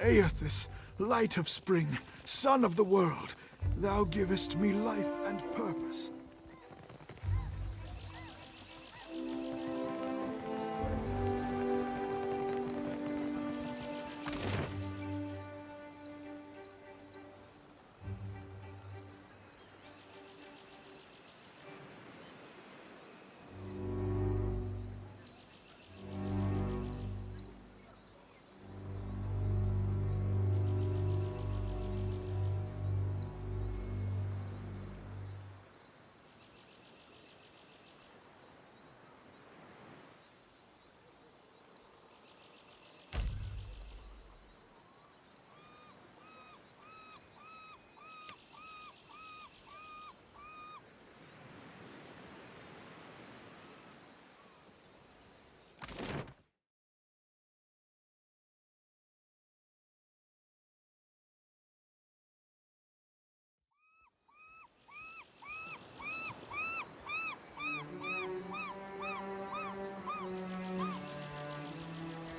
Aethys, light of spring, sun of the world, thou givest me life and purpose.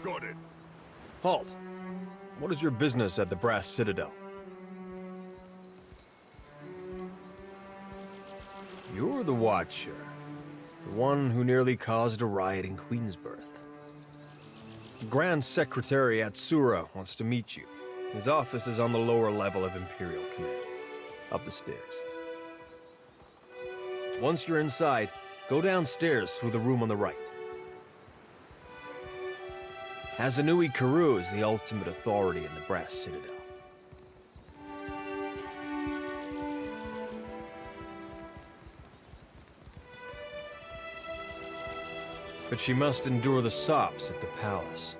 Got it. Halt! What is your business at the Brass Citadel? You're the Watcher. The one who nearly caused a riot in Queensbirth. The Grand Secretary Atsura wants to meet you. His office is on the lower level of Imperial Command. Up the stairs. Once you're inside, go downstairs through the room on the right. Hazanui Karu is the ultimate authority in the Brass Citadel. But she must endure the sops at the palace.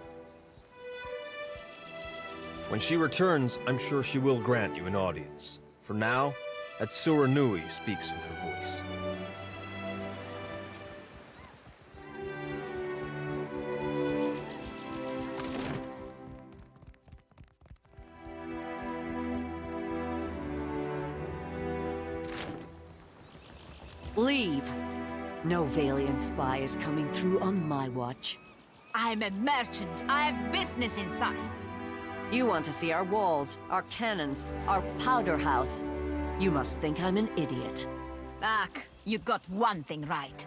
When she returns, I'm sure she will grant you an audience. For now, Atsura Nui speaks with her voice. Leave. No Valiant spy is coming through on my watch. I'm a merchant. I have business inside. You want to see our walls, our cannons, our powder house. You must think I'm an idiot. Ak, you got one thing right.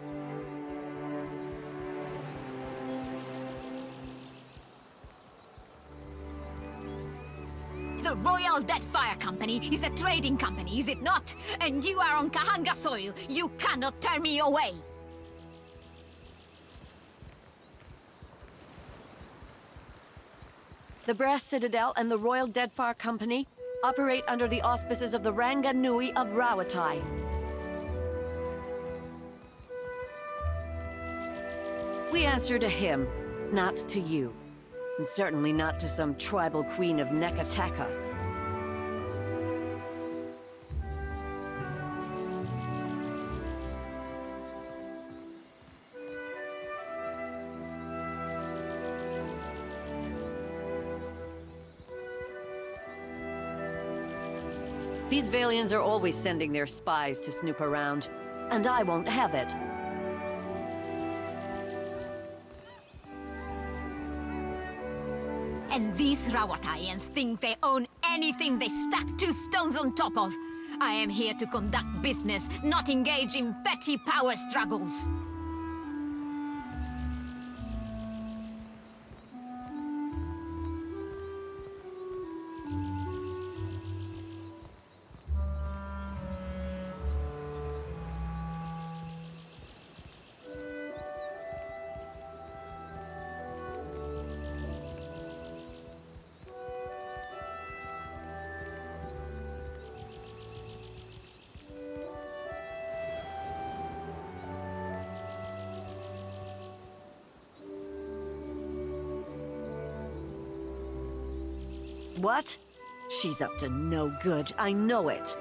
The Royal Deadfire Company is a trading company, is it not? And you are on Kahanga soil. You cannot turn me away. The Brass Citadel and the Royal Deadfire Company operate under the auspices of the Ranga Nui of Rawatai. We answer to him, not to you. And certainly not to some tribal queen of Nekataka. These Valians are always sending their spies to snoop around, and I won't have it. And these Rawataians think they own anything they stack two stones on top of. I am here to conduct business, not engage in petty power struggles. What? She's up to no good, I know it.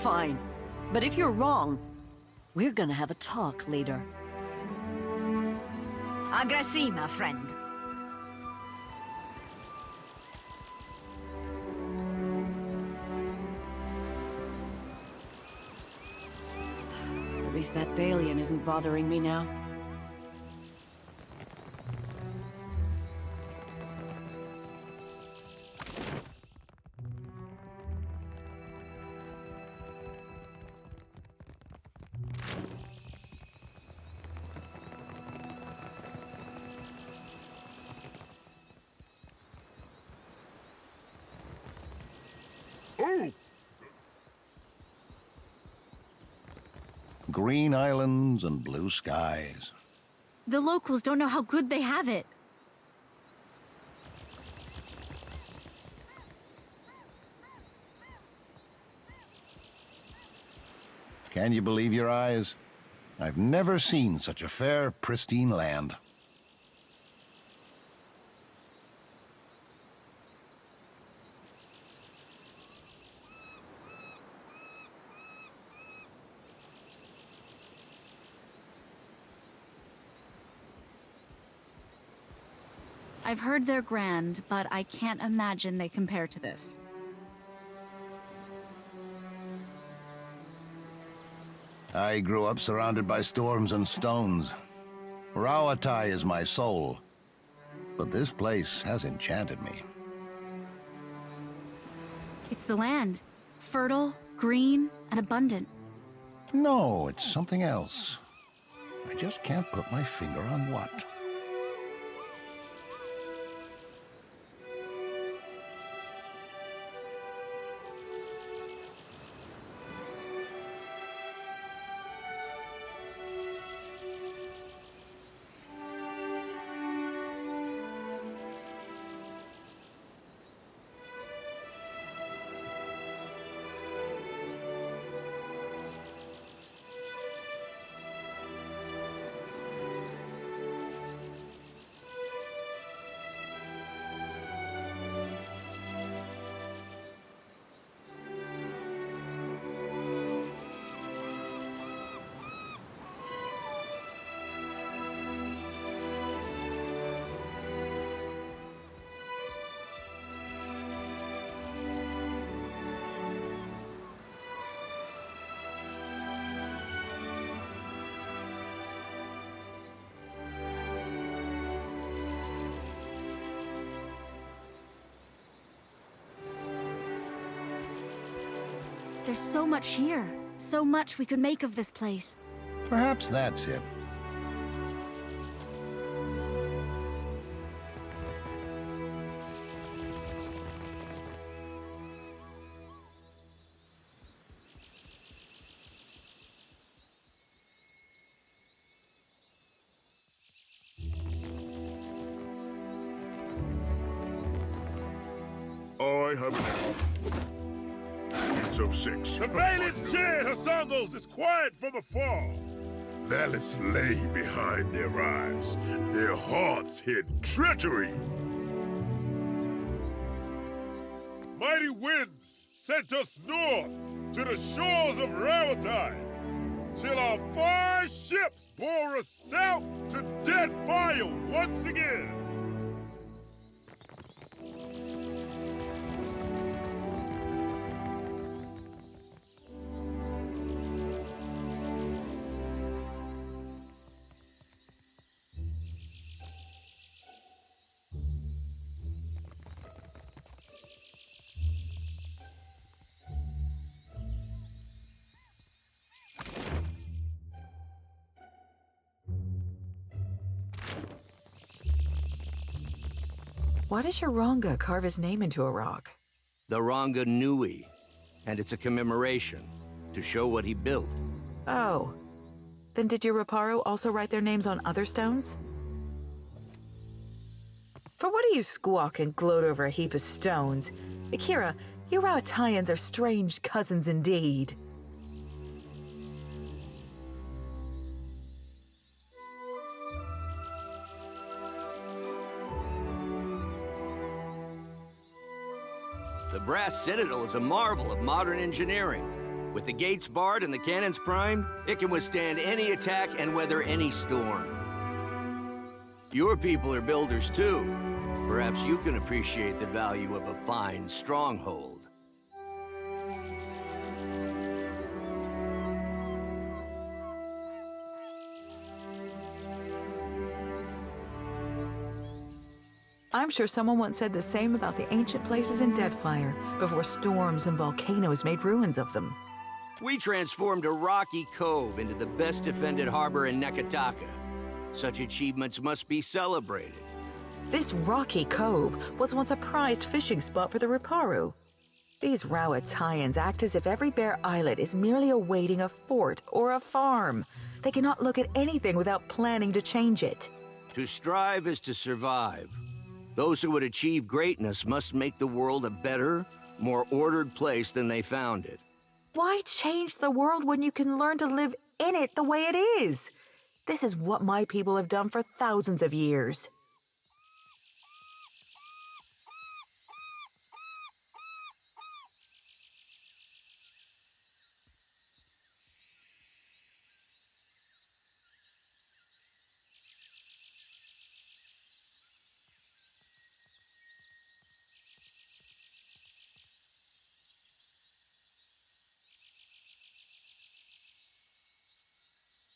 fine. But if you're wrong, we're gonna have a talk later. Agrasima, friend. At least that Balian isn't bothering me now. Oh! Green islands and blue skies. The locals don't know how good they have it. Can you believe your eyes? I've never seen such a fair, pristine land. I've heard they're grand, but I can't imagine they compare to this. I grew up surrounded by storms and stones. Rauatai is my soul, but this place has enchanted me. It's the land. Fertile, green, and abundant. No, it's something else. I just can't put my finger on what. There's so much here. So much we could make of this place. Perhaps that's it. I have now. Of 6. The Valence chant her songles is quiet from afar. Malice lay behind their eyes. Their hearts hid treachery. Mighty winds sent us north to the shores of Rauatai, till our 5 ships bore us out to dead fire once again. Why does your Ranga carve his name into a rock? The Ranga Nui, and it's a commemoration to show what he built. Oh. Then did your Raparo also write their names on other stones? For what do you squawk and gloat over a heap of stones? Akira, you Rauataians are strange cousins indeed. The Brass Citadel is a marvel of modern engineering. With the gates barred and the cannons primed, it can withstand any attack and weather any storm. Your people are builders too. Perhaps you can appreciate the value of a fine stronghold. I'm sure someone once said the same about the ancient places in Deadfire, before storms and volcanoes made ruins of them. We transformed a rocky cove into the best defended harbor in Neketaka. Such achievements must be celebrated. This rocky cove was once a prized fishing spot for the Riparu. These Rowatayans act as if every bare islet is merely awaiting a fort or a farm. They cannot look at anything without planning to change it. To strive is to survive. Those who would achieve greatness must make the world a better, more ordered place than they found it. Why change the world when you can learn to live in it the way it is? This is what my people have done for thousands of years.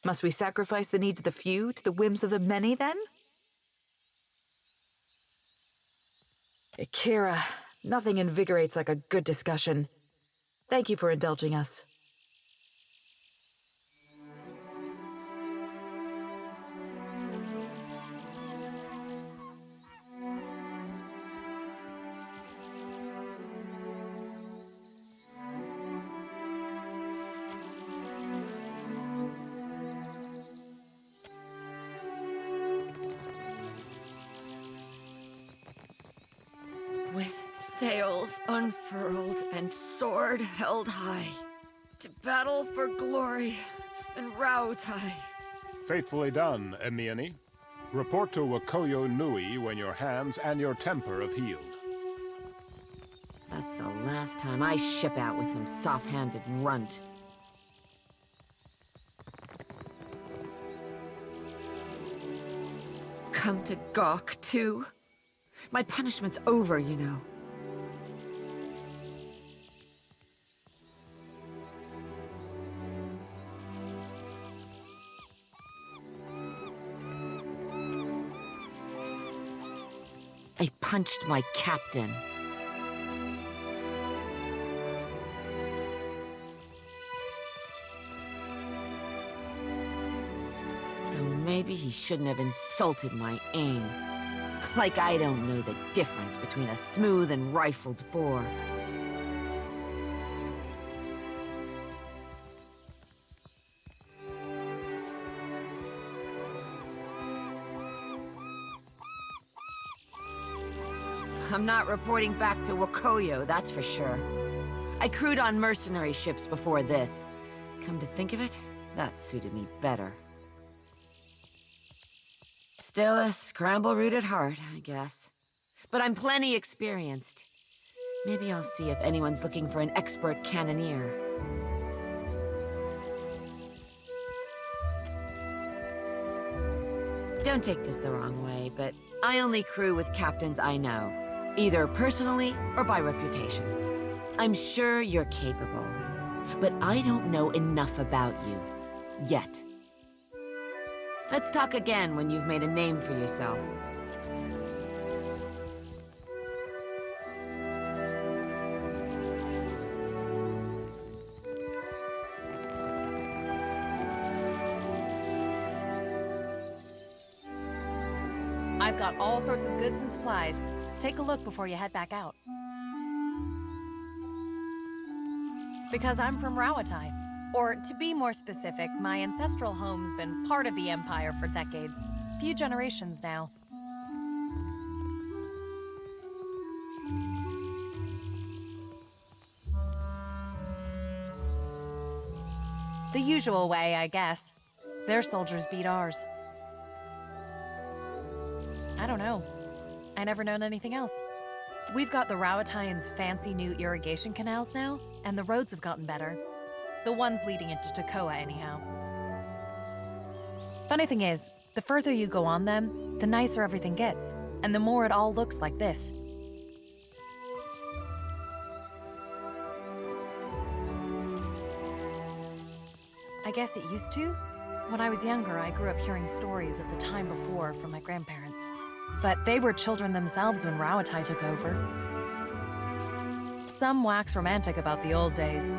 Must we sacrifice the needs of the few to the whims of the many, then? Akira, nothing invigorates like a good discussion. Thank you for indulging us. With sails unfurled and sword held high, to battle for glory in Rautai. Faithfully done, Emiani. Report to Wakoyo Nui when your hands and your temper have healed. That's the last time I ship out with some soft-handed runt. Come to gawk, too? My punishment's over, you know. I punched my captain. Though maybe he shouldn't have insulted my aim. Like I don't know the difference between a smooth and rifled bore. I'm not reporting back to Wakoyo, that's for sure. I crewed on mercenary ships before this. Come to think of it, that suited me better. Still a scramble-root at heart, I guess. But I'm plenty experienced. Maybe I'll see if anyone's looking for an expert cannoneer. Don't take this the wrong way, but I only crew with captains I know, either personally or by reputation. I'm sure you're capable, but I don't know enough about you. Yet. Let's talk again when you've made a name for yourself. I've got all sorts of goods and supplies. Take a look before you head back out. Because I'm from Rauatai. Or, to be more specific, my ancestral home's been part of the Empire for decades. Few generations now. The usual way, I guess. Their soldiers beat ours. I don't know. I never known anything else. We've got the Rauataians' fancy new irrigation canals now, and the roads have gotten better. The ones leading into Tokoa, anyhow. Funny thing is, the further you go on them, the nicer everything gets, and the more it all looks like this. I guess it used to. When I was younger, I grew up hearing stories of the time before from my grandparents. But they were children themselves when Rauatai took over. Some wax romantic about the old days.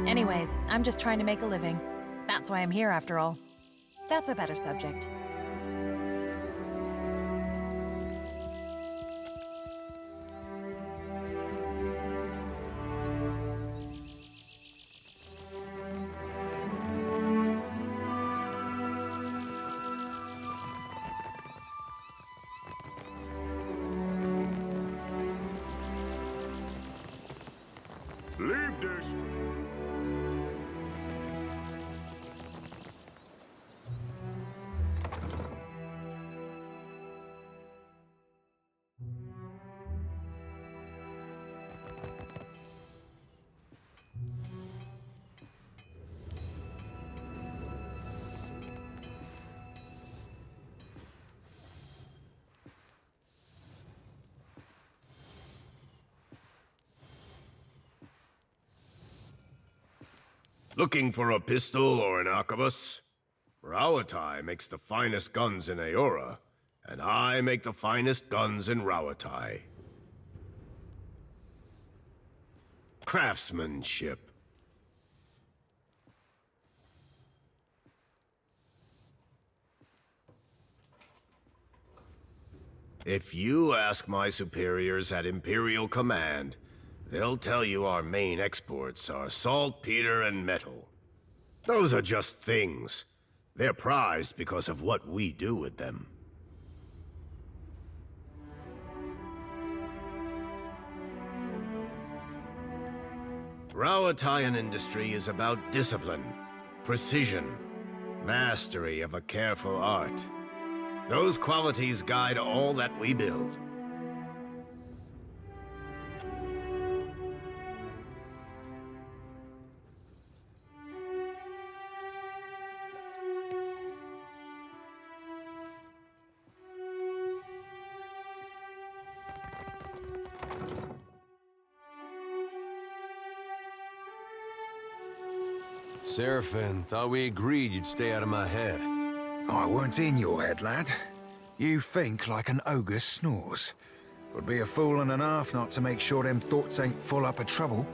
Anyways, I'm just trying to make a living. That's why I'm here, after all. That's a better subject. Leave this. Looking for a pistol or an arquebus? Rauatai makes the finest guns in Aora, and I make the finest guns in Rauatai. Craftsmanship. If you ask my superiors at Imperial Command, they'll tell you our main exports are saltpeter and metal. Those are just things. They're prized because of what we do with them. Rauataian industry is about discipline, precision, mastery of a careful art. Those qualities guide all that we build. Seraphim, thought we agreed you'd stay out of my head. I weren't in your head, lad. You think like an ogre snores. Would be a fool and a half not to make sure them thoughts ain't full up of trouble.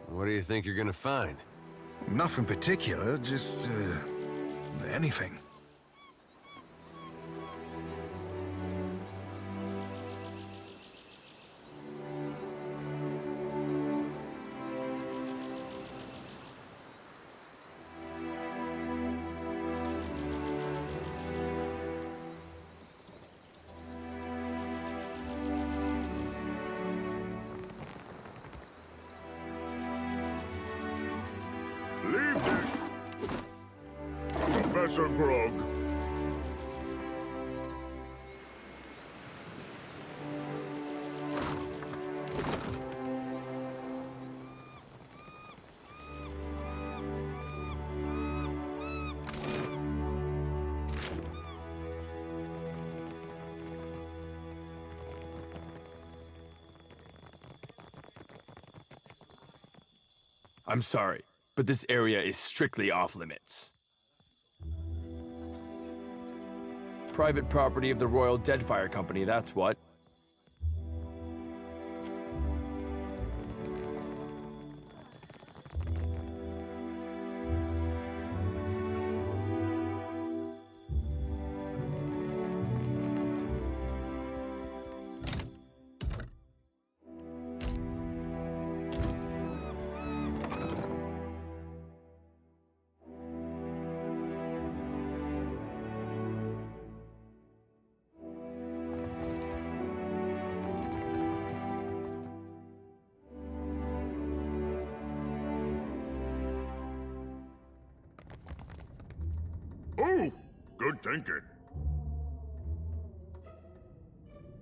What do you think you're gonna find? Nothing particular, just, anything. Leave this. Professor Grog. I'm sorry, but this area is strictly off-limits. Private property of the Royal Deadfire Company, that's what. Oh, good thinking.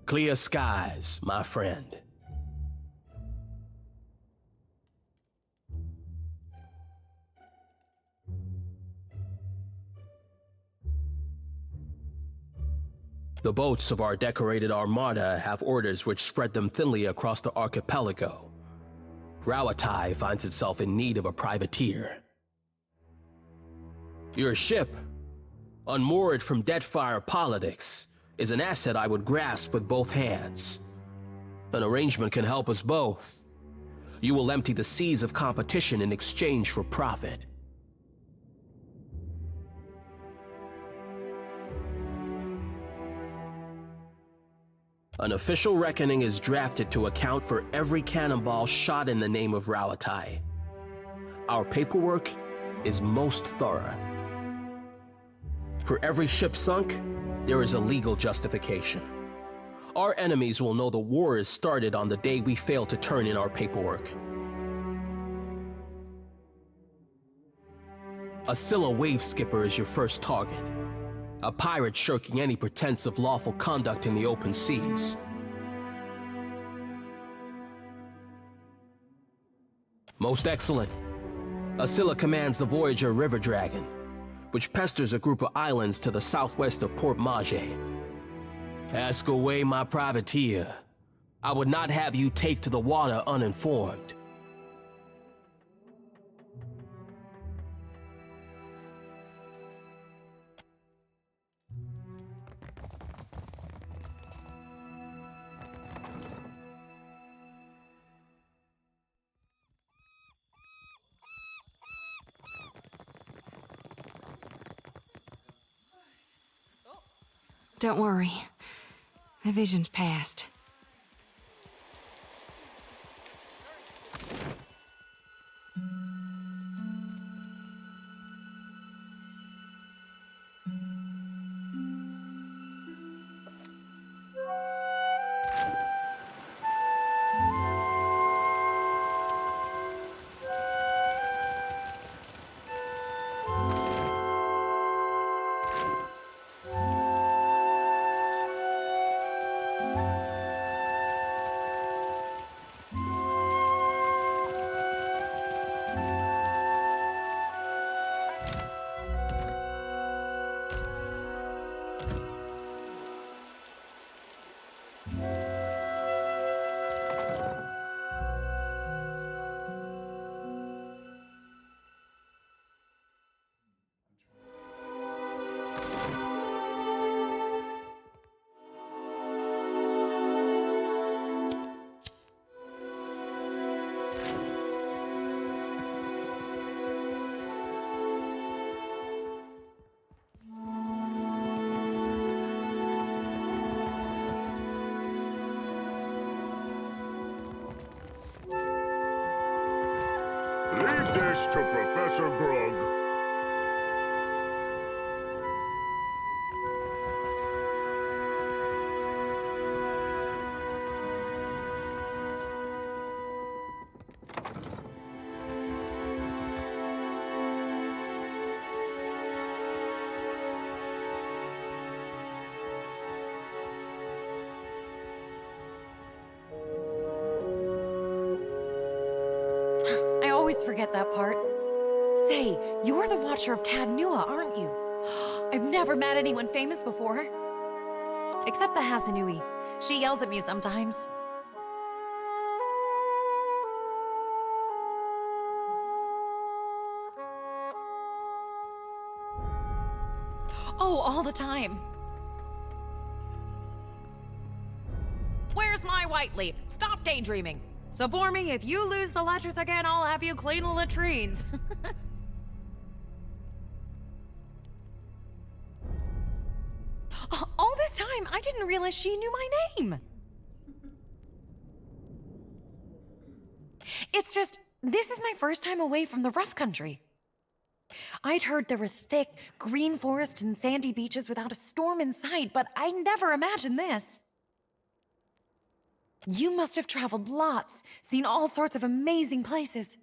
Clear skies, my friend. The boats of our decorated armada have orders which spread them thinly across the archipelago. Rauatai finds itself in need of a privateer. Your ship, unmoored from Deadfire politics, is an asset I would grasp with both hands. An arrangement can help us both. You will empty the seas of competition in exchange for profit. An official reckoning is drafted to account for every cannonball shot in the name of Rauatai. Our paperwork is most thorough. For every ship sunk, there is a legal justification. Our enemies will know the war is started on the day we fail to turn in our paperwork. A Scylla wave skipper is your first target. A pirate shirking any pretense of lawful conduct in the open seas. Most excellent. A Scylla commands the Voyager River Dragon, which pesters a group of islands to the southwest of Port Mage. Ask away, my privateer. I would not have you take to the water uninformed. Don't worry. The vision's past. Leave this to Professor Grog. Forget that part. Say, you're the Watcher of Cad Nua, aren't you? I've never met anyone famous before. Except the Hasanui. She yells at me sometimes. Oh, all the time. Where's my white leaf? Stop daydreaming. Sabormi, if you lose the ledgers again, I'll have you clean the latrines. All this time, I didn't realize she knew my name. It's just, this is my first time away from the rough country. I'd heard there were thick, green forests and sandy beaches without a storm in sight, but I never imagined this. You must have traveled lots, seen all sorts of amazing places.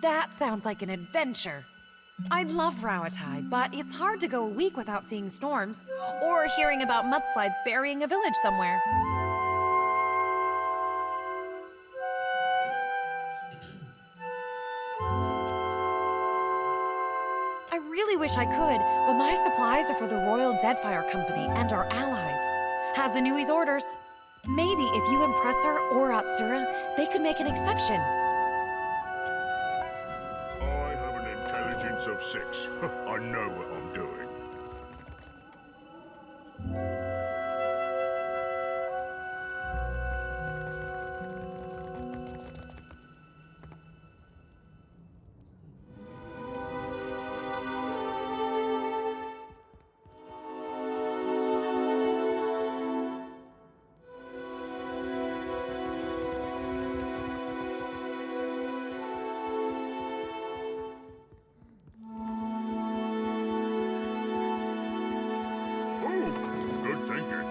That sounds like an adventure. I love Rauatai, but it's hard to go a week without seeing storms or hearing about mudslides burying a village somewhere. I really wish I could, but my supplies are for the Royal Deadfire Company and our allies. Hazanui's orders. Maybe if you impress her or Atsura, they could make an exception. I have an intelligence of 6. I know what I'm doing. Good thinking.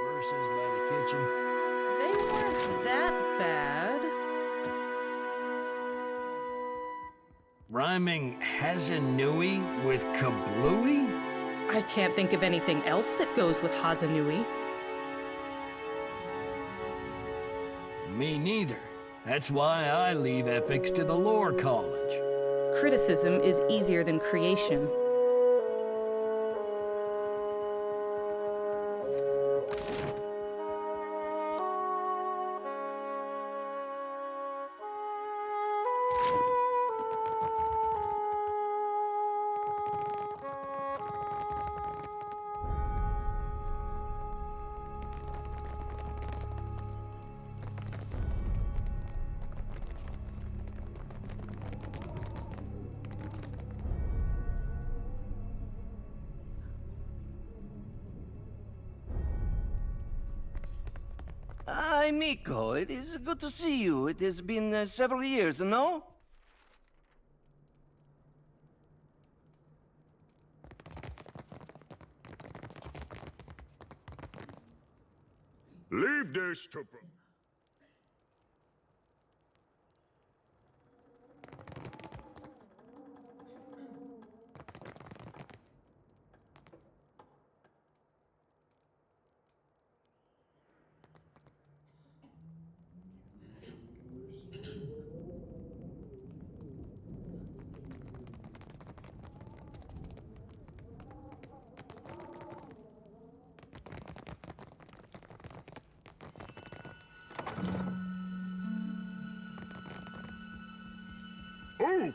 Verses by the kitchen. They weren't that bad. Rhyming Hazanui with Kablooey? I can't think of anything else that goes with Hazanui. Me neither. That's why I leave epics to the lore college. Criticism is easier than creation. Hi, Miko. It is good to see you. It has been several years, no? Leave this to... Oh!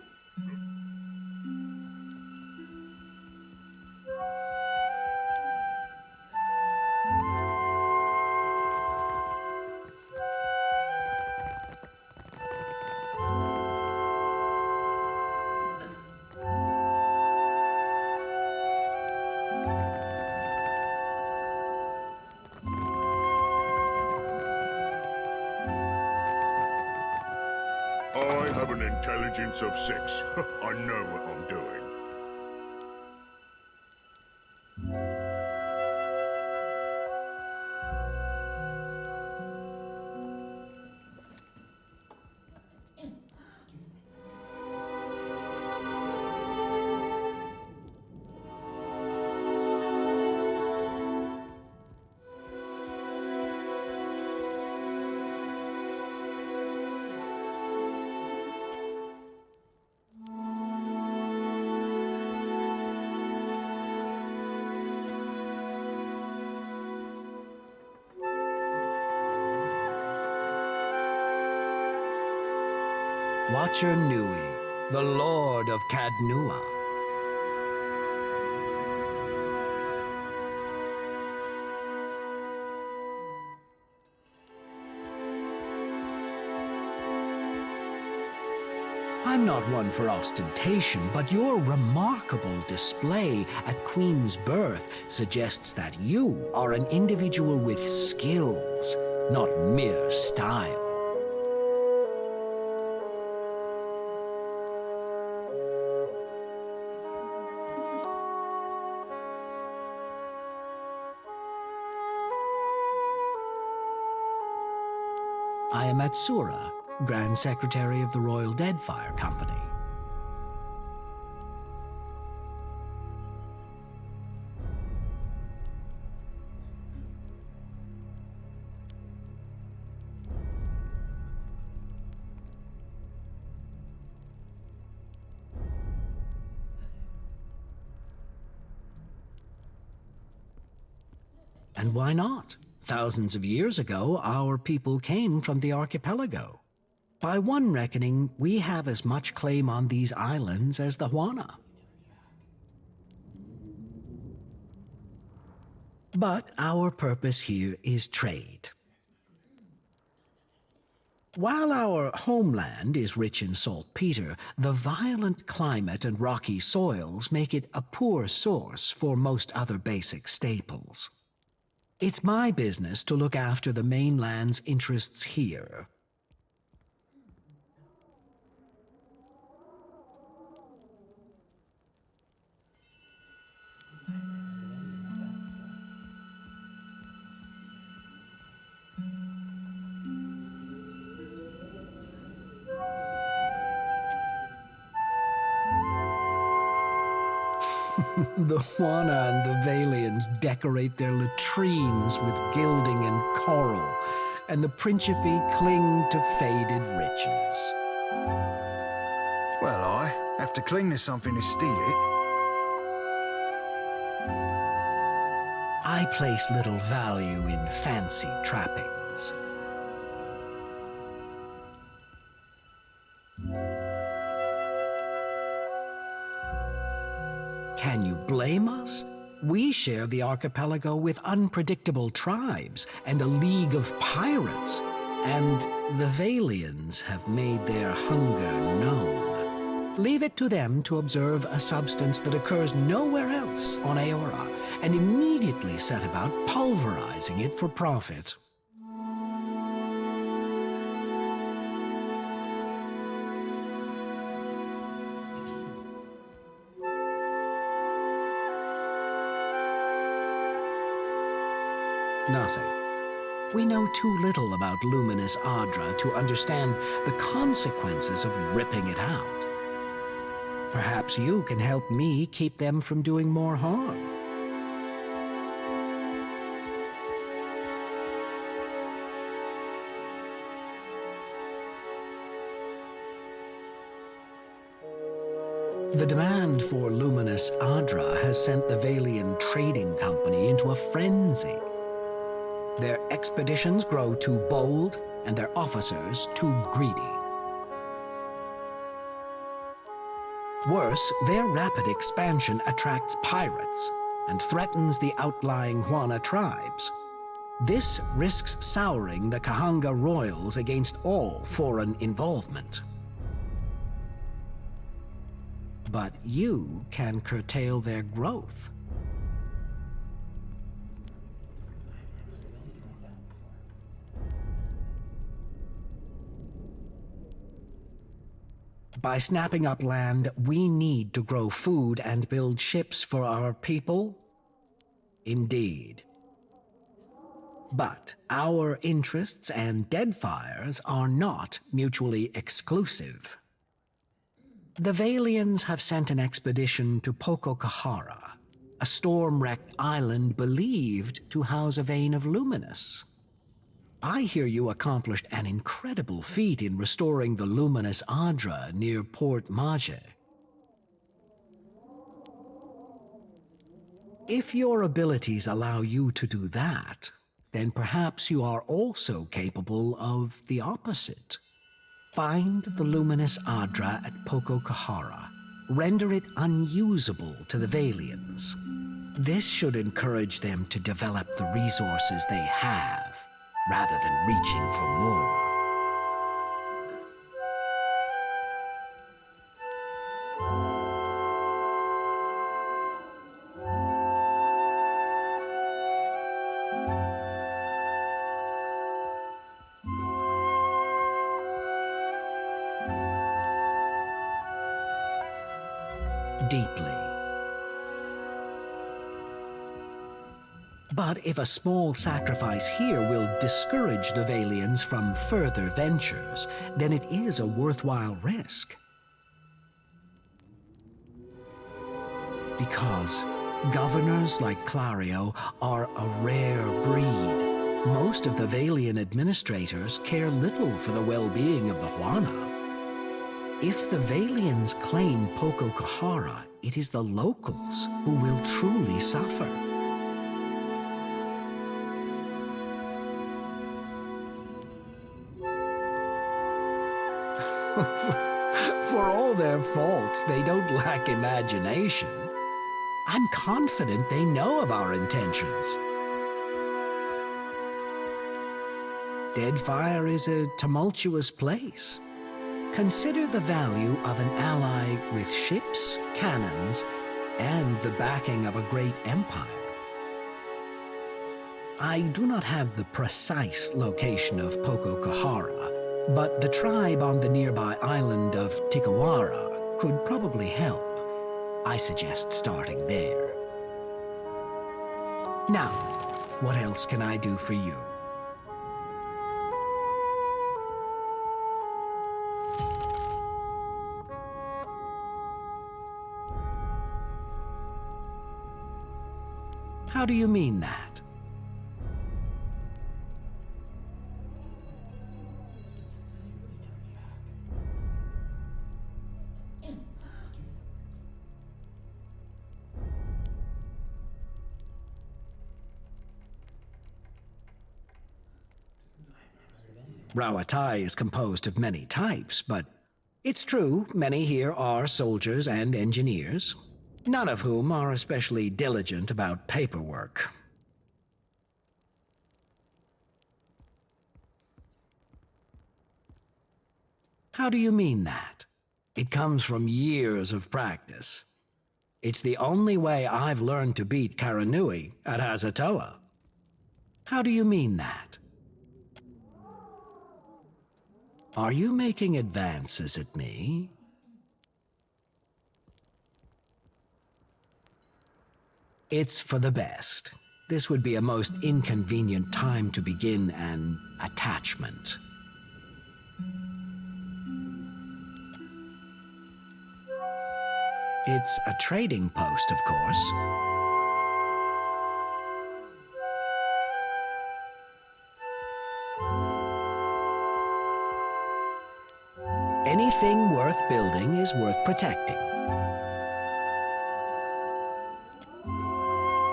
I have an intelligence of 6. I know what I'm doing. Watcher Nui, the Lord of Cadnua. I'm not one for ostentation, but your remarkable display at Queen's birth suggests that you are an individual with skills, not mere style. Matsura, Grand Secretary of the Royal Deadfire Company. And why not? Thousands of years ago, our people came from the archipelago. By one reckoning, we have as much claim on these islands as the Huana. But our purpose here is trade. While our homeland is rich in saltpeter, the violent climate and rocky soils make it a poor source for most other basic staples. It's my business to look after the mainland's interests here. The Huana and the Valians decorate their latrines with gilding and coral, and the Principi cling to faded riches. Well, I have to cling to something to steal it. I place little value in fancy trappings. Can you blame us? We share the archipelago with unpredictable tribes and a league of pirates, and the Valians have made their hunger known. Leave it to them to observe a substance that occurs nowhere else on Aora, and immediately set about pulverizing it for profit. Nothing. We know too little about Luminous Adra to understand the consequences of ripping it out. Perhaps you can help me keep them from doing more harm. The demand for Luminous Adra has sent the Valian Trading Company into a frenzy. Their expeditions grow too bold, and their officers too greedy. Worse, their rapid expansion attracts pirates and threatens the outlying Huana tribes. This risks souring the Kahanga royals against all foreign involvement. But you can curtail their growth. By snapping up land we need to grow food and build ships for our people? Indeed. But our interests and Deadfire's are not mutually exclusive. The Valians have sent an expedition to Pococahara, a storm-wrecked island believed to house a vein of Luminous. I hear you accomplished an incredible feat in restoring the Luminous Adra near Port Maje. If your abilities allow you to do that, then perhaps you are also capable of the opposite. Find the Luminous Adra at Pococahara. Render it unusable to the Valians. This should encourage them to develop the resources they have, rather than reaching for more. Deeply. But if a small sacrifice here will discourage the Valians from further ventures, then it is a worthwhile risk. Because governors like Clario are a rare breed. Most of the Valian administrators care little for the well-being of the Huana. If the Valians claim Pococahara, it is the locals who will truly suffer. For all their faults, they don't lack imagination. I'm confident they know of our intentions. Deadfire is a tumultuous place. Consider the value of an ally with ships, cannons, and the backing of a great empire. I do not have the precise location of Pococahara, but the tribe on the nearby island of Tikawara could probably help. I suggest starting there. Now, what else can I do for you? How do you mean that? Rauatai is composed of many types, but it's true many here are soldiers and engineers, none of whom are especially diligent about paperwork. How do you mean that? It comes from years of practice. It's the only way I've learned to beat Karanui at Hazatoa. How do you mean that? Are you making advances at me? It's for the best. This would be a most inconvenient time to begin an attachment. It's a trading post, of course. Anything worth building is worth protecting.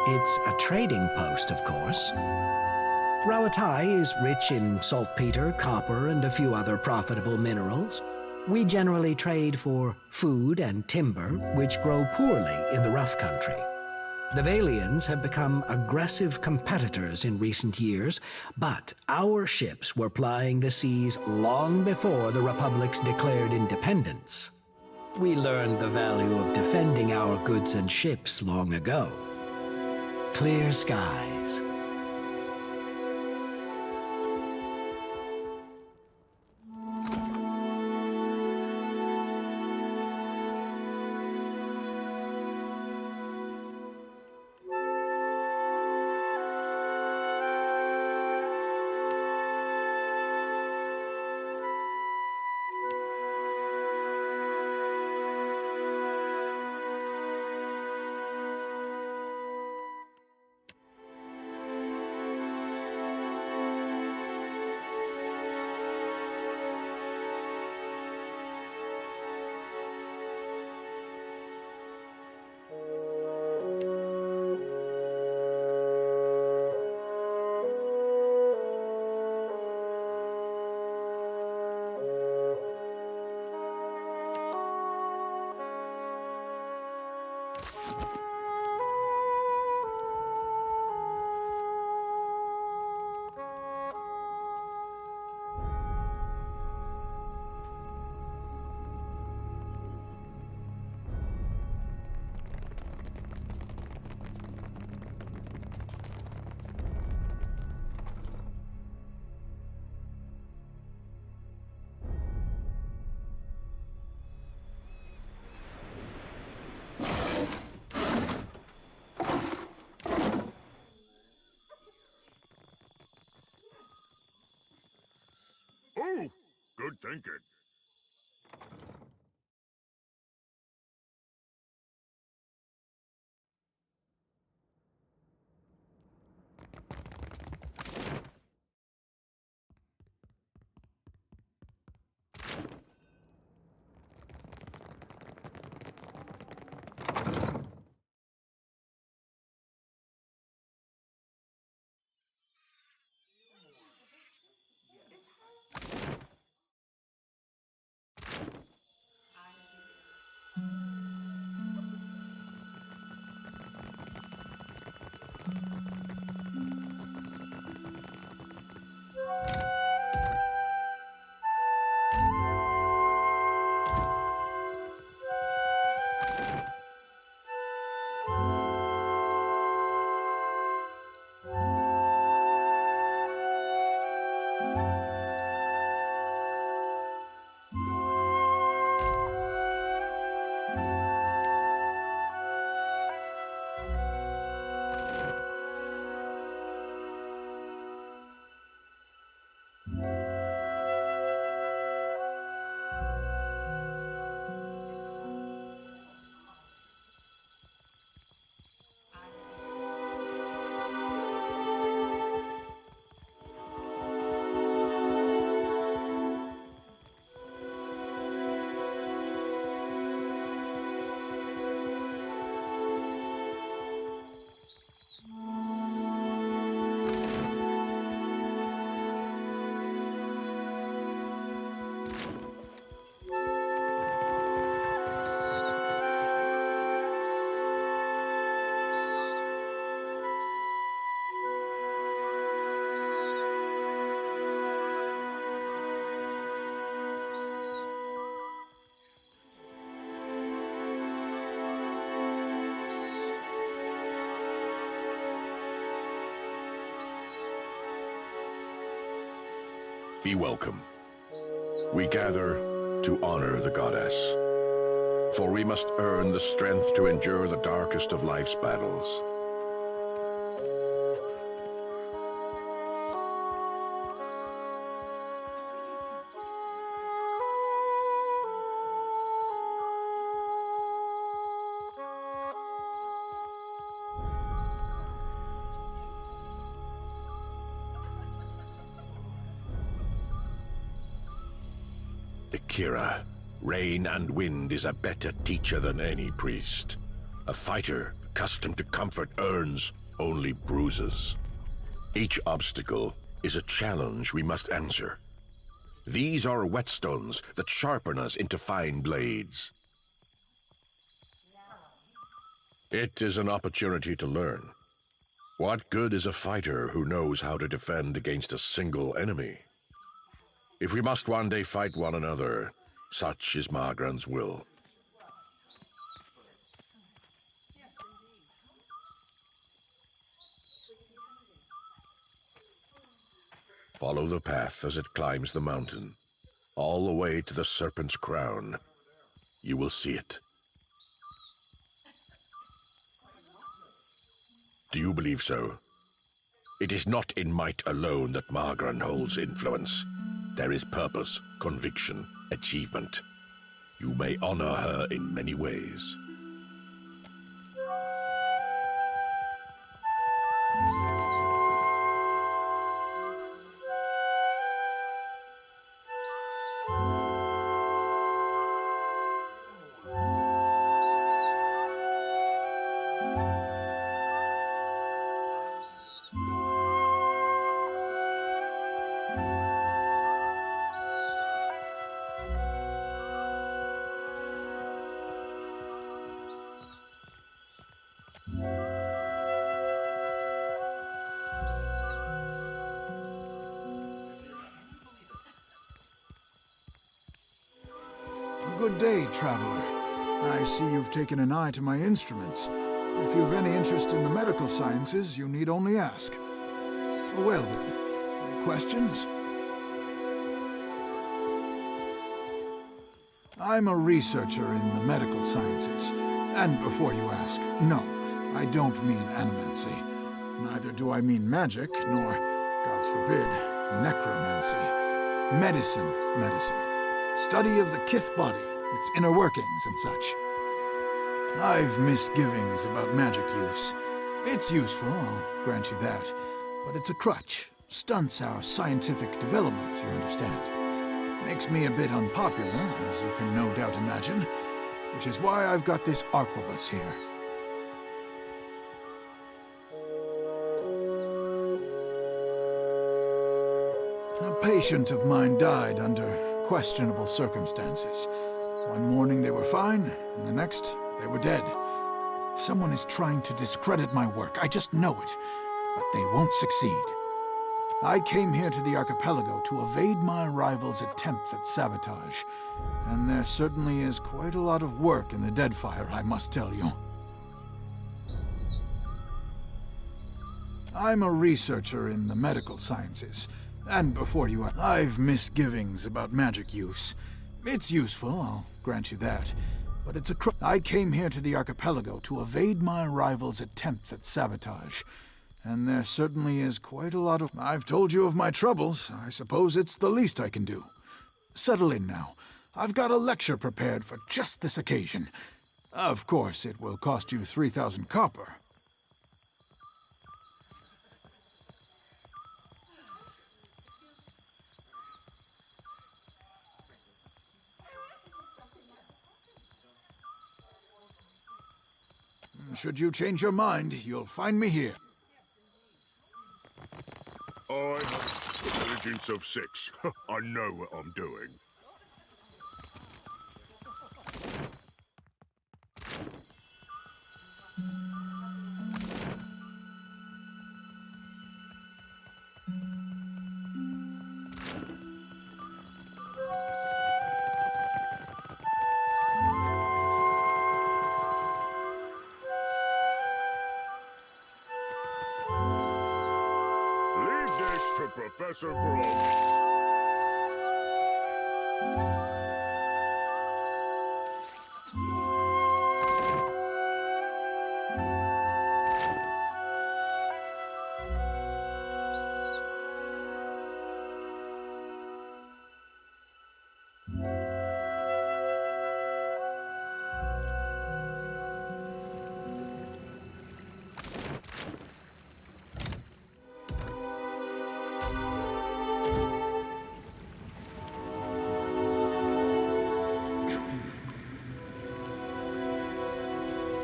It's a trading post, of course. Rauatai is rich in saltpeter, copper, and a few other profitable minerals. We generally trade for food and timber, which grow poorly in the rough country. The Valians have become aggressive competitors in recent years, but our ships were plying the seas long before the Republic's declared independence. We learned the value of defending our goods and ships long ago. Clear skies. thinking. Be welcome. We gather to honor the goddess, for we must earn the strength to endure the darkest of life's battles. Kira, rain and wind is a better teacher than any priest. A fighter accustomed to comfort earns only bruises. Each obstacle is a challenge we must answer. These are whetstones that sharpen us into fine blades. It is an opportunity to learn. What good is a fighter who knows how to defend against a single enemy? If we must one day fight one another, such is Margran's will. Follow the path as it climbs the mountain, all the way to the Serpent's Crown. You will see it. Do you believe so? It is not in might alone that Margran holds influence. There is purpose, conviction, achievement. You may honor her in many ways. Good day, traveler. I see you've taken an eye to my instruments. If you've any interest in the medical sciences, you need only ask. Well then, questions? I'm a researcher in the medical sciences. And before you ask, no, I don't mean animancy. Neither do I mean magic, nor, God's forbid, necromancy. Medicine. study of the Kith body, its inner workings and such. I've misgivings about magic use. It's useful, I'll grant you that, but it's a crutch. Stunts our scientific development, you understand. Makes me a bit unpopular, as you can no doubt imagine, which is why I've got this arquebus here. A patient of mine died under questionable circumstances. One morning they were fine, and the next they were dead. Someone is trying to discredit my work, I just know it, but they won't succeed. I came here to the archipelago to evade my rival's attempts at sabotage, and there certainly is quite a lot of work in the Deadfire, I must tell you. I'm a researcher in the medical sciences, and before you, I've misgivings about magic use. It's useful, I'll grant you that, but it's I came here to the archipelago to evade my rival's attempts at sabotage, and there certainly is quite a lot of... I've told you of my troubles. I suppose it's the least I can do. Settle in now. I've got a lecture prepared for just this occasion. Of course, it will cost you 3,000 copper. Should you change your mind, you'll find me here. I have intelligence of 6. I know what I'm doing. To Professor Grove.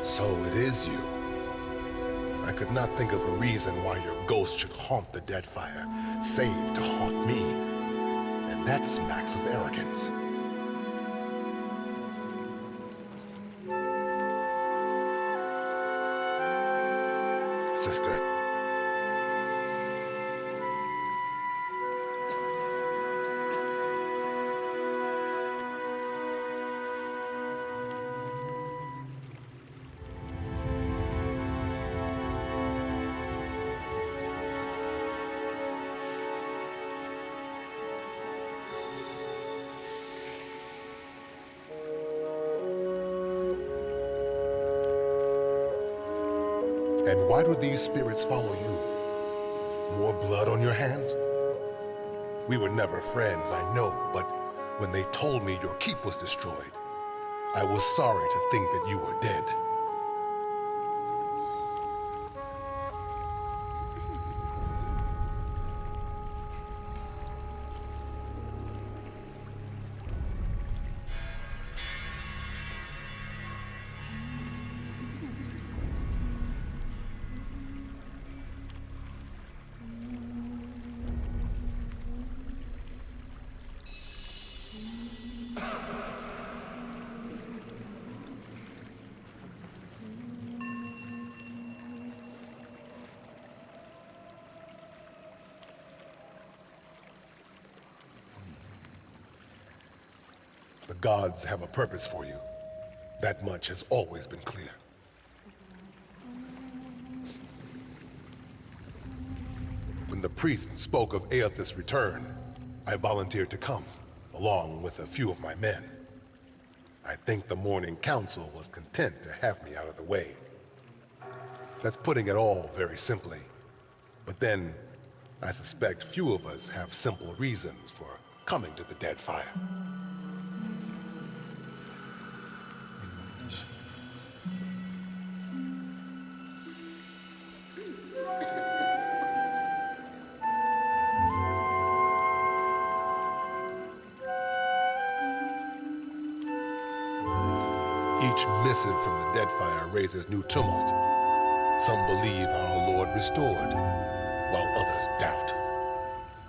So it is you. I could not think of a reason why your ghost should haunt the Deadfire, save to haunt me. And that smacks of arrogance. Sister. And why do these spirits follow you? More blood on your hands? We were never friends, I know, but when they told me your keep was destroyed, I was sorry to think that you were dead. The gods have a purpose for you. That much has always been clear. When the priest spoke of Aethys' return, I volunteered to come, along with a few of my men. I think the Morning Council was content to have me out of the way. That's putting it all very simply. But then, I suspect few of us have simple reasons for coming to the Deadfire. Each missive from the Deadfire raises new tumult. Some believe our Lord restored, while others doubt.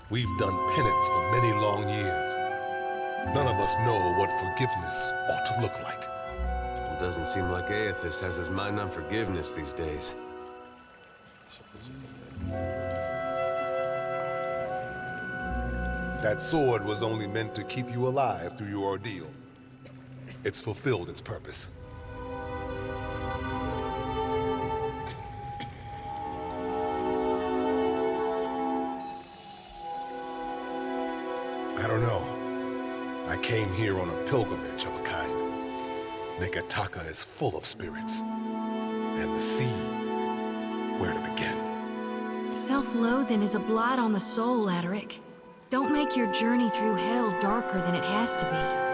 We've done penance for many long years. None of us know what forgiveness ought to look like. It doesn't seem like Aethys has his mind on forgiveness these days. That sword was only meant to keep you alive through your ordeal. It's fulfilled its purpose. I don't know. I came here on a pilgrimage of a kind. Neketaka is full of spirits. And the sea, where to begin? Self-loathing is a blight on the soul, Adaric. Don't make your journey through hell darker than it has to be.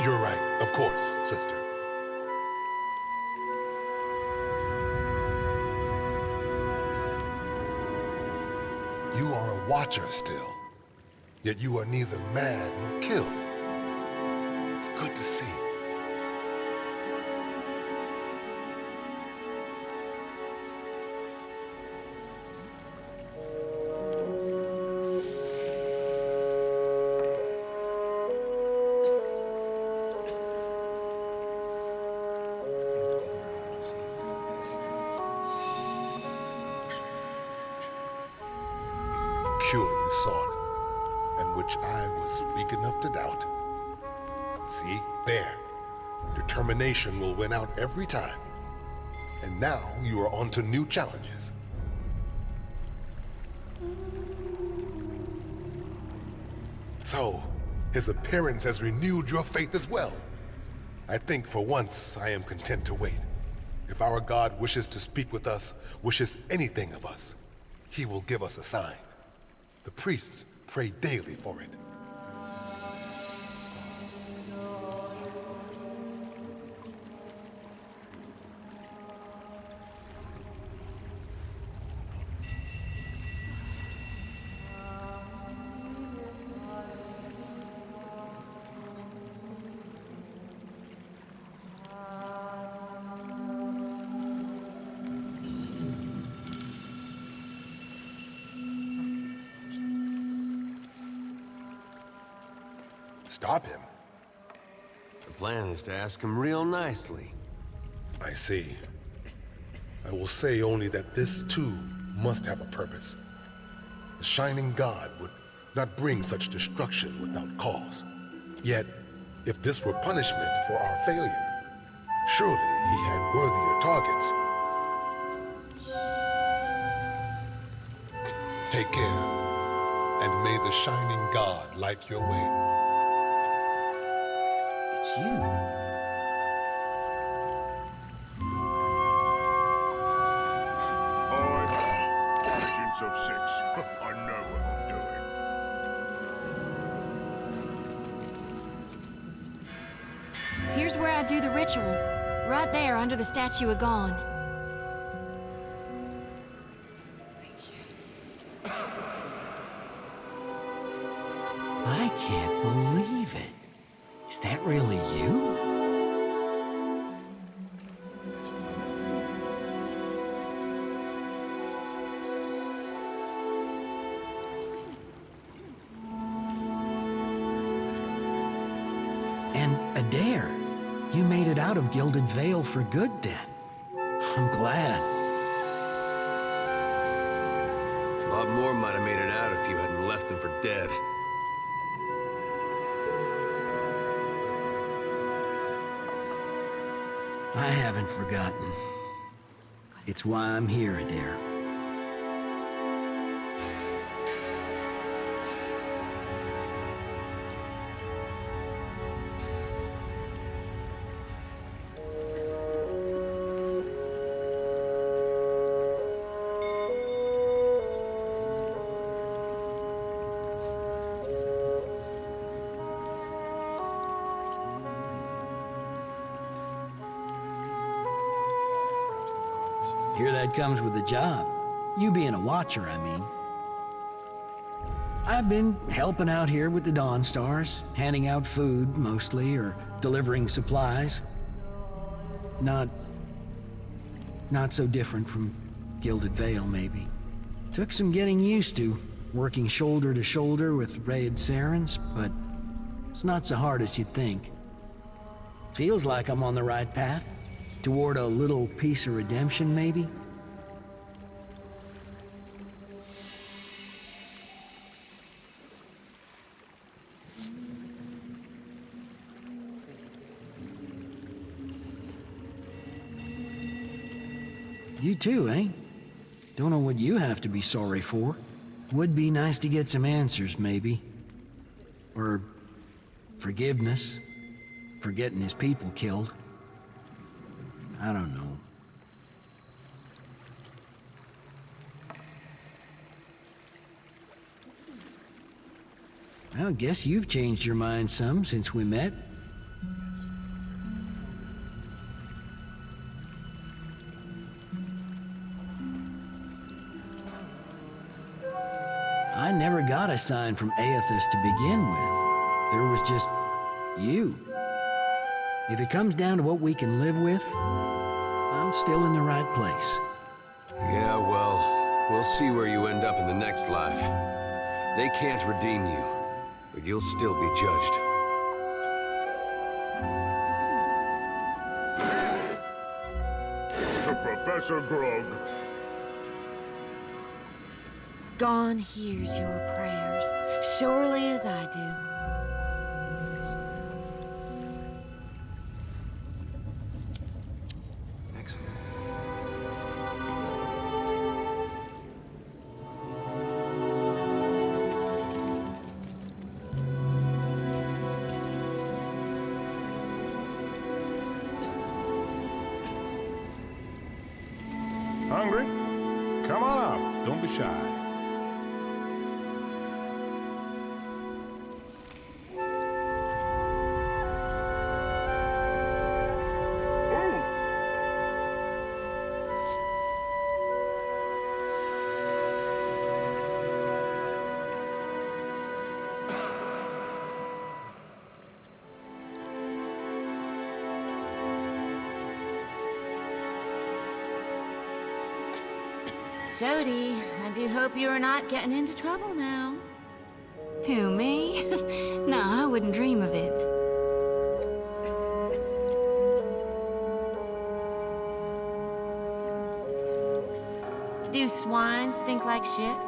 You're right, of course, sister. You are a watcher still, yet you are neither mad nor killed. It's good to see. Cure you sought, and which I was weak enough to doubt. See, there. Determination will win out every time. And now you are on to new challenges. So, his appearance has renewed your faith as well. I think for once I am content to wait. If our God wishes to speak with us, wishes anything of us, he will give us a sign. The priests pray daily for it. Stop him. The plan is to ask him real nicely. I see. I will say only that this too must have a purpose. The Shining God would not bring such destruction without cause. Yet, if this were punishment for our failure, surely he had worthier targets. Take care, and may the Shining God light your way. It's you. Agents of Six. I know what I'm doing. Here's where I do the ritual. Right there under the statue of Gon. I can't believe it. Is that really you? And Adair, you made it out of Gilded Vale for good then. I'm glad. A lot more might have made it out if you hadn't left him for dead. I haven't forgotten. It's why I'm here, Adair. Here that comes with the job. You being a watcher, I mean. I've been helping out here with the Dawnstars, handing out food mostly, or delivering supplies. Not so different from Gilded Vale, maybe. Took some getting used to, working shoulder to shoulder with Raid Sarens, but it's not so hard as you'd think. Feels like I'm on the right path, toward a little piece of redemption, maybe. You too, eh? Don't know what you have to be sorry for. Would be nice to get some answers, maybe. Or forgiveness for getting his people killed. I don't know. Well, I guess you've changed your mind some since we met. I never got a sign from Aethys to begin with. There was just you. If it comes down to what we can live with, I'm still in the right place. Yeah, well, we'll see where you end up in the next life. They can't redeem you, but you'll still be judged. To Professor Grog. Gon hears your prayers, surely as I do. Excellent. Hungry? Come on up. Don't be shy. Jody, I do hope you are not getting into trouble now. Who, me? No, I wouldn't dream of it. Do swine stink like shit?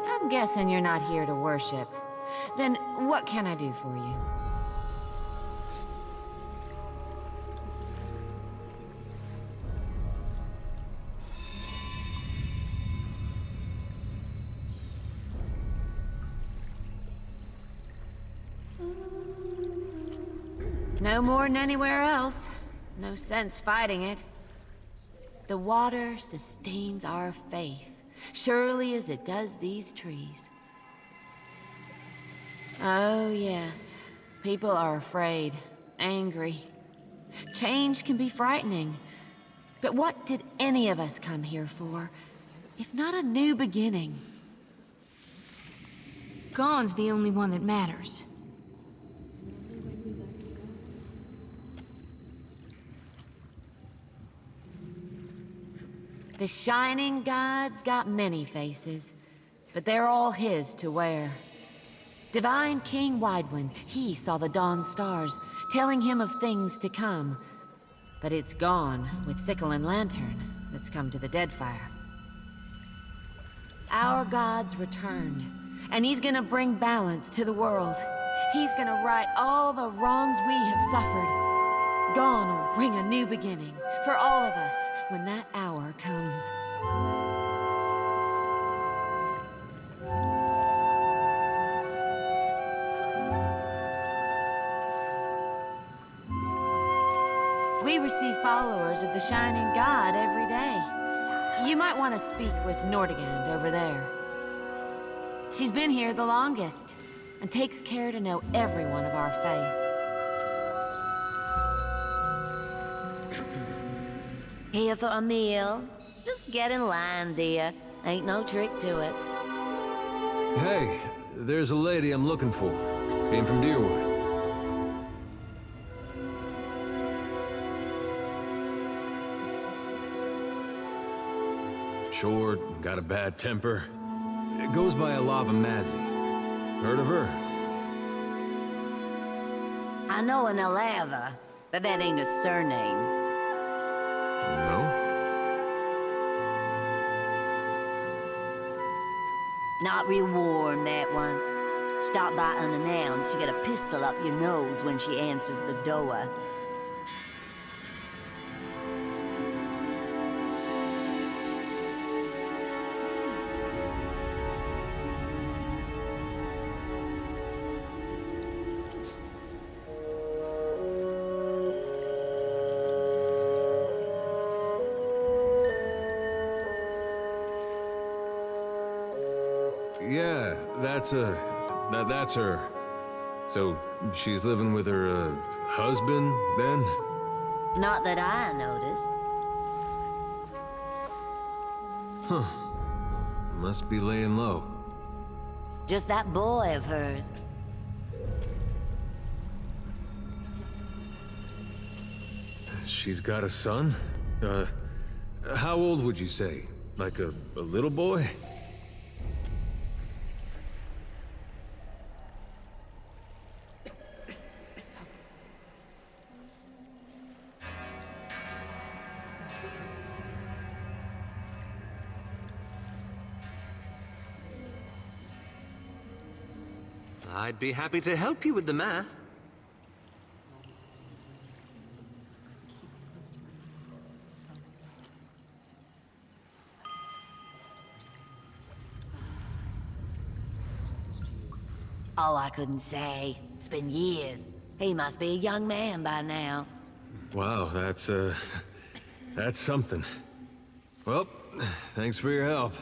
I'm guessing you're not here to worship. Then what can I do for you? No more than anywhere else. No sense fighting it. The water sustains our faith, surely as it does these trees. Oh, yes. People are afraid, angry. Change can be frightening. But what did any of us come here for, if not a new beginning? Gon's the only one that matters. The Shining God's got many faces, but they're all his to wear. Divine King Widewind, he saw the dawn stars, telling him of things to come. But it's gone with Sickle and Lantern that's come to the Deadfire. Our God's returned, and he's gonna bring balance to the world. He's gonna right all the wrongs we have suffered. Gon will bring a new beginning for all of us when that hour comes. We receive followers of the Shining God every day. You might want to speak with Nordegand over there. She's been here the longest, and takes care to know everyone of our faith. Here for a meal? Just get in line, dear. Ain't no trick to it. Hey, there's a lady I'm looking for. Came from Deerwood. Short, got a bad temper. It goes by Alava Mazzy. Heard of her? I know an Alava, but that ain't a surname. No? Not real warm, that one. Stop by unannounced, you get a pistol up your nose when she answers the door. Yeah, that's her. So, she's living with her, husband, then? Not that I noticed. Huh. Must be laying low. Just that boy of hers. She's got a son? How old would you say? Like a little boy? I'd be happy to help you with the math. Oh, I couldn't say. It's been years. He must be a young man by now. Wow, that's something. Well, thanks for your help.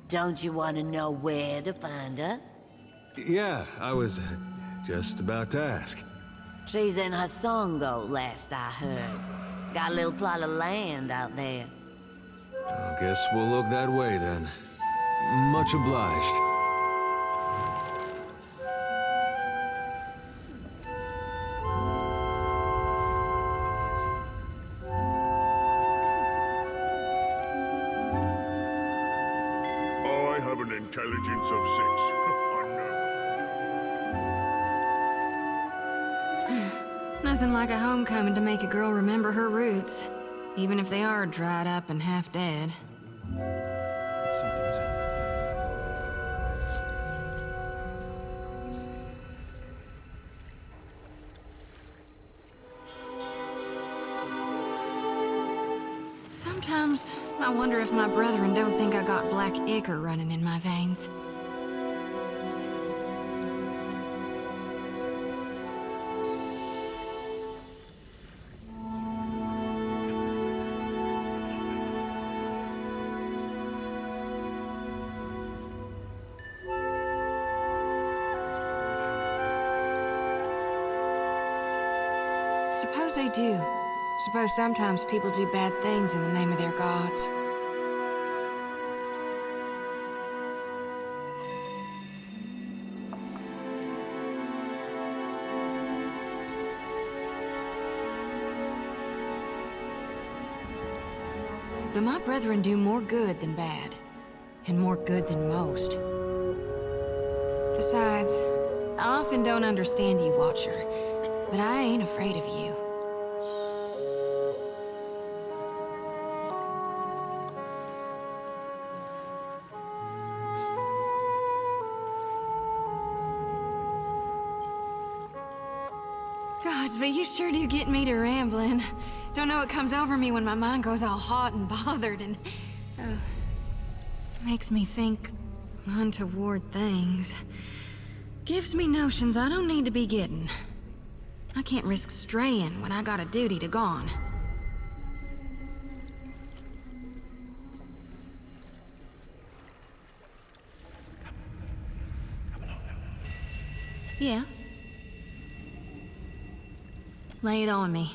Don't you want to know where to find her? Yeah, I was just about to ask. She's in Hasongo, last I heard. Got a little plot of land out there. I guess we'll look that way then. Much obliged. I have an intelligence of 6. Nothing like a homecoming to make a girl remember her roots, even if they are dried up and half dead. Sometimes I wonder if my brethren don't think I got black ichor running in my veins. Suppose they do. Suppose sometimes people do bad things in the name of their gods. But my brethren do more good than bad, and more good than most. Besides, I often don't understand you, Watcher, but I ain't afraid of you. Gods, but you sure do get me to rambling. Don't know what comes over me when my mind goes all hot and bothered and... makes me think untoward things. Gives me notions I don't need to be getting. I can't risk straying when I got a duty to gone. Yeah. Lay it on me.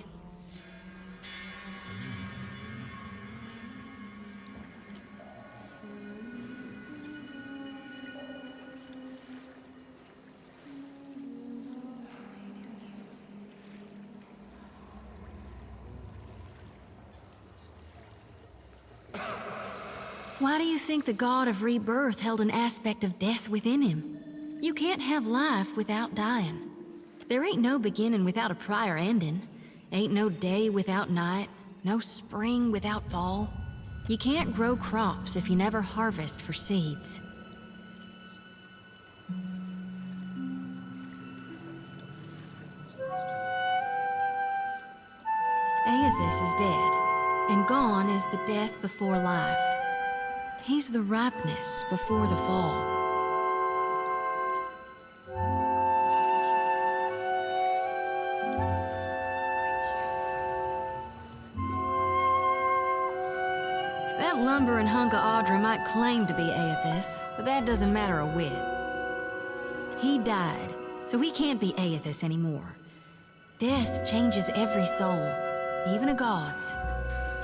Why do you think the god of rebirth held an aspect of death within him? You can't have life without dying. There ain't no beginning without a prior ending. Ain't no day without night, no spring without fall. You can't grow crops if you never harvest for seeds. Aethys is dead, and gone is the death before life. He's the ripeness before the fall. That lumbering hunk of Audra might claim to be Aethys, but that doesn't matter a whit. He died, so he can't be Aethys anymore. Death changes every soul, even a god's.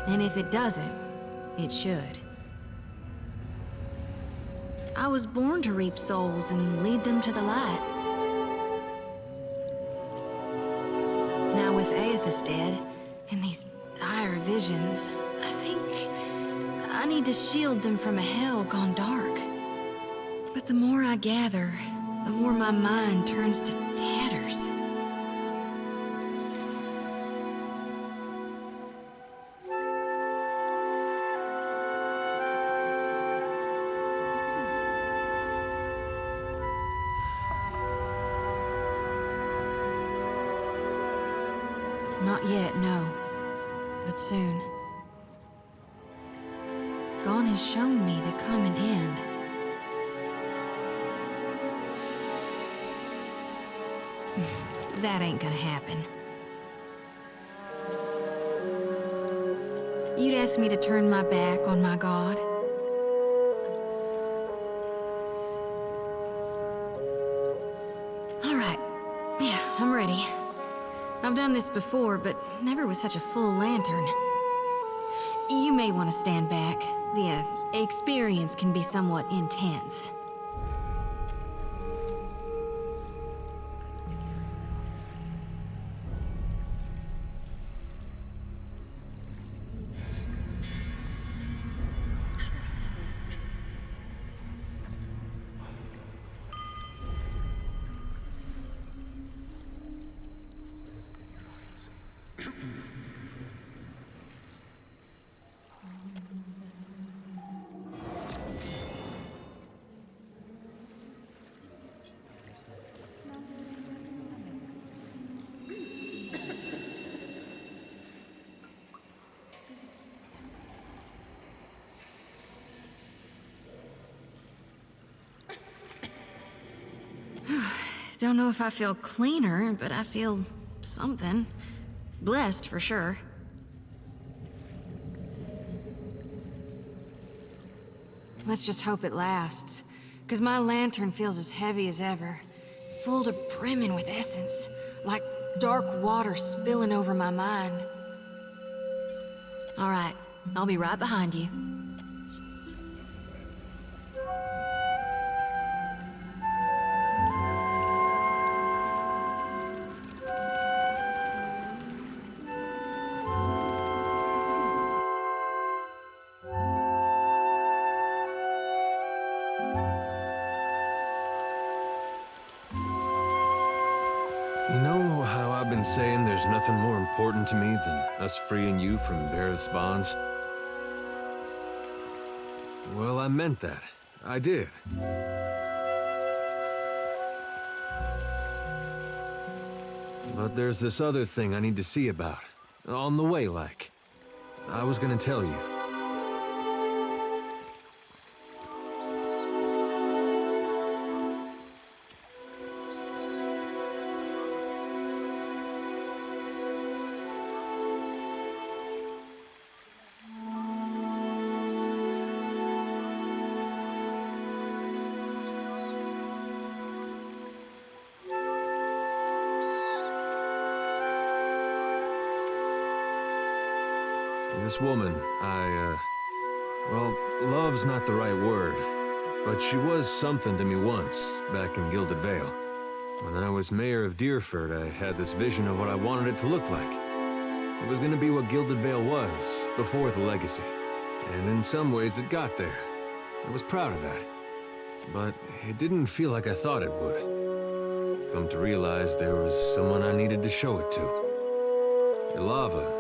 And if it doesn't, it should. I was born to reap souls and lead them to the light. Now with Aethys dead, and these dire visions, I think I need to shield them from a hell gone dark. But the more I gather, the more my mind turns to tatters. Not yet, no. But soon. Gone has shown me the coming end. That ain't gonna happen. You'd ask me to turn my back on my god? All right. Yeah, I'm ready. I've done this before, but never with such a full lantern. You may want to stand back. The experience can be somewhat intense. Don't know if I feel cleaner, but I feel something. Blessed, for sure. Let's just hope it lasts, because my lantern feels as heavy as ever, full to brimming with essence, like dark water spilling over my mind. All right, I'll be right behind you. You know how I've been saying there's nothing more important to me than us freeing you from Bareth's bonds? Well, I meant that. I did. But there's this other thing I need to see about. On the way, like. I was gonna tell you. This woman, well, love's not the right word, but she was something to me once, back in Gilded Vale. When I was mayor of Deerford, I had this vision of what I wanted it to look like. It was gonna be what Gilded Vale was, before the legacy. And in some ways it got there. I was proud of that. But it didn't feel like I thought it would. Come to realize there was someone I needed to show it to. Ilava.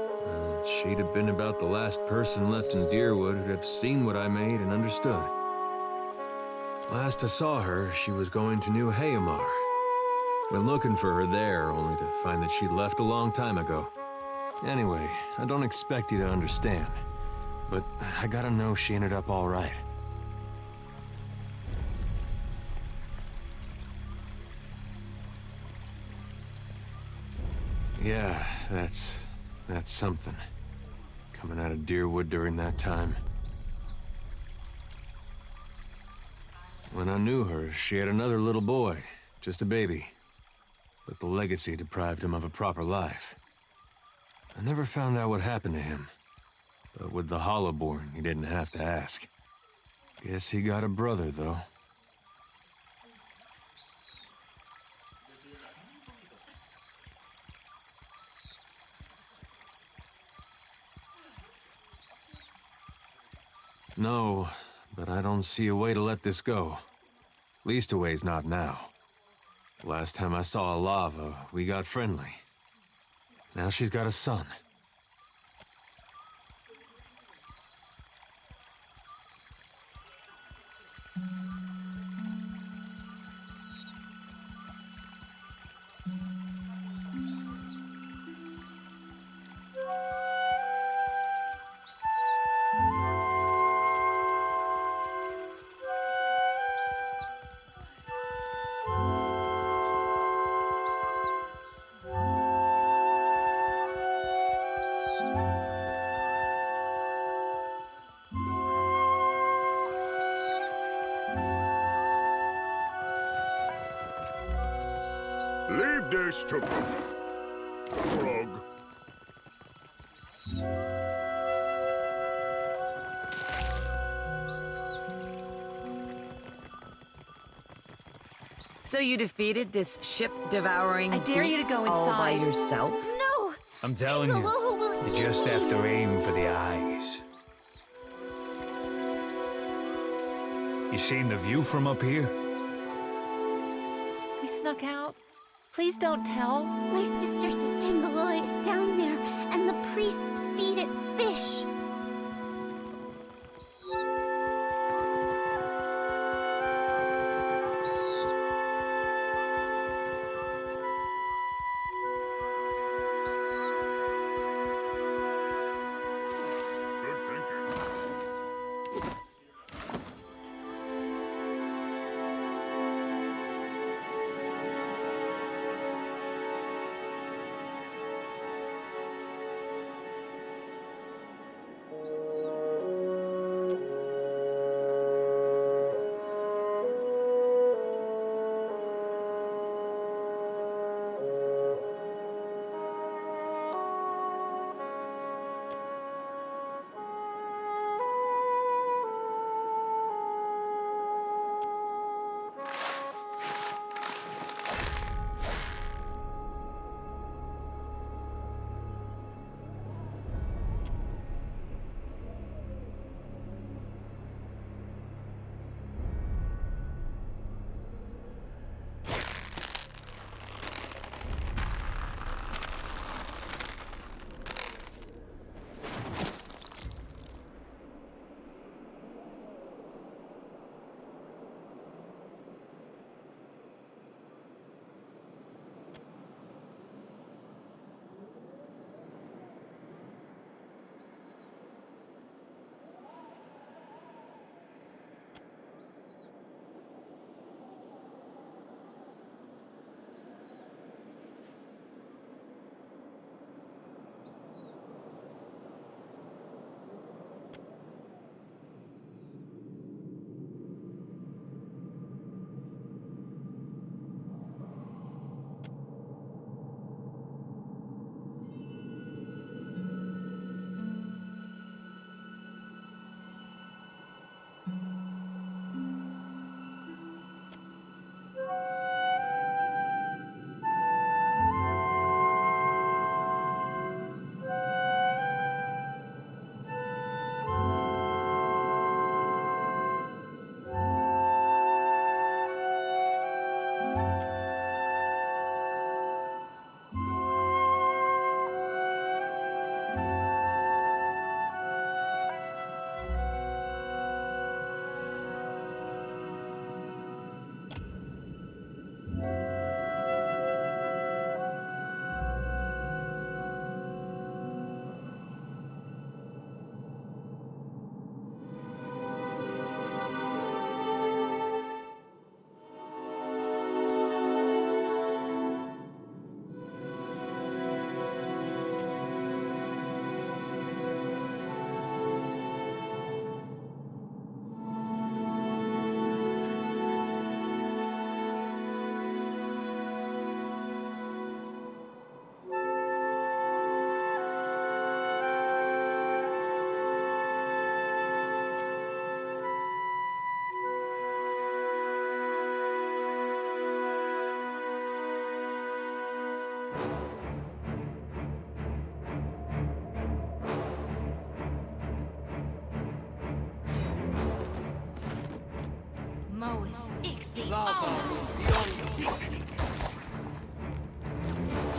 She'd have been about the last person left in Deerwood who'd have seen what I made and understood. Last I saw her, she was going to New Hayamar. Went looking for her there, only to find that she'd left a long time ago. Anyway, I don't expect you to understand, but I gotta know she ended up all right. Yeah, that's something. Coming out of Deerwood during that time. When I knew her, she had another little boy, just a baby. But the legacy deprived him of a proper life. I never found out what happened to him. But with the Hollowborn, he didn't have to ask. Guess he got a brother, though. No, but I don't see a way to let this go. Least a way's not now. Last time I saw Ilava, we got friendly. Now she's got a son. Leave this to me, Frog. So you defeated this ship-devouring I dare you to beast go all by inside. yourself? No! I'm telling you, you just have to aim for the eyes. You seen the view from up here? We snuck out. Please don't tell. My sister Sistangaloy is down there, and the priests feed it fish.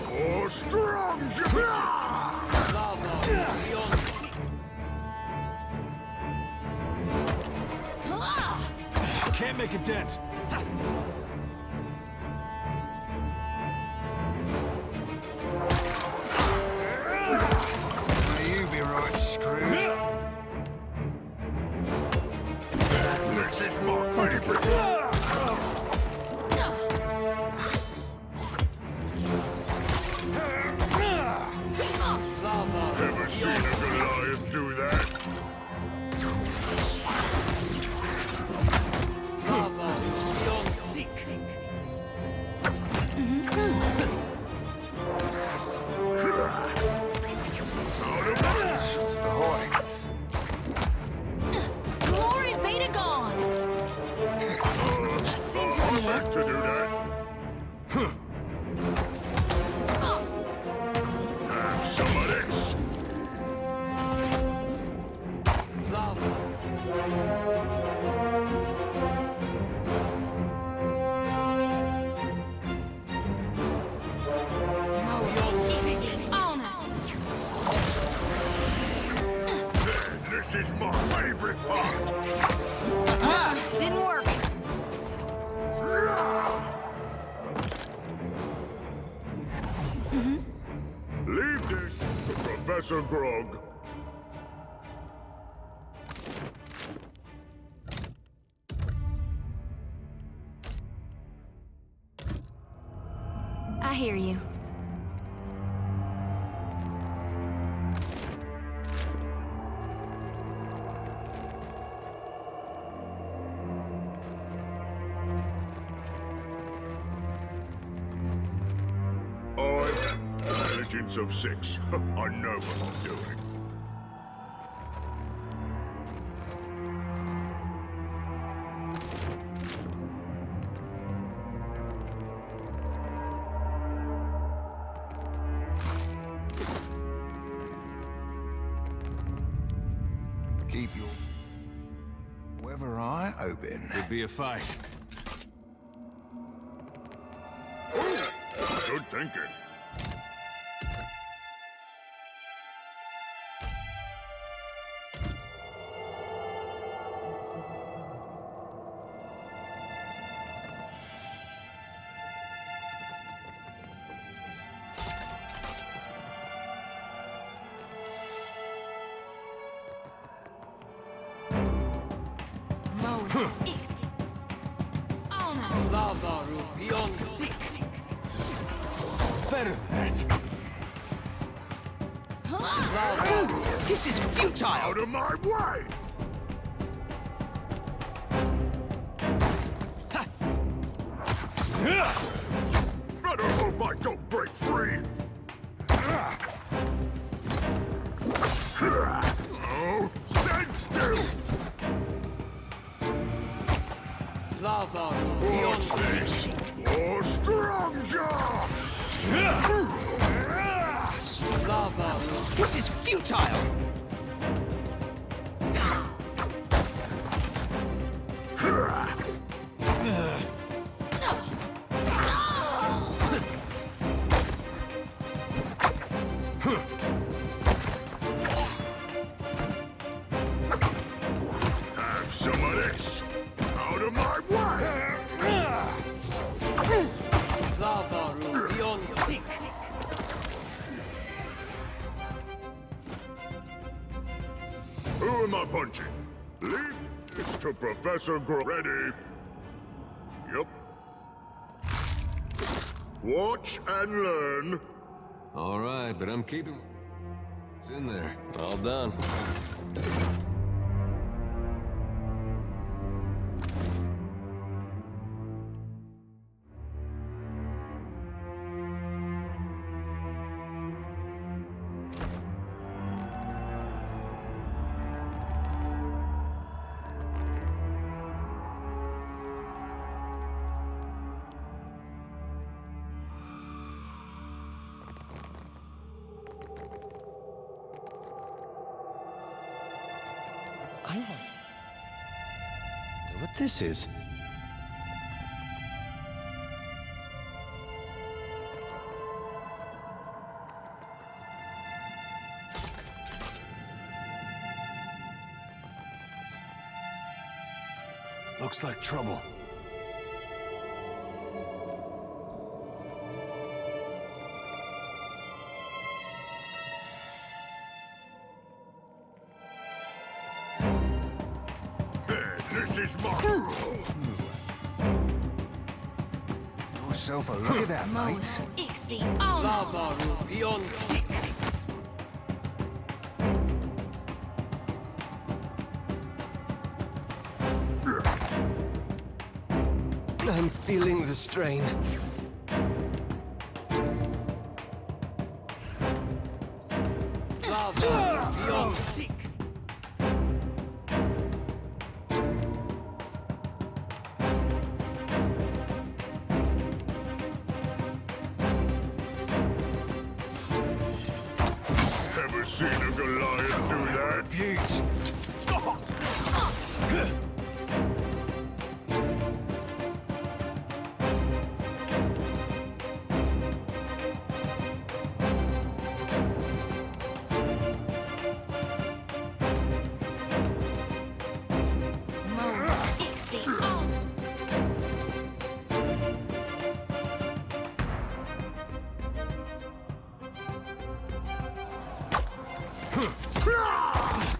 For strong Can't make a dent. You be right screwed. This is my favorite. Ever seen a Goliath do that? Glory be to God! Seems to be Back to do that. Have some of this. This is my favorite part. Didn't work. Leave this to Professor Grog. I hear you. Intelligence of 6. I know what I'm doing. Keep your weather eye open. Could be a fight. Good thinking. Better than that. This is futile! Out of my way! Better hope I don't break free! Oh, stand still! Watch this! For Strong Jaw! This is futile! Have some of this! Out of my way! Who am I punching? Leave this to Professor Ready. Yep. Watch and learn. All right, but I'm keeping... It's in there. All done. What this is? Looks like trouble. This is my... Yourself a look at that, mate. Lava beyond seek. I'm feeling the strain. Lava beyond seek. Ever seen a Goliath do that? Pete.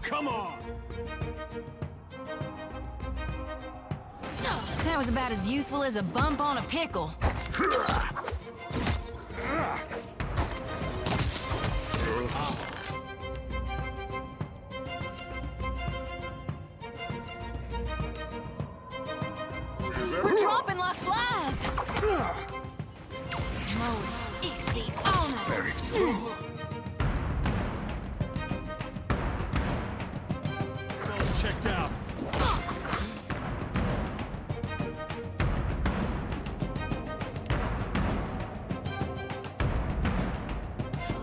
Come on! That was about as useful as a bump on a pickle. We're dropping like flies. Mode, exceed, honor. Very few. Checked out.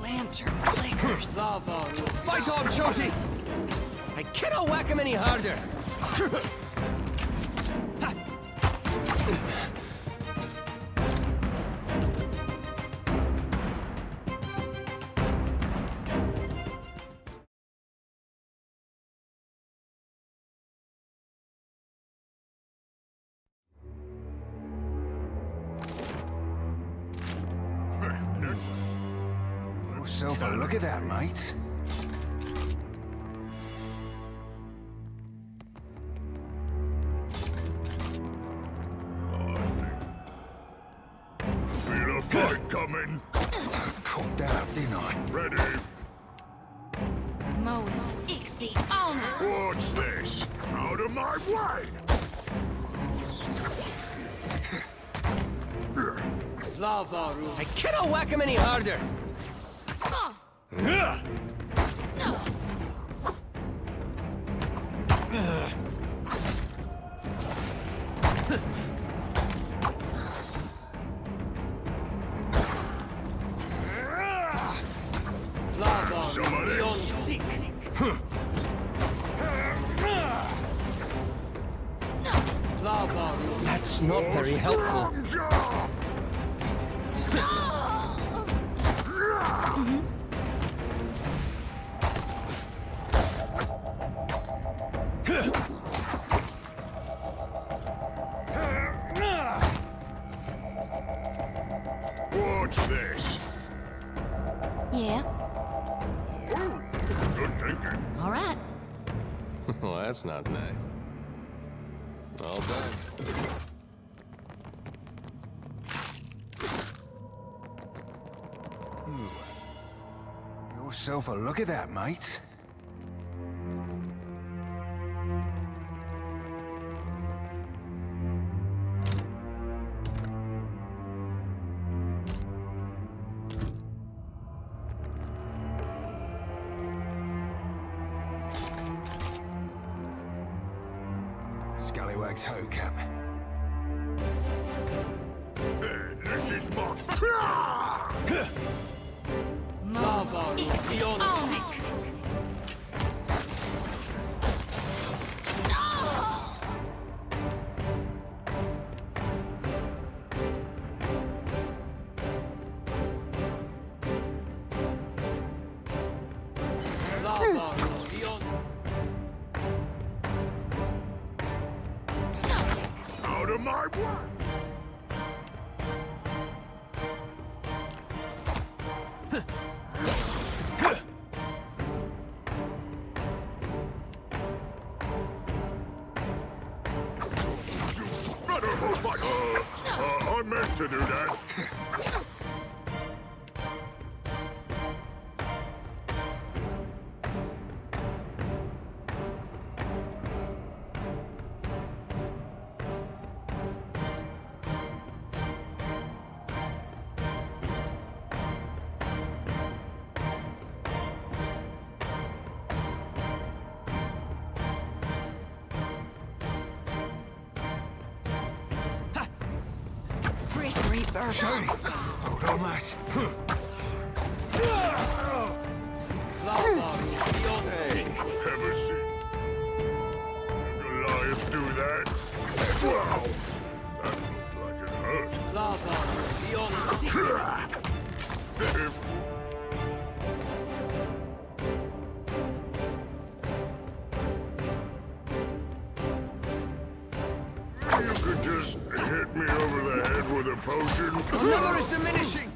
Lantern flickers. Lava. Fight on, Choti! I cannot whack him any harder. Yourself a look at that, mate. Feel a fight coming. Caught that up, didn't I? Ready? Mode, exceed, honor. Watch this. Out of my way. Lava. I cannot whack him any harder. Lava beyond seek. Lava. That's not very helpful. Watch this. Yeah. Good thinking. All right. Well, that's not nice. All done. Yourself a look at that, mate. Scallywag's hoe cap. This is my... Lava beyond seek. Lava beyond. I meant to do that. Breath Reaper. Shady! Hold on, lass. Hey, have a seat. Goliath do that? Wow! That looked like it hurt. If... You could just hit me over the head with a potion. The number is diminishing!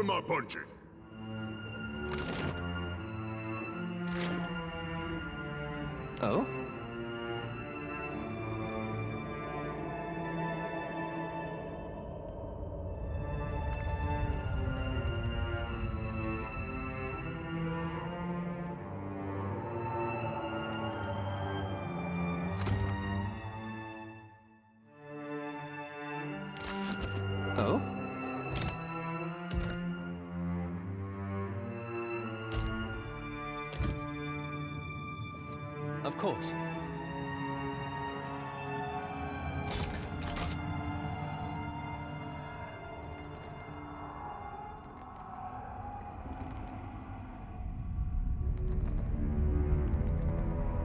am I punching? Oh? Oh? Of course.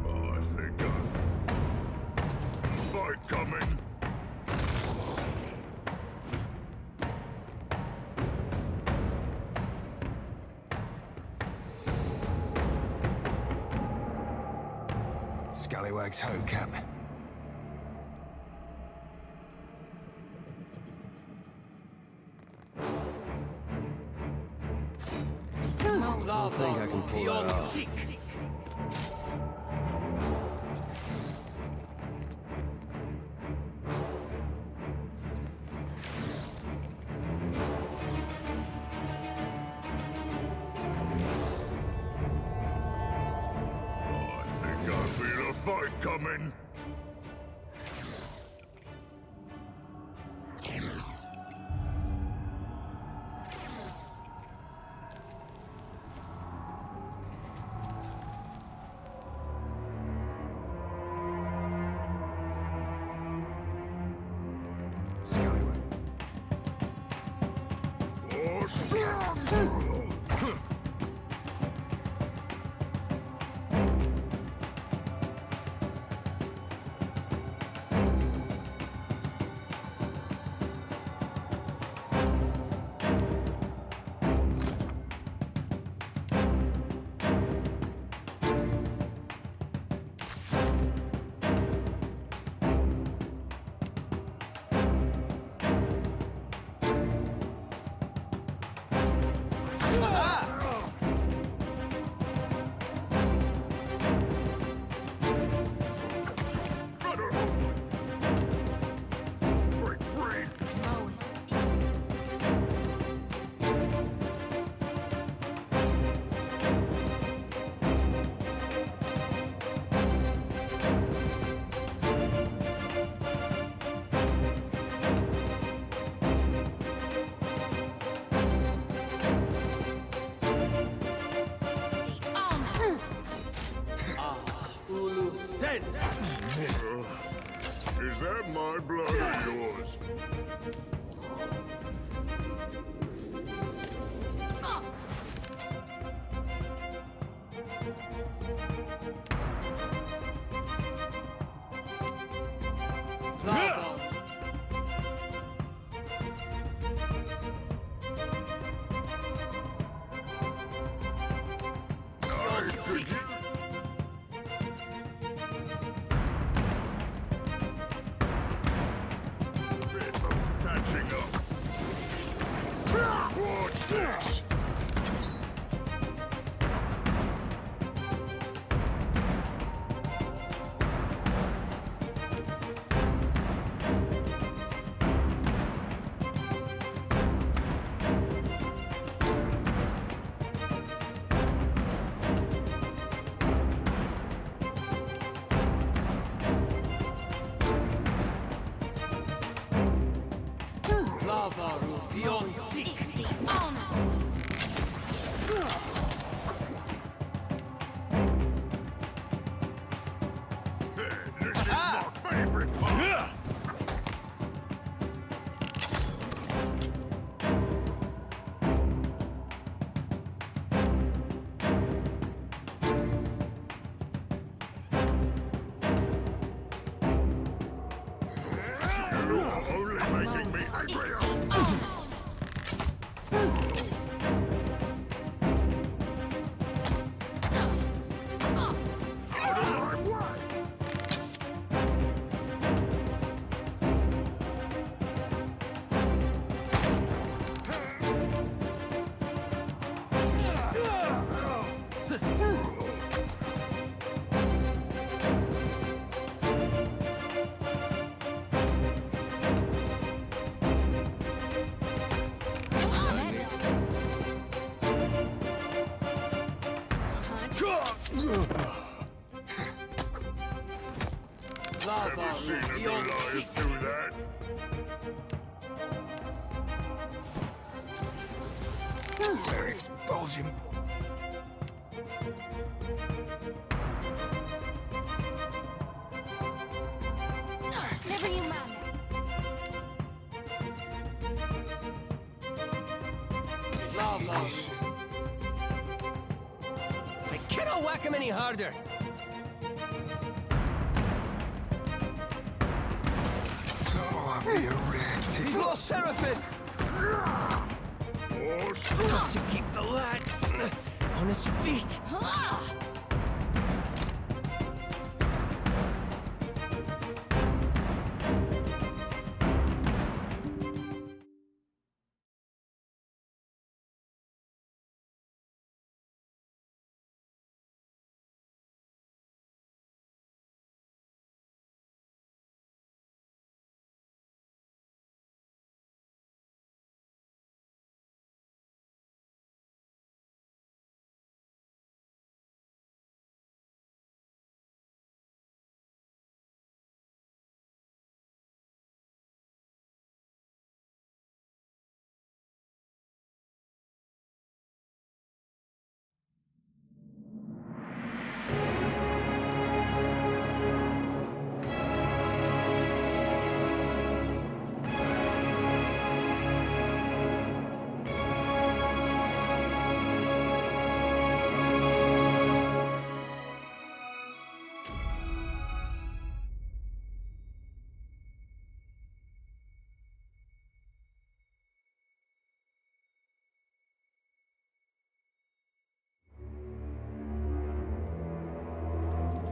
I think I've... fight coming. Scallywags ho, Cap. I don't think I can pull that off. I feel a fight coming. Scallywag. For strong! Is that my blood or yours? Catching up. Watch this. This is my favorite part. You are only making me angrier. Ever seen a Goliath do that? Sheriff's bulging. Never you mind. I cannot whack him any harder. Oh, I'm here, Red. Go, Seraphim! Got to keep the lad on his feet.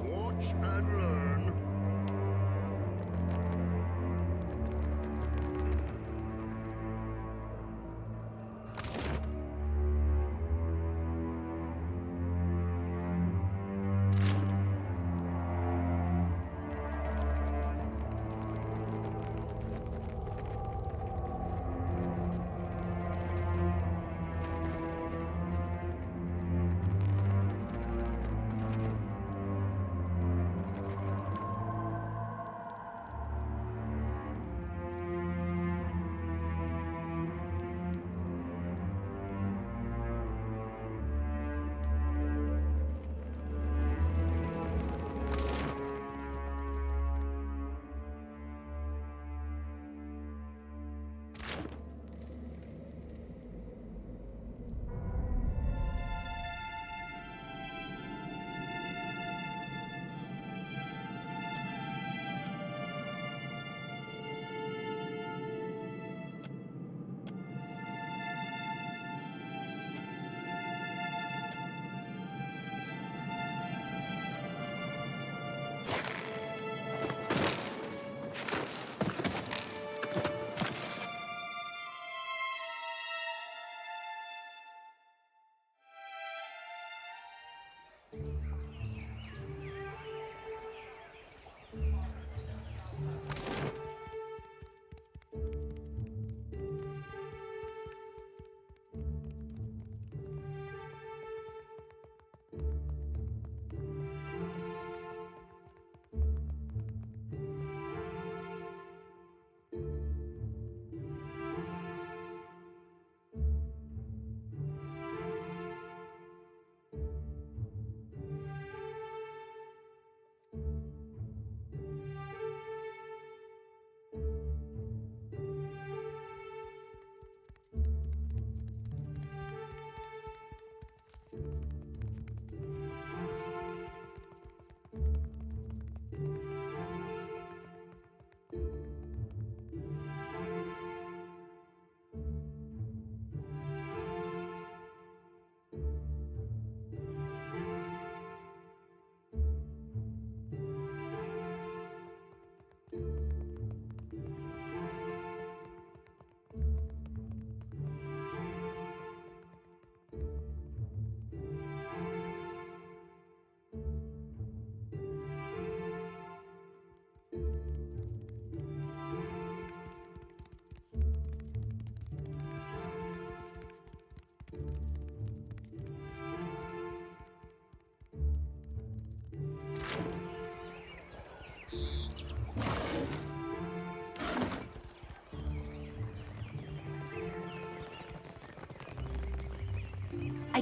Watch and learn.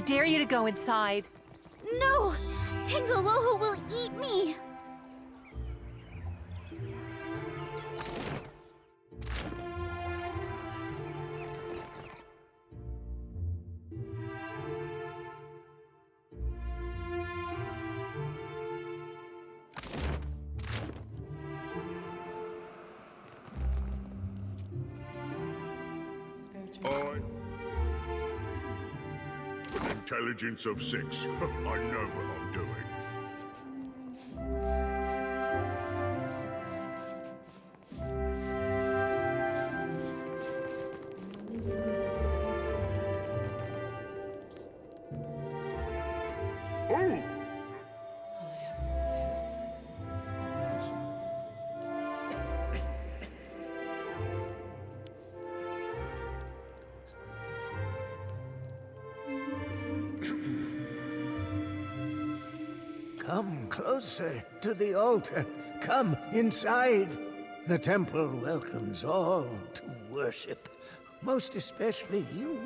dare you to go inside. No! Tangaloa will eat me! Intelligence of 6. I know what I'm doing. Oh! Come closer to the altar. Come inside. The temple welcomes all to worship, most especially you.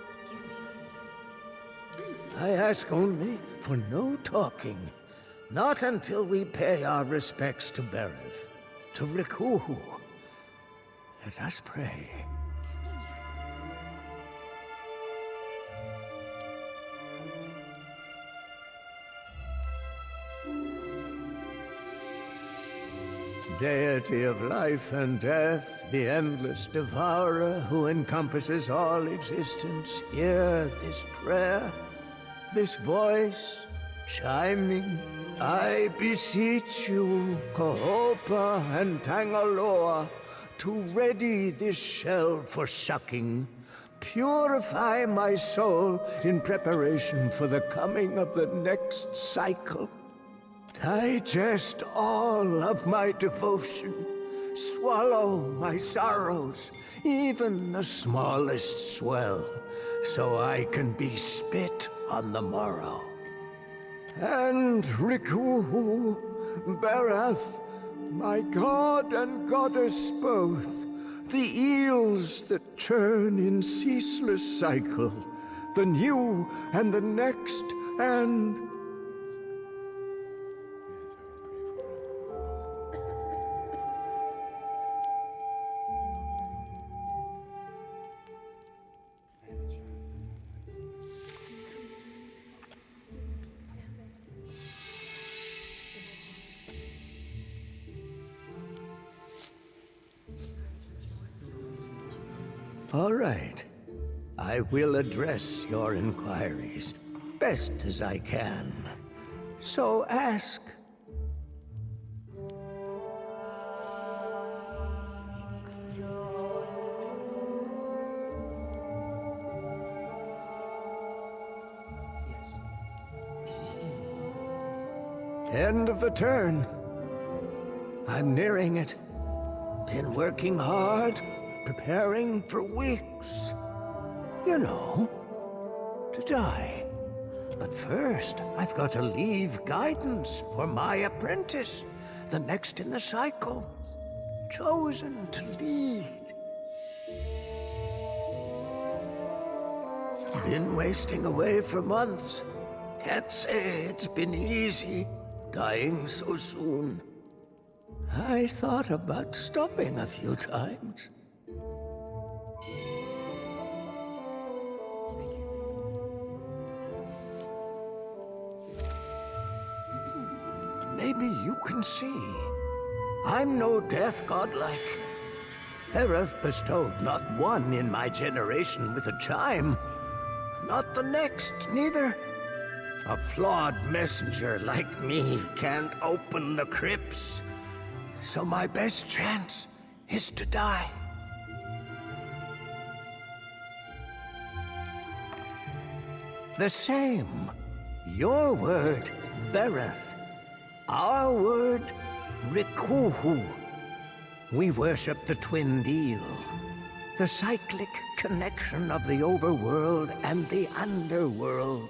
Excuse me. I ask only for no talking. Not until we pay our respects to Bereth, to Rikuhu. Let us pray. Deity of life and death, the endless devourer who encompasses all existence, hear this prayer, this voice chiming. I beseech you, Kahopa and Tangaloa, to ready this shell for sucking. Purify my soul in preparation for the coming of the next cycle. Digest all of my devotion. Swallow my sorrows, even the smallest swell, so I can be spit on the morrow. And Rikuhu, Bereth, my god and goddess both, the eels that churn in ceaseless cycle, the new and the next and... All right. I will address your inquiries best as I can. So ask. End of the turn. I'm nearing it. Been working hard. Preparing for weeks. You know, to die. But first, I've got to leave guidance for my apprentice, the next in the cycle. Chosen to lead. Been wasting away for months. Can't say it's been easy, dying so soon. I thought about stopping a few times. Maybe you can see. I'm no death godlike. Bereth bestowed not one in my generation with a chime. Not the next, neither. A flawed messenger like me can't open the crypts. So my best chance is to die. The same. Your word, Bereth. Our word, Rikuhu. We worship the twinned eel, the cyclic connection of the overworld and the underworld.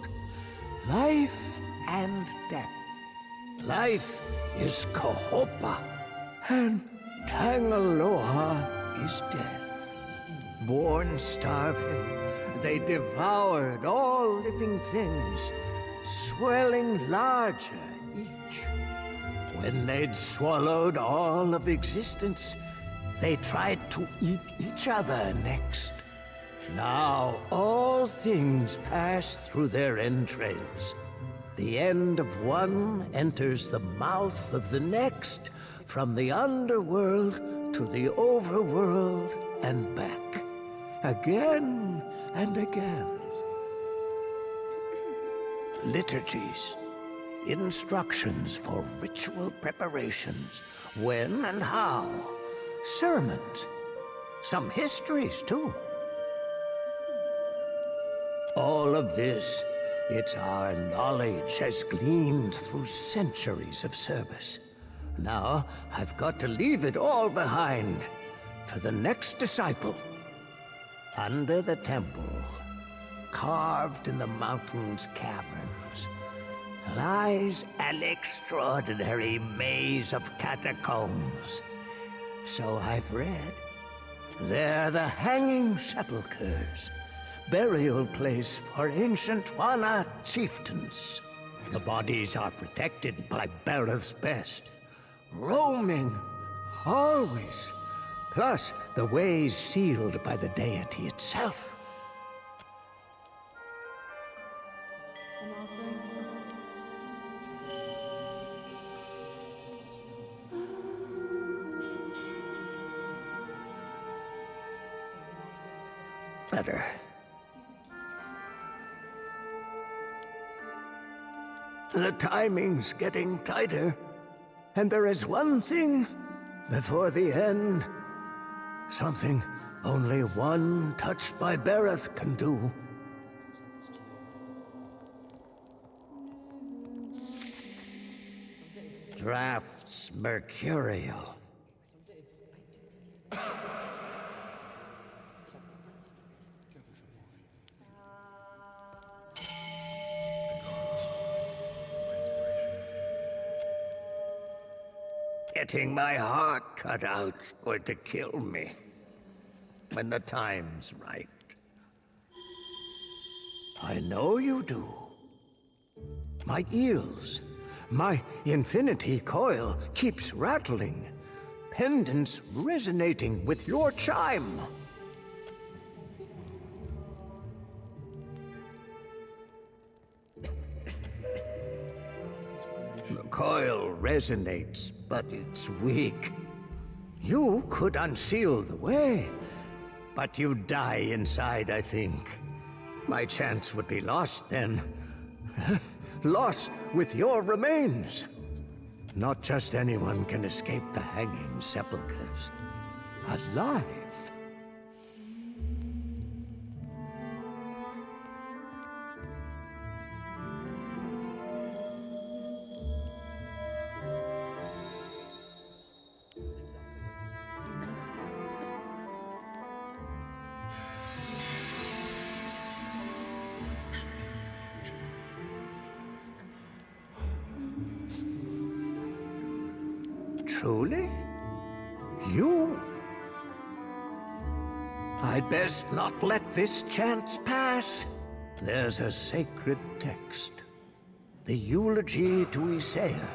Life and death. Life is Kahopa, and Tangaloa is death. Born starving, they devoured all living things, swelling larger each. When they'd swallowed all of existence, they tried to eat each other next. Now all things pass through their entrails. The end of one enters the mouth of the next, from the underworld to the overworld and back, again and again. Liturgies, instructions for ritual preparations, when and how, sermons, some histories too. All of this, it's our knowledge has gleaned through centuries of service. Now, I've got to leave it all behind for the next disciple. Under the temple, carved in the mountain's caverns, lies an extraordinary maze of catacombs. So I've read. They're the Hanging Sepulchres, burial place for ancient Wana chieftains. The bodies are protected by Bereth's best, roaming always, plus the ways sealed by the deity itself. Better. The timing's getting tighter, and there is one thing before the end. Something only one touched by Bereth can do. Drafts mercurial. Getting my heart cut out's going to kill me when the time's right. I know you do. My eels, my infinity coil keeps rattling, pendants resonating with your chime. The coil resonates, but it's weak. You could unseal the way, but you'd die inside, I think. My chance would be lost then. Lost with your remains. Not just anyone can escape the Hanging Sepulchres. Alive. Truly? You? I'd best not let this chance pass. There's a sacred text. The eulogy to Isaiah.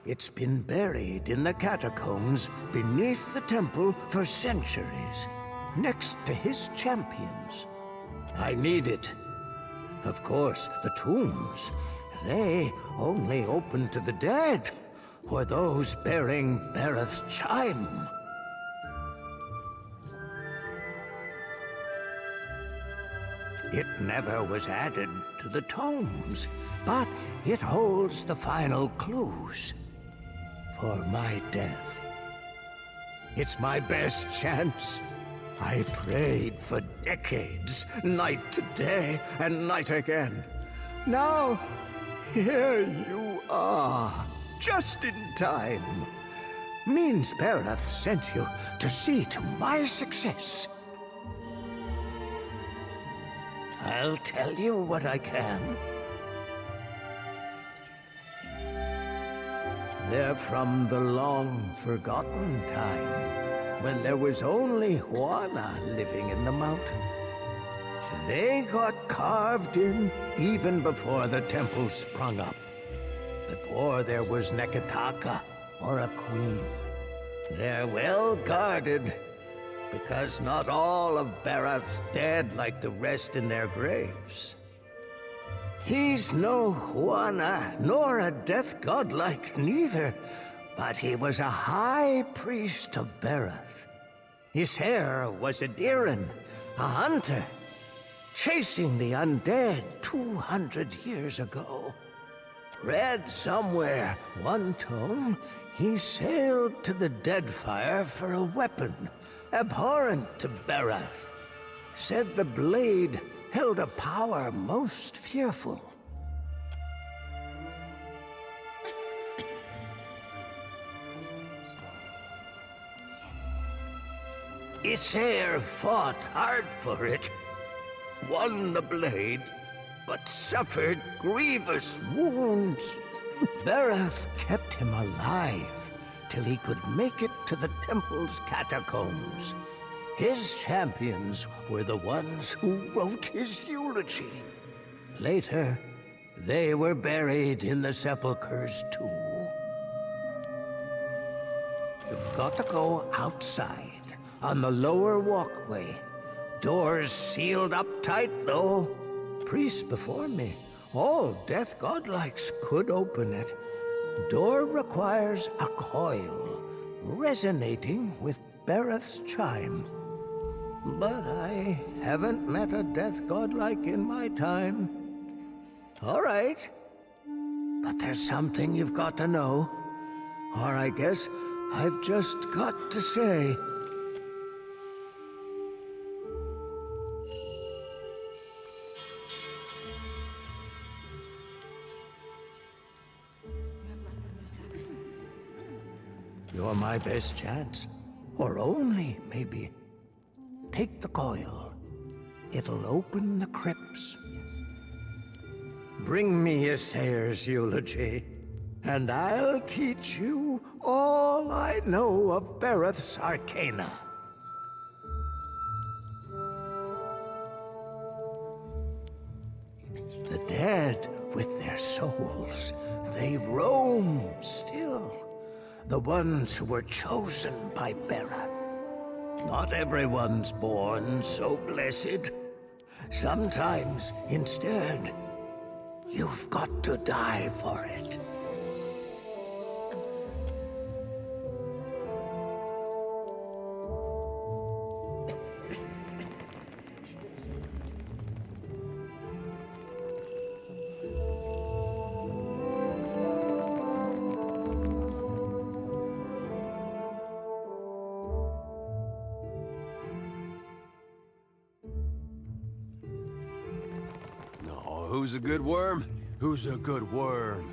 It's been buried in the catacombs beneath the temple for centuries, next to his champions. I need it. Of course, the tombs, they only open to the dead, or those bearing Bereth's chime. It never was added to the tomes, but it holds the final clues for my death. It's my best chance. I prayed for decades, night to day and night again. Now, here you are. Just in time. Means Bereth sent you to see to my success. I'll tell you what I can. They're from the long-forgotten time, when there was only Juana living in the mountain. They got carved in even before the temple sprung up, before there was Neketaka or a queen. They're well guarded, because not all of Barath's dead like the rest in their graves. He's no Juana, nor a death godlike neither, but he was a high priest of Barath. His hair was a Diran, a hunter, chasing the undead 200 years ago. Read somewhere, one tome, he sailed to the Deadfire for a weapon, abhorrent to Barath. Said the blade held a power most fearful. Issair fought hard for it, won the blade, but suffered grievous wounds. Barath kept him alive till he could make it to the temple's catacombs. His champions were the ones who wrote his eulogy. Later, they were buried in the sepulchres too. You've got to go outside, on the lower walkway. Doors sealed up tight, though. Priests before me, all death godlikes, could open it. Door requires a coil, resonating with Barath's chime. But I haven't met a death godlike in my time. All right. But there's something you've got to know. Or I guess I've just got to say. You're my best chance. Or only, maybe. Take the coil. It'll open the crypts. Bring me Issair's eulogy, and I'll teach you all I know of Barath's arcana. The dead, with their souls, they roam still. The ones who were chosen by Barath. Not everyone's born so blessed. Sometimes, instead, you've got to die for it. Who's a good worm? Who's a good worm?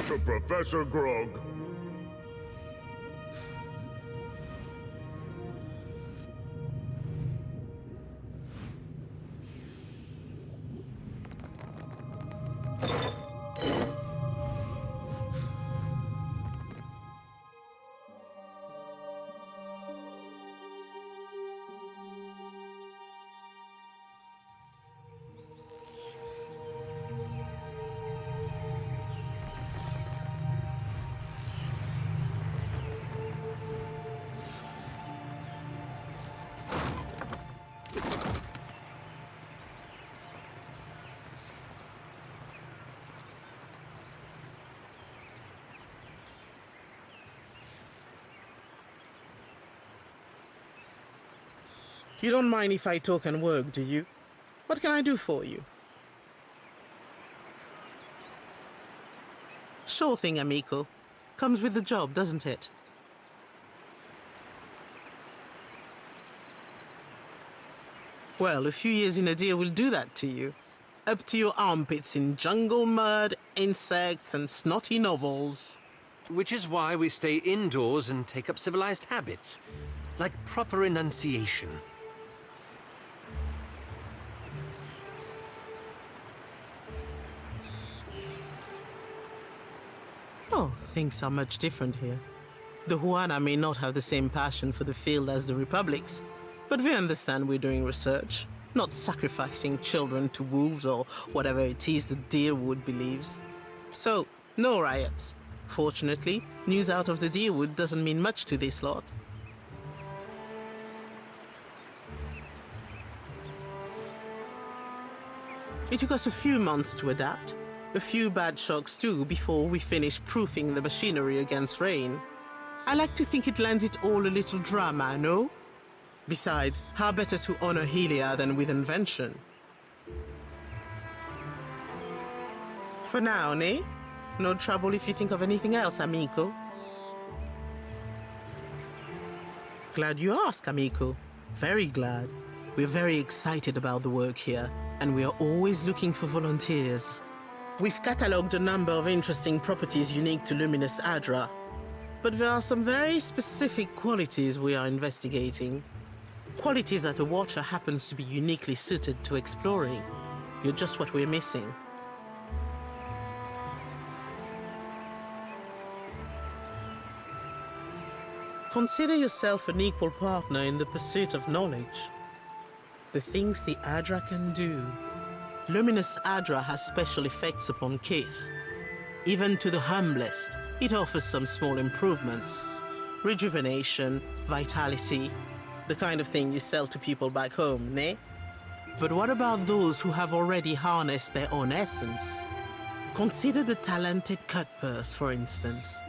to Professor Grog. You don't mind if I talk and work, do you? What can I do for you? Sure thing, amico. Comes with the job, doesn't it? Well, a few years in a deer will do that to you. Up to your armpits in jungle mud, insects, and snotty nobles. Which is why we stay indoors and take up civilized habits, like proper enunciation. Oh, things are much different here. The Huana may not have the same passion for the field as the Republics, but we understand we're doing research, not sacrificing children to wolves or whatever it is the Deerwood believes. So, no riots. Fortunately, news out of the Deerwood doesn't mean much to this lot. It took us a few months to adapt. A few bad shocks too before we finished proofing the machinery against rain. I like to think it lends it all a little drama, no? Besides, how better to honor Helia than with invention? For now, nay? No trouble if you think of anything else, amico. Glad you asked, amico. Very glad. We're very excited about the work here, and we are always looking for volunteers. We've catalogued a number of interesting properties unique to Luminous Adra, but there are some very specific qualities we are investigating. Qualities that a Watcher happens to be uniquely suited to exploring. You're just what we're missing. Consider yourself an equal partner in the pursuit of knowledge. The things the Adra can do. Luminous Adra has special effects upon Kith. Even to the humblest, it offers some small improvements. Rejuvenation, vitality, the kind of thing you sell to people back home, nay? But what about those who have already harnessed their own essence? Consider the talented Cutpurse, for instance,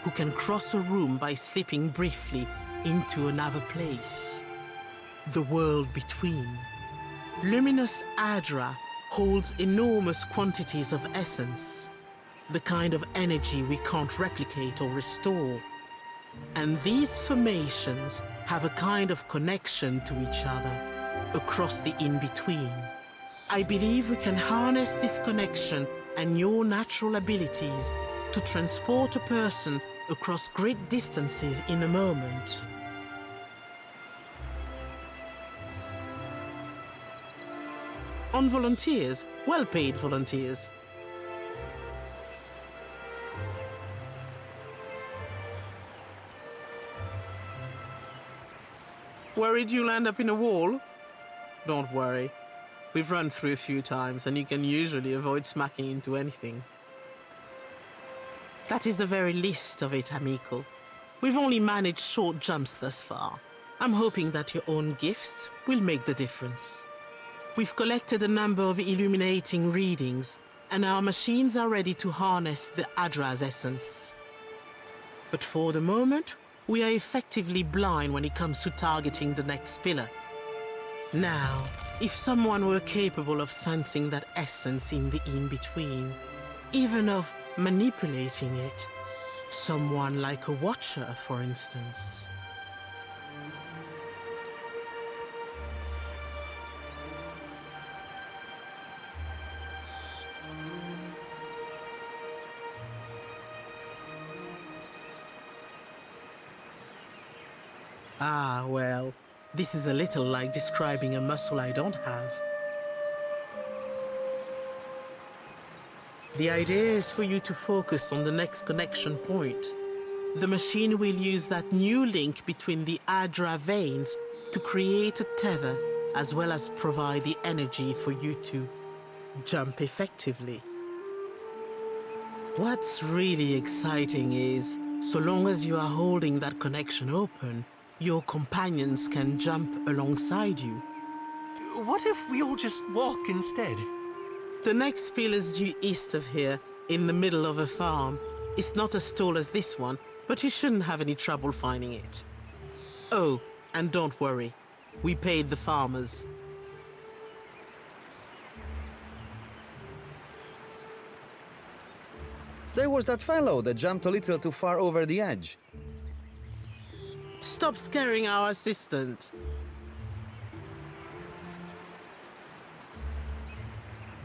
who can cross a room by slipping briefly into another place. The world between. Luminous Adra holds enormous quantities of essence, the kind of energy we can't replicate or restore. And these formations have a kind of connection to each other across the in-between. I believe we can harness this connection and your natural abilities to transport a person across great distances in a moment. On volunteers, well-paid volunteers. Worried you'll end up in a wall? Don't worry. We've run through a few times and you can usually avoid smacking into anything. That is the very least of it, amico. We've only managed short jumps thus far. I'm hoping that your own gifts will make the difference. We've collected a number of illuminating readings, and our machines are ready to harness the Adra's essence. But for the moment, we are effectively blind when it comes to targeting the next pillar. Now, if someone were capable of sensing that essence in the in-between, even of manipulating it, someone like a Watcher, for instance. Ah, well, this is a little like describing a muscle I don't have. The idea is for you to focus on the next connection point. The machine will use that new link between the Adra veins to create a tether, as well as provide the energy for you to jump effectively. What's really exciting is, so long as you are holding that connection open, your companions can jump alongside you. What if we all just walk instead? The next pill is due east of here, in the middle of a farm. It's not as tall as this one, but you shouldn't have any trouble finding it. Oh, and don't worry, we paid the farmers. There was that fellow that jumped a little too far over the edge. Stop scaring our assistant.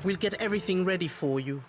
We'll get everything ready for you.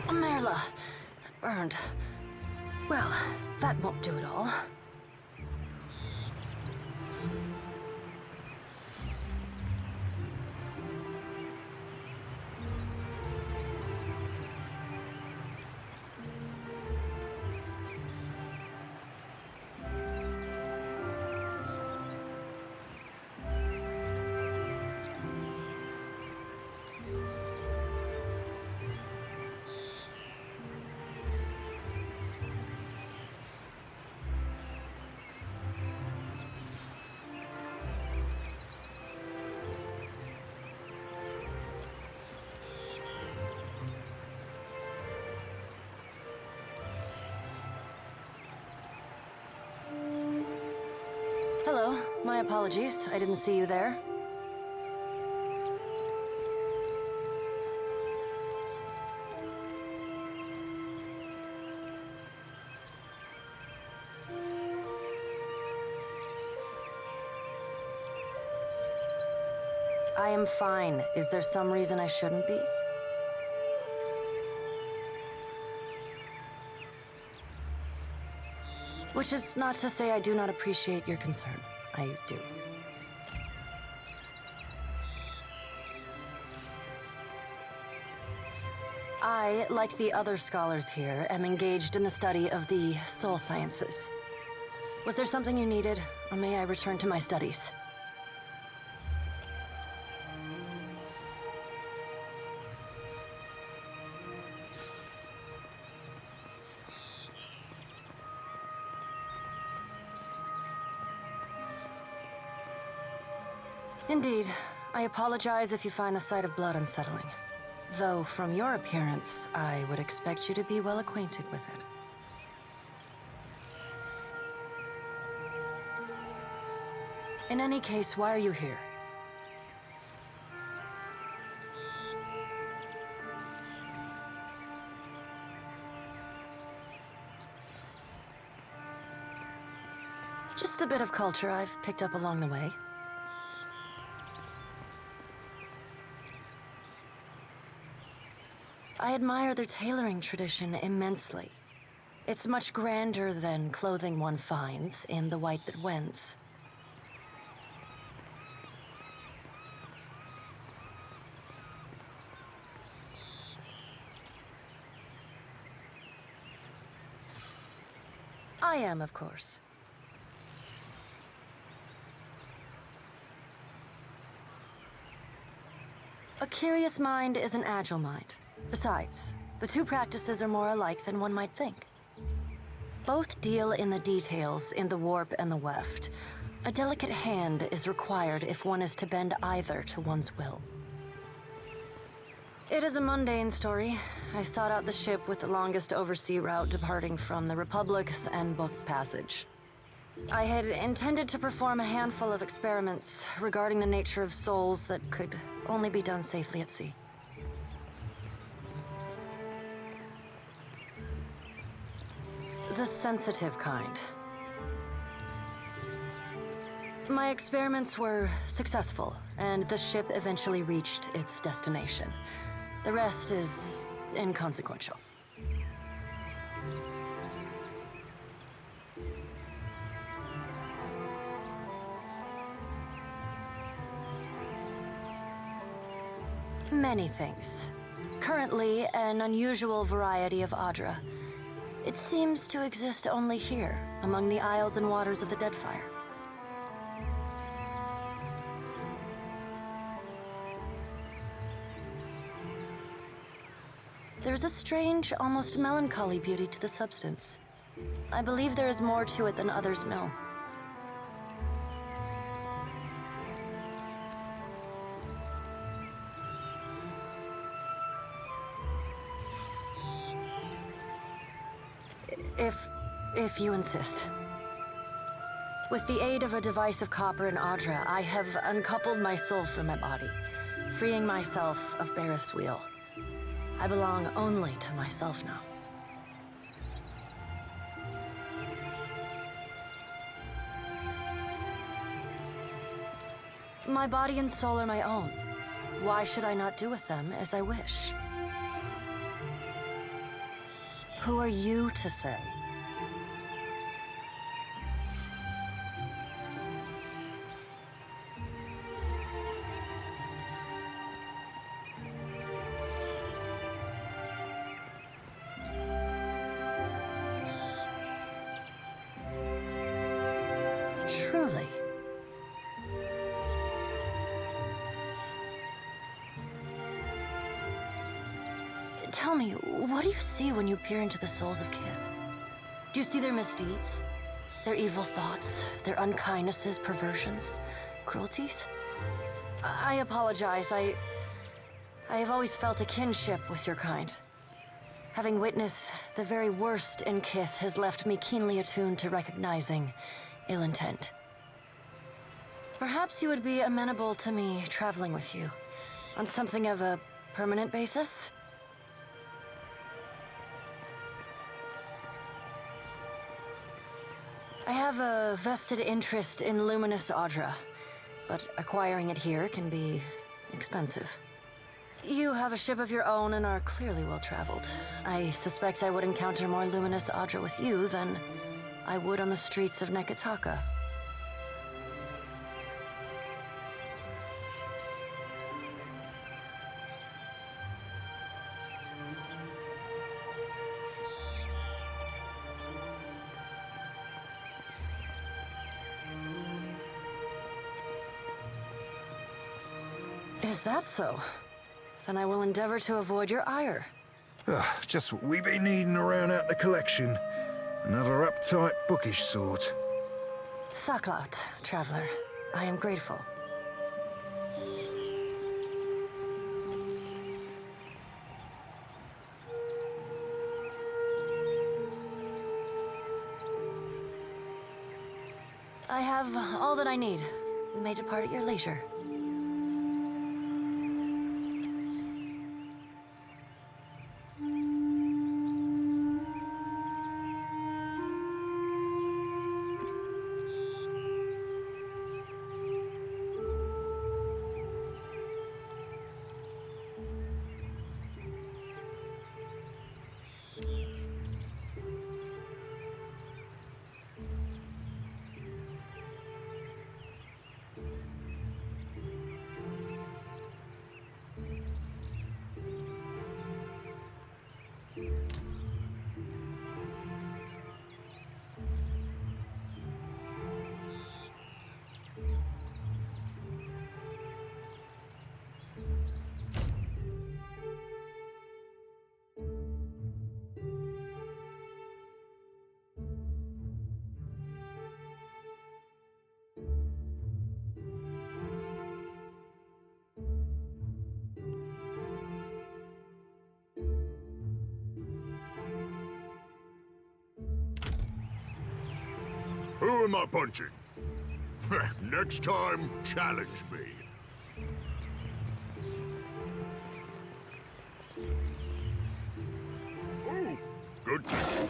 Merla, burned. Well, that won't do it all. Hello, my apologies. I didn't see you there. I am fine. Is there some reason I shouldn't be? Which is not to say I do not appreciate your concern. I do. I, like the other scholars here, am engaged in the study of the soul sciences. Was there something you needed, or may I return to my studies? Indeed. I apologize if you find the sight of blood unsettling. Though, from your appearance, I would expect you to be well acquainted with it. In any case, why are you here? Just a bit of culture I've picked up along the way. admire their tailoring tradition immensely. It's much grander than clothing one finds in The White That Wends. I am, of course. A curious mind is an agile mind. Besides, the two practices are more alike than one might think. Both deal in the details in the warp and the weft. A delicate hand is required if one is to bend either to one's will. It is a mundane story. I sought out the ship with the longest oversea route departing from the Republics and booked passage. I had intended to perform a handful of experiments regarding the nature of souls that could only be done safely at sea. The sensitive kind. My experiments were successful, and the ship eventually reached its destination. The rest is inconsequential. Many things. Currently, an unusual variety of Adra. It seems to exist only here, among the isles and waters of the Deadfire. There's a strange, almost melancholy beauty to the substance. I believe there is more to it than others know. If you insist. With the aid of a device of copper and Adra, I have uncoupled my soul from my body, freeing myself of Barith's wheel. I belong only to myself now. My body and soul are my own. Why should I not do with them as I wish? Who are you to say? Truly. Tell me, what do you see when you peer into the souls of Kith? Do you see their misdeeds? Their evil thoughts? Their unkindnesses, perversions, cruelties? I apologize. I have always felt a kinship with your kind. Having witnessed the very worst in Kith has left me keenly attuned to recognizing ill intent. Perhaps you would be amenable to me traveling with you on something of a permanent basis? I have a vested interest in Luminous Adra, but acquiring it here can be expensive. You have a ship of your own and are clearly well-traveled. I suspect I would encounter more Luminous Adra with you than I would on the streets of Neketaka. Is that so? Then I will endeavor to avoid your ire. Just what we be needing around out the collection. Another uptight, bookish sort. Thaklaut, traveler. I am grateful. I have all that I need. You may depart at your leisure. Who am I punching? Next time, challenge me. Oh, good thing.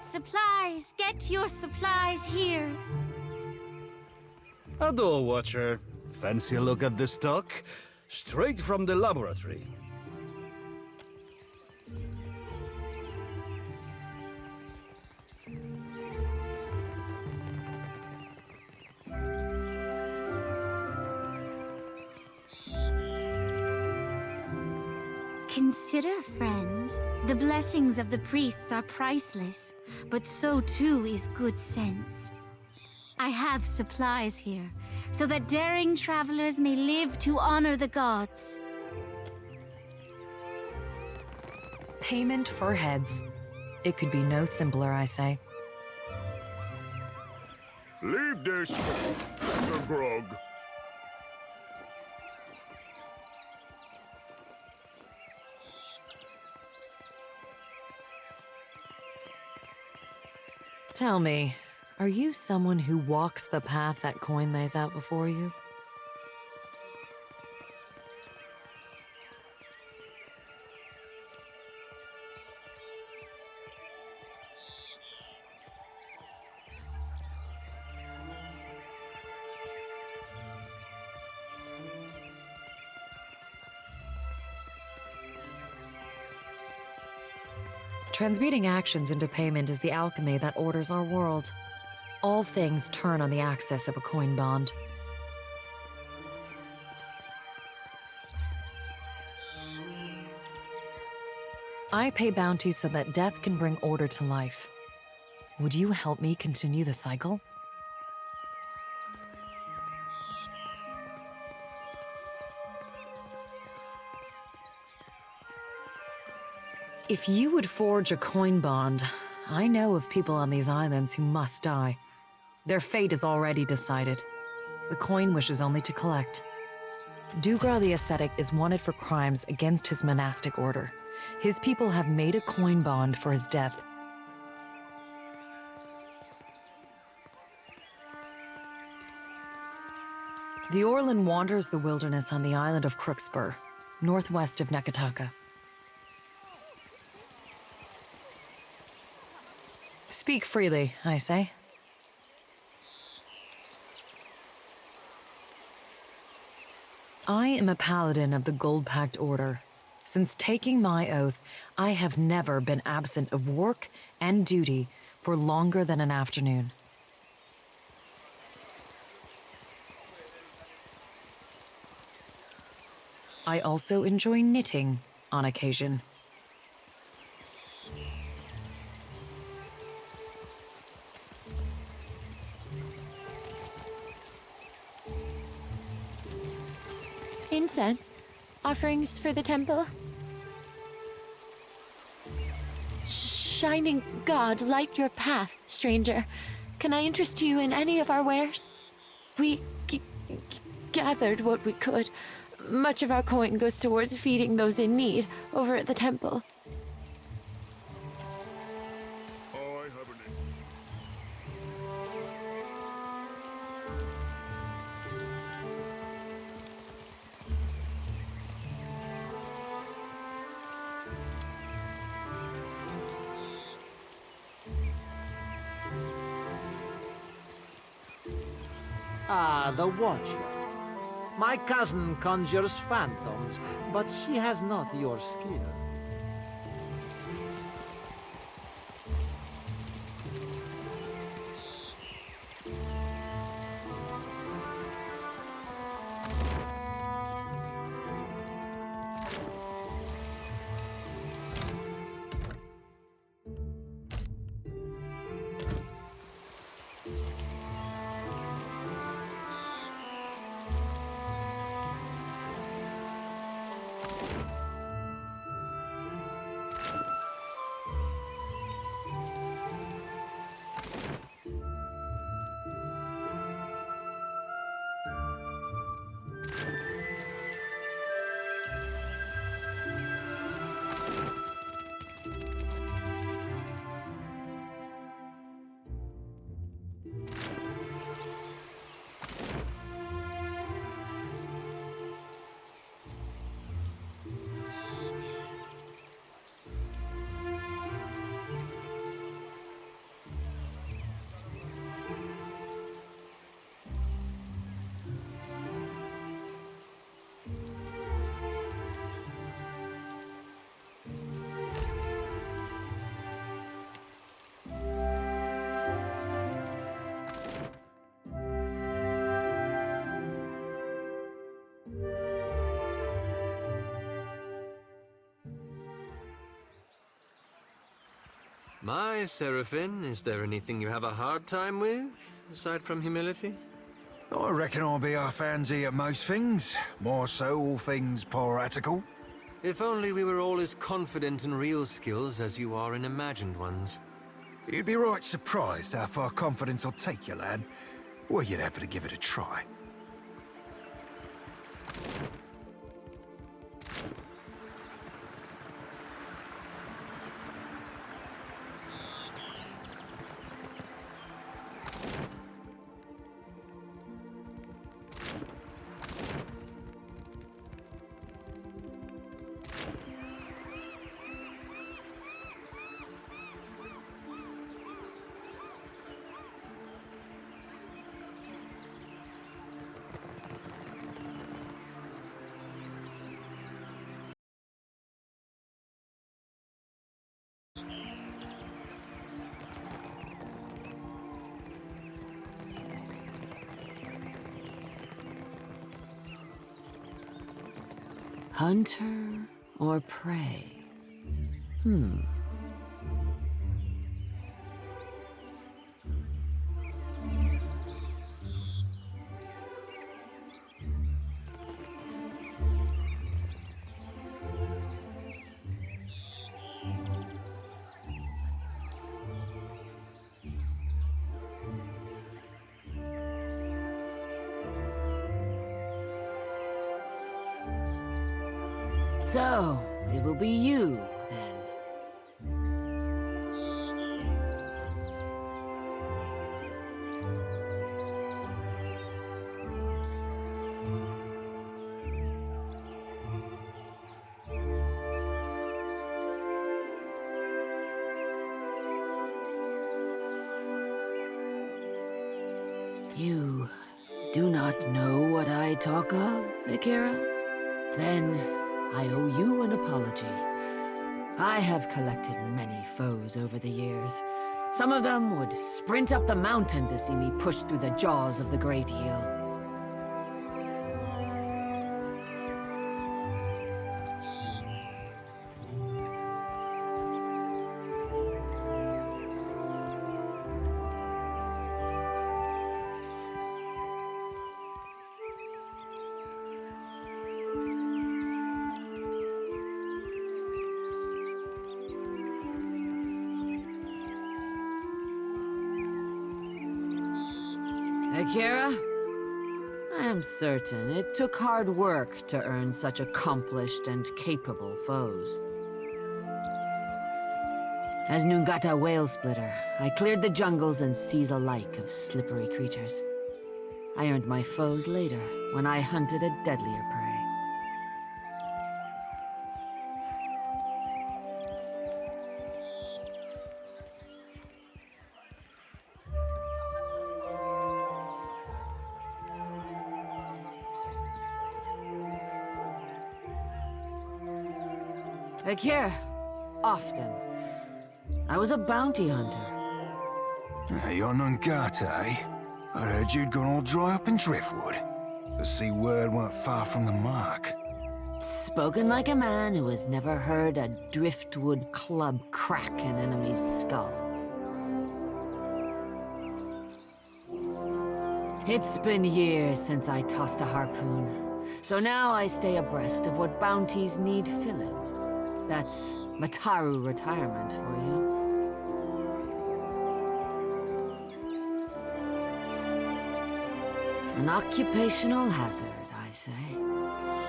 Supplies! Get your supplies here! Hello, Watcher. Fancy a look at this stock? Straight from the laboratory. Consider, friend, the blessings of the priests are priceless, but so too is good sense. I have supplies here, so that daring travelers may live to honor the gods. Payment for heads. It could be no simpler, I say. Leave this, Sir Grog. Tell me, are you someone who walks the path that coin lays out before you? Transmuting actions into payment is the alchemy that orders our world. All things turn on the axis of a coin bond. I pay bounties so that death can bring order to life. Would you help me continue the cycle? If you would forge a coin bond, I know of people on these islands who must die. Their fate is already decided. The coin wishes only to collect. Dugra the Ascetic is wanted for crimes against his monastic order. His people have made a coin bond for his death. The Orlan wanders the wilderness on the island of Crookspur, northwest of Neketaka. Speak freely, I say. I am a paladin of the Gold-Pact Order. Since taking my oath, I have never been absent of work and duty for longer than an afternoon. I also enjoy knitting on occasion. Incense? Offerings for the temple? Shining God, light your path, stranger. Can I interest you in any of our wares? We gathered what we could. Much of our coin goes towards feeding those in need over at the temple. Ah, the Watcher. My cousin conjures phantoms, but she has not your skill. My Seraphim, is there anything you have a hard time with, aside from humility? I reckon I'll be half handsy at most things. More so all things piratical. If only we were all as confident in real skills as you are in imagined ones. You'd be right surprised how far confidence will take you, lad. Well, you'd have to give it a try. Hunter or prey? So, it will be you, then. You do not know what I talk of, Akira? Then I owe you an apology. I have collected many foes over the years. Some of them would sprint up the mountain to see me pushed through the jaws of the Great Eel. Akira, I am certain it took hard work to earn such accomplished and capable foes. As Nungata Whale Splitter, I cleared the jungles and seas alike of slippery creatures. I earned my foes later, when I hunted a deadlier prey. Akira, often. I was a bounty hunter. You're Nungata, eh? I heard you'd gone all dry up in Driftwood. The sea word weren't far from the mark. Spoken like a man who has never heard a driftwood club crack an enemy's skull. It's been years since I tossed a harpoon, so now I stay abreast of what bounties need filling. That's Mataru retirement for you. An occupational hazard, I say.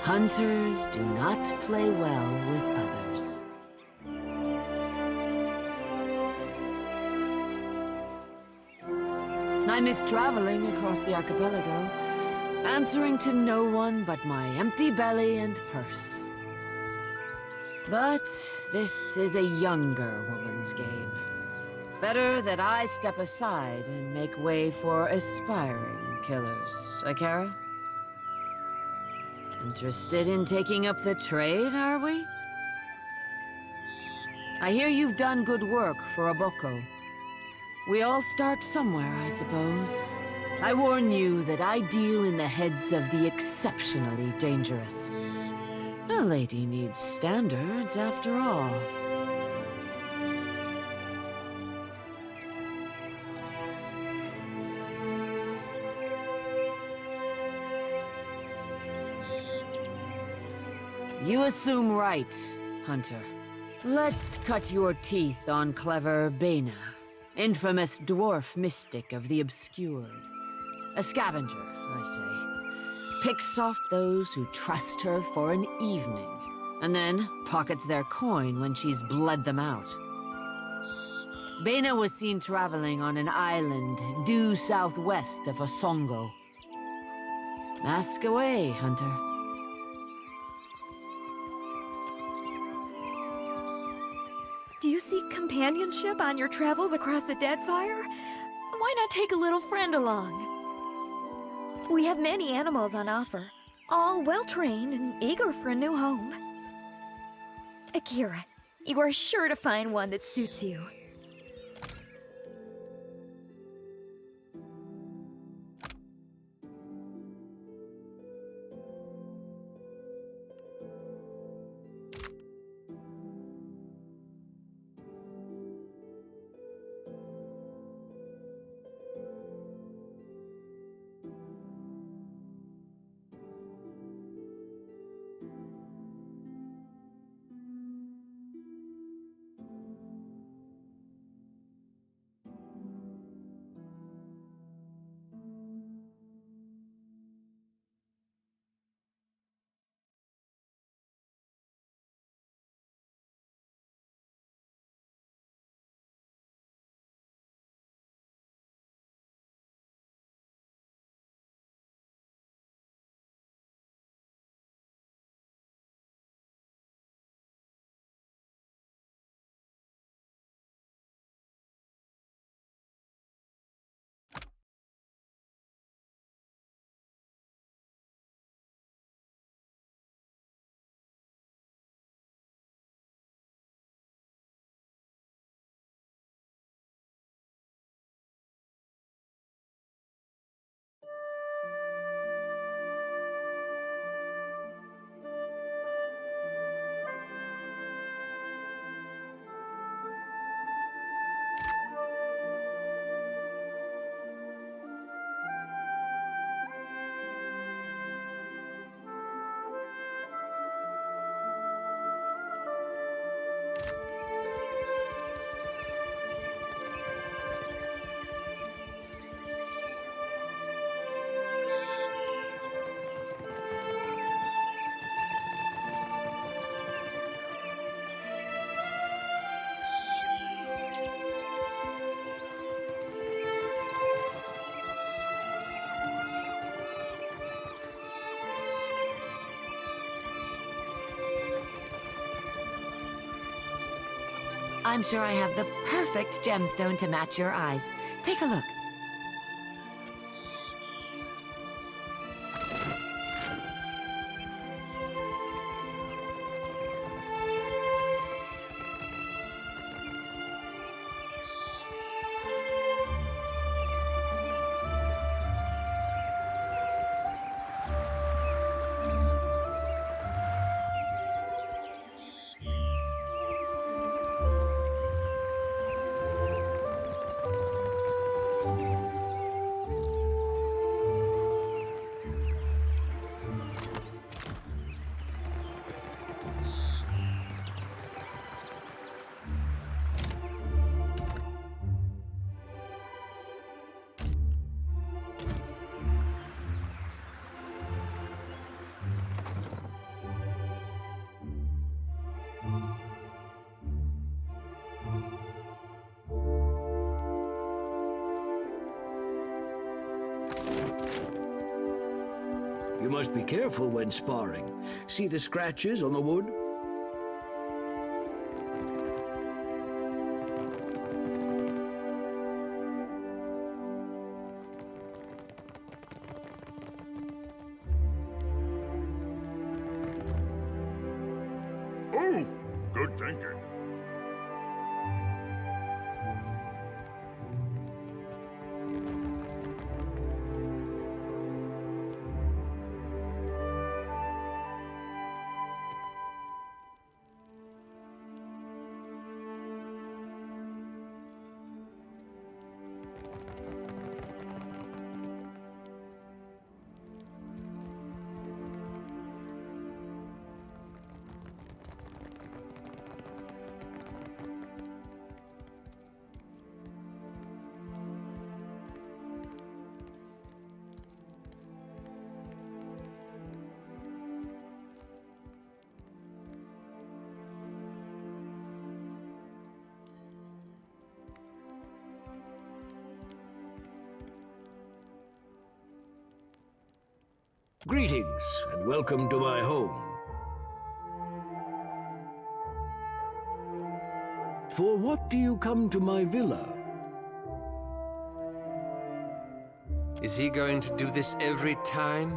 Hunters do not play well with others. I miss traveling across the archipelago, answering to no one but my empty belly and purse. But this is a younger woman's game. Better that I step aside and make way for aspiring killers, Akira? Interested in taking up the trade, are we? I hear you've done good work for Aboko. We all start somewhere, I suppose. I warn you that I deal in the heads of the exceptionally dangerous. A lady needs standards, after all. You assume right, Hunter. Let's cut your teeth on clever Bena, infamous dwarf mystic of the obscured. A scavenger, I say. Picks off those who trust her for an evening, and then pockets their coin when she's bled them out. Bena was seen traveling on an island due southwest of Osongo. Ask away, Hunter. Do you seek companionship on your travels across the Deadfire? Why not take a little friend along? We have many animals on offer, all well-trained and eager for a new home. Akira, you are sure to find one that suits you. I'm sure I have the perfect gemstone to match your eyes. Take a look. You must be careful when sparring. See the scratches on the wood? Oh, good thinking. Greetings, and welcome to my home. For what do you come to my villa? Is he going to do this every time?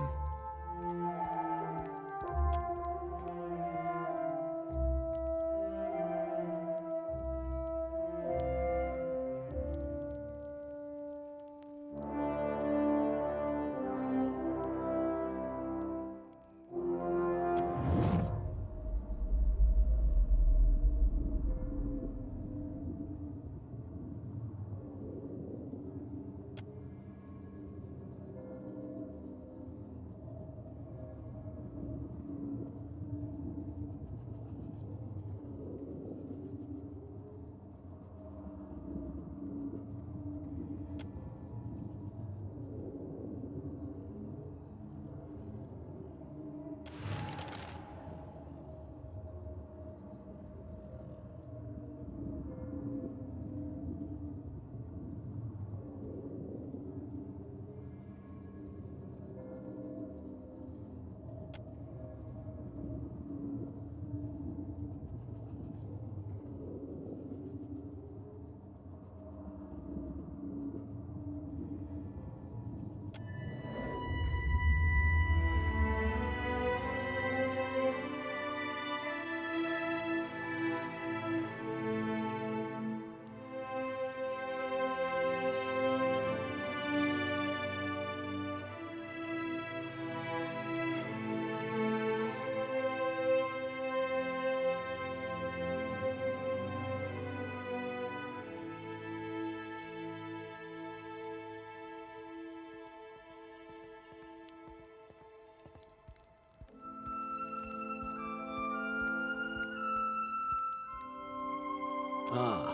Ah,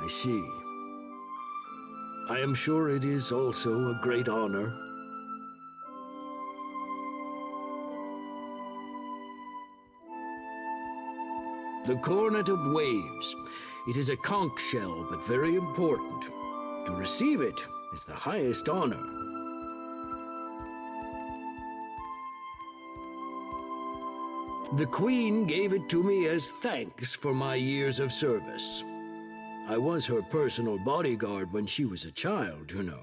I see. I am sure it is also a great honor. The Coronet of Waves. It is a conch shell, but very important. To receive it is the highest honor. The Queen gave it to me as thanks for my years of service. I was her personal bodyguard when she was a child, you know.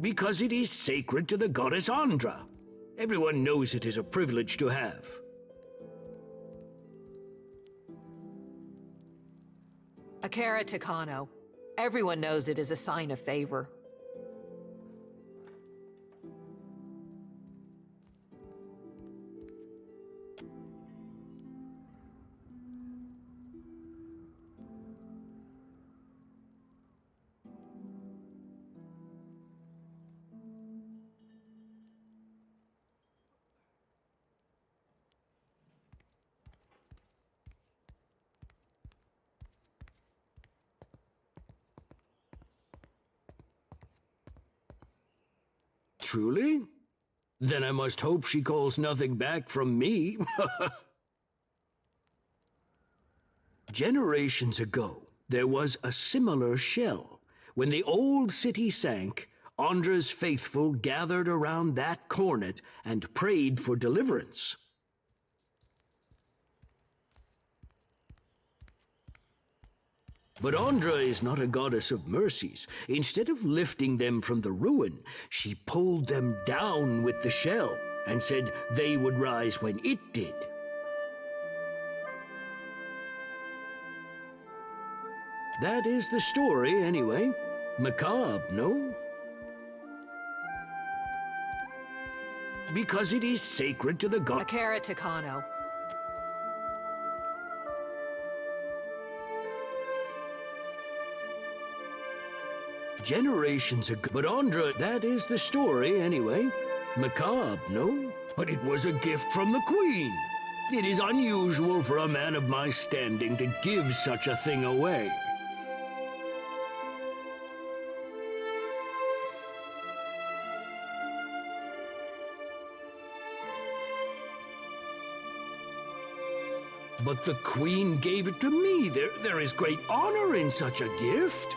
Because it is sacred to the goddess Andra. Everyone knows it is a privilege to have. Akara Takano. Everyone knows it is a sign of favor. Truly? Then I must hope she calls nothing back from me. Generations ago, there was a similar shell. When the old city sank, Andra's faithful gathered around that cornet and prayed for deliverance. But Andra is not a goddess of mercies. Instead of lifting them from the ruin, she pulled them down with the shell and said they would rise when it did. That is the story, anyway. Macabre, no? Because it is sacred to the god. Akara Takano. Generations ago. But Andra, that is the story, anyway. Macabre, no? But it was a gift from the Queen. It is unusual for a man of my standing to give such a thing away. But the Queen gave it to me. There is great honor in such a gift.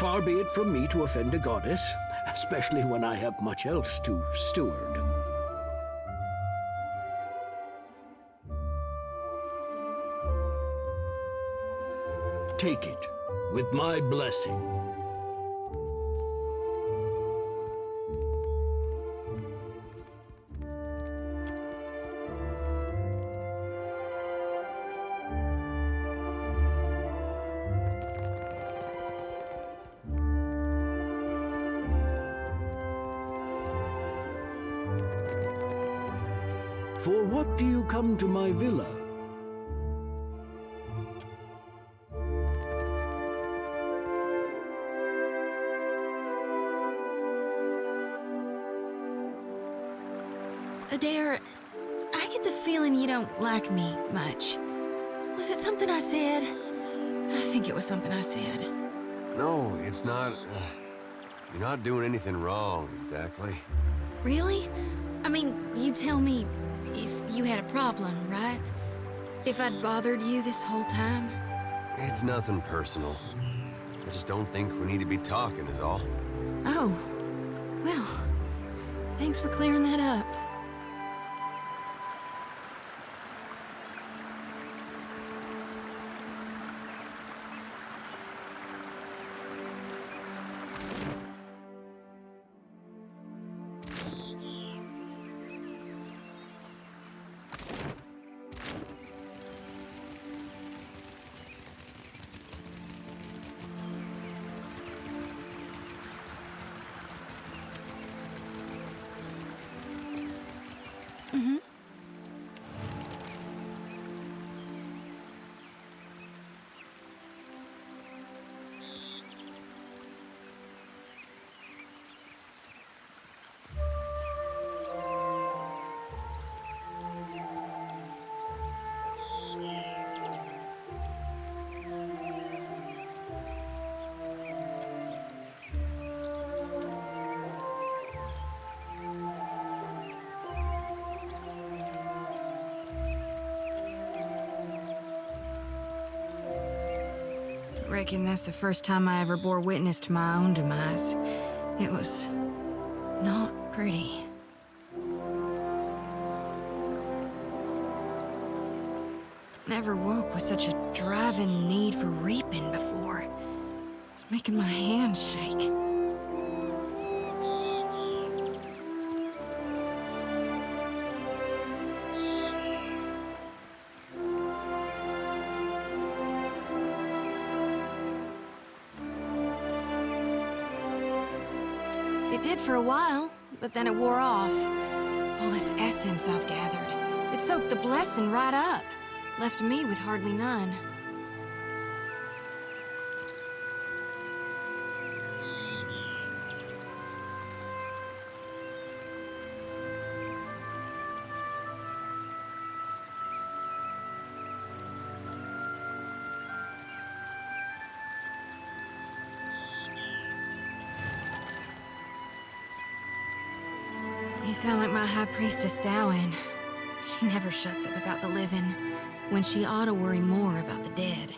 Far be it from me to offend a goddess, especially when I have much else to steward. Take it, with my blessing. For what do you come to my villa? Adair, I get the feeling you don't like me much. Was it something I said? I think it was something I said. No, it's not. You're not doing anything wrong, exactly. Really? I mean, you tell me if you had a problem, right? If I'd bothered you this whole time? It's nothing personal. I just don't think we need to be talking, is all. Oh, well, thanks for clearing that up. Reckon that's the first time I ever bore witness to my own demise. It was not pretty. Never woke with such a driving need for reaping before. It's making my hands shake. It did for a while, but then it wore off. All this essence I've gathered. It soaked the blessing right up. Left me with hardly none. You sound like my high priestess, Samhain. She never shuts up about the living, when she ought to worry more about the dead.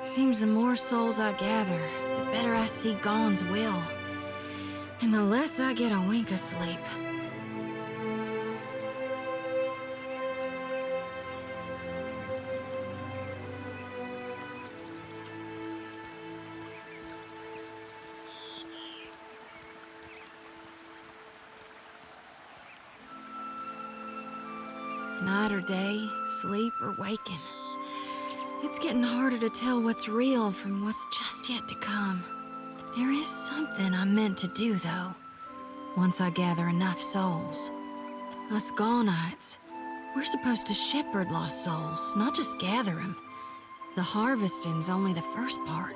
Seems the more souls I gather, the better I see Gaun's will. And the less I get a wink of sleep. Night or day, sleep or waking. It's getting harder to tell what's real from what's just yet to come. There is something I'm meant to do, though, once I gather enough souls. Us Gaunites, we're supposed to shepherd lost souls, not just gather them. The harvesting's only the first part.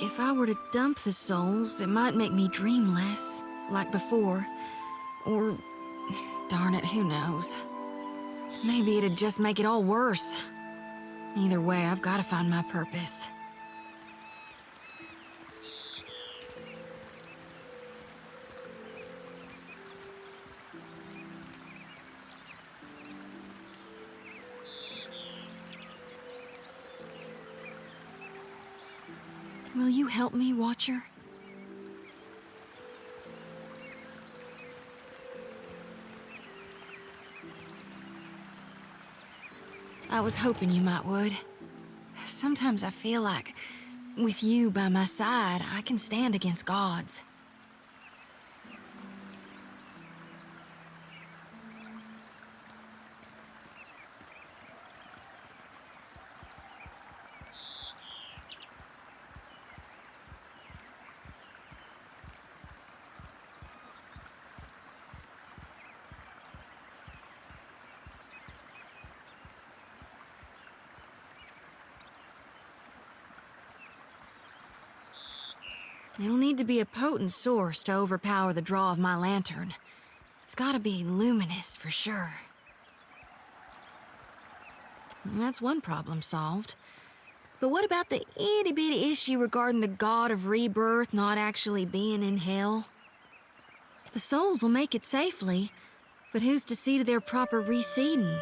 If I were to dump the souls, it might make me dream less, like before. Or, darn it, who knows? Maybe it'd just make it all worse. Either way, I've got to find my purpose. Will you help me, Watcher? I was hoping you might would. Sometimes I feel like, with you by my side, I can stand against gods. It'll need to be a potent source to overpower the draw of my lantern. It's gotta be luminous for sure. That's one problem solved. But what about the itty-bitty issue regarding the god of rebirth not actually being in hell? The souls will make it safely, but who's to see to their proper reseeding?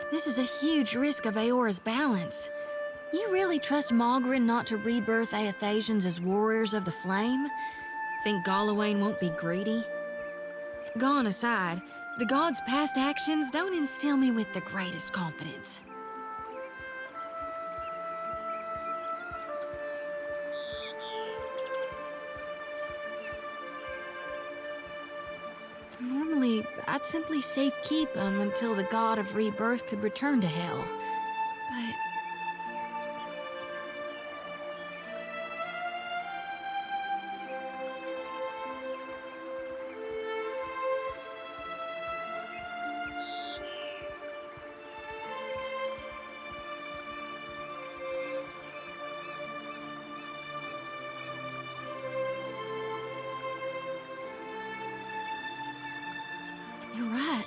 This is a huge risk of Aora's balance. You really trust Malgrin not to rebirth Aethasians as warriors of the flame? Think Galawain won't be greedy? Gone aside, the god's past actions don't instill me with the greatest confidence. Normally, I'd simply safekeep him until the god of rebirth could return to hell. But you're right.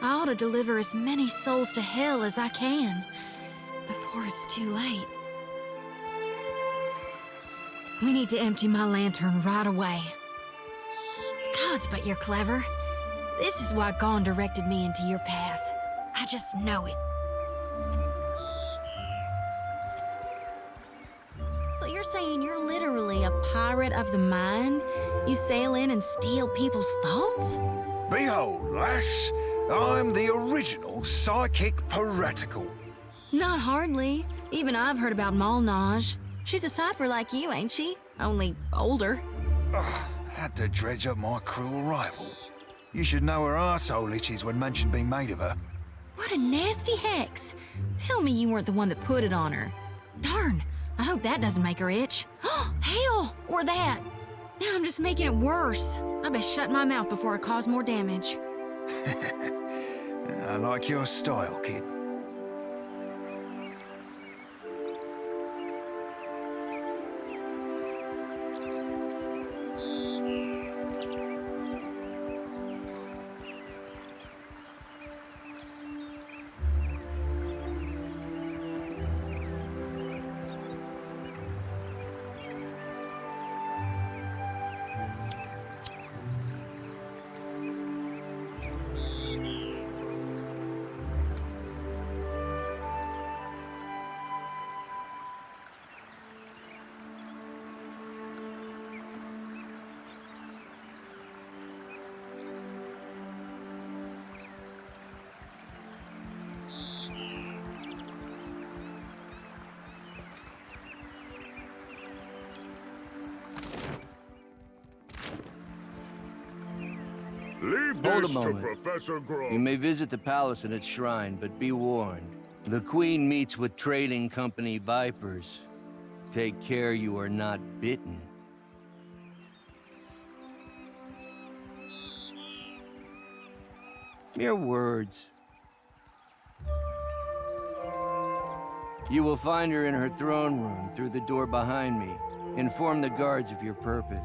I ought to deliver as many souls to hell as I can, before it's too late. We need to empty my lantern right away. Gods, but you're clever. This is why Gon directed me into your path. I just know it. So you're saying you're literally a pirate of the mind? You sail in and steal people's thoughts? Behold, lass, I'm the original psychic piratical. Not hardly. Even I've heard about Malnage. She's a cipher like you, ain't she? Only older. Ugh, had to dredge up my cruel rival. You should know her arsehole itches when mention being made of her. What a nasty hex. Tell me you weren't the one that put it on her. Darn, I hope that doesn't make her itch. Hell, or that. Now I'm just making it worse. I best shut my mouth before I cause more damage. I like your style, kid. Leave Hold a this to moment. Professor Grove. You may visit the palace and its shrine, but be warned. The Queen meets with trading company Vipers. Take care you are not bitten. Mere words. You will find her in her throne room through the door behind me. Inform the guards of your purpose.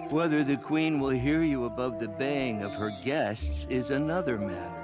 Whether the Queen will hear you above the baying of her guests is another matter.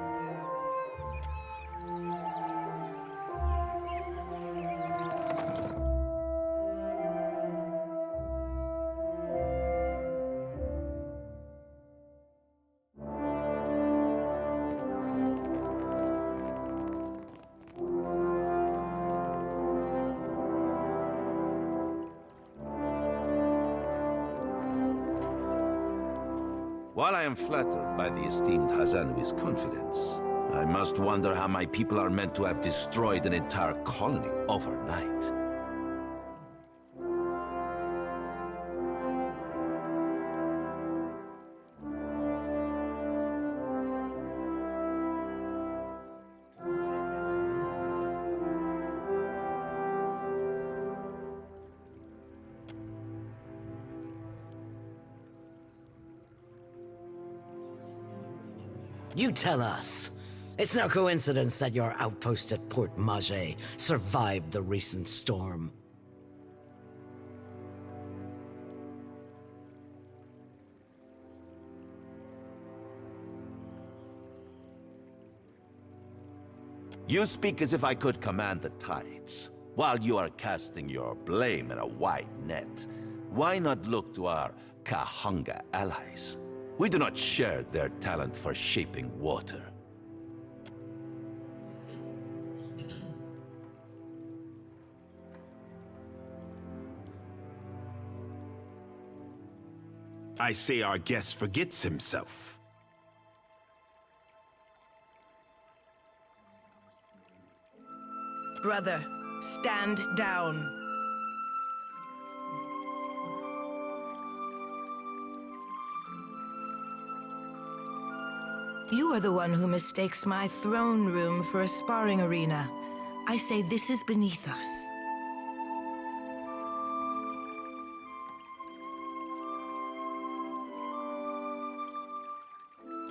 While I am flattered by the esteemed Hazanui's confidence, I must wonder how my people are meant to have destroyed an entire colony overnight. You tell us. It's no coincidence that your outpost at Port Mage survived the recent storm. You speak as if I could command the tides. While you are casting your blame in a wide net, why not look to our Kahanga allies? We do not share their talent for shaping water. I say our guest forgets himself. Brother, stand down. You are the one who mistakes my throne room for a sparring arena. I say this is beneath us.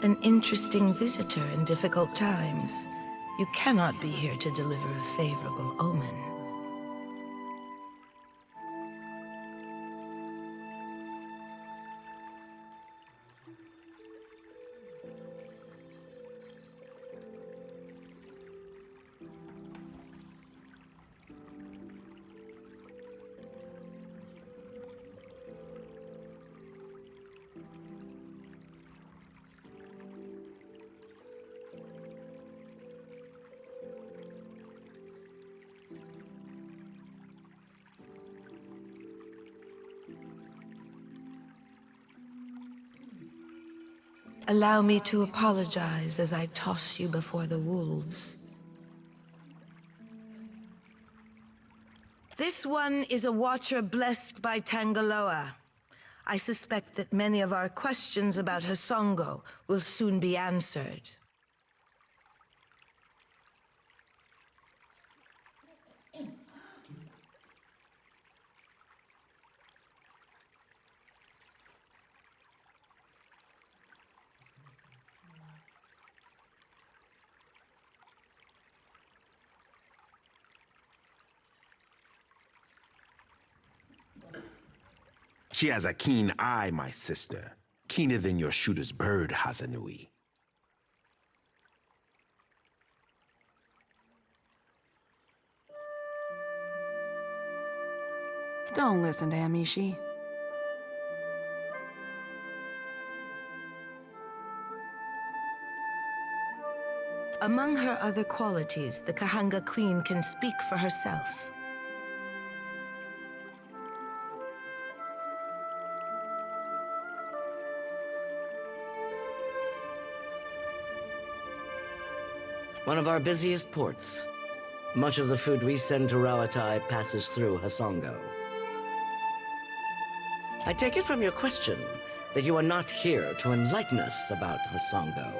An interesting visitor in difficult times. You cannot be here to deliver a favorable omen. Allow me to apologize as I toss you before the wolves. This one is a watcher blessed by Tangaloa. I suspect that many of our questions about Hasongo will soon be answered. She has a keen eye, my sister. Keener than your shooter's bird, Hazanui. Don't listen to Amishi. Among her other qualities, the Kahanga Queen can speak for herself. One of our busiest ports. Much of the food we send to Rawatai passes through Hasongo. I take it from your question that you are not here to enlighten us about Hasongo.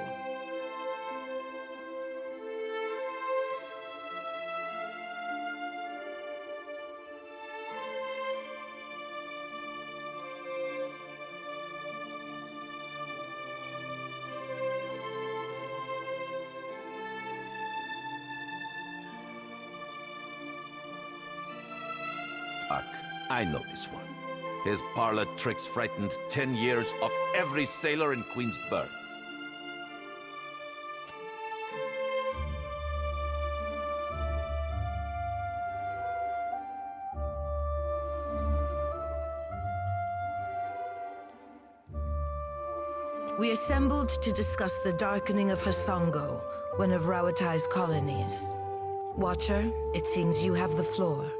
I know this one. His parlor tricks frightened 10 years of every sailor in Queen's Birth. We assembled to discuss the darkening of Hasongo, one of Rawatai's colonies. Watcher, it seems you have the floor.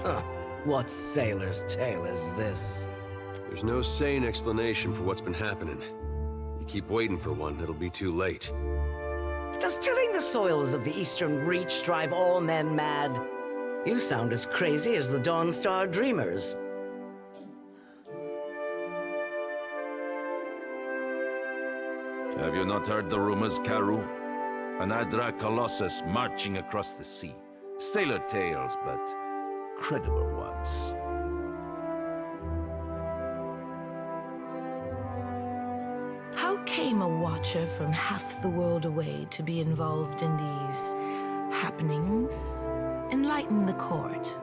Huh. What sailor's tale is this? There's no sane explanation for what's been happening. You keep waiting for one, it'll be too late. Does tilling the soils of the Eastern Reach drive all men mad? You sound as crazy as the Dawnstar Dreamers. Have you not heard the rumors, Karoo? An Adra Colossus marching across the sea. Sailor tales, but credible ones. How came a watcher from half the world away to be involved in these happenings? Enlighten the court.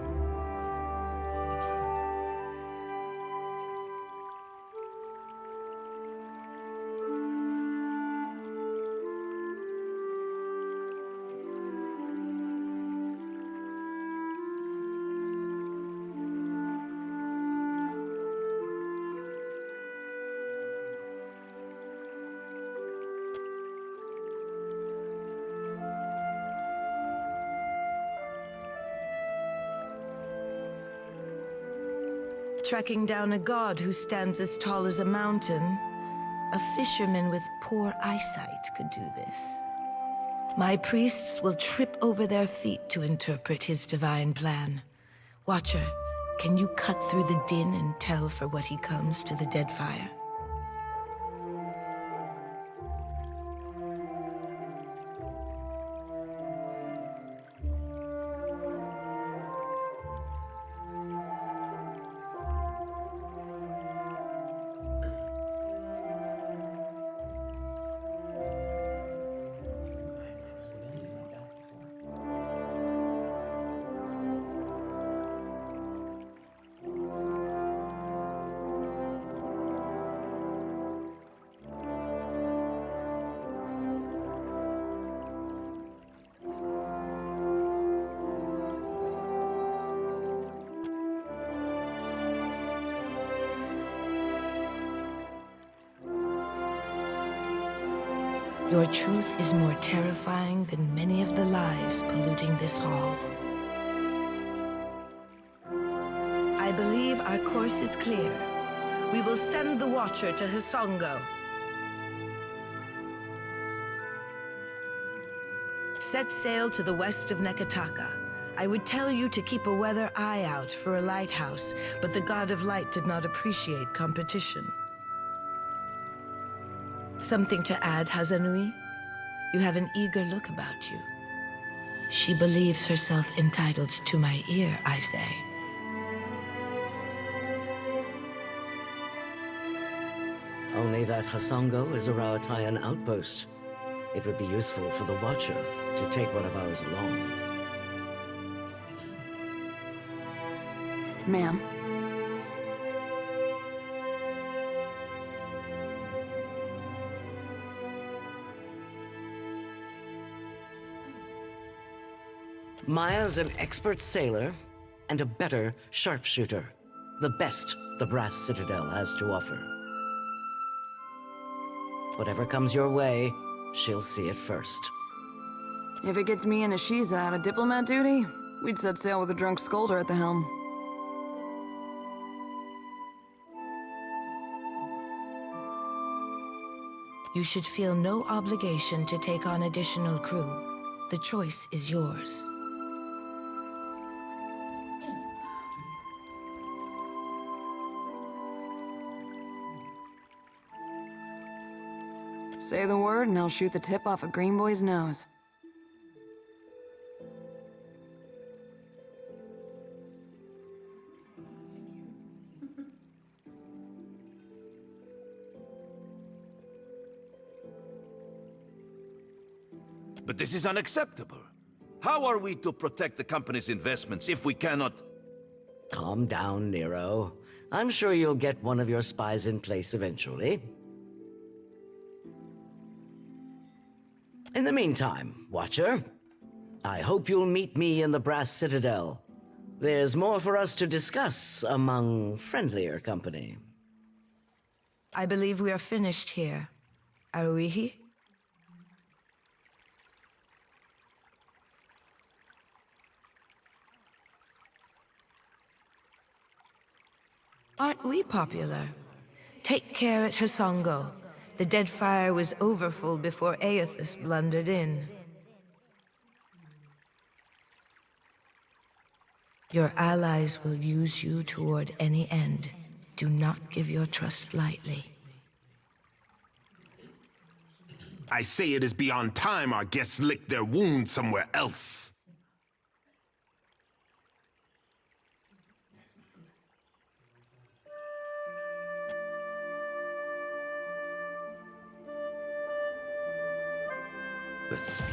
Tracking down a god who stands as tall as a mountain. A fisherman with poor eyesight could do this. My priests will trip over their feet to interpret his divine plan. Watcher, can you cut through the din and tell for what he comes to the Deadfire? Your truth is more terrifying than many of the lies polluting this hall. I believe our course is clear. We will send the Watcher to Hisongo. Set sail to the west of Neketaka. I would tell you to keep a weather eye out for a lighthouse, but the God of Light did not appreciate competition. Something to add, Hazanui? You have an eager look about you. She believes herself entitled to my ear, I say. Only that Hisongo is a Rauatayan outpost. It would be useful for the Watcher to take one of ours along. Ma'am. Maya's an expert sailor and a better sharpshooter. The best the Brass Citadel has to offer. Whatever comes your way, she'll see it first. If it gets me and Ashiza out of diplomat duty, we'd set sail with a drunk scolder at the helm. You should feel no obligation to take on additional crew. The choice is yours. Say the word and I'll shoot the tip off a green boy's nose. But this is unacceptable. How are we to protect the company's investments if we cannot... Calm down, Nero. I'm sure you'll get one of your spies in place eventually. In the meantime, Watcher, I hope you'll meet me in the Brass Citadel. There's more for us to discuss among friendlier company. I believe we are finished here. Aruihi? Aren't we popular? Take care at Hasongo. The Deadfire was overfull before Aethys blundered in. Your allies will use you toward any end. Do not give your trust lightly. I say it is beyond time our guests lick their wounds somewhere else. Let's speak.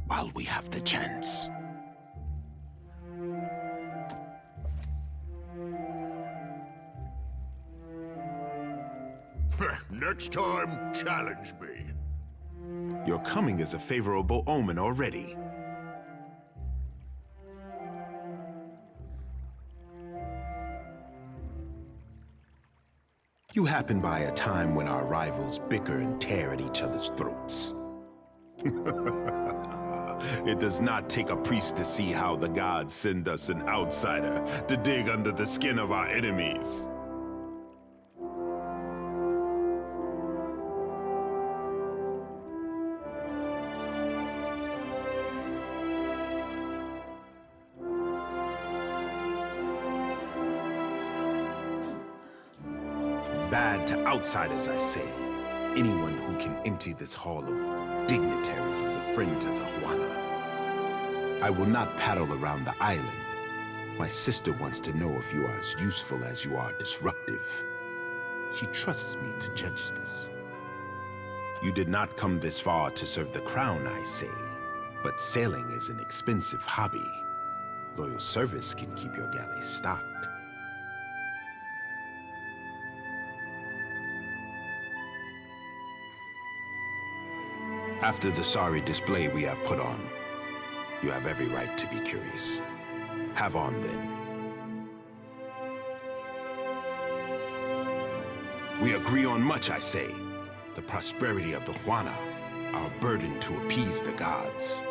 While we have the chance. Next time, challenge me. Your coming is a favorable omen already. You happen by a time when our rivals bicker and tear at each other's throats. It does not take a priest to see how the gods send us an outsider to dig under the skin of our enemies. Bad to outsiders, I say. Anyone who can empty this hall of dignitaries is a friend to the Huana. I will not paddle around the island. My sister wants to know if you are as useful as you are disruptive. She trusts me to judge this. You did not come this far to serve the crown, I say. But sailing is an expensive hobby. Loyal service can keep your galley stocked. After the sorry display we have put on, you have every right to be curious. Have on, then. We agree on much, I say. The prosperity of the Juana, our burden to appease the gods.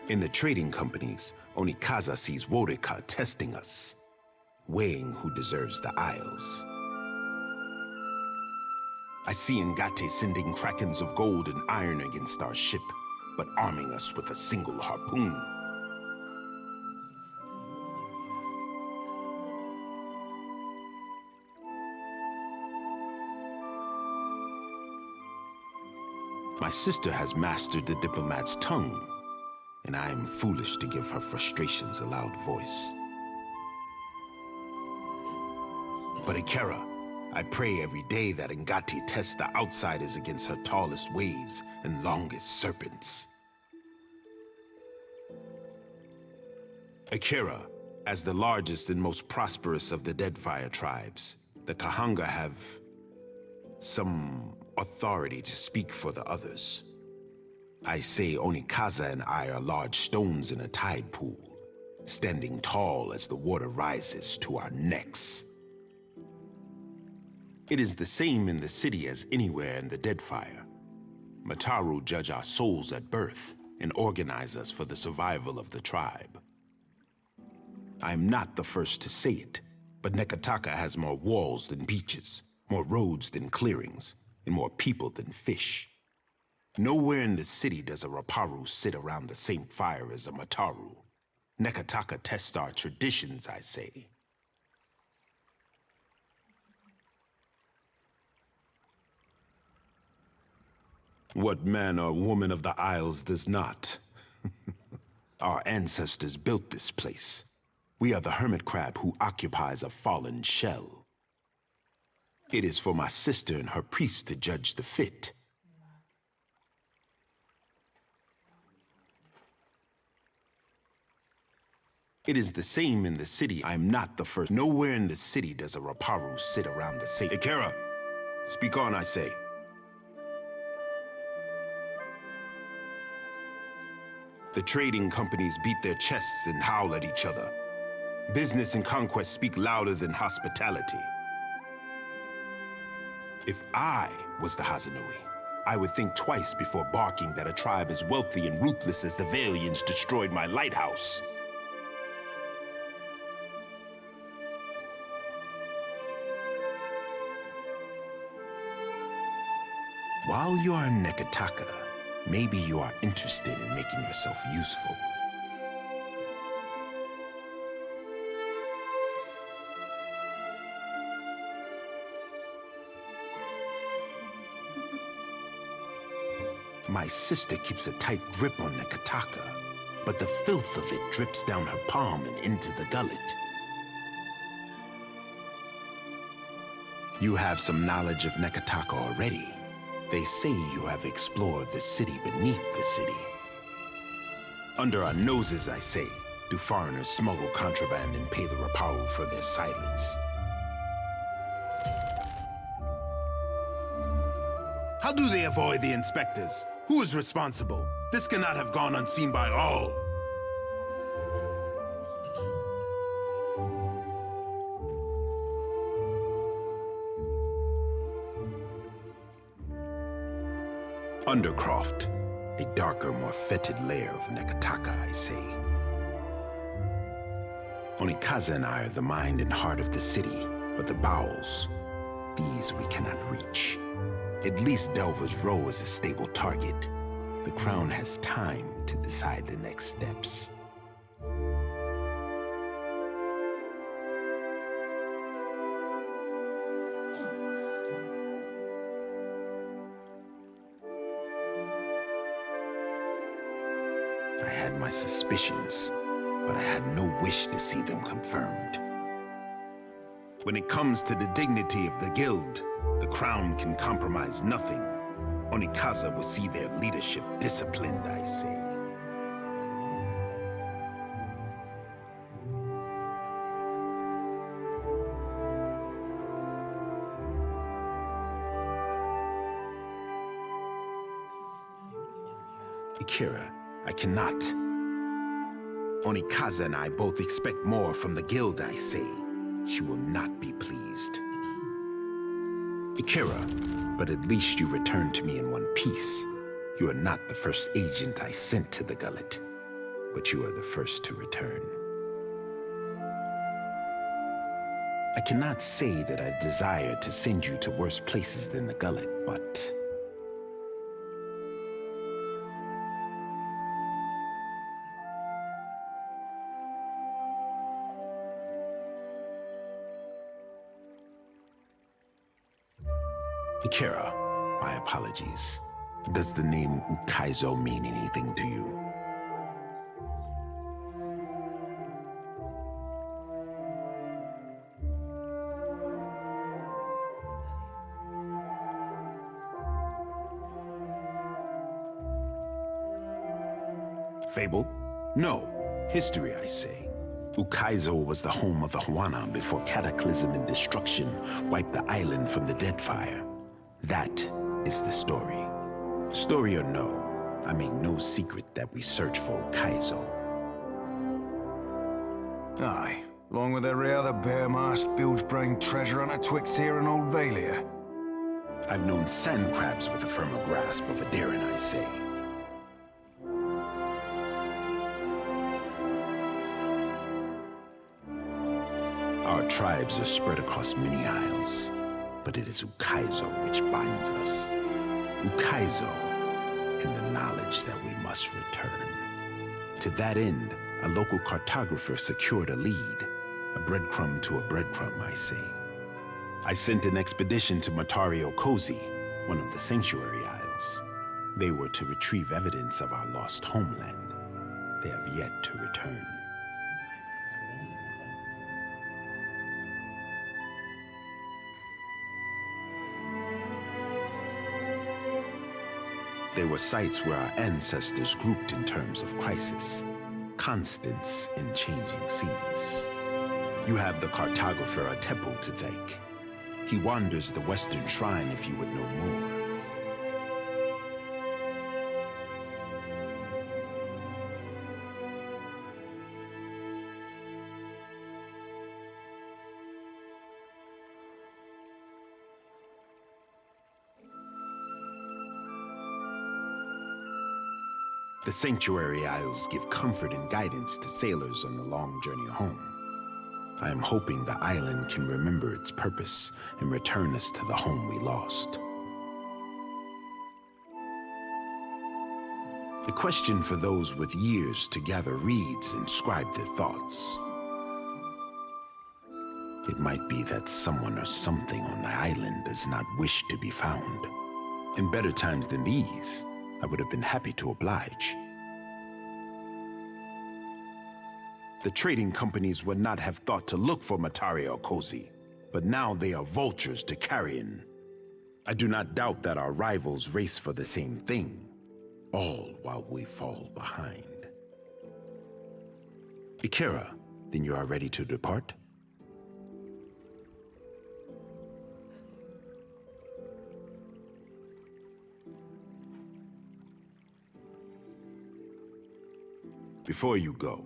In the trading companies, Onikaza sees Worika testing us, weighing who deserves the Isles. I see Ngate sending krakens of gold and iron against our ship, but arming us with a single harpoon. My sister has mastered the diplomat's tongue, and I am foolish to give her frustrations a loud voice. But Ikera, I pray every day that Ngati tests the outsiders against her tallest waves and longest serpents. Akira, as the largest and most prosperous of the Deadfire tribes, the Kahanga have some authority to speak for the others. I say Onikaza and I are large stones in a tide pool, standing tall as the water rises to our necks. It is the same in the city as anywhere in the Deadfire. Mataru judge our souls at birth and organize us for the survival of the tribe. I am not the first to say it, but Nekataka has more walls than beaches, more roads than clearings, and more people than fish. Nowhere in the city does a Raparu sit around the same fire as a Mataru. Nekataka tests our traditions, I say. What man or woman of the Isles does not? Our ancestors built this place. We are the hermit crab who occupies a fallen shell. It is for my sister and her priest to judge the fit. It is the same in the city. I am not the first. Nowhere in the city does a Raparu sit around the same. Ikera, speak on, I say. The trading companies beat their chests and howl at each other. Business and conquest speak louder than hospitality. If I was the Hazanui, I would think twice before barking that a tribe as wealthy and ruthless as the Valians destroyed my lighthouse. While you are in Nekataka, maybe you are interested in making yourself useful. My sister keeps a tight grip on Nekataka, but the filth of it drips down her palm and into the gullet. You have some knowledge of Nekataka already. They say you have explored the city beneath the city. Under our noses, I say, do foreigners smuggle contraband and pay the Raparu for their silence. How do they avoid the inspectors? Who is responsible? This cannot have gone unseen by all. Undercroft, a darker, more fetid layer of Nekataka, I say. Onikaza and I are the mind and heart of the city, but the bowels, these we cannot reach. At least Delver's Row is a stable target. The Crown has time to decide the next steps. I had had my suspicions, but I had no wish to see them confirmed. When it comes to the dignity of the guild, the crown can compromise nothing. Onikaza will see their leadership disciplined, I say. Ikira, I cannot. Onikaza and I both expect more from the guild, I say. She will not be pleased. Ikira, but at least you returned to me in one piece. You are not the first agent I sent to the gullet, but you are the first to return. I cannot say that I desire to send you to worse places than the gullet, but... Ikira, my apologies. Does the name Ukaizo mean anything to you? Fable? No. History, I say. Ukaizo was the home of the Huana before cataclysm and destruction wiped the island from the Deadfire. That is the story. Story or no, I make no secret that we search for Ukaizo. Aye, along with every other bare-masked, bilge-brained treasure hunter twixt here and Old Valia. I've known sand crabs with a firmer grasp of a Darren, I say. Our tribes are spread across many isles, but it is Ukaizo which binds us. Ukaizo, and the knowledge that we must return. To that end, a local cartographer secured a lead. A breadcrumb to a breadcrumb, I say. I sent an expedition to Matario Cozy, one of the Sanctuary Isles. They were to retrieve evidence of our lost homeland. They have yet to return. They were sites where our ancestors grouped in terms of crisis, constants in changing seas. You have the cartographer Atepo to thank. He wanders the Western Shrine if you would know more. The Sanctuary Isles give comfort and guidance to sailors on the long journey home. I am hoping the island can remember its purpose and return us to the home we lost. The question for those with years to gather reeds and scribe their thoughts. It might be that someone or something on the island does not wish to be found. In better times than these, I would have been happy to oblige. The trading companies would not have thought to look for Matario Cozy, but now they are vultures to carrion. I do not doubt that our rivals race for the same thing, all while we fall behind. Ikira, then you are ready to depart? Before you go.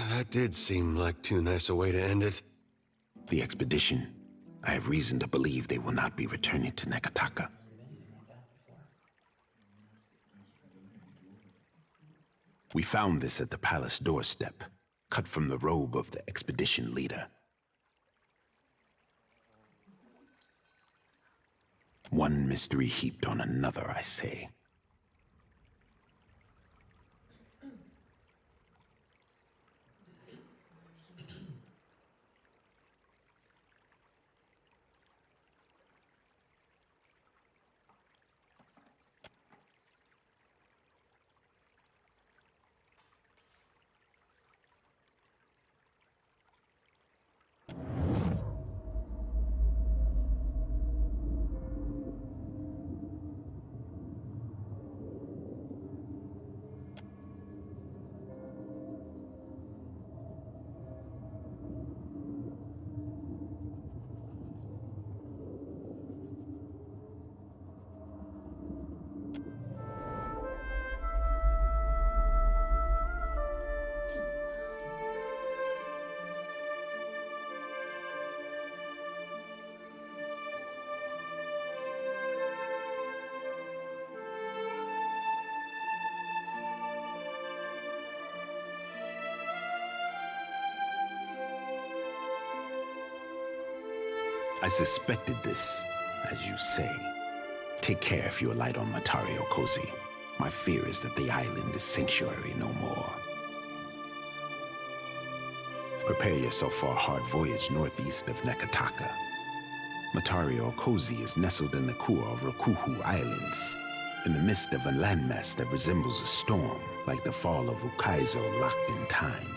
That did seem like too nice a way to end it. The expedition. I have reason to believe they will not be returning to Neketaka. We found this at the palace doorstep, cut from the robe of the expedition leader. One mystery heaped on another, I say. I suspected this, as you say. Take care if you alight on Matari Okozi. My fear is that the island is sanctuary no more. Prepare yourself for a hard voyage northeast of Nekataka. Matari Okozi is nestled in the Kua Rakuhu Islands, in the midst of a landmass that resembles a storm, like the fall of Ukaizo locked in time.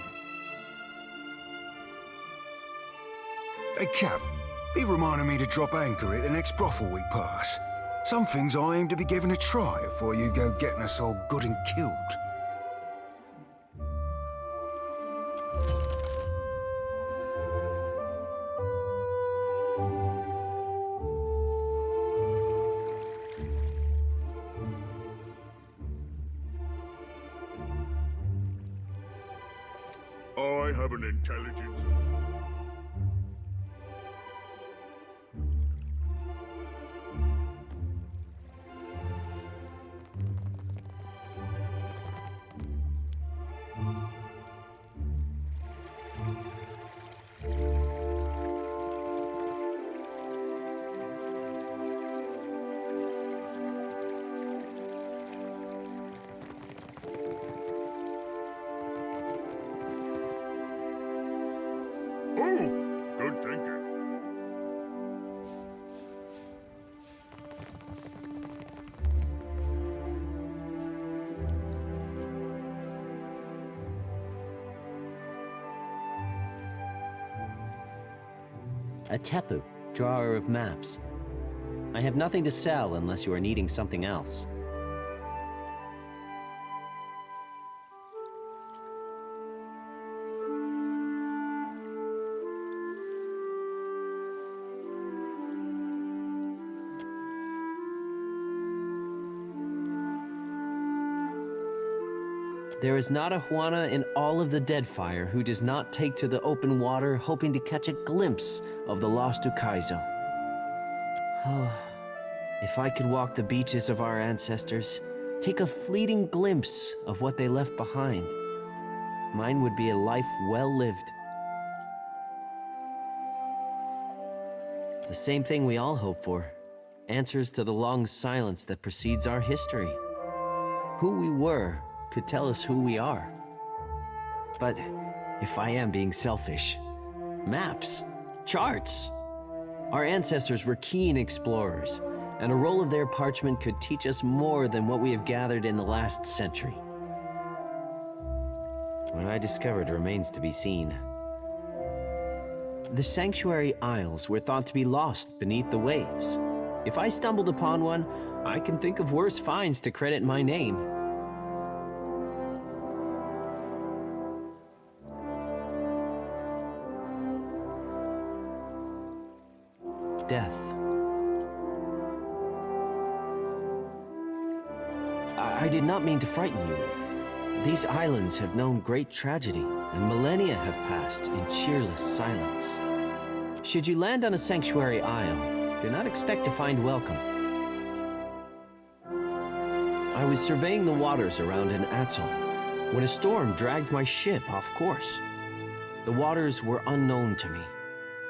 Hey, Cap, he reminded me to drop anchor at the next brothel we pass. Some things I aim to be given a try before you go getting us all good and killed. I have an intelligence. Oh, good thinking. A Tepu, drawer of maps. I have nothing to sell unless you are needing something else. There is not a Huana in all of the Deadfire who does not take to the open water hoping to catch a glimpse of the lost Ukaizo. Oh, if I could walk the beaches of our ancestors, take a fleeting glimpse of what they left behind, mine would be a life well lived. The same thing we all hope for, answers to the long silence that precedes our history. Who we were could tell us who we are. But if I am being selfish, maps, charts. Our ancestors were keen explorers, and a roll of their parchment could teach us more than what we have gathered in the last century. What I discovered remains to be seen. The Sanctuary Isles were thought to be lost beneath the waves. If I stumbled upon one, I can think of worse finds to credit my name. Death. I did not mean to frighten you. These islands have known great tragedy, and millennia have passed in cheerless silence. Should you land on a sanctuary isle, do not expect to find welcome. I was surveying the waters around an atoll when a storm dragged my ship off course. The waters were unknown to me.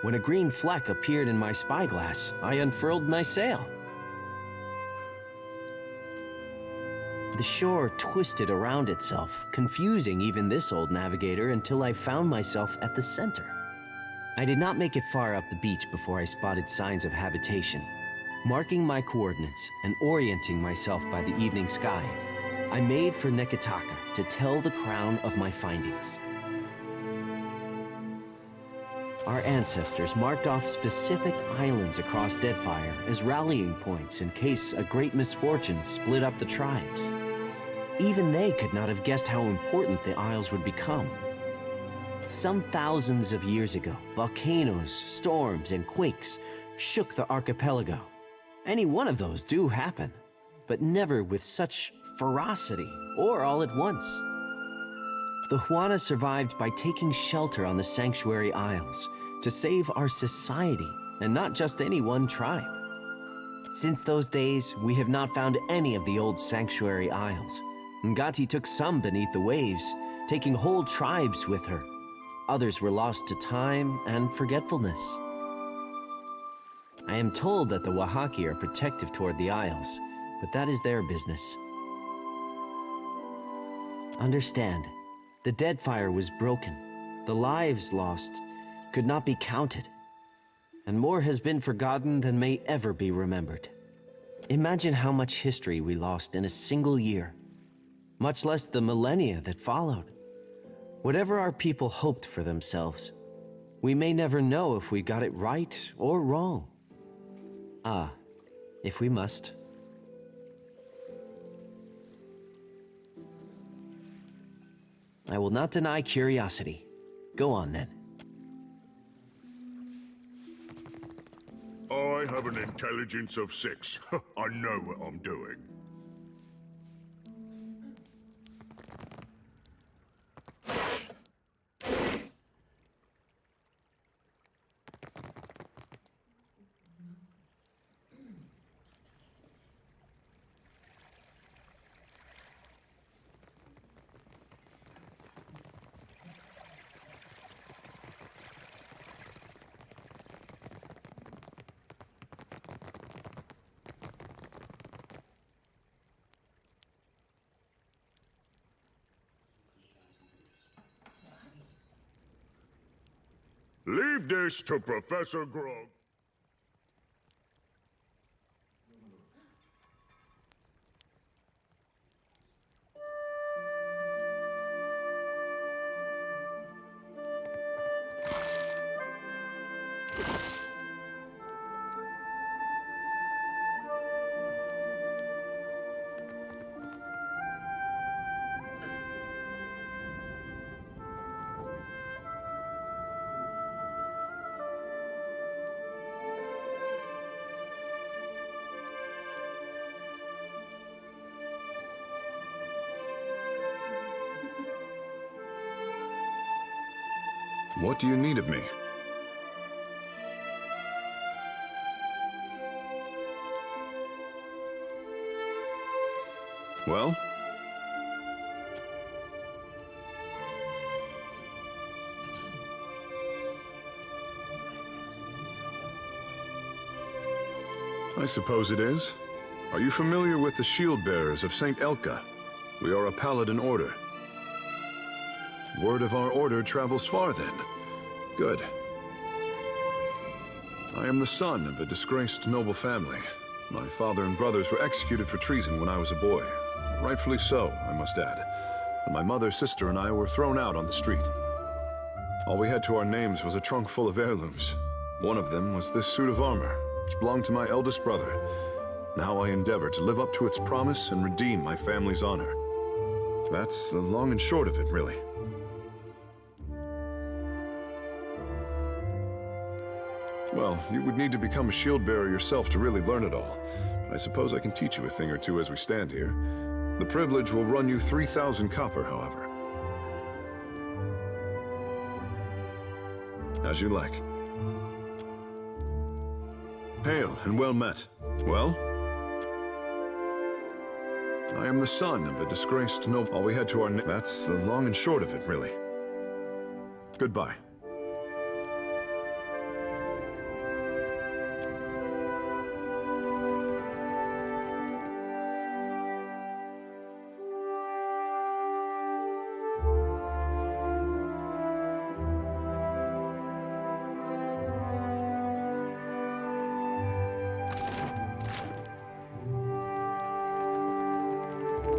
When a green fleck appeared in my spyglass, I unfurled my sail. The shore twisted around itself, confusing even this old navigator until I found myself at the center. I did not make it far up the beach before I spotted signs of habitation. Marking my coordinates and orienting myself by the evening sky, I made for Nekataka to tell the crown of my findings. Our ancestors marked off specific islands across Deadfire as rallying points in case a great misfortune split up the tribes. Even they could not have guessed how important the Isles would become. Some thousands of years ago, volcanoes, storms, and quakes shook the archipelago. Any one of those do happen, but never with such ferocity or all at once. The Huana survived by taking shelter on the Sanctuary Isles to save our society, and not just any one tribe. Since those days, we have not found any of the old Sanctuary Isles. Ngati took some beneath the waves, taking whole tribes with her. Others were lost to time and forgetfulness. I am told that the Wahaki are protective toward the Isles, but that is their business. Understand, the Deadfire was broken. The lives lost could not be counted, and more has been forgotten than may ever be remembered. Imagine how much history we lost in a single year, much less the millennia that followed. Whatever our people hoped for themselves, we may never know if we got it right or wrong. Ah, if we must. I will not deny curiosity. Go on then. I have an intelligence of 6. I know what I'm doing. Leave this to Professor Grog. What do you need of me? Well? I suppose it is. Are you familiar with the Shield Bearers of St. Elka? We are a paladin order. Word of our order travels far then. Good. I am the son of a disgraced noble family. My father and brothers were executed for treason when I was a boy. Rightfully so, I must add. And my mother, sister, and I were thrown out on the street. All we had to our names was a trunk full of heirlooms. One of them was this suit of armor, which belonged to my eldest brother. Now I endeavor to live up to its promise and redeem my family's honor. That's the long and short of it, really. Well, you would need to become a shield bearer yourself to really learn it all. But I suppose I can teach you a thing or two as we stand here. The privilege will run you 3,000 copper, however. As you like. Hail and well met. Well? I am the son of a disgraced noble. All we had to our name. That's the long and short of it, really. Goodbye.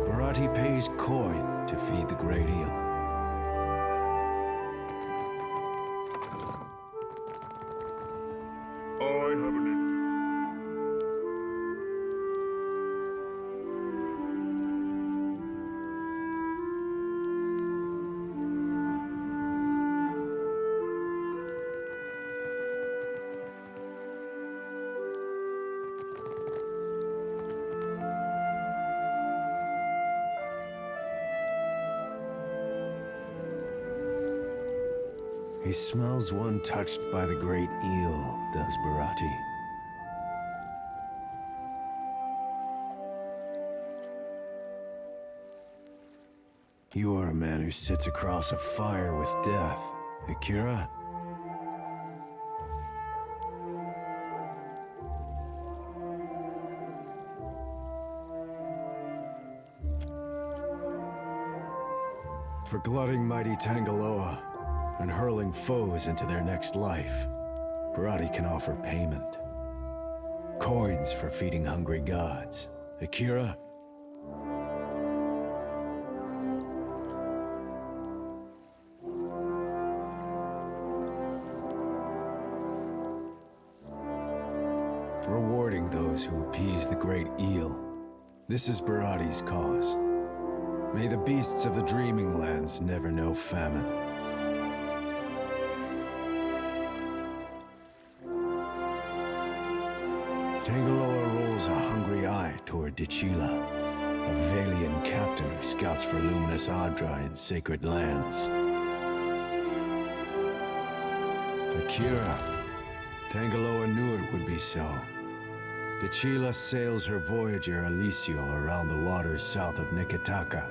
Barati pays coin to feed the great eel. I have an He smells one touched by the great eel, does Barati. You are a man who sits across a fire with death, Akira. For glutting mighty Tangaloa and hurling foes into their next life, Barati can offer payment. Coins for feeding hungry gods. Akira? Rewarding those who appease the great eel. This is Barati's cause. May the beasts of the Dreaming Lands never know famine. Tangaloa rolls a hungry eye toward Dichila, a Valian captain who scouts for luminous Adra in sacred lands. Akira. Tangaloa knew it would be so. Dichila sails her Voyager Alisio around the waters south of Nikitaka.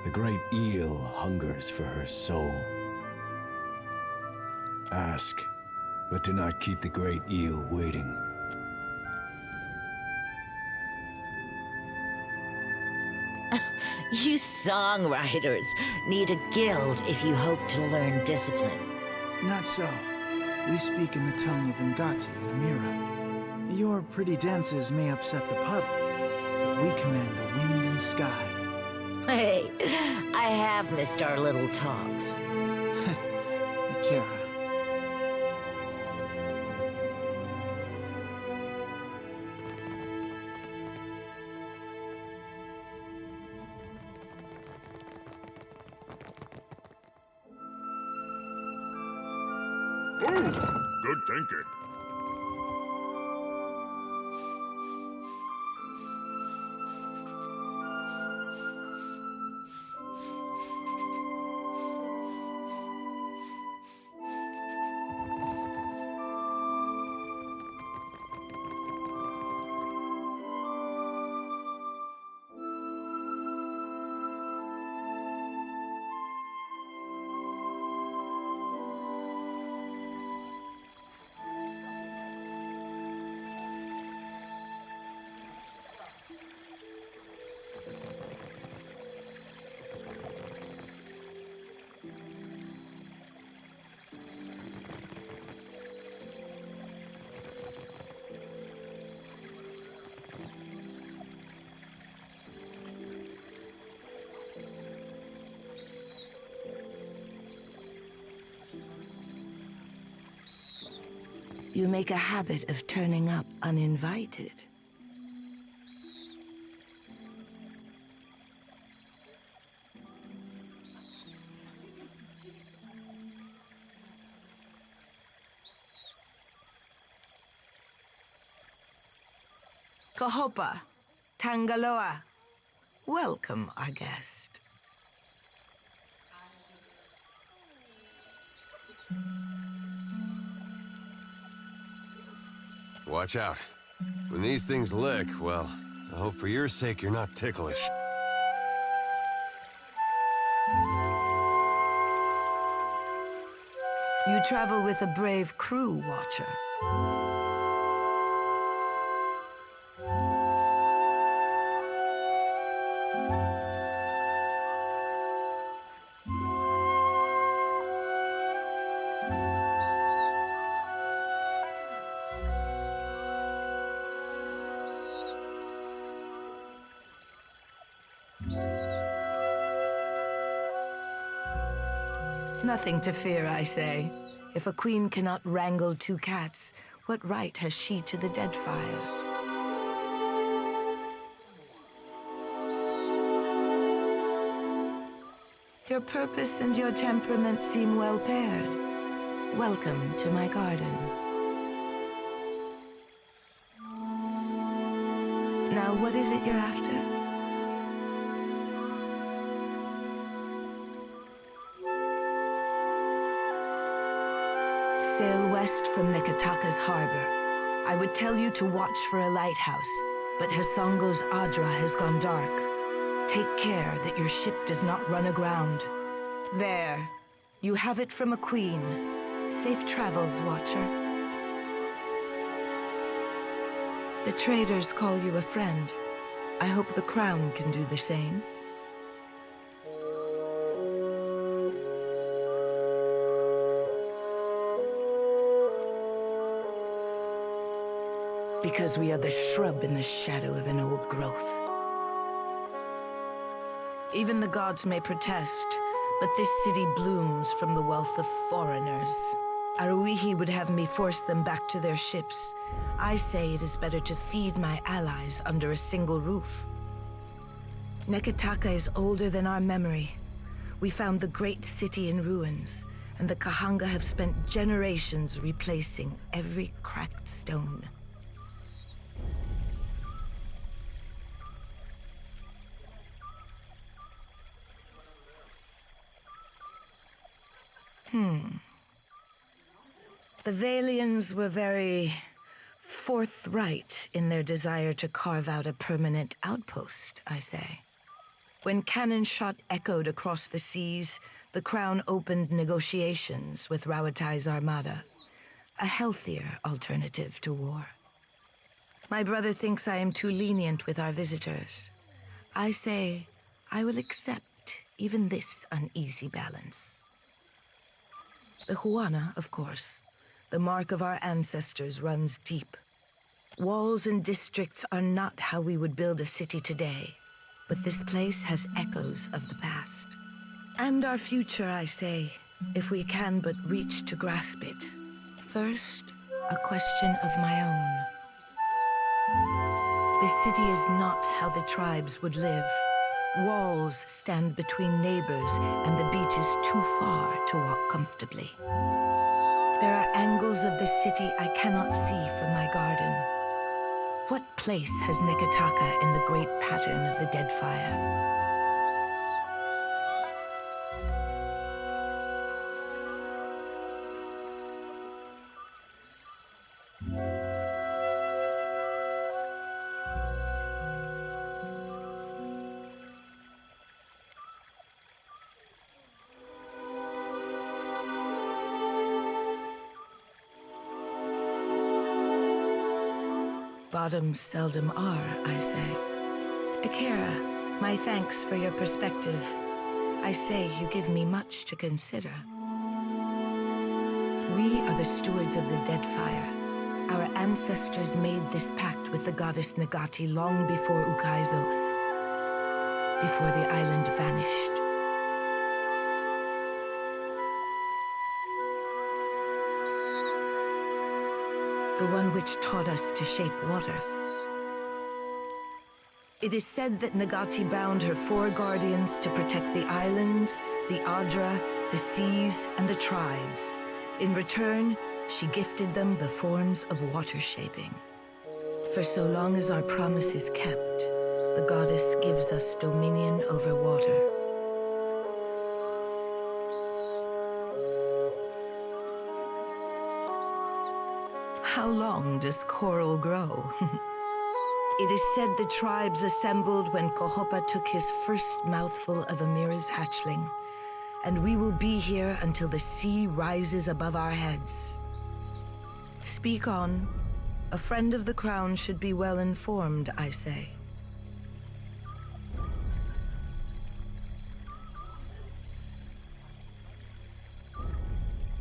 The great eel hungers for her soul. Ask, but do not keep the great eel waiting. You songwriters need a guild if you hope to learn discipline. Not so. We speak in the tongue of Ngati and Amira. Your pretty dances may upset the puddle, but we command the wind and sky. Hey, I have missed our little talks. Akira. Good thinking. You make a habit of turning up uninvited. Kahopa, Tangaloa. Welcome, our guest. Watch out. When these things lick, well, I hope for your sake you're not ticklish. You travel with a brave crew, Watcher. Nothing to fear, I say. If a queen cannot wrangle two cats, what right has she to the Deadfire? Your purpose and your temperament seem well paired. Welcome to my garden. Now, what is it you're after? Sail west from Nikitaka's harbor. I would tell you to watch for a lighthouse, but Hasongo's Adra has gone dark. Take care that your ship does not run aground. There. You have it from a queen. Safe travels, Watcher. The traders call you a friend. I hope the crown can do the same. Because we are the shrub in the shadow of an old growth. Even the gods may protest, but this city blooms from the wealth of foreigners. Aruihi would have me force them back to their ships. I say it is better to feed my allies under a single roof. Neketaka is older than our memory. We found the great city in ruins, and the Kahanga have spent generations replacing every cracked stone. The Valians were very forthright in their desire to carve out a permanent outpost, I say. When cannon shot echoed across the seas, the Crown opened negotiations with Rauatai's armada, a healthier alternative to war. My brother thinks I am too lenient with our visitors. I say I will accept even this uneasy balance. The Huana, of course, the mark of our ancestors runs deep. Walls and districts are not how we would build a city today, but this place has echoes of the past. And our future, I say, if we can but reach to grasp it. First, a question of my own. This city is not how the tribes would live. Walls stand between neighbors, and the beach is too far to walk comfortably. There are angles of the city I cannot see from my garden. What place has Neketaka in the great pattern of the Dead Fire? Bottoms seldom are, I say. Akira, my thanks for your perspective. I say you give me much to consider. We are the stewards of the Dead Fire. Our ancestors made this pact with the goddess Nagati long before Ukaizo, before the island vanished. The one which taught us to shape water. It is said that Nagati bound her 4 guardians to protect the islands, the Adra, the seas, and the tribes. In return, she gifted them the forms of water shaping. For so long as our promise is kept, the goddess gives us dominion over water. How long does coral grow? It is said the tribes assembled when Kohopa took his first mouthful of Amira's hatchling, and we will be here until the sea rises above our heads. Speak on. A friend of the crown should be well informed, I say.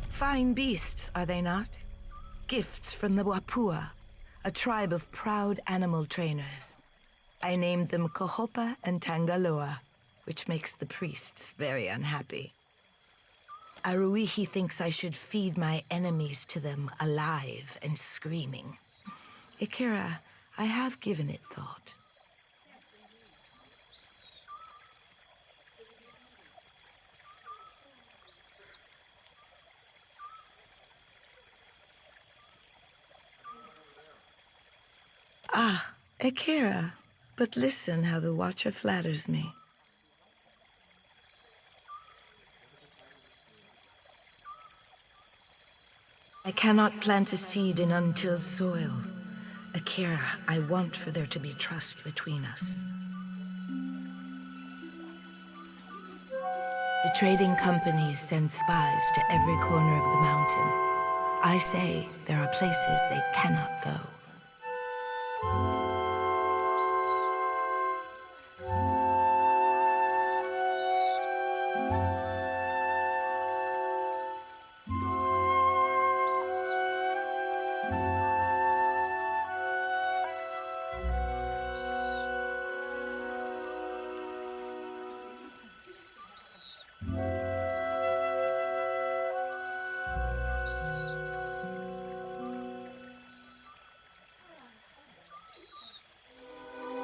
Fine beasts, are they not? Gifts from the Wapua, a tribe of proud animal trainers. I named them Kohopa and Tangaloa, which makes the priests very unhappy. Aruihi thinks I should feed my enemies to them alive and screaming. Akira, I have given it thought. Ah, Akira, but listen how the Watcher flatters me. I cannot plant a seed in untilled soil. Akira, I want for there to be trust between us. The trading companies send spies to every corner of the mountain. I say there are places they cannot go.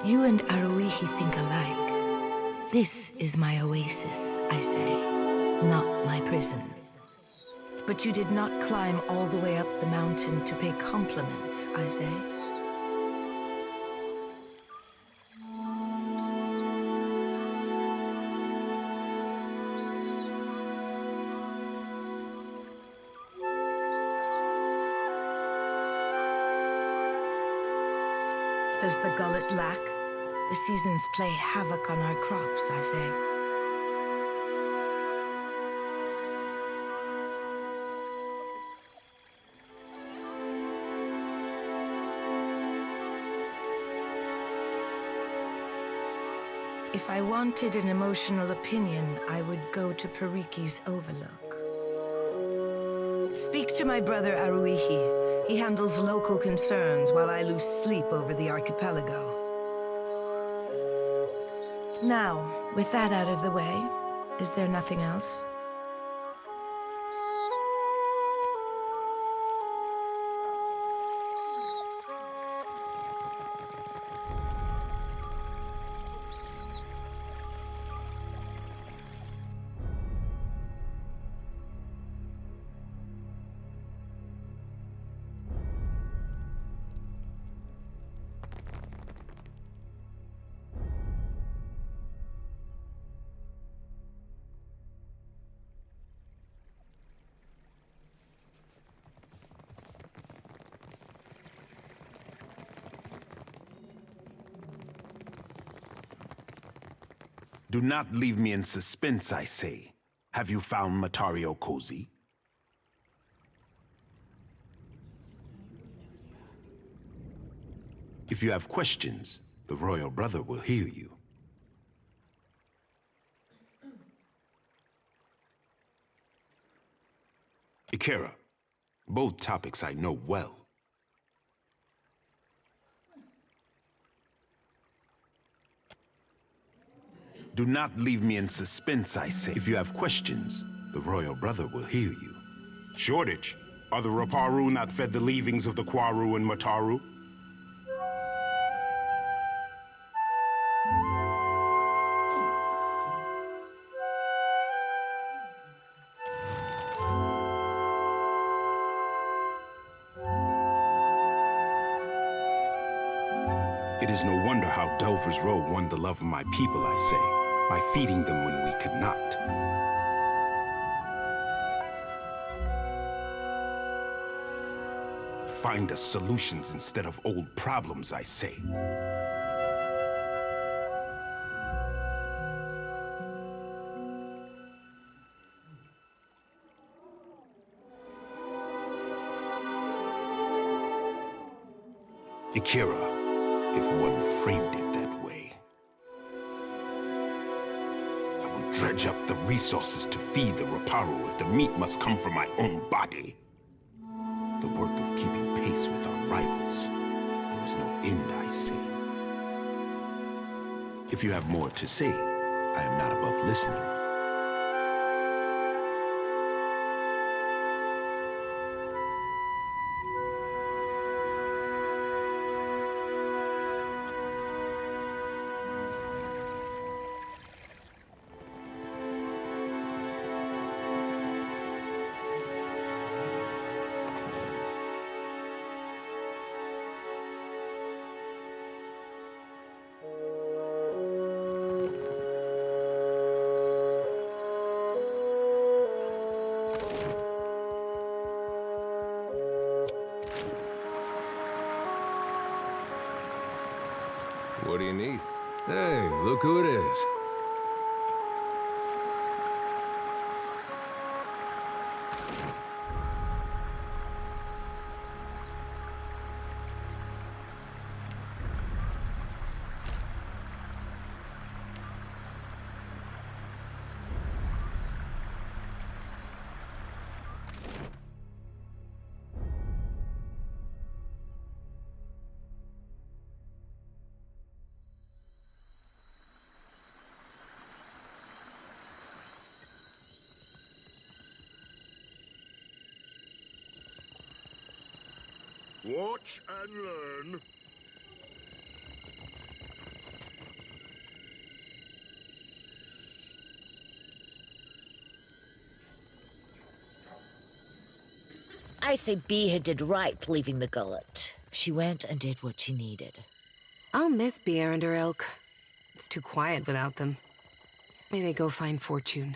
You and Aruihi think alike. This is my oasis, I say, not my prison. But you did not climb all the way up the mountain to pay compliments, I say. Does the gullet lack? The seasons play havoc on our crops, I say. If I wanted an emotional opinion, I would go to Pariki's Overlook. Speak to my brother Aruihi. He handles local concerns while I lose sleep over the archipelago. Now, with that out of the way, is there nothing else? Do not leave me in suspense, I say. Have you found Matario Kozi? If you have questions, the Royal Brother will hear you. Ikera, both topics I know well. Do not leave me in suspense, I say. If you have questions, the Royal Brother will hear you. Shortage. Are the Raparu not fed the leavings of the Kwaru and Mataru? It is no wonder how Delver's Row won the love of my people, I say, by feeding them when we could not. Find us solutions instead of old problems, I say. Ikera, if one framed it that way. I will dredge up the resources to feed the Raparu if the meat must come from my own body. The work of keeping pace with our rivals. There is no end, I say. If you have more to say, I am not above listening. What do you need? Hey, look who it is. Watch and learn. I say Beha did right leaving the gullet. She went and did what she needed. I'll miss Beer and her ilk. It's too quiet without them. May they go find fortune.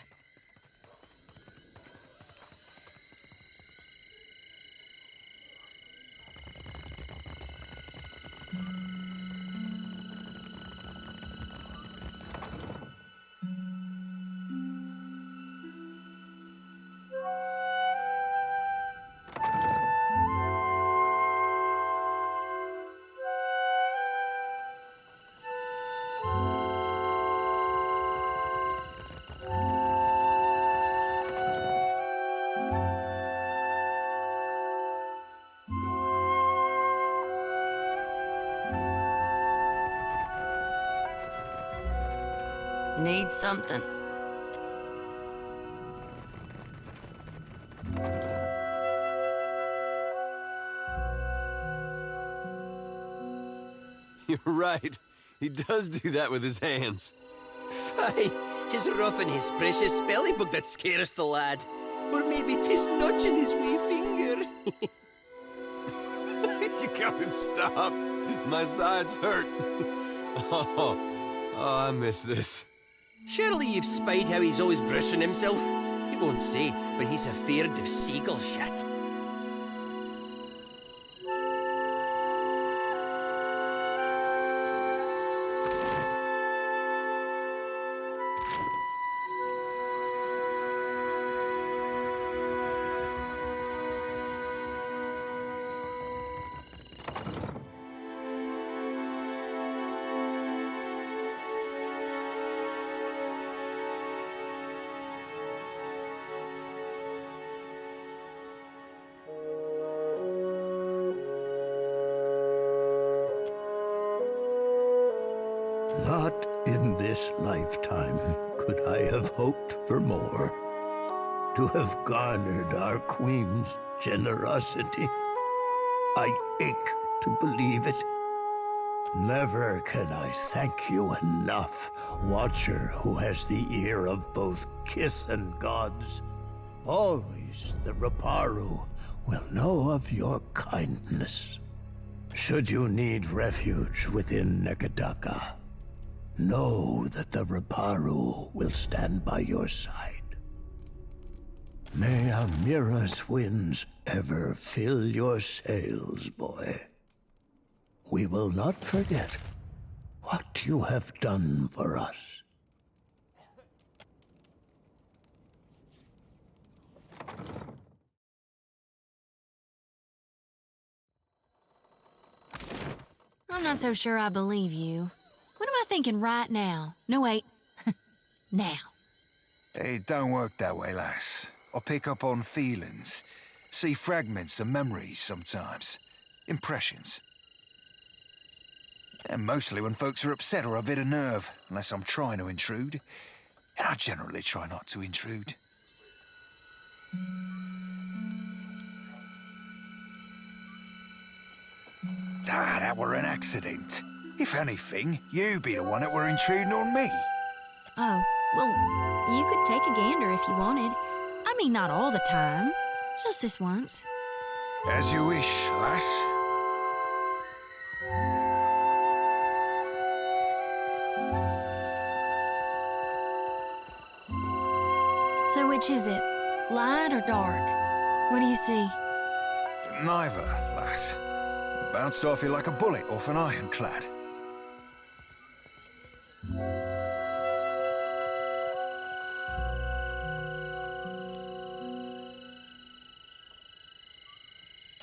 Need something? You're right. He does do that with his hands. Fie, 'tis roughing his precious spelling book that scares the lad. Or maybe 'tis nudging his wee finger. You gotta stop. My sides hurt. Oh, I miss this. Surely you've spied how he's always brushing himself. He won't say, but he's afeard of seagull shit. Not in this lifetime could I have hoped for more. To have garnered our queen's generosity. I ache to believe it. Never can I thank you enough, Watcher who has the ear of both kith and gods. Always the Raparu will know of your kindness. Should you need refuge within Nekadaka, know that the Raparu will stand by your side. May Amira's winds ever fill your sails, boy. We will not forget what you have done for us. I'm not so sure I believe you. What am I thinking right now? No, wait. Now. It don't work that way, lass. I pick up on feelings. See fragments of memories sometimes. Impressions. And mostly when folks are upset or a bit of nerve, unless I'm trying to intrude. And I generally try not to intrude. That were an accident. If anything, you be the one that were intruding on me. Oh, well, you could take a gander if you wanted. I mean, not all the time. Just this once. As you wish, lass. So which is it? Light or dark? What do you see? Neither, lass. Bounced off you like a bullet off an ironclad.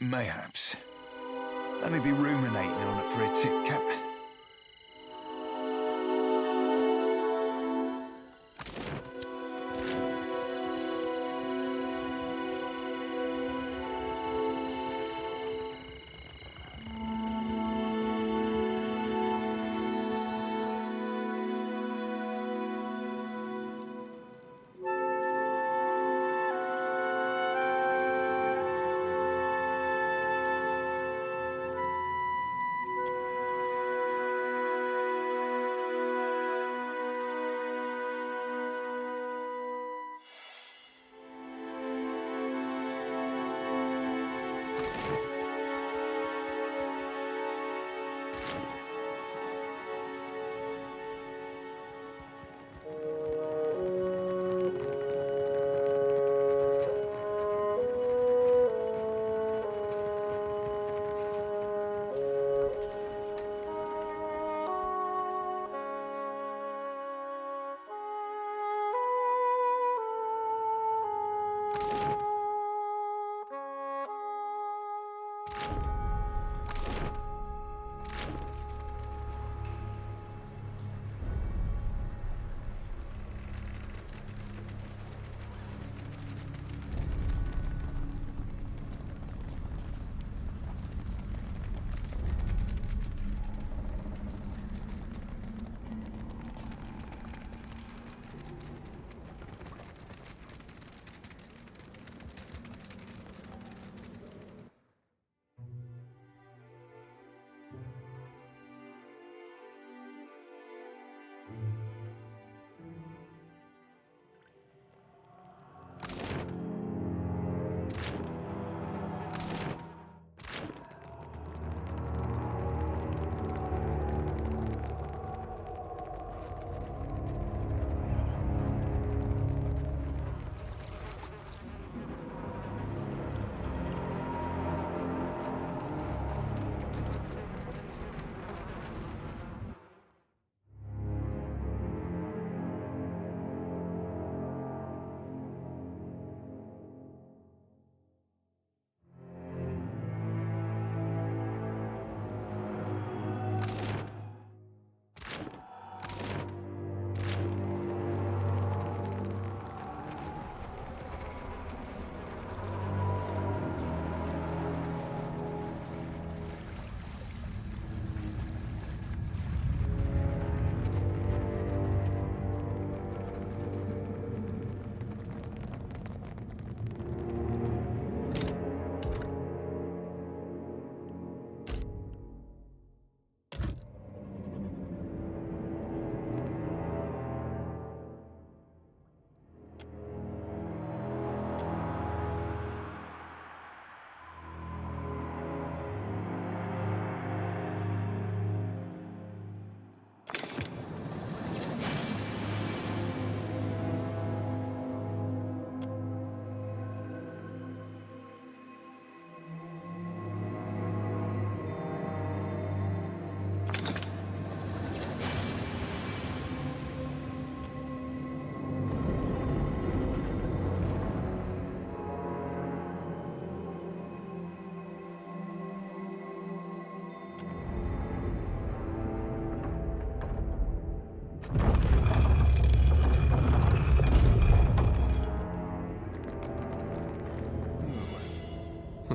Mayhaps. Let me be ruminating on it for a tick, Cap.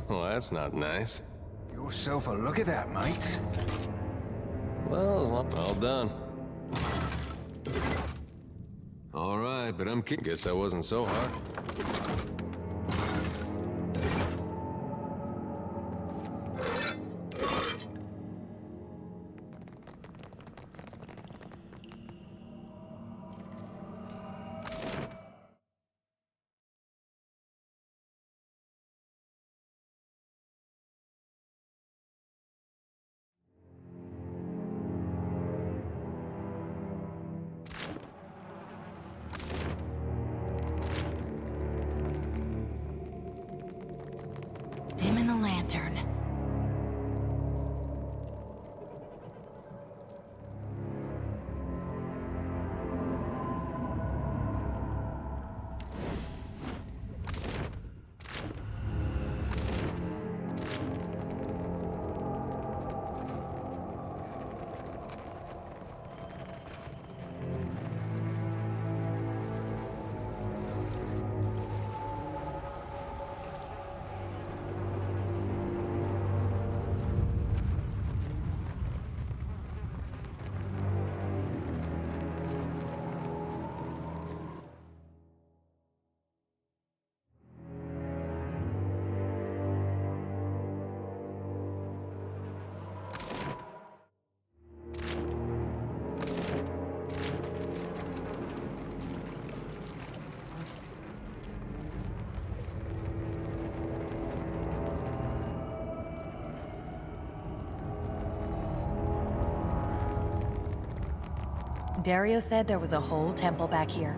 Well, that's not nice. Give yourself a look at that, mate. Well, all done. All right, but I'm kidding. Guess that wasn't so hard. Dim in the lantern. Dario said there was a whole temple back here.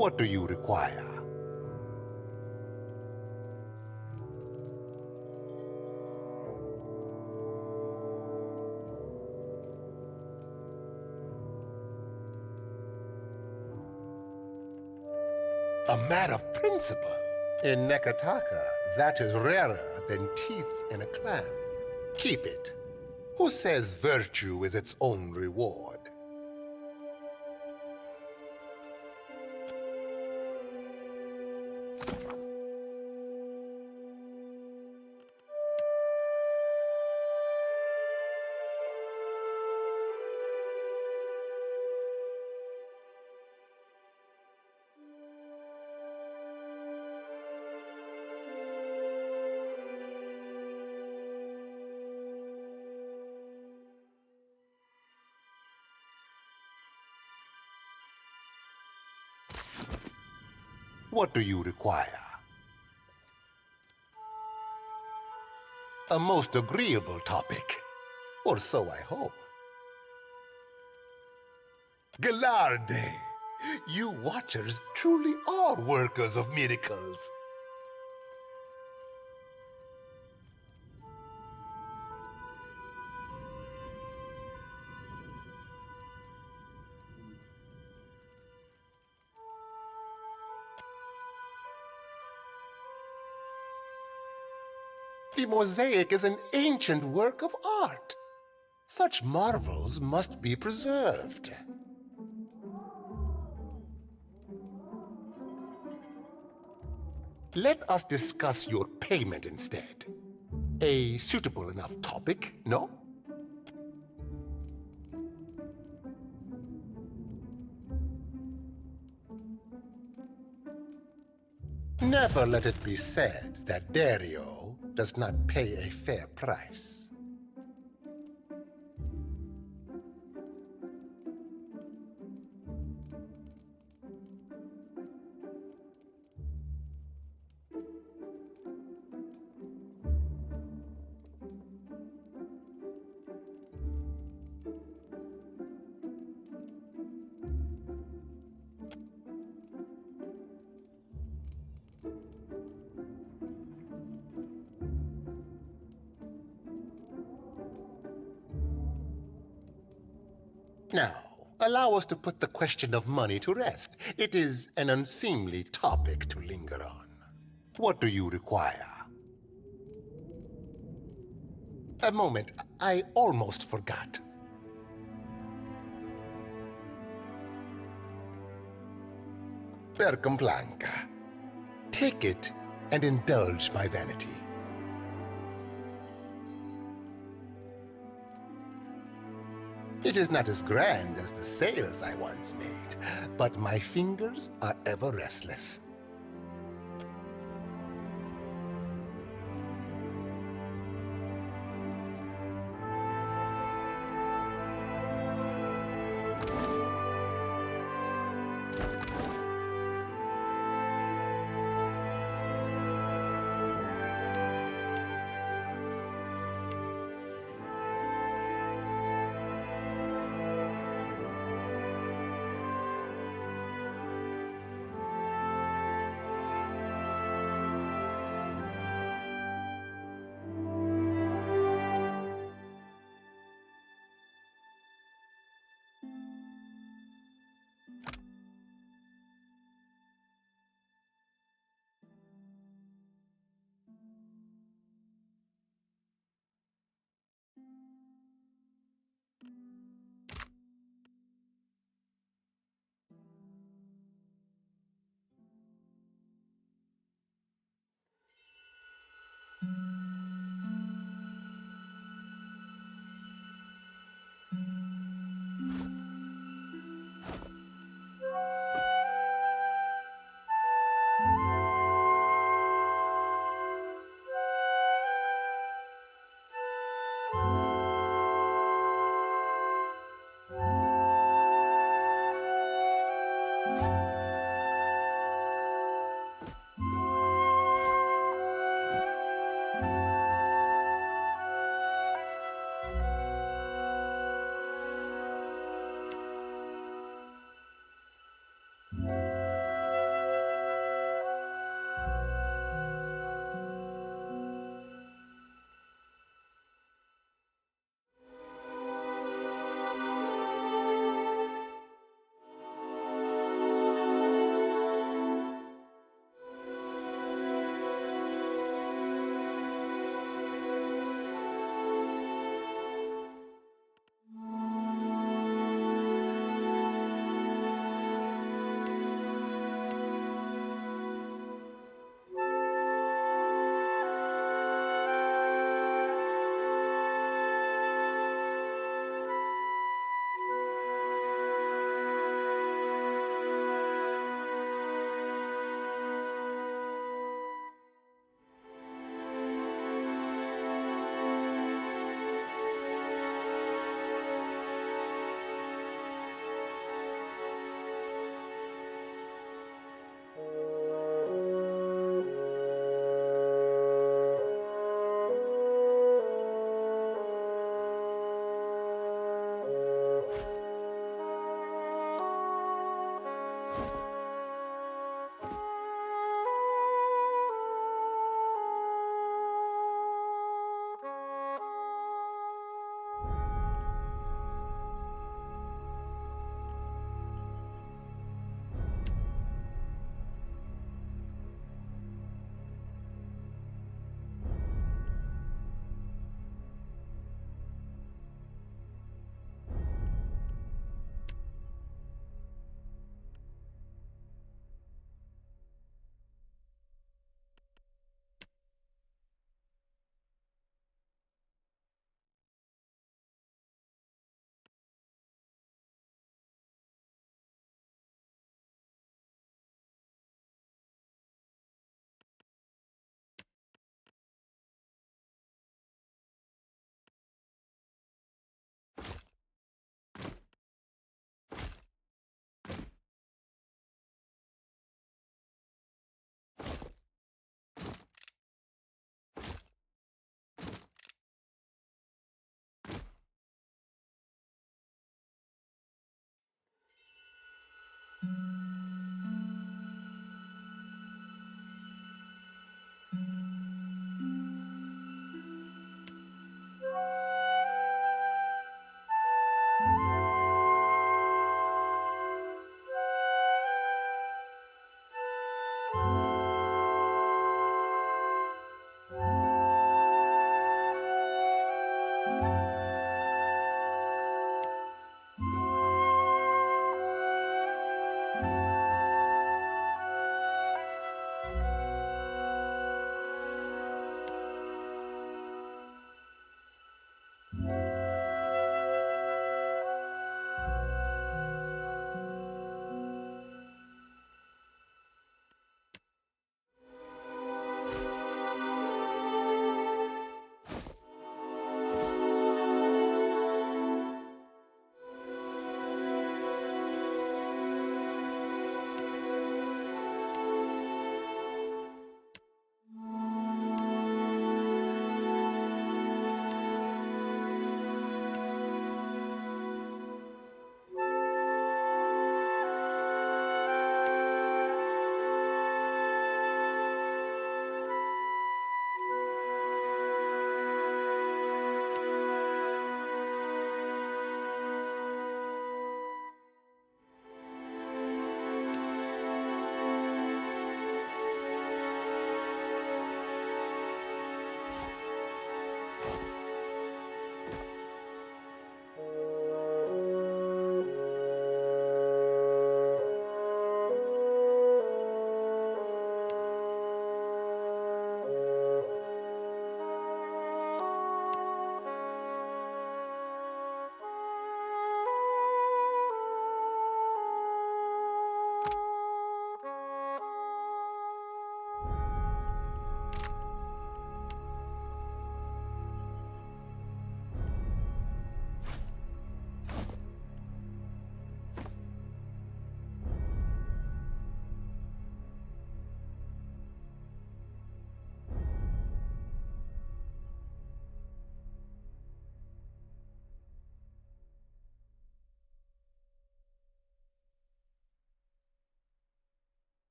What do you require? A matter of principle. In Nekataka, that is rarer than teeth in a clam. Keep it. Who says virtue is its own reward? What do you require? A most agreeable topic, or so I hope. Galarde, you Watchers truly are workers of miracles. The mosaic is an ancient work of art. Such marvels must be preserved. Let us discuss your payment instead. A suitable enough topic, no? Never let it be said that Dario does not pay a fair price. Now, allow us to put the question of money to rest. It is an unseemly topic to linger on. What do you require? A moment, I almost forgot. Percamblanca. Take it and indulge my vanity. It is not as grand as the sails I once made, but my fingers are ever restless.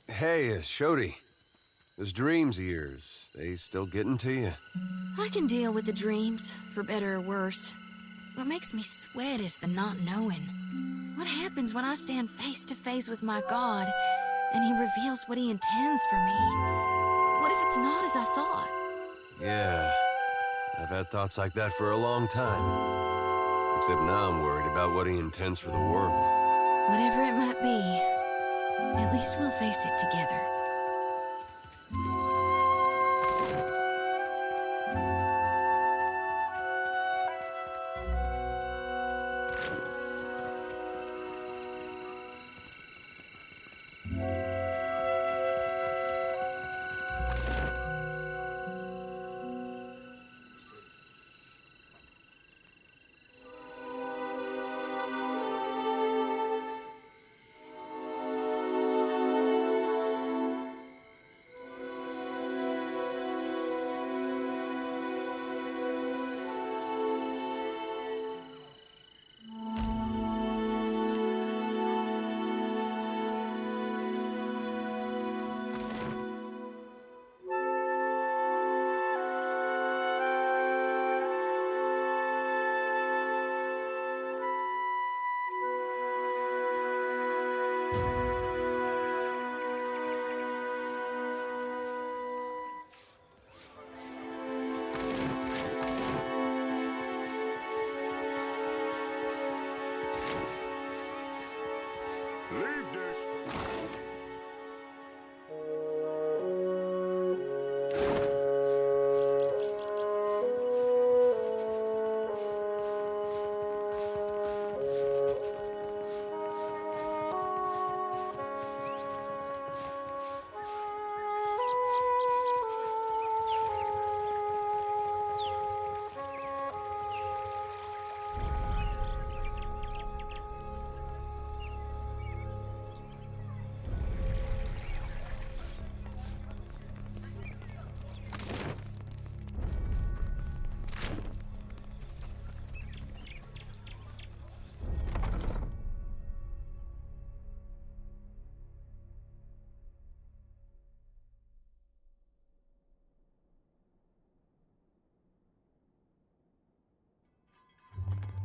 Hey, Shodi. Those dreams of yours, they still getting to you? I can deal with the dreams, for better or worse. What makes me sweat is the not knowing. What happens when I stand face to face with my God, and he reveals what he intends for me? What if it's not as I thought? Yeah, I've had thoughts like that for a long time. Except now I'm worried about what he intends for the world. Whatever it might be, at least we'll face it together.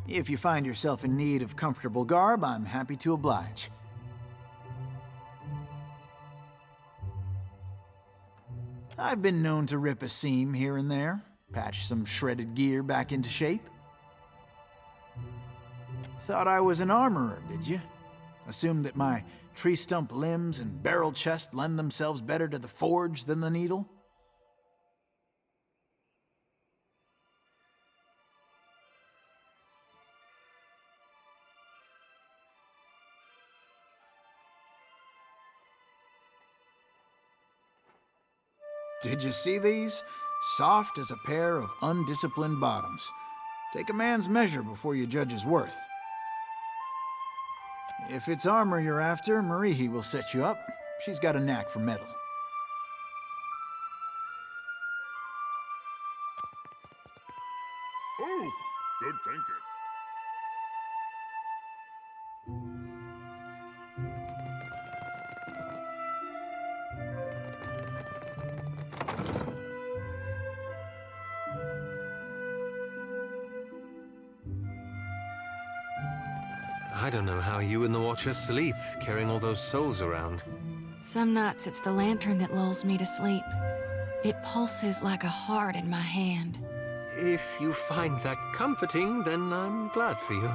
If you find yourself in need of comfortable garb, I'm happy to oblige. I've been known to rip a seam here and there, patch some shredded gear back into shape. Thought I was an armorer, did you? Assumed that my tree stump limbs and barrel chest lend themselves better to the forge than the needle? Did you see these? Soft as a pair of undisciplined bottoms. Take a man's measure before you judge his worth. If it's armor you're after, Marihi will set you up. She's got a knack for metal. Oh, good thinking. I don't know how you and the Watchers sleep, carrying all those souls around. Some nights it's the lantern that lulls me to sleep. It pulses like a heart in my hand. If you find that comforting, then I'm glad for you.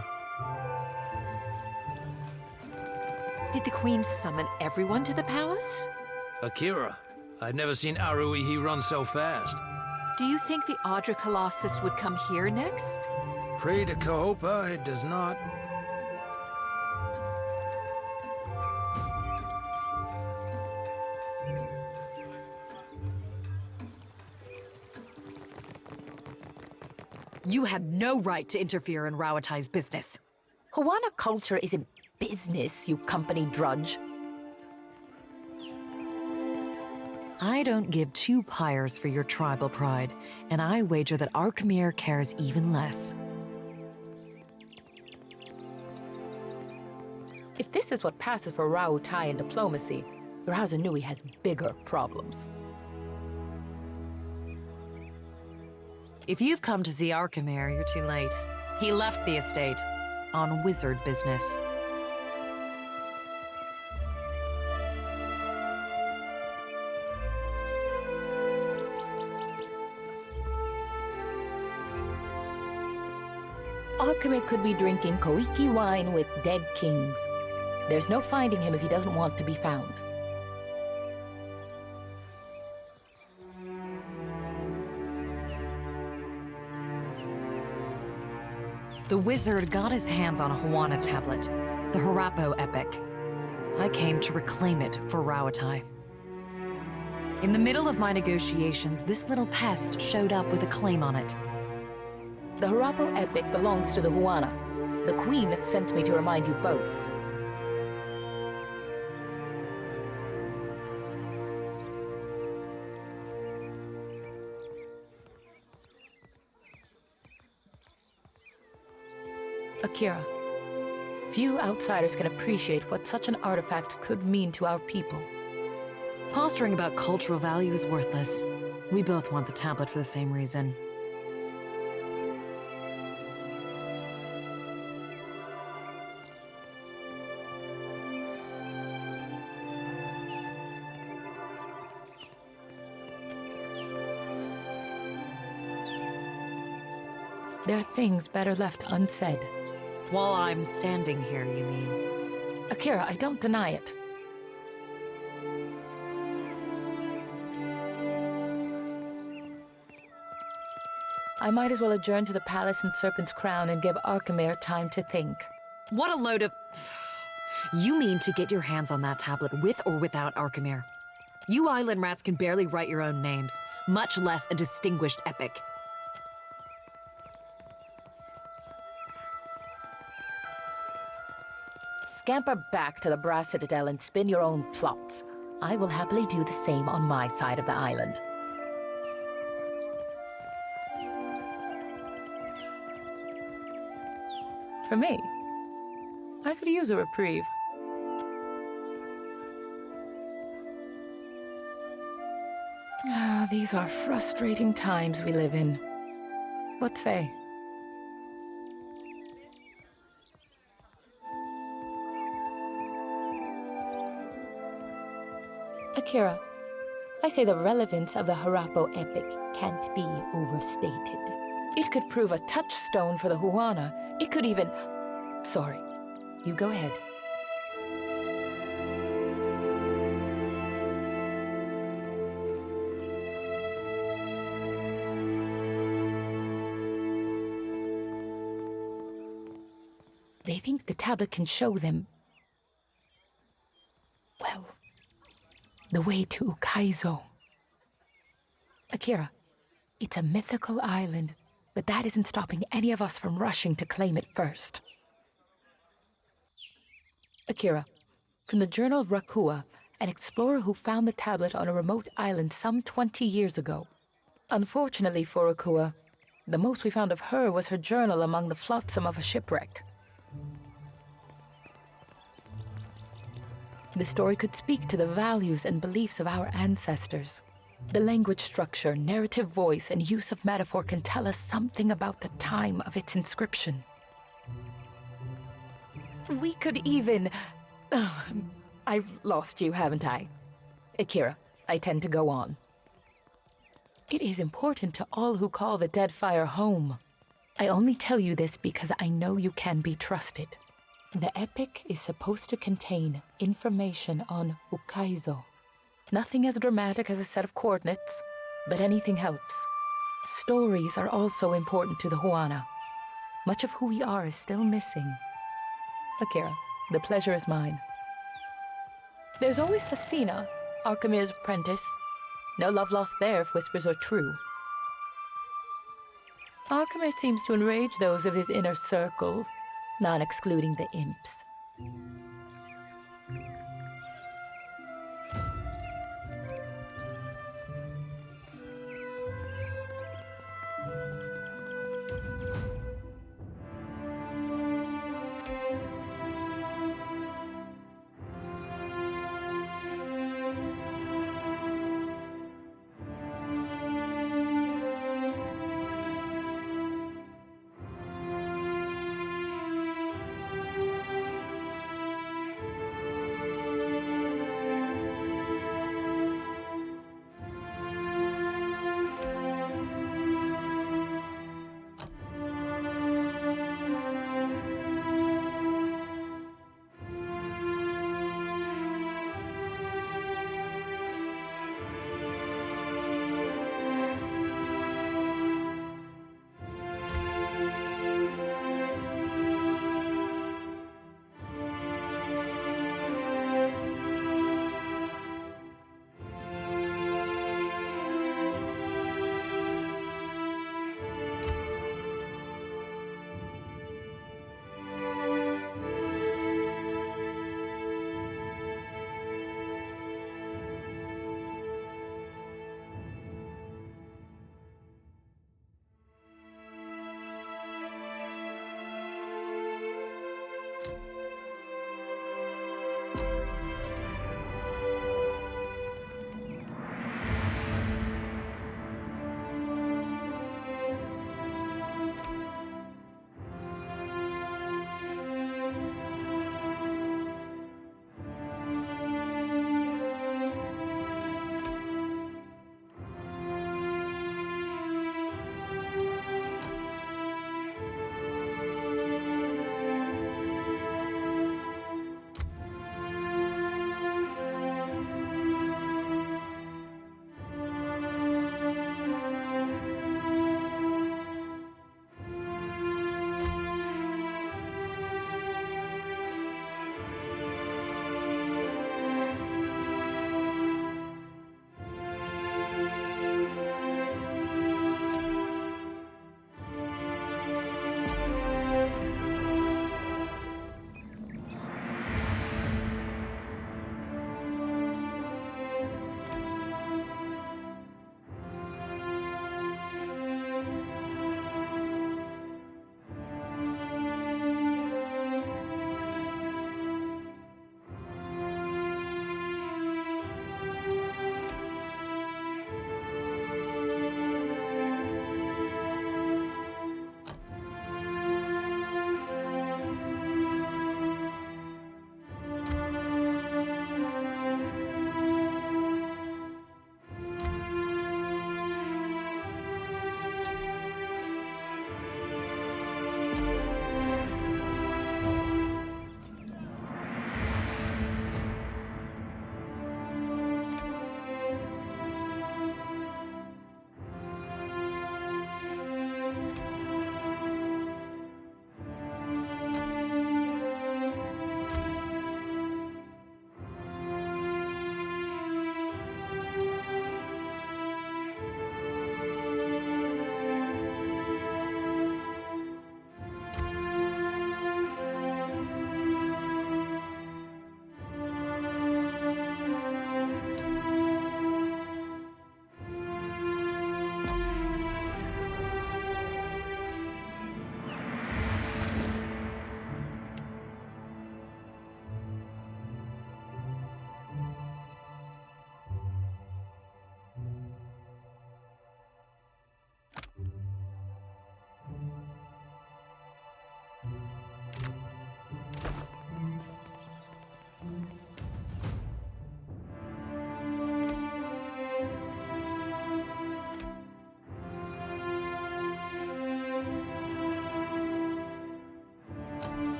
Did the Queen summon everyone to the palace? Akira, I've never seen Aruihi run so fast. Do you think the Audra Colossus would come here next? Pray to Kahopa, it does not. You had no right to interfere in Rauatai's business. Hawana culture isn't business, you company drudge. I don't give two pyres for your tribal pride, and I wager that our Khmer cares even less. If this is what passes for Rauatai in diplomacy, Razanui has bigger problems. If you've come to see Arkemir, you're too late. He left the estate on wizard business. Arkemir could be drinking Koiki wine with dead kings. There's no finding him if he doesn't want to be found. The wizard got his hands on a Huana tablet, the Harapo epic. I came to reclaim it for Rauatai. In the middle of my negotiations, this little pest showed up with a claim on it. The Harapo epic belongs to the Huana. The Queen sent me to remind you both. Akira, few outsiders can appreciate what such an artifact could mean to our people. Posturing about cultural value is worthless. We both want the tablet for the same reason. There are things better left unsaid. While I'm standing here, you mean? Akira, I don't deny it. I might as well adjourn to the palace in Serpent's Crown and give Arkemir time to think. What a load of... You mean to get your hands on that tablet with or without Arkemir? You island rats can barely write your own names, much less a distinguished epic. Scamper back to the Brass Citadel and spin your own plots. I will happily do the same on my side of the island. For me, I could use a reprieve. These are frustrating times we live in. What say? Akira, I say the relevance of the Harapo epic can't be overstated. It could prove a touchstone for the Huana. It could even... Sorry, you go ahead. They think the tablet can show them... well... the way to Ukaizo. Akira, it's a mythical island, but that isn't stopping any of us from rushing to claim it first. Akira, from the Journal of Rakua, an explorer who found the tablet on a remote island some 20 years ago. Unfortunately for Rakua, the most we found of her was her journal among the flotsam of a shipwreck. The story could speak to the values and beliefs of our ancestors. The language structure, narrative voice, and use of metaphor can tell us something about the time of its inscription. We could even... I've lost you, haven't I? Akira, I tend to go on. It is important to all who call the Deadfire home. I only tell you this because I know you can be trusted. The epic is supposed to contain information on Ukaizo. Nothing as dramatic as a set of coordinates, but anything helps. Stories are also important to the Huana. Much of who we are is still missing. Akira, the pleasure is mine. There's always Hasina, Arkamir's apprentice. No love lost there if whispers are true. Arkemir seems to enrage those of his inner circle, not excluding the imps.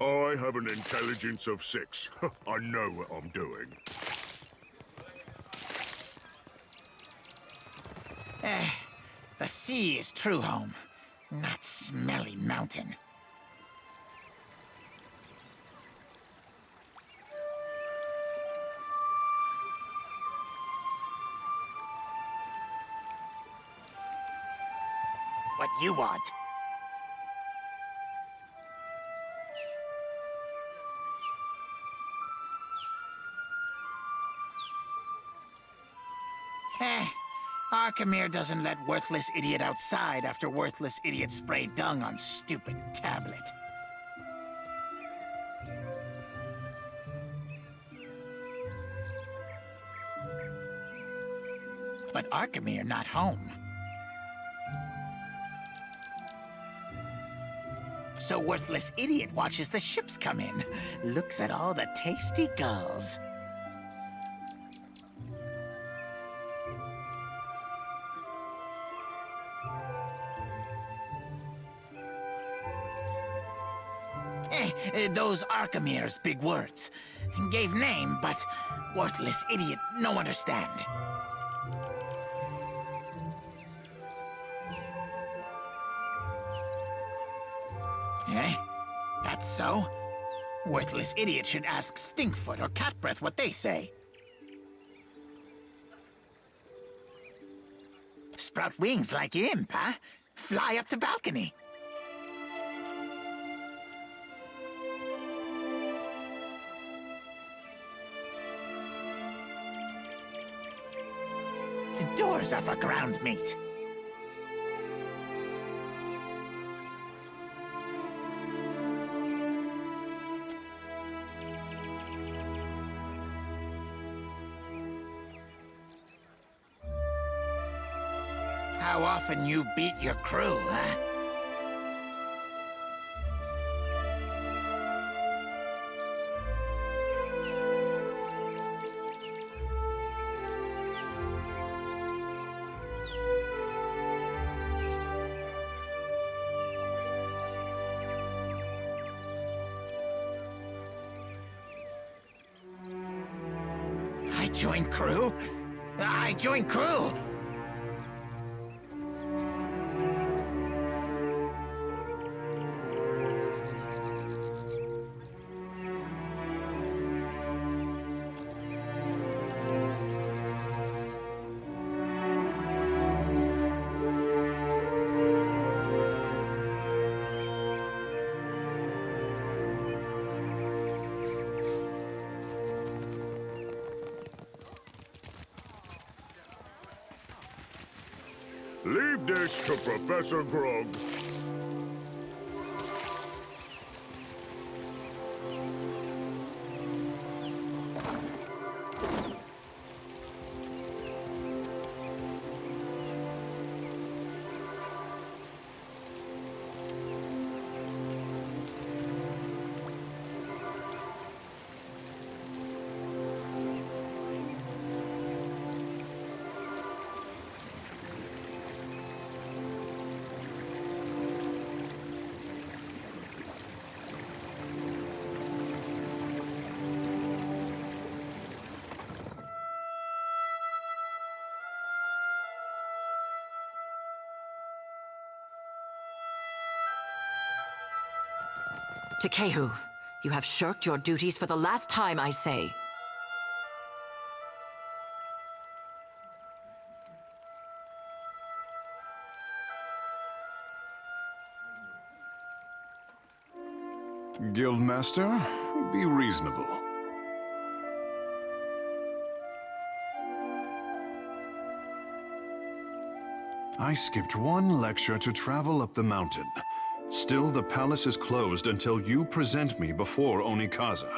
I have an intelligence of 6. I know what I'm doing. The sea is true home, not smelly mountain. What you want? Arkemir doesn't let worthless idiot outside after worthless idiot sprayed dung on stupid tablet. But Arkemir not home. So worthless idiot watches the ships come in, looks at all the tasty gulls. Those Arkamir's big words. Gave name, but worthless idiot no understand. Eh? That's so? Worthless idiot should ask Stinkfoot or Catbreath what they say. Sprout wings like imp, huh? Fly up to balcony. The doors are for ground meat. How often you beat your crew, huh? I joined crew? I joined crew! Leave this to Professor Grog. Tekehu, you have shirked your duties for the last time, I say. Guildmaster, be reasonable. I skipped one lecture to travel up the mountain. Still, the palace is closed until you present me before Onikaza.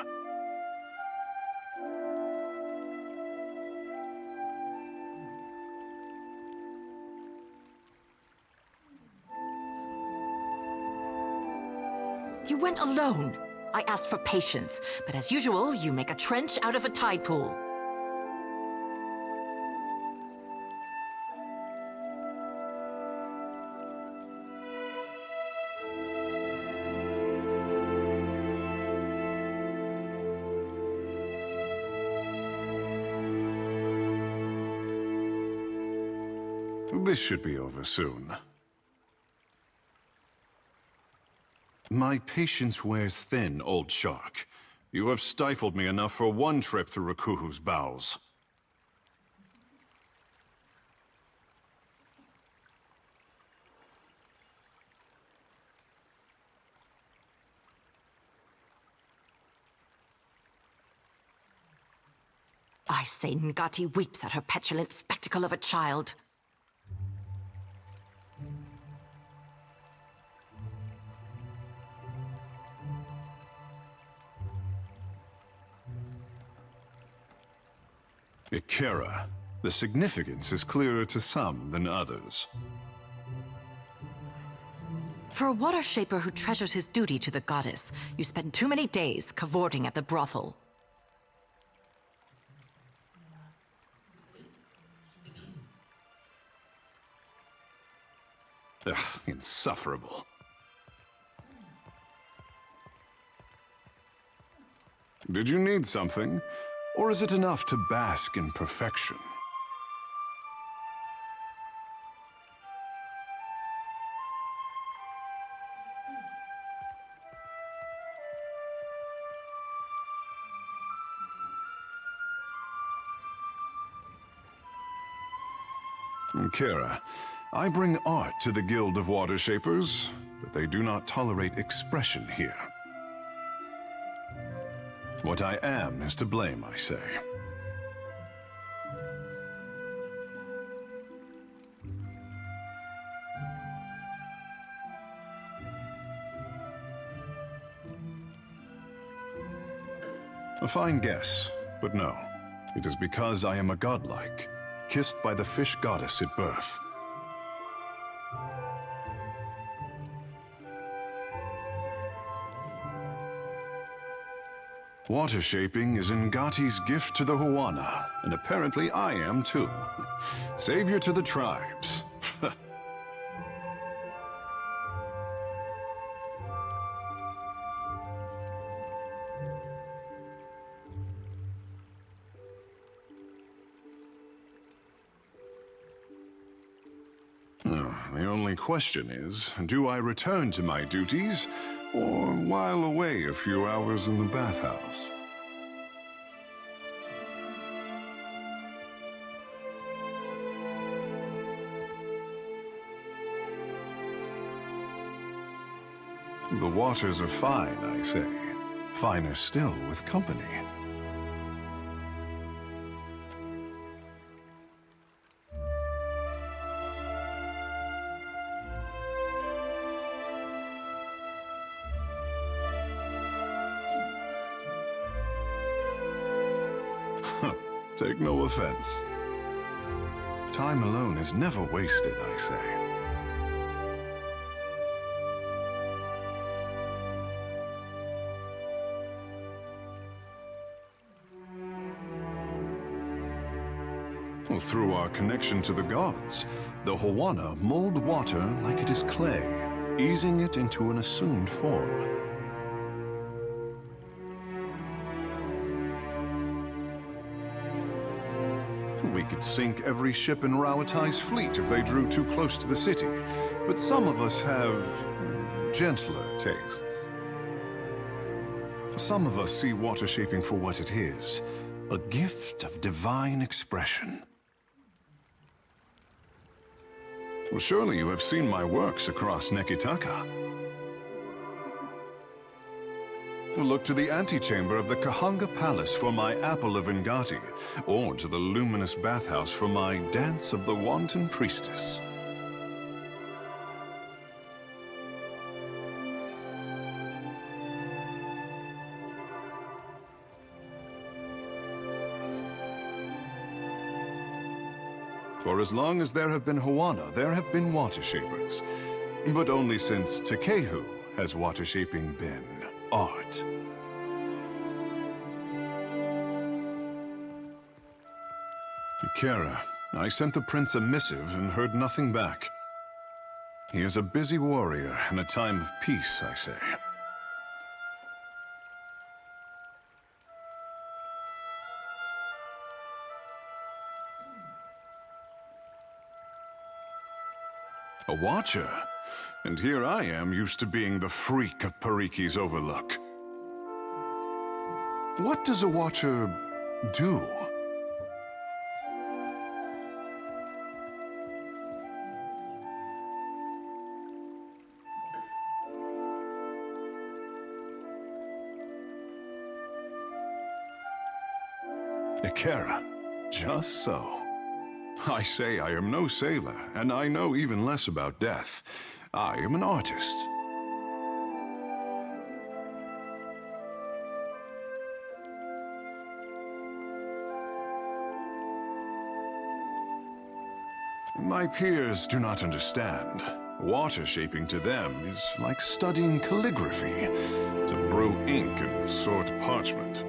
You went alone. I asked for patience, but as usual, you make a trench out of a tide pool. This should be over soon. My patience wears thin, old shark. You have stifled me enough for one trip through Rakuhu's bowels. I say Ngati weeps at her petulant spectacle of a child. Ikera, the significance is clearer to some than others. For a water shaper who treasures his duty to the goddess, you spend too many days cavorting at the brothel. Ugh, insufferable. Did you need something? Or is it enough to bask in perfection? Kira, I bring art to the Guild of Water Shapers, but they do not tolerate expression here. What I am is to blame, I say. A fine guess, but no. It is because I am a godlike, kissed by the fish goddess at birth. Water shaping is Ngati's gift to the Huana, and apparently I am too. Savior to the tribes. The only question is, do I return to my duties, or while away a few hours in the bathhouse? The waters are fine, I say. Finer still with company. Take no offense. Time alone is never wasted, I say. Well, through our connection to the gods, the Huana mold water like it is clay, easing it into an assumed form. We could sink every ship in Rauatai's fleet if they drew too close to the city, but some of us have gentler tastes. Some of us see water shaping for what it is, a gift of divine expression. Well, surely you have seen my works across Nekitaka. Look to the antechamber of the Kahanga Palace for my Apple of Ngati, or to the luminous bathhouse for my Dance of the Wanton Priestess. For as long as there have been Huana, there have been water shapers. But only since Tekehu has water shaping been art. Ikera, I sent the prince a missive and heard nothing back. He is a busy warrior in a time of peace, I say. A watcher? And here I am, used to being the freak of Pariki's Overlook. What does a watcher do? Ikera. Just so. I say I am no sailor, and I know even less about death. I am an artist. My peers do not understand. Water shaping to them is like studying calligraphy, to brew ink and sort parchment.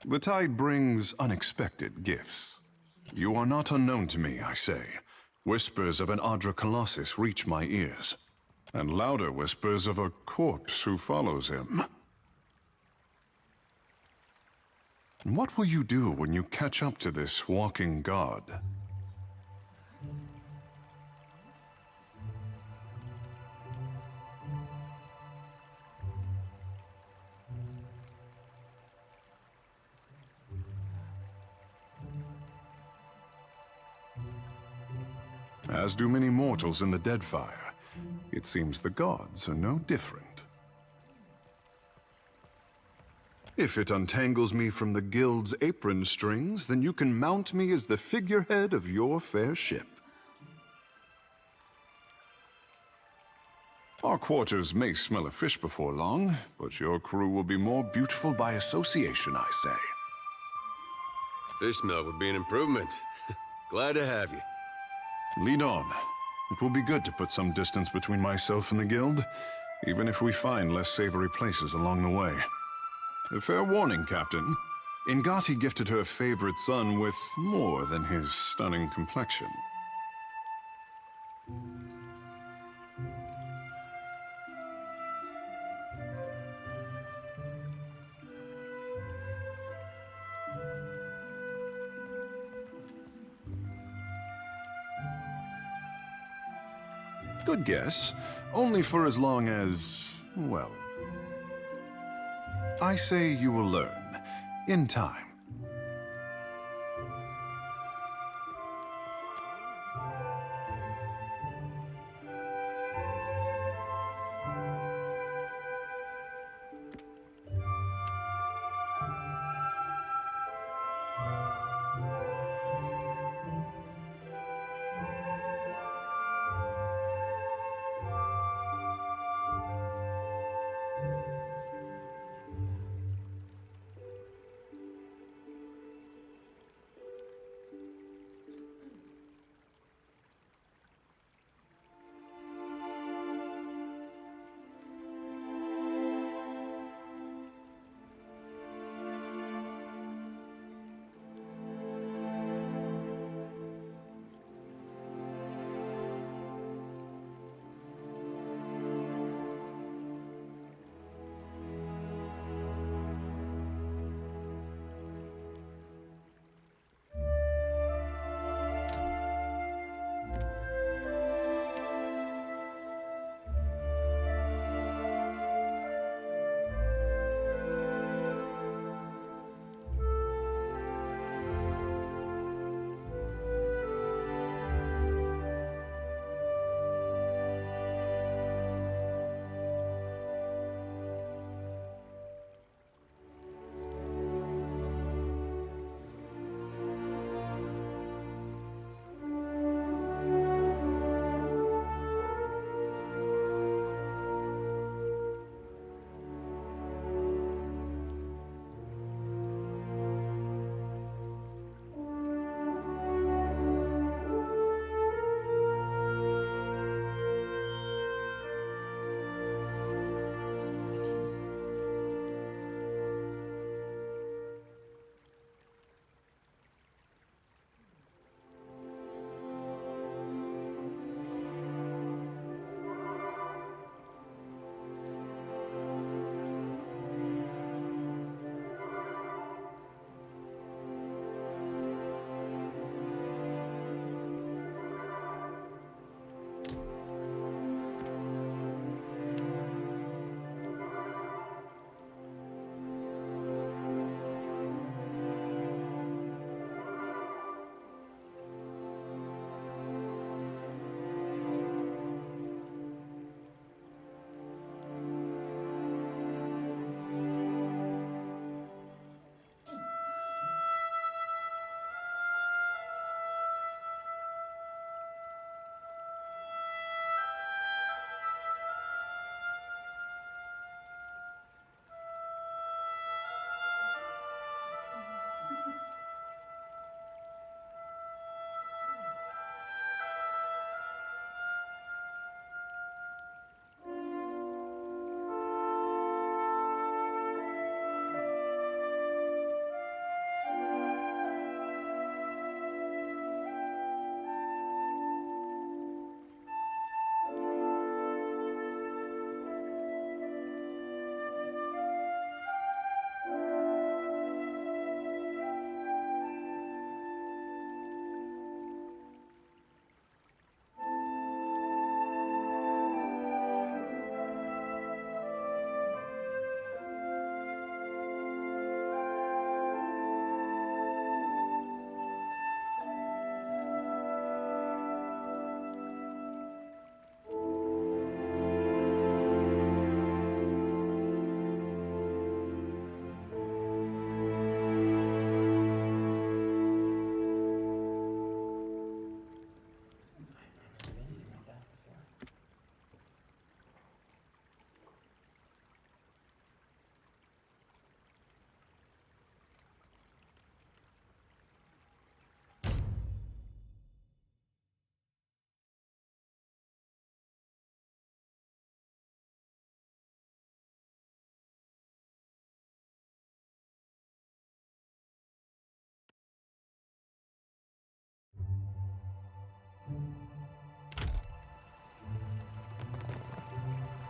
The tide brings unexpected gifts. You are not unknown to me, I say. Whispers of an Adra Colossus reach my ears, and louder whispers of a corpse who follows him. What will you do when you catch up to this walking god? As do many mortals in the Deadfire. It seems the gods are no different. If it untangles me from the guild's apron strings, then you can mount me as the figurehead of your fair ship. Our quarters may smell of fish before long, but your crew will be more beautiful by association, I say. Fish smell would be an improvement. Glad to have you. Lead on. It will be good to put some distance between myself and the guild, even if we find less savory places along the way. A fair warning, Captain. Ingati gifted her favorite son with more than his stunning complexion. Good guess. Only for as long as, well, I say you will learn. In time.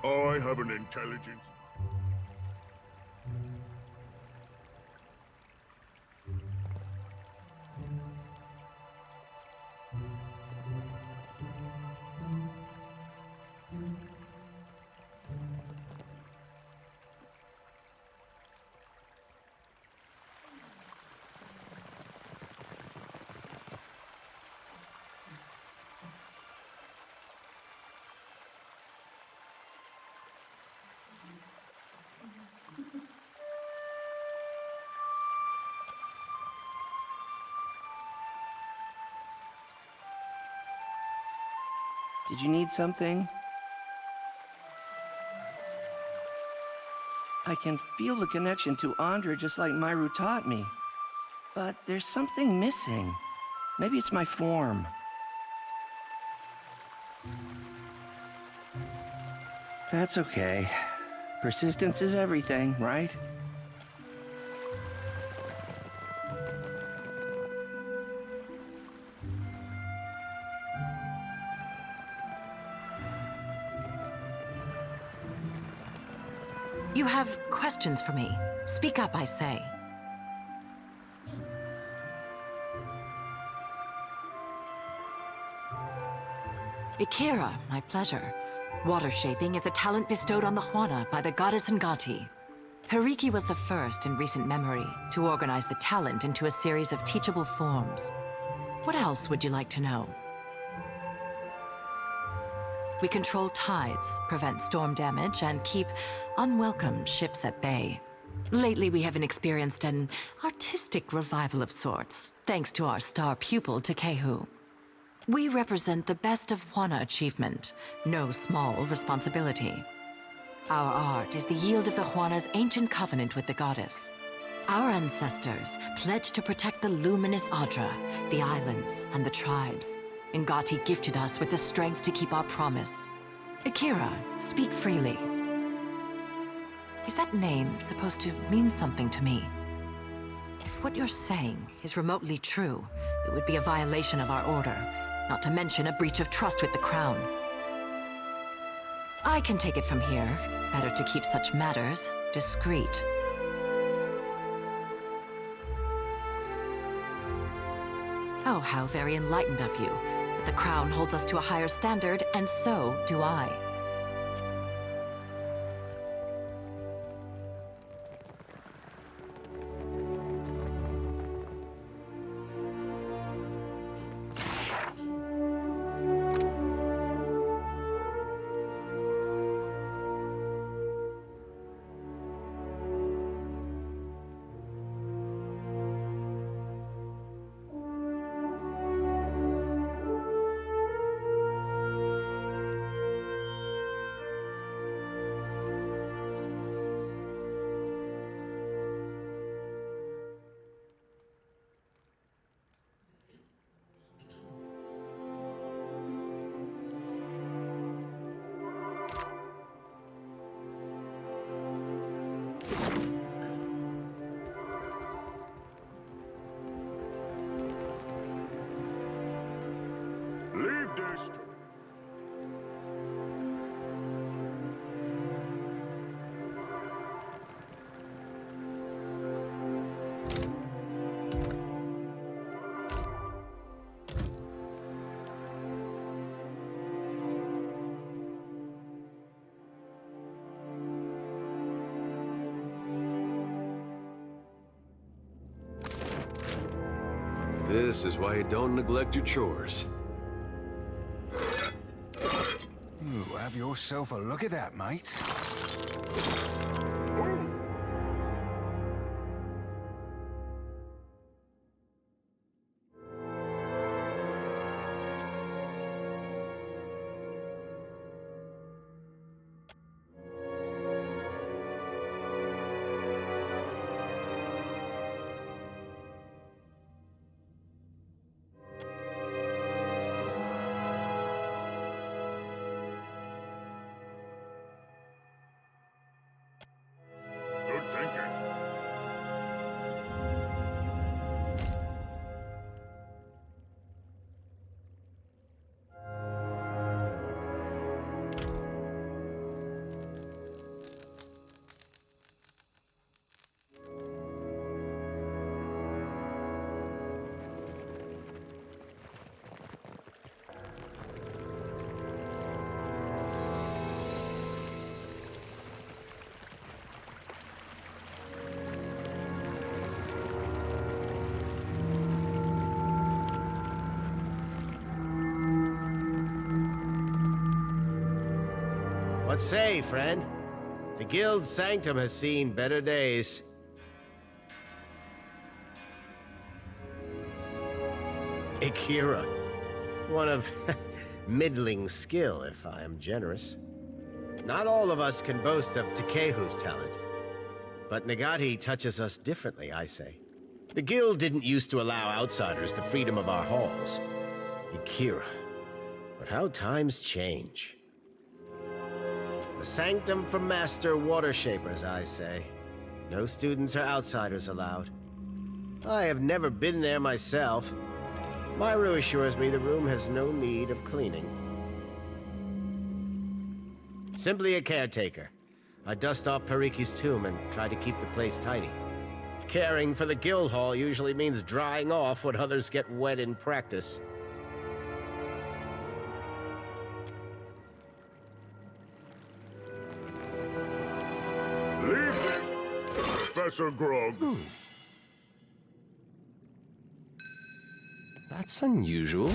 I have an intelligence. Did you need something? I can feel the connection to Andra just like Myru taught me. But there's something missing. Maybe it's my form. That's okay. Persistence is everything, right? You have questions for me. Speak up, I say. Ikira, my pleasure. Water shaping is a talent bestowed on the Huana by the goddess Ngati. Hiriki was the first in recent memory to organize the talent into a series of teachable forms. What else would you like to know? We control tides, prevent storm damage, and keep unwelcome ships at bay. Lately, we have experienced an artistic revival of sorts, thanks to our star pupil, Takehu. We represent the best of Huana achievement, no small responsibility. Our art is the yield of the Huana's ancient covenant with the goddess. Our ancestors pledged to protect the luminous Adra, the islands, and the tribes. Ngati gifted us with the strength to keep our promise. Ikira, speak freely. Is that name supposed to mean something to me? If what you're saying is remotely true, it would be a violation of our order, not to mention a breach of trust with the Crown. I can take it from here. Better to keep such matters discreet. Oh, how very enlightened of you. But the Crown holds us to a higher standard, and so do I. Leave this to This is why you don't neglect your chores. Ooh, have yourself a look at that, mate. What say, friend? The Guild Sanctum has seen better days. Akira. One of middling skill, if I am generous. Not all of us can boast of Takehu's talent. But Nagati touches us differently, I say. The Guild didn't used to allow outsiders the freedom of our halls. Akira. But how times change. The Sanctum for Master Water Shapers, I say. No students or outsiders allowed. I have never been there myself. Myru assures me the room has no need of cleaning. Simply a caretaker. I dust off Pariki's tomb and try to keep the place tidy. Caring for the guild hall usually means drying off what others get wet in practice. Leave this to Professor Grog. That's unusual.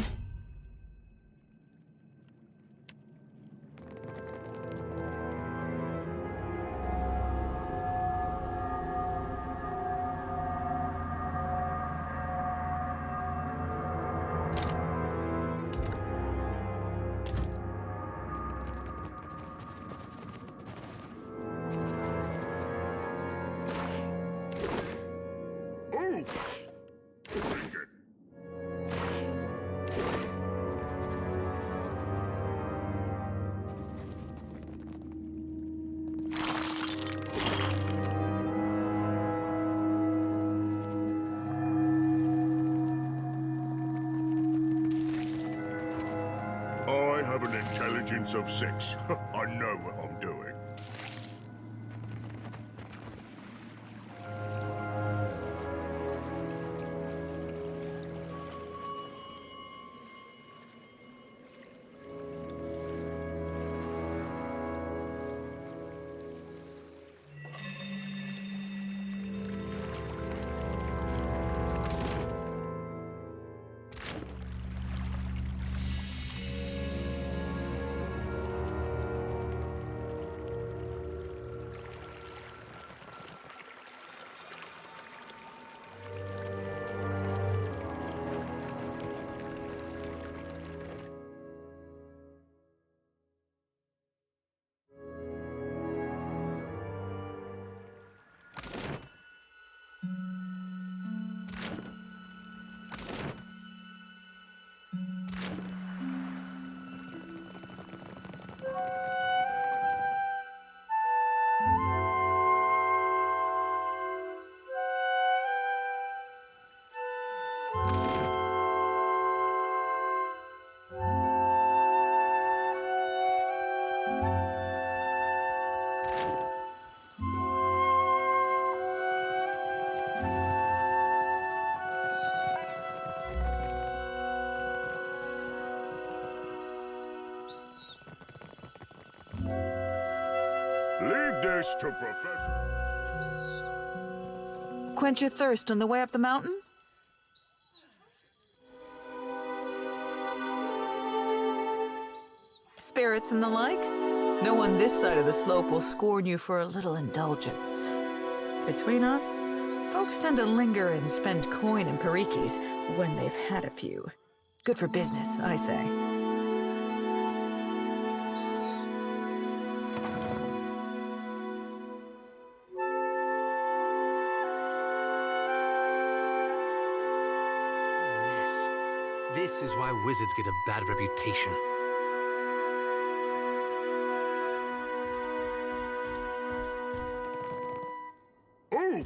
I have an intelligence of 6. I know what I'm doing. Leave this to Professor. Quench your thirst on the way up the mountain? Spirits and the like? No one this side of the slope will scorn you for a little indulgence. Between us, folks tend to linger and spend coin in parikis when they've had a few. Good for business, I say. This is why wizards get a bad reputation. Ooh!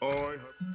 I have...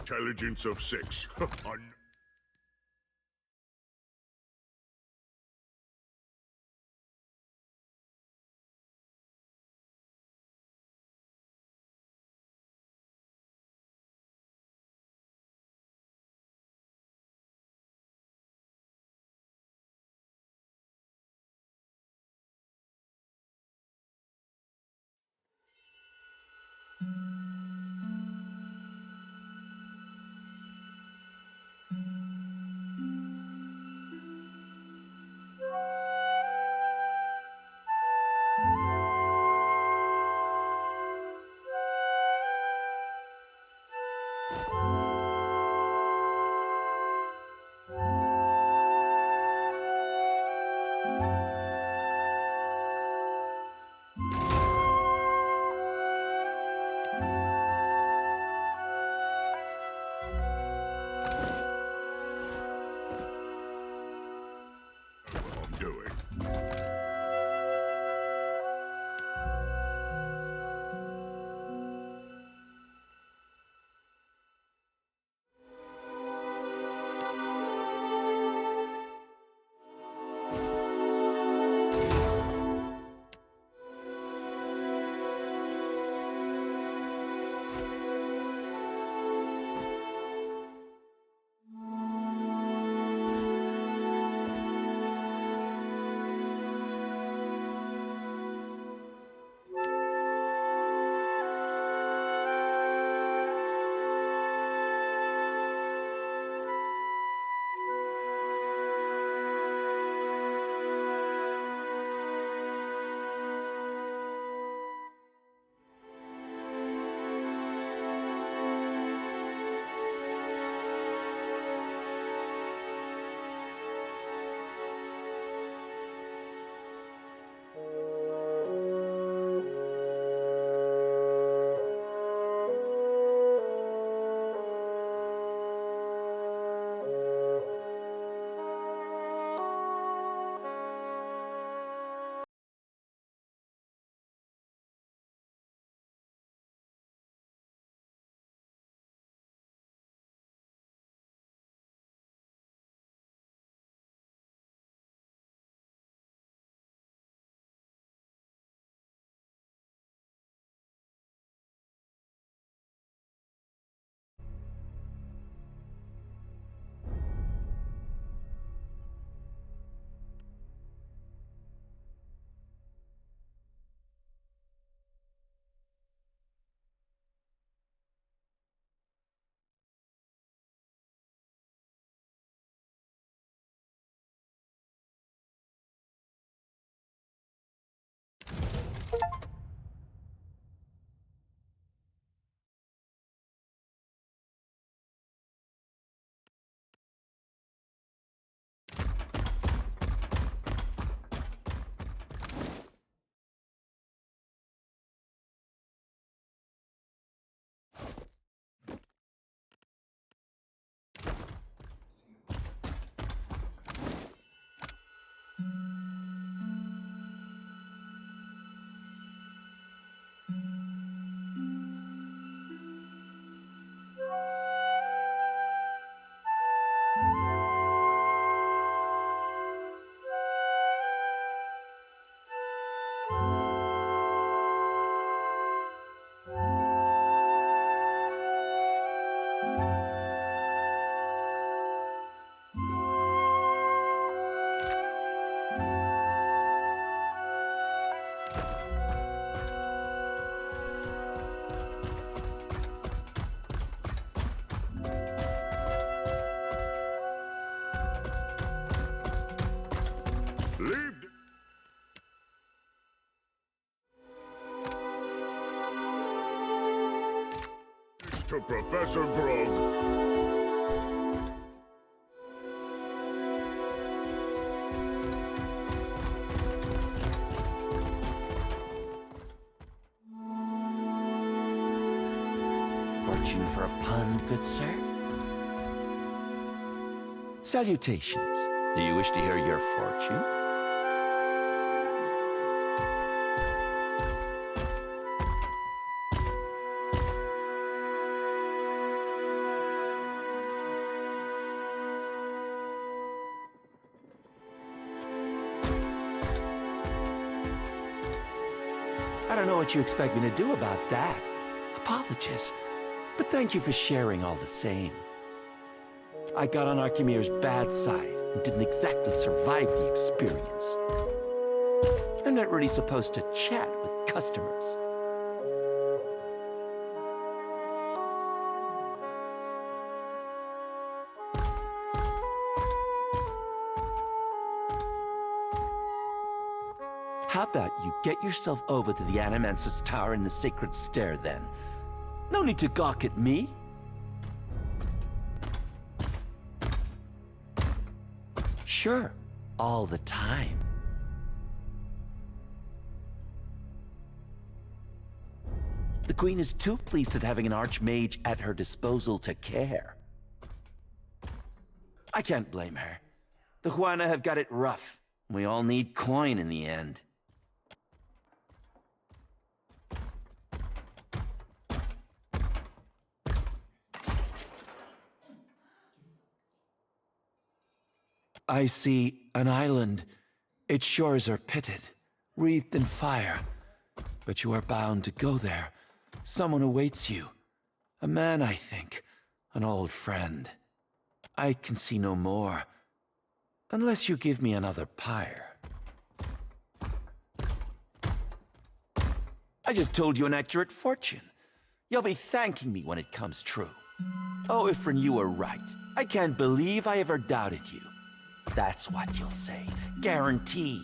Intelligence of 6. to Professor Grog. Fortune for a pun, good sir? Salutations. Do you wish to hear your fortune? I don't know what you expect me to do about that. Apologies. But thank you for sharing all the same. I got on Archimere's bad side and didn't exactly survive the experience. I'm not really supposed to chat with customers. How about you get yourself over to the Animansus Tower in the Sacred Stair, then? No need to gawk at me. Sure, all the time. The Queen is too pleased at having an Archmage at her disposal to care. I can't blame her. The Huana have got it rough. We all need coin in the end. I see an island. Its shores are pitted, wreathed in fire. But you are bound to go there. Someone awaits you. A man, I think. An old friend. I can see no more. Unless you give me another pyre. I just told you an accurate fortune. You'll be thanking me when it comes true. Oh, Ifrin, you were right. I can't believe I ever doubted you. That's what you'll say. Guaranteed.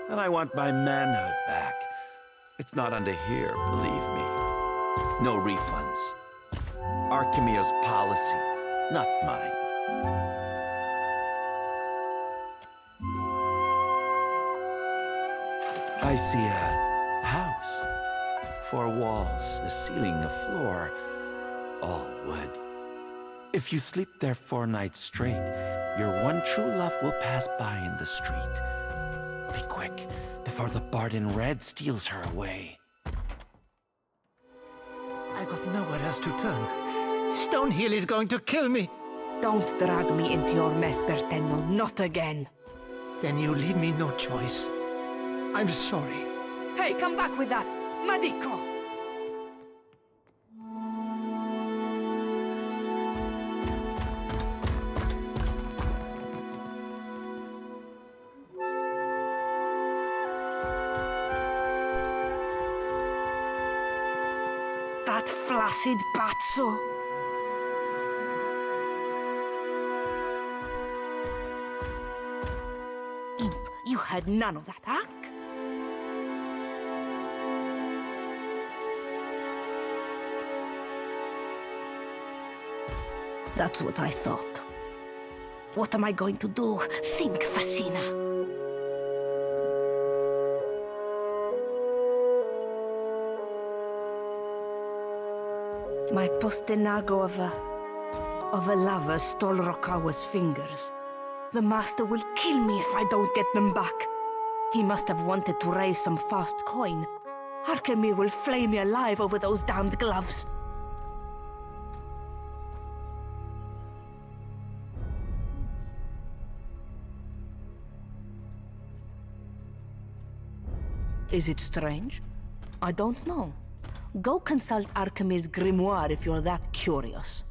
And I want my manhood back. It's not under here, believe me. No refunds. Archimere's policy, not mine. I see a house. 4 walls, a ceiling, a floor, all wood. If you sleep there 4 nights straight, your one true love will pass by in the street. Be quick, before the bard in red steals her away. I got nowhere else to turn. Stonehill is going to kill me. Don't drag me into your mess, Bertenno. Not again. Then you leave me no choice. I'm sorry. Hey, come back with that. Madiko! That flaccid pazzo! Imp, you had none of that, huh? That's what I thought. What am I going to do? Think, Fassina. My postenago of a lover stole Rokawa's fingers. The master will kill me if I don't get them back. He must have wanted to raise some fast coin. Arkemir will flay me alive over those damned gloves. Is it strange? I don't know. Go consult Archimede's grimoire if you're that curious.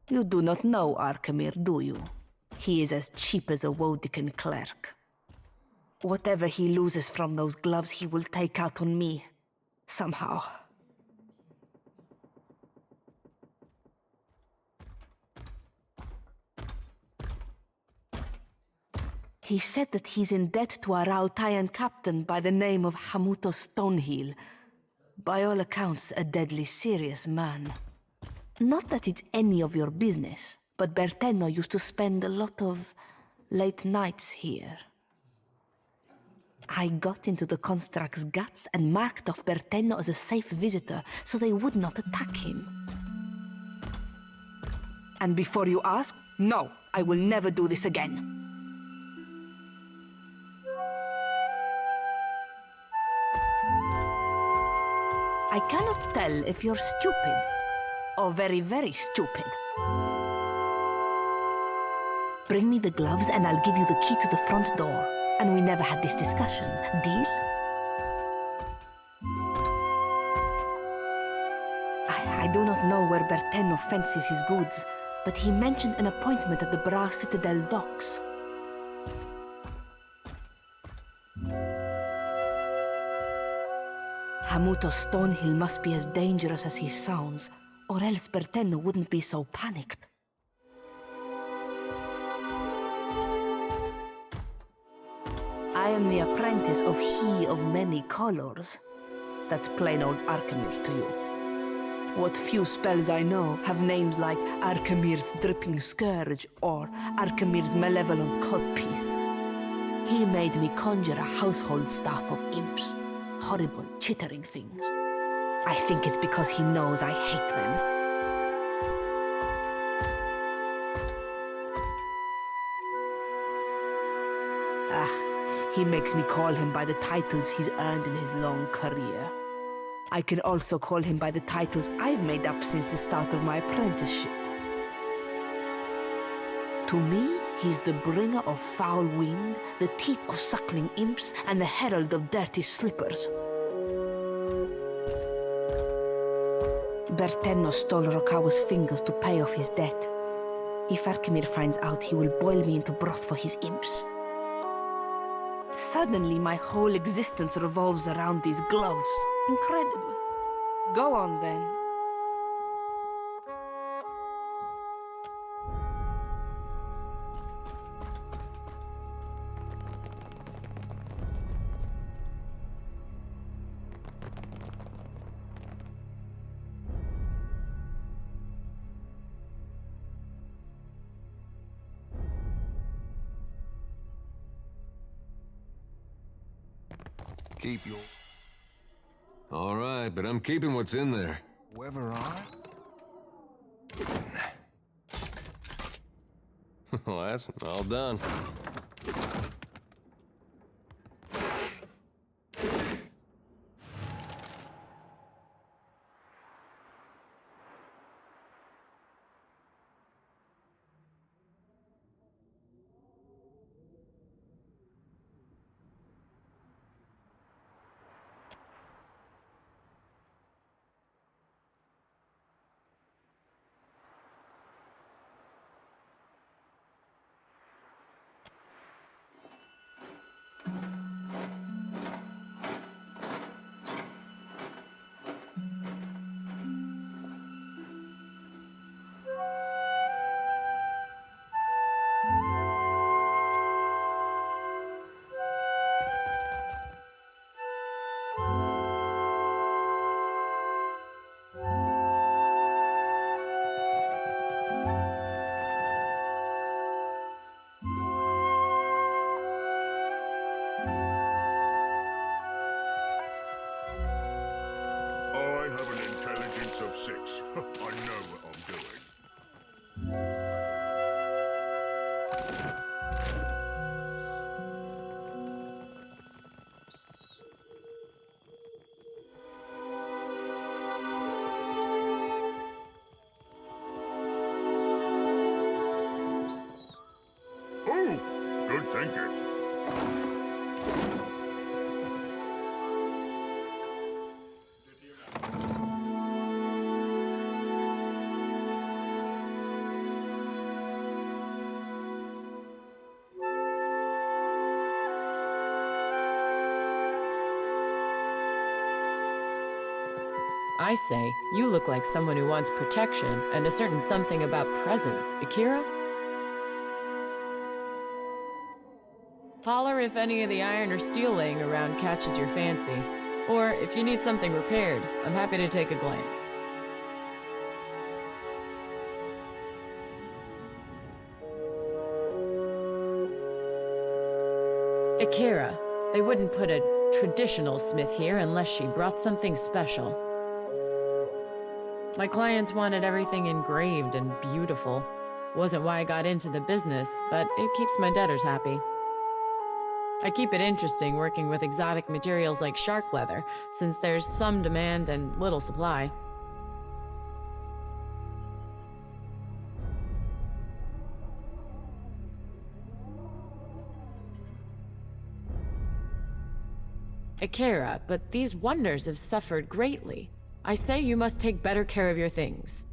You do not know Archimede, do you? He is as cheap as a Wodican clerk. Whatever he loses from those gloves, he will take out on me. Somehow. He said that he's in debt to a Rautayan captain by the name of Hamuto Stonehill. By all accounts, a deadly serious man. Not that it's any of your business, but Bertenno used to spend a lot of late nights here. I got into the Construct's guts and marked off Bertenno as a safe visitor so they would not attack him. And before you ask, no, I will never do this again. I cannot tell if you're stupid or very, very stupid. Bring me the gloves and I'll give you the key to the front door. And we never had this discussion. Deal? I do not know where Bertenno fences his goods, but he mentioned an appointment at the Bra Citadel docks. Hamuto Stonehill must be as dangerous as he sounds, or else Bertenno wouldn't be so panicked. I am the apprentice of He of Many Colors. That's plain old Arkemir to you. What few spells I know have names like Arkemir's Dripping Scourge or Arkemir's Malevolent Codpiece. He made me conjure a household staff of imps. Horrible, chittering things. I think it's because he knows I hate them. He makes me call him by the titles he's earned in his long career. I can also call him by the titles I've made up since the start of my apprenticeship. To me, he's the bringer of foul wind, the teeth of suckling imps, and the herald of dirty slippers. Bertenno stole Rokawa's fingers to pay off his debt. If Arkemir finds out, he will boil me into broth for his imps. Suddenly, my whole existence revolves around these gloves. Incredible. Go on, then. Keep your... All right, but I'm keeping what's in there. Whoever I... Well, that's all done. Of 6. I know what I'm doing. Oh, good thinking. I say, you look like someone who wants protection and a certain something about presence. Akira? Holler if any of the iron or steel laying around catches your fancy. Or if you need something repaired, I'm happy to take a glance. Akira, they wouldn't put a traditional smith here unless she brought something special. My clients wanted everything engraved and beautiful. Wasn't why I got into the business, but it keeps my debtors happy. I keep it interesting working with exotic materials like shark leather, since there's some demand and little supply. Akira, but these wonders have suffered greatly. I say you must take better care of your things.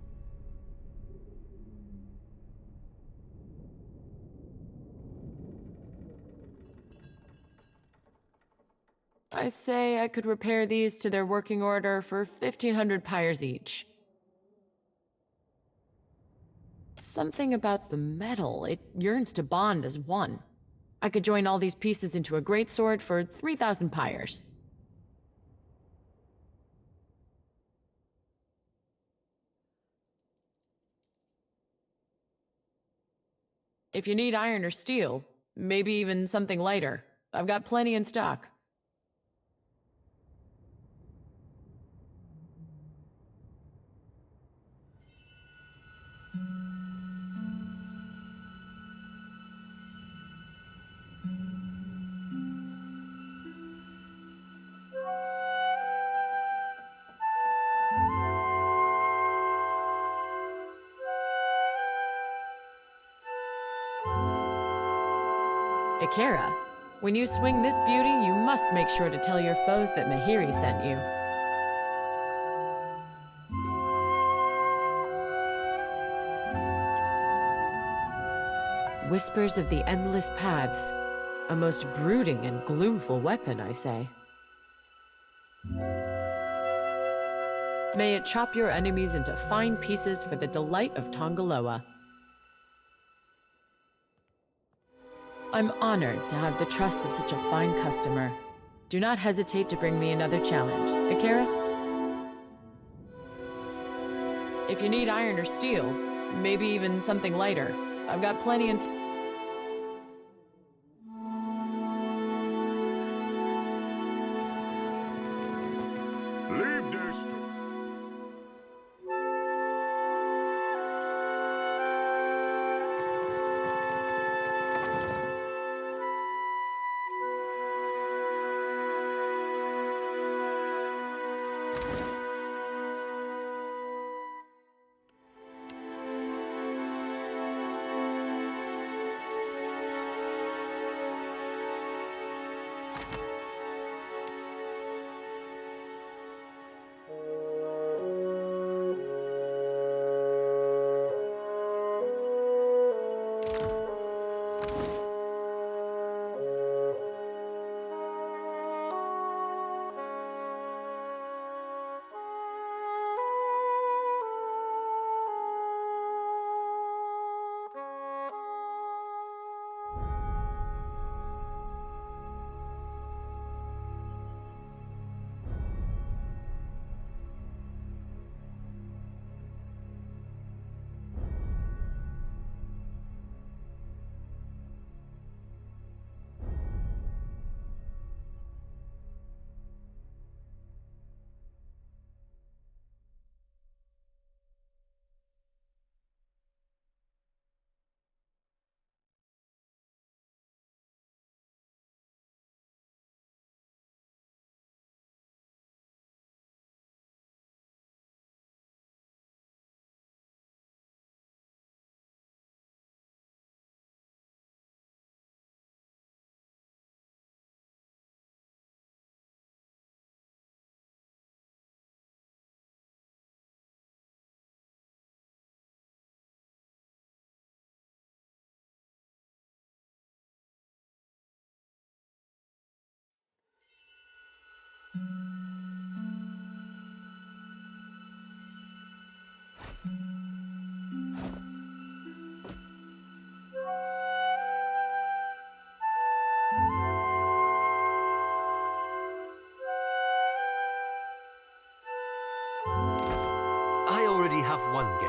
I say I could repair these to their working order for 1,500 pyres each. Something about the metal, it yearns to bond as one. I could join all these pieces into a great sword for 3,000 pyres. If you need iron or steel, maybe even something lighter, I've got plenty in stock. Akira, when you swing this beauty, you must make sure to tell your foes that Mahiri sent you. Whispers of the Endless Paths. A most brooding and gloomful weapon, I say. May it chop your enemies into fine pieces for the delight of Tongaloa. I'm honored to have the trust of such a fine customer. Do not hesitate to bring me another challenge. Akira? If you need iron or steel, maybe even something lighter, I've got plenty in... Leave this to...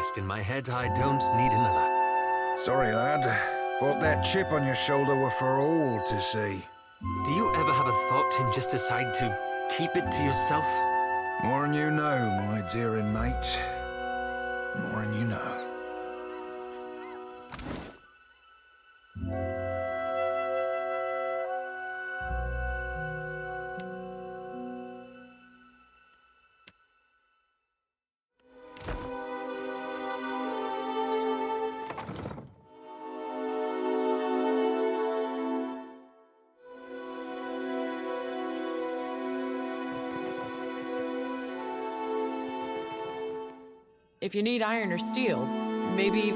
rest in my head, I don't need another. Sorry, lad. Thought that chip on your shoulder were for all to see. Do you ever have a thought and just decide to keep it to yourself? More'n you know, my dear inmate. More'n you know. If you need iron or steel, maybe...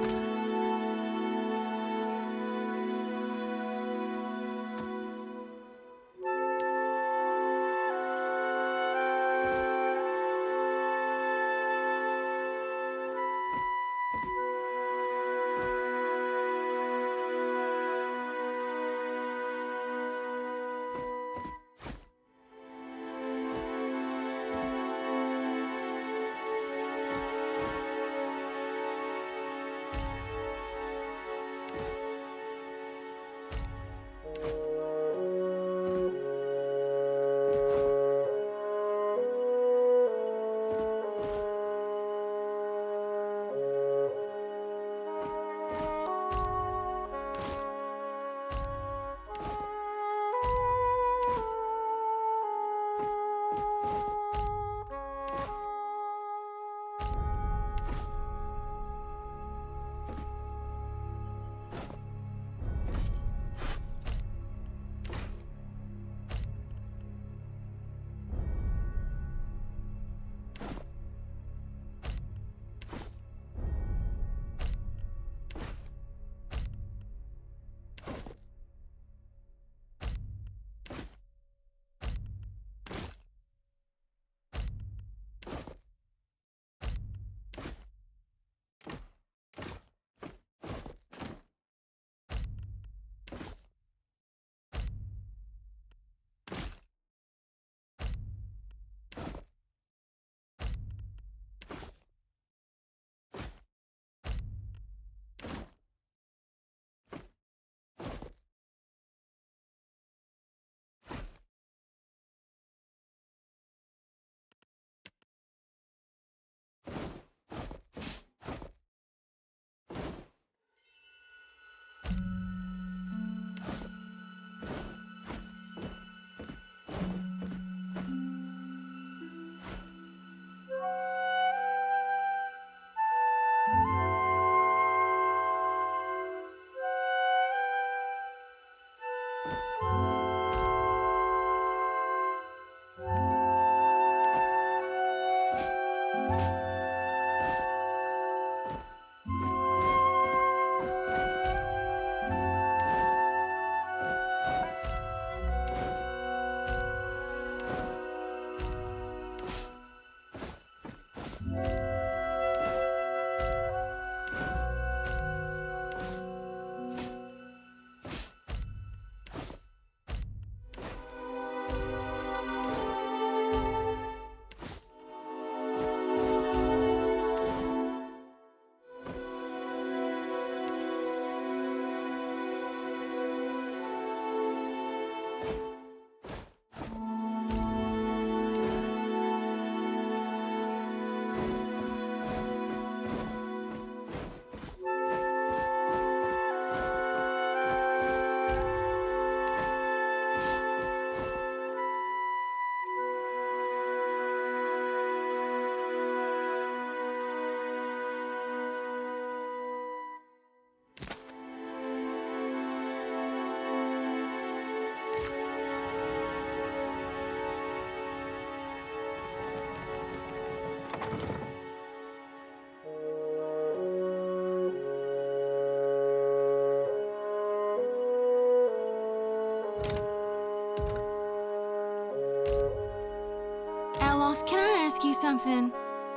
Can I ask you something?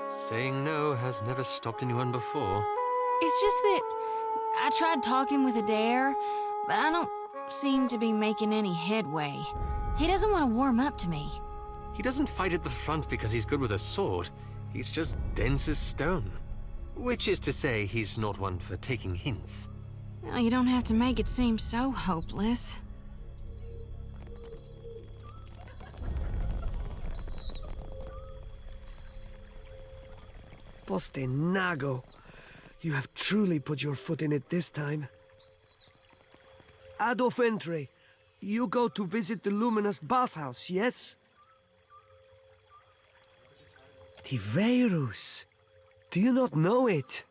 Saying no has never stopped anyone before. It's just that I tried talking with Adair, but I don't seem to be making any headway. He doesn't want to warm up to me. He doesn't fight at the front because he's good with a sword. He's just dense as stone. Which is to say, he's not one for taking hints. Well, you don't have to make it seem so hopeless. Postenago. You have truly put your foot in it this time. Adolf Entre, you go to visit the luminous bathhouse, yes? Tiverus. Do you not know it?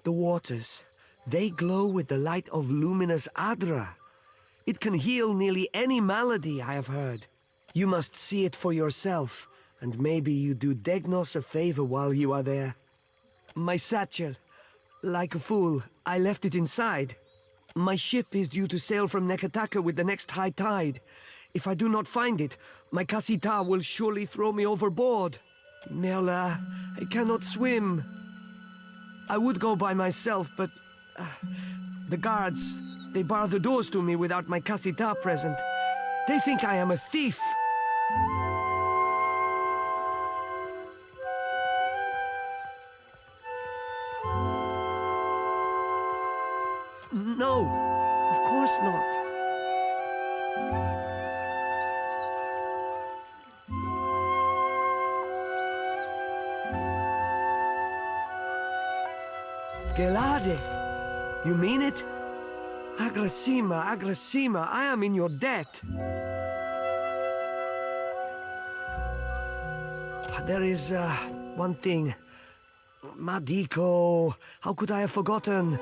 The waters, they glow with the light of luminous Adra. It can heal nearly any malady, I have heard. You must see it for yourself, and maybe you do Degnos a favor while you are there. My satchel. Like a fool, I left it inside. My ship is due to sail from Neketaka with the next high tide. If I do not find it, my Kasita will surely throw me overboard. Merla, I cannot swim. I would go by myself, but the guards, they bar the doors to me without my Kasita present. They think I am a thief. No, of course not. Gelade, you mean it? Agrasima, Agrasima, I am in your debt. There is one thing. Madiko, how could I have forgotten?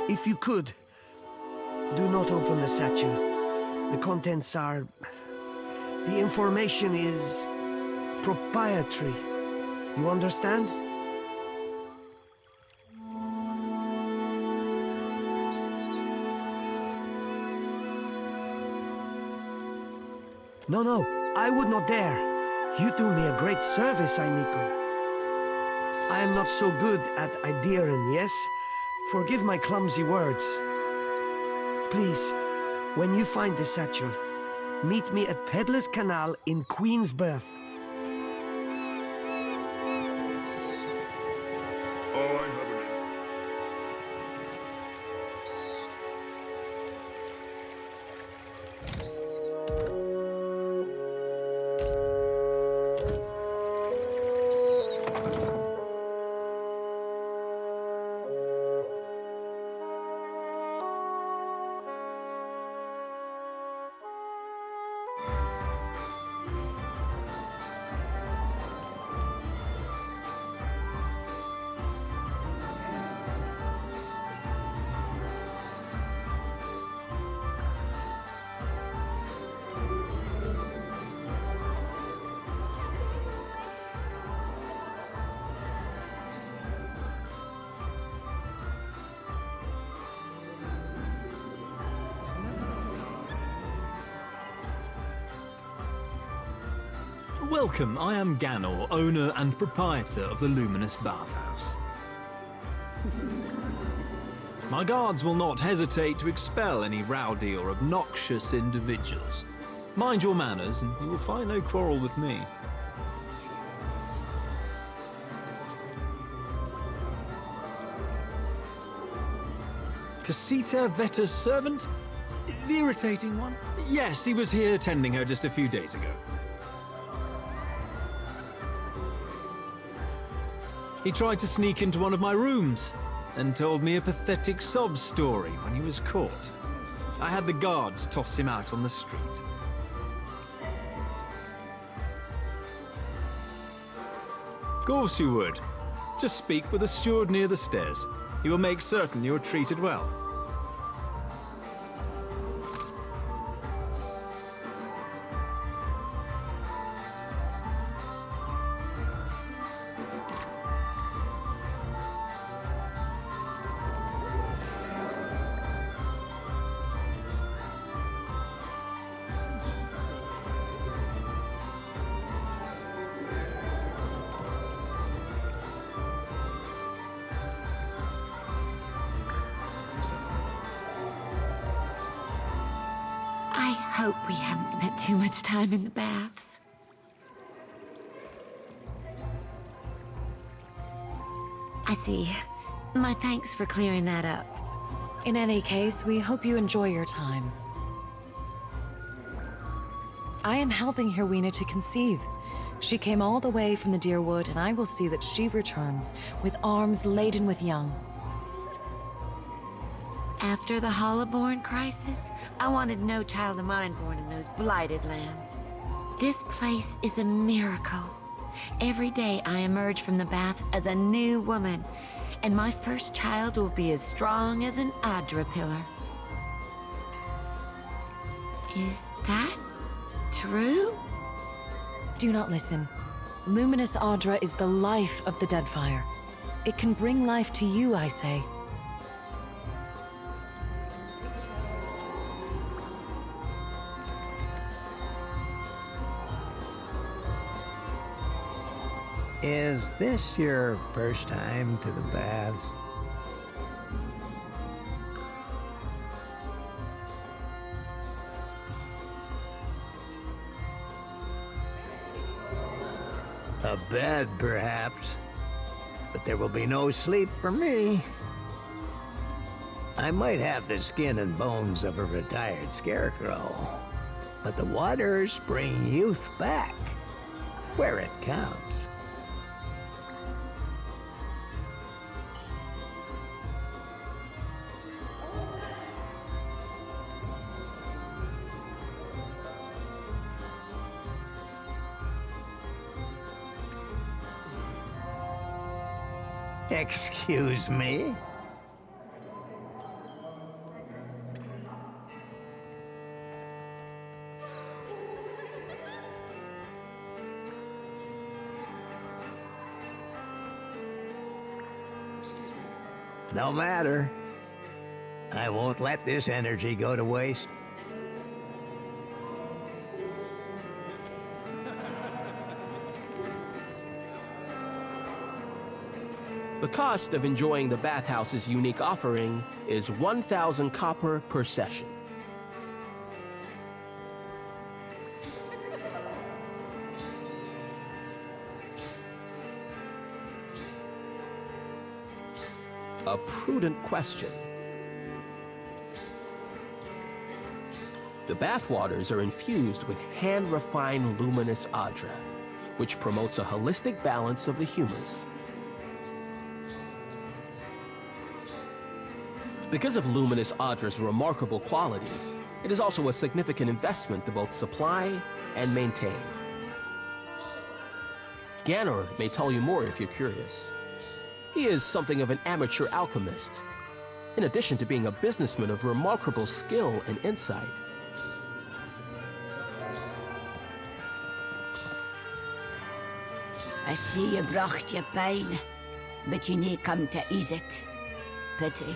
If you could, do not open the satchel. The contents are... The information is... proprietary. You understand? No, I would not dare. You do me a great service, Aimiko. I am not so good at Ideiren, yes? Forgive my clumsy words. Please, when you find the satchel, meet me at Peddler's Canal in Queensberth. Welcome, I am Ganor, owner and proprietor of the Luminous Bathhouse. My guards will not hesitate to expel any rowdy or obnoxious individuals. Mind your manners, and you will find no quarrel with me. Casita Vetta's servant? The irritating one? Yes, he was here tending her just a few days ago. He tried to sneak into one of my rooms and told me a pathetic sob story when he was caught. I had the guards toss him out on the street. Of course you would. Just speak with the steward near the stairs. He will make certain you are treated well. I hope we haven't spent too much time in the baths. I see. My thanks for clearing that up. In any case, we hope you enjoy your time. I am helping Hirwina to conceive. She came all the way from the Deerwood, and I will see that she returns with arms laden with young. After the Hollowborn crisis, I wanted no child of mine born in those blighted lands. This place is a miracle. Every day I emerge from the baths as a new woman, and my first child will be as strong as an Adra pillar. Is that true? Do not listen. Luminous Adra is the life of the Deadfire. It can bring life to you, I say. Is this your first time to the baths? A bed, perhaps. But there will be no sleep for me. I might have the skin and bones of a retired scarecrow, but the waters bring youth back, where it counts. Excuse me? No matter. I won't let this energy go to waste. The cost of enjoying the bathhouse's unique offering is 1,000 copper per session. A prudent question. The bathwaters are infused with hand-refined luminous Adra, which promotes a holistic balance of the humors. Because of Luminous Adra's remarkable qualities, it is also a significant investment to both supply and maintain. Ganor may tell you more if you're curious. He is something of an amateur alchemist, in addition to being a businessman of remarkable skill and insight. I see you brought your pain, but you need come to ease it. Pity.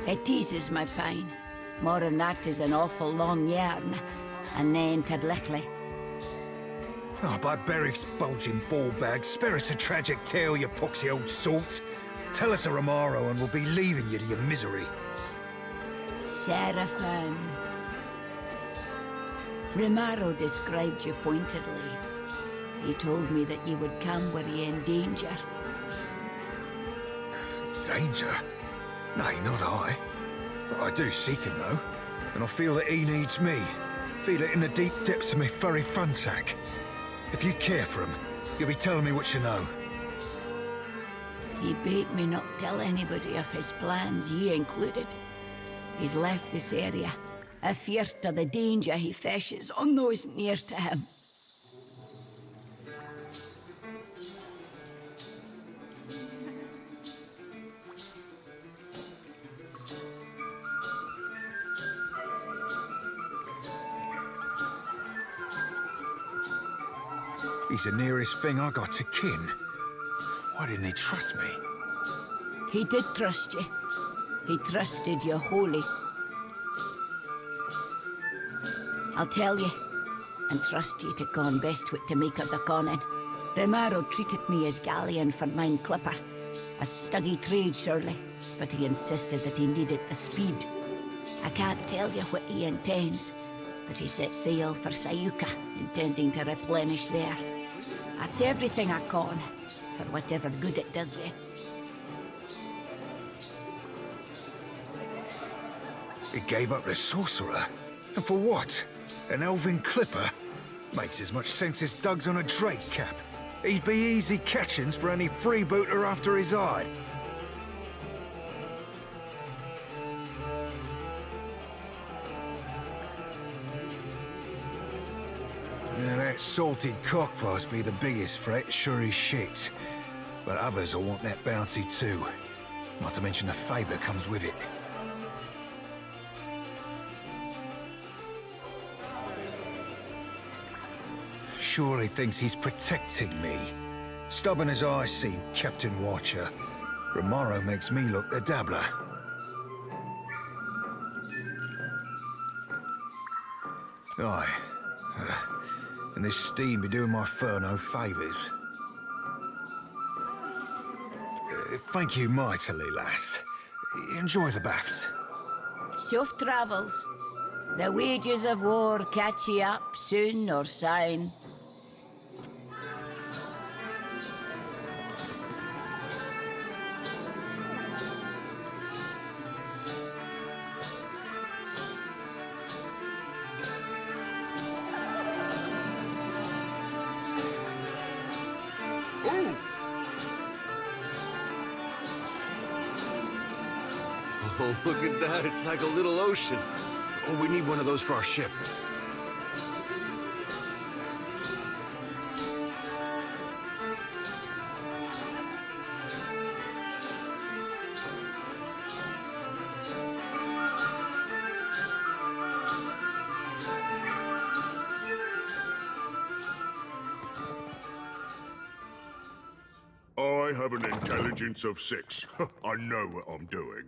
It eases my pain. More than that is an awful long yarn, and nae lickly. Oh, by Berith's bulging ball bag, spare us a tragic tale, you poxy old salt. Tell us a Romaro and we'll be leaving you to your misery. Seraphim. Romaro described you pointedly. He told me that you would come were ye in danger. Danger? Nay, not I. But I do seek him, though. And I feel that he needs me. Feel it in the deep depths of my furry fun sack. If you care for him, you'll be telling me what you know. He bade me not tell anybody of his plans, ye included. He's left this area, afeard of the danger he faces on those near to him. He's the nearest thing I got to kin. Why didn't he trust me? He did trust you. He trusted you wholly. I'll tell you, and trust ye to con best wit to make of the conning. Romero treated me as galleon for mine clipper. A stuggy trade, surely, but he insisted that he needed the speed. I can't tell you what he intends, but he set sail for Sayuka, intending to replenish there. That's everything I con, for whatever good it does you. He gave up the sorcerer? And for what? An elven clipper? Makes as much sense as Doug's on a Drake cap. He'd be easy catchings for any freebooter after his hide. Yeah, that salted cockfuss be the biggest threat, sure as shit. But others will want that bounty too. Not to mention the favour comes with it. Surely thinks he's protecting me. Stubborn as I seem, Captain Watcher. Romero makes me look the dabbler. Aye. And this steam be doing my fur no favours. Thank you mightily, lass. Enjoy the baths. Soft travels. The wages of war catch ye up soon or syne. Oh, look at that. It's like a little ocean. Oh, we need one of those for our ship. I have an intelligence of 6. I know what I'm doing.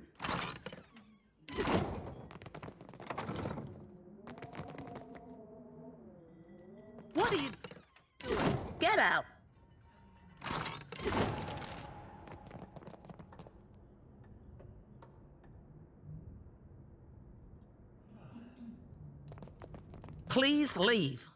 What are you doing? Get out! Please leave.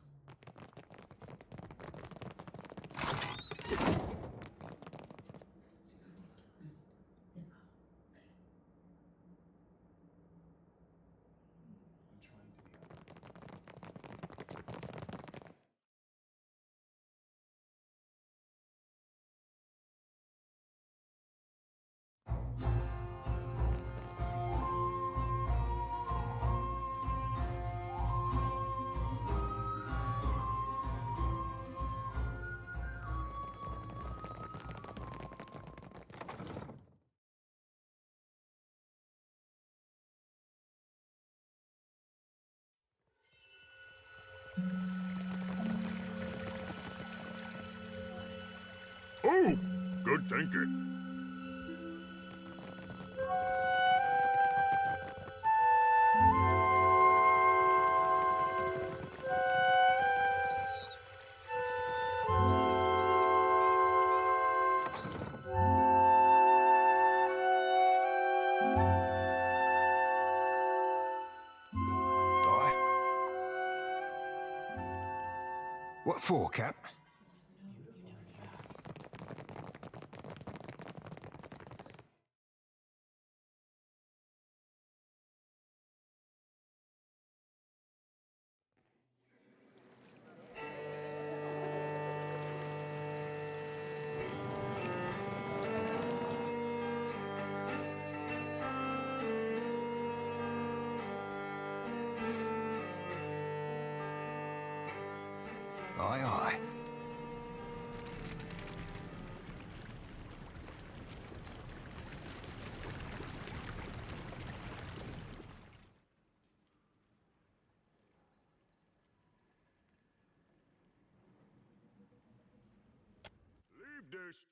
Oh, good thinking. What for, Cap? Aye, aye. Leave this.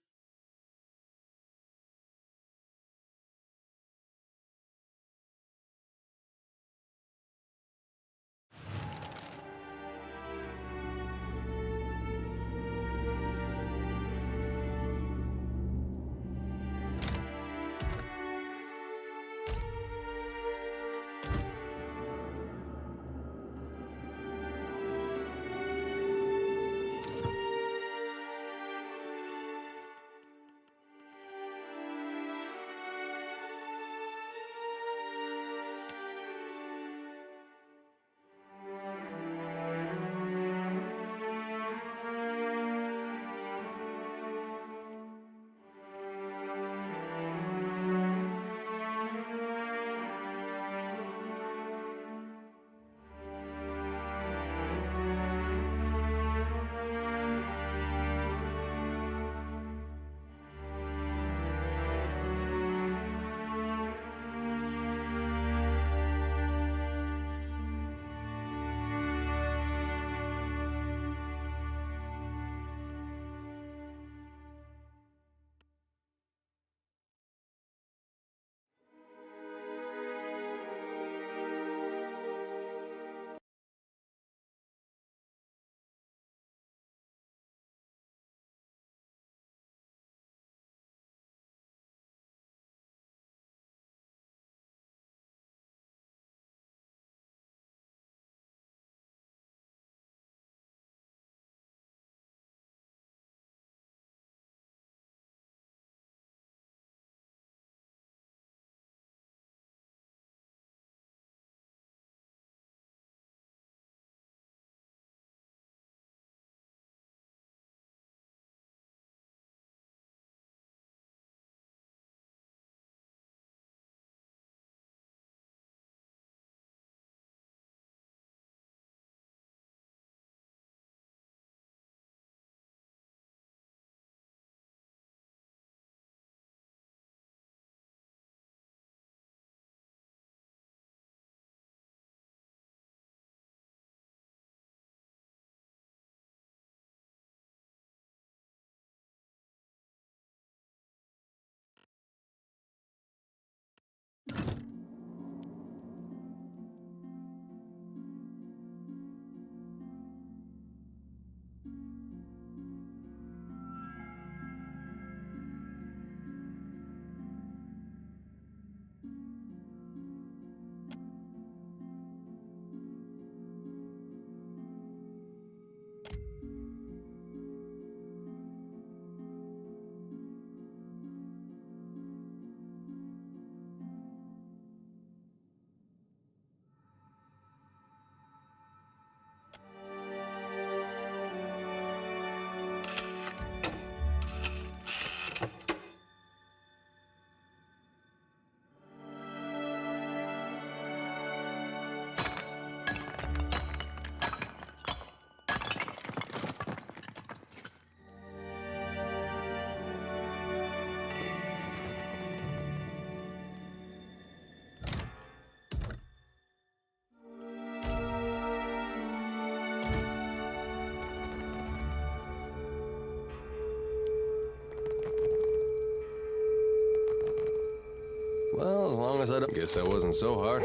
Well, as long as I don't... Guess that wasn't so hard.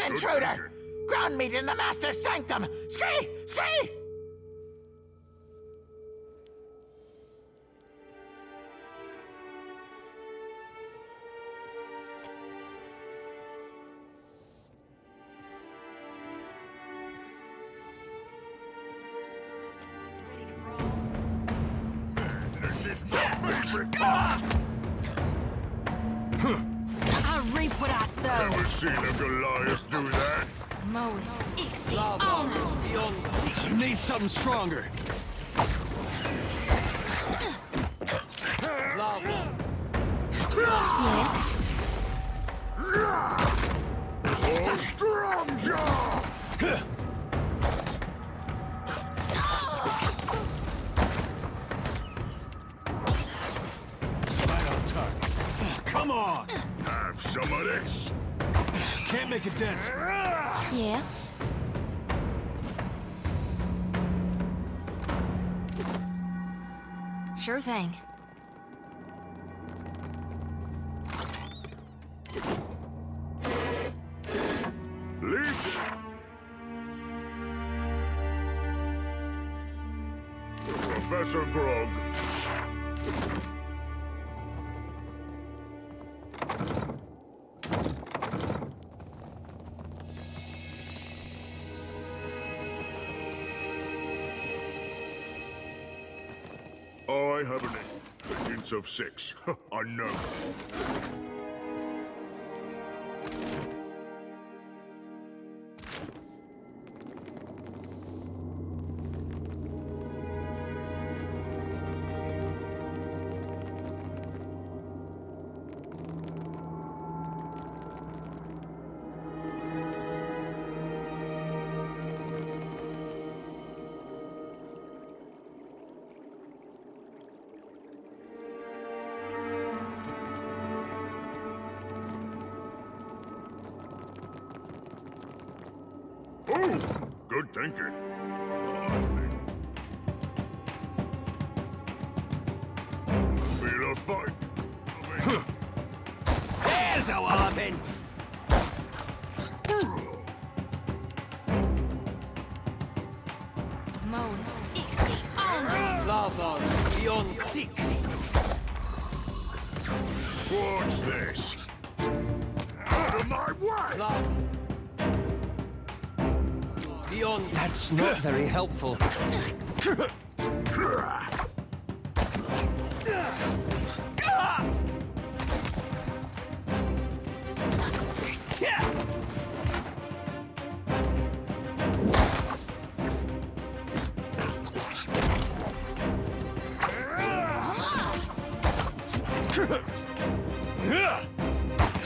Intruder! Ground meat in the Master's sanctum! Ski! Ski! This is my favorite part! I reap what I sow. Ever seen a Goliath do that? Moe, Ixie, honor. You need something stronger. Oh, strong jaw! Right on target. Come on! Have some of this. Can't make a dent. Yeah? Sure thing. Leave Professor Grog. I have an intelligence of 6. I know. Oh, good thinking. Feel a fight. There's a walloping! Moe, Ixie, honor. Lava beyond sick. Watch this. Out of my way! Lava. Beyond. That's not very helpful.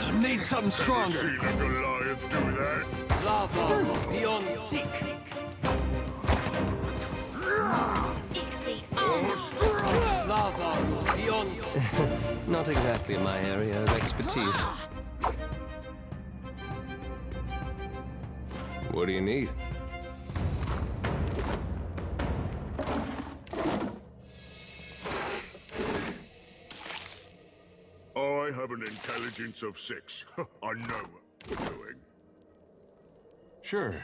I need something stronger. Seen a Goliath do that? Lava beyond sick. Ixie, honor. Lava beyond sick. Not exactly my area of expertise. What do you need? I have an intelligence of 6. I know what I'm doing. Sure.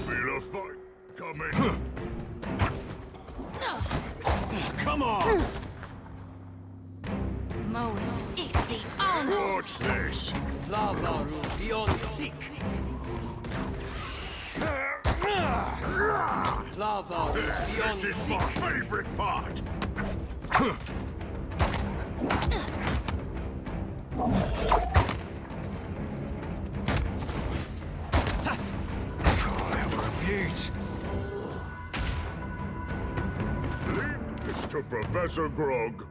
Feel a fight coming. Come on! Moe, Ixie, honor. Watch this. Lava beyond sick. Lava beyond This is sick. my favorite part. Leave this to Professor Grog.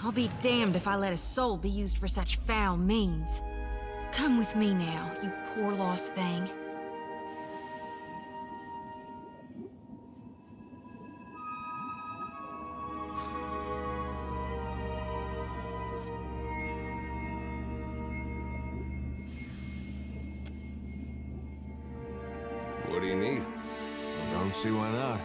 I'll be damned if I let a soul be used for such foul means. Come with me now, you poor lost thing. What do you need? I don't see why not.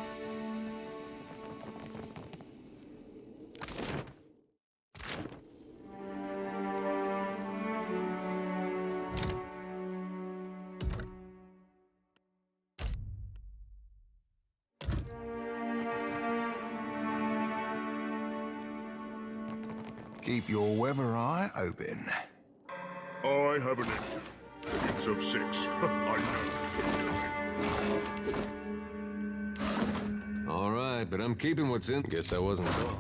Keep your weather eye open. I have an engine. It's of 6. I know. All right, but I'm keeping what's in. Guess I wasn't so.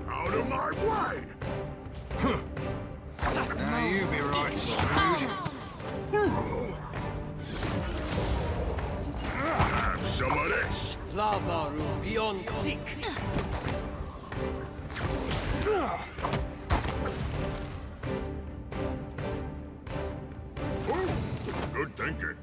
Out of my way! Now you be right screwed. Have some of this! Lava room beyond sick. Good thinking.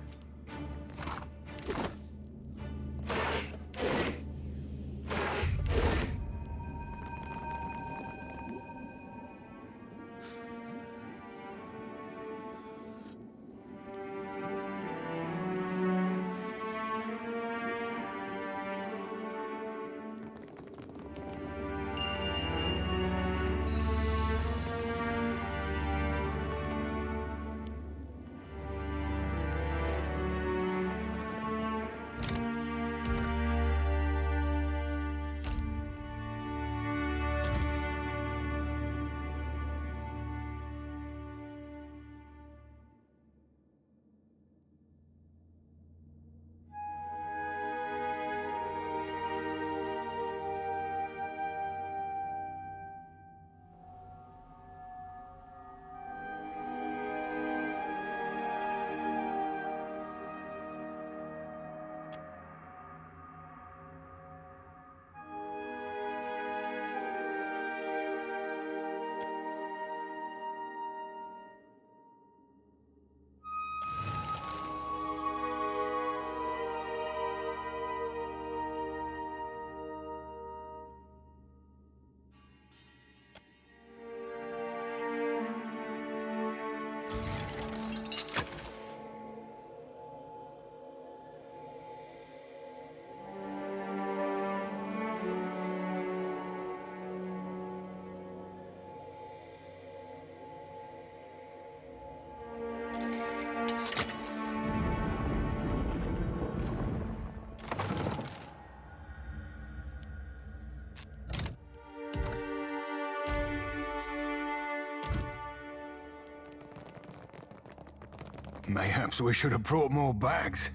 Mayhaps we should have brought more bags.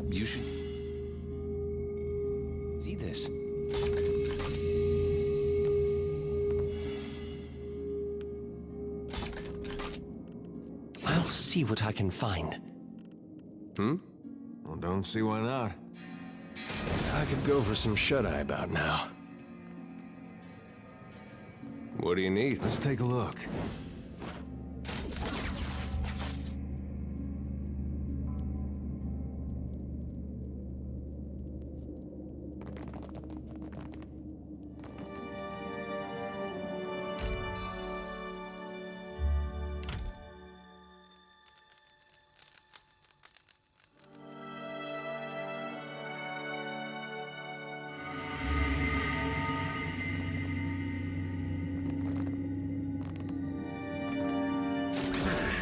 You should see this. I'll see what I can find. Well, don't see why not. I could go for some shut-eye about now. What do you need? Let's take a look.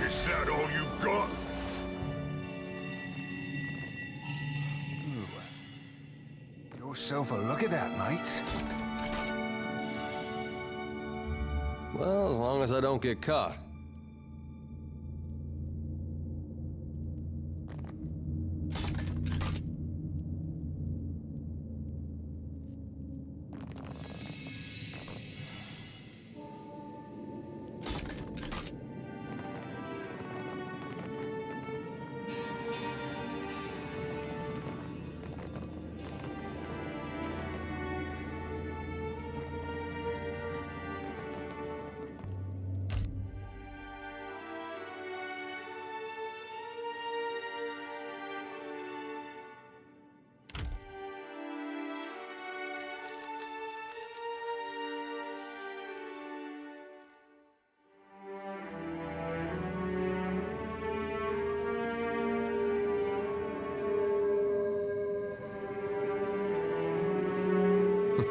Is that all you got? Yourself a look at that, mates. Well, as long as I don't get caught.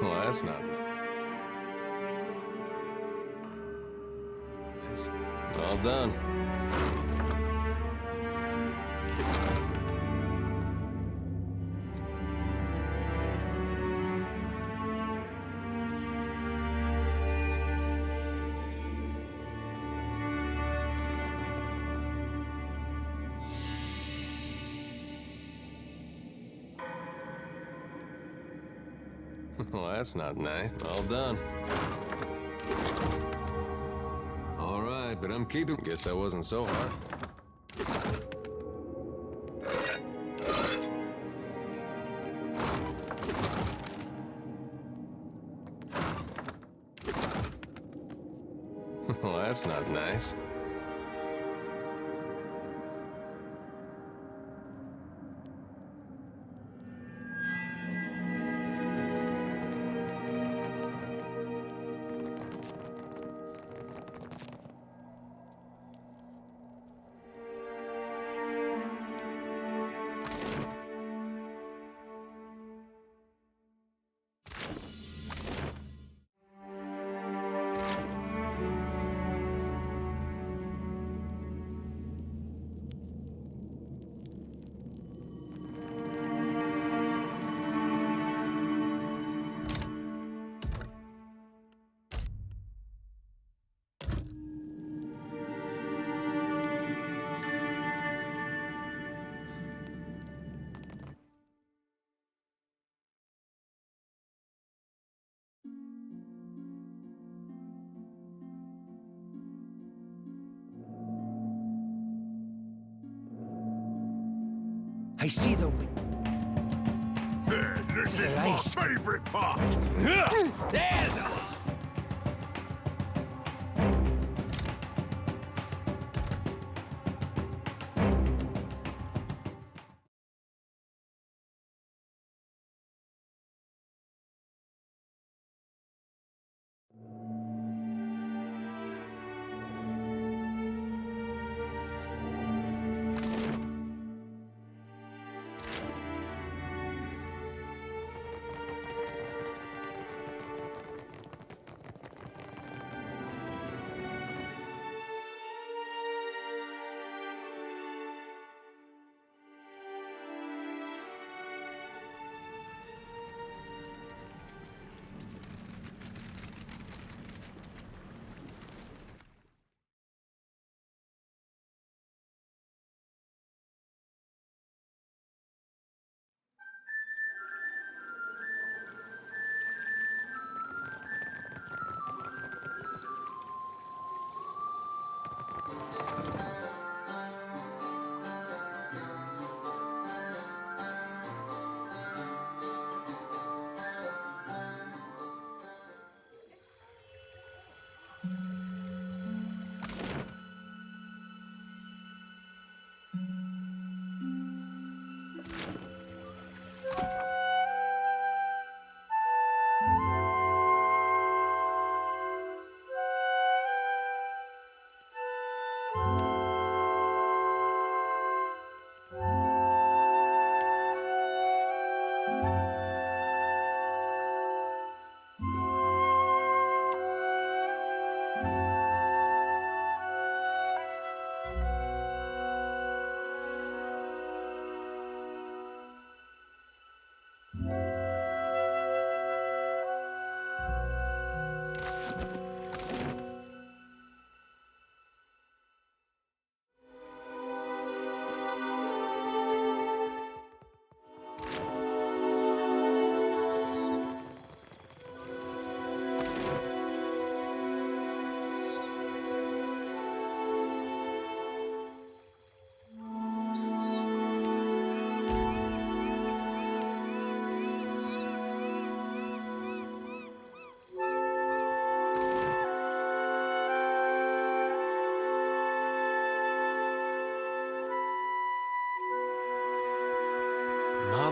Well, that's not nice. All done. Well, that's not nice. All done. All right, but I'm keeping... Guess that wasn't so hard. Well, that's not nice. I see the... This is my favorite part! There's a...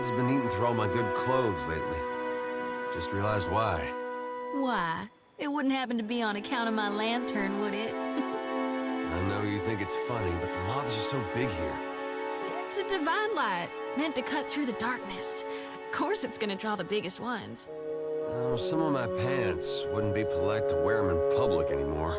moths have been eating through all my good clothes lately. Just realized why. Why? It wouldn't happen to be on account of my lantern, would it? I know you think it's funny, but the moths are so big here. It's a divine light, meant to cut through the darkness. Of course it's gonna draw the biggest ones. Oh, some of my pants wouldn't be polite to wear them in public anymore.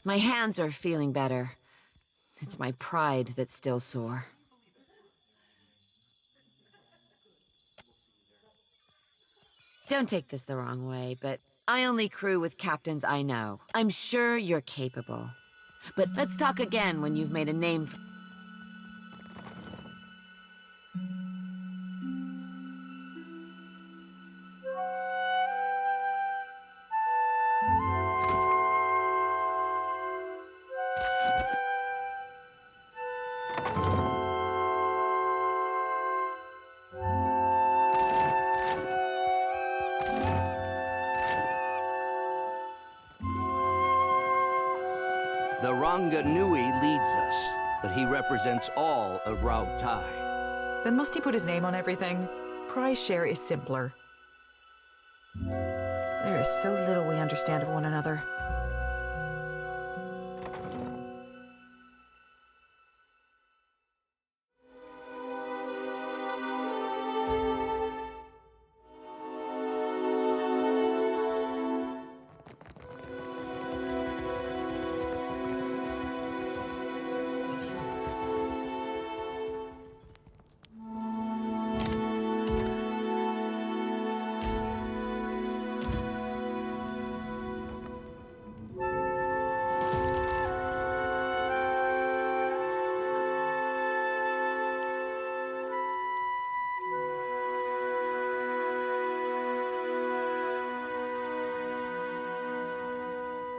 My hands are feeling better. It's my pride that's still sore. Don't take this the wrong way, but I only crew with captains I know. I'm sure you're capable. But let's talk again when you've made a name for... The Ranga Nui leads us, but he represents all of Rao-Tai. Then must he put his name on everything? Prize share is simpler. There is so little we understand of one another.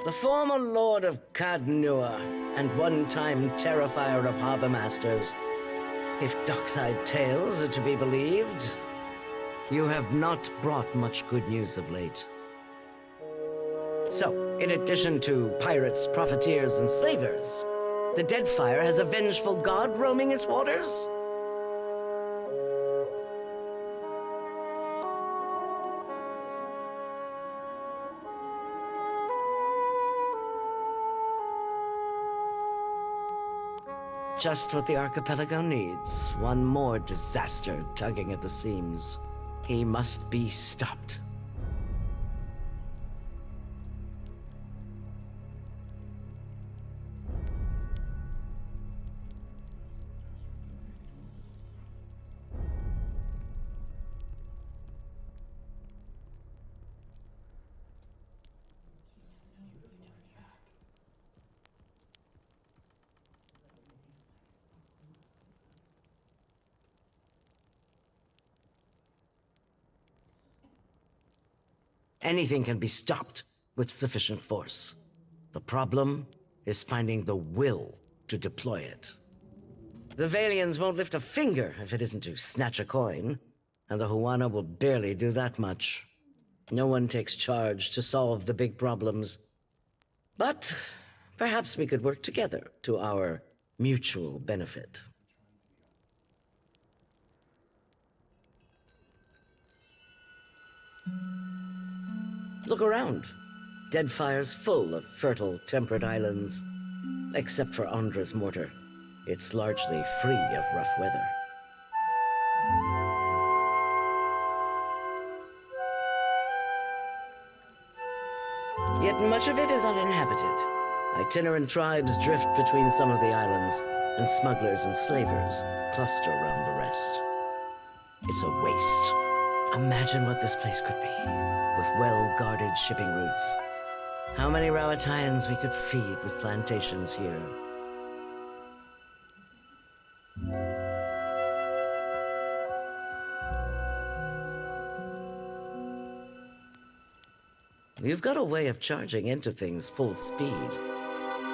The former Lord of Cadnua, and one-time Terrifier of Harbor Masters. If dockside tales are to be believed, you have not brought much good news of late. So, in addition to pirates, profiteers, and slavers, the Deadfire has a vengeful god roaming its waters? Just what the archipelago needs. One more disaster tugging at the seams. He must be stopped. Anything can be stopped with sufficient force. The problem is finding the will to deploy it. The Valians won't lift a finger if it isn't to snatch a coin, and the Huana will barely do that much. No one takes charge to solve the big problems. But perhaps we could work together to our mutual benefit. Look around. Deadfire's full of fertile, temperate islands. Except for Andra's mortar. It's largely free of rough weather. Yet much of it is uninhabited. Itinerant tribes drift between some of the islands, and smugglers and slavers cluster around the rest. It's a waste. Imagine what this place could be, with well-guarded shipping routes. How many Rauataians we could feed with plantations here. You've got a way of charging into things full speed.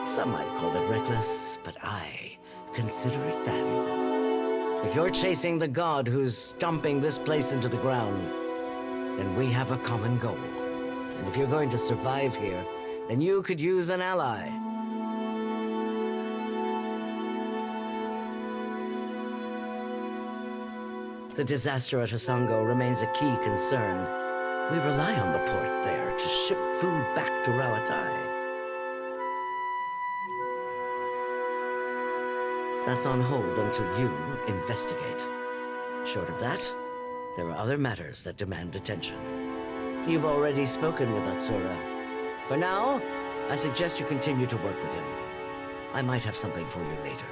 Some might call it reckless, but I consider it valuable. If you're chasing the god who's stomping this place into the ground, then we have a common goal. And if you're going to survive here, then you could use an ally. The disaster at Hasongo remains a key concern. We rely on the port there to ship food back to Rauatai. That's on hold until you investigate. Short of that, there are other matters that demand attention. You've already spoken with Atsura. For now, I suggest you continue to work with him. I might have something for you later.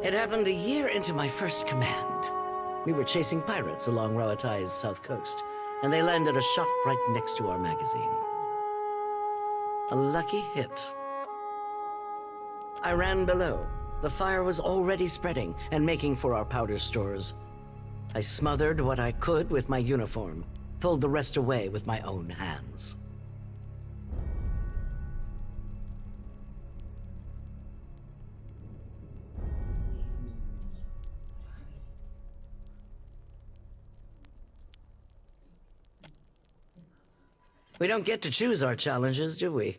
It happened a year into my first command. We were chasing pirates along Rauatai's south coast, and they landed a shot right next to our magazine. A lucky hit. I ran below. The fire was already spreading and making for our powder stores. I smothered what I could with my uniform, pulled the rest away with my own hands. We don't get to choose our challenges, do we?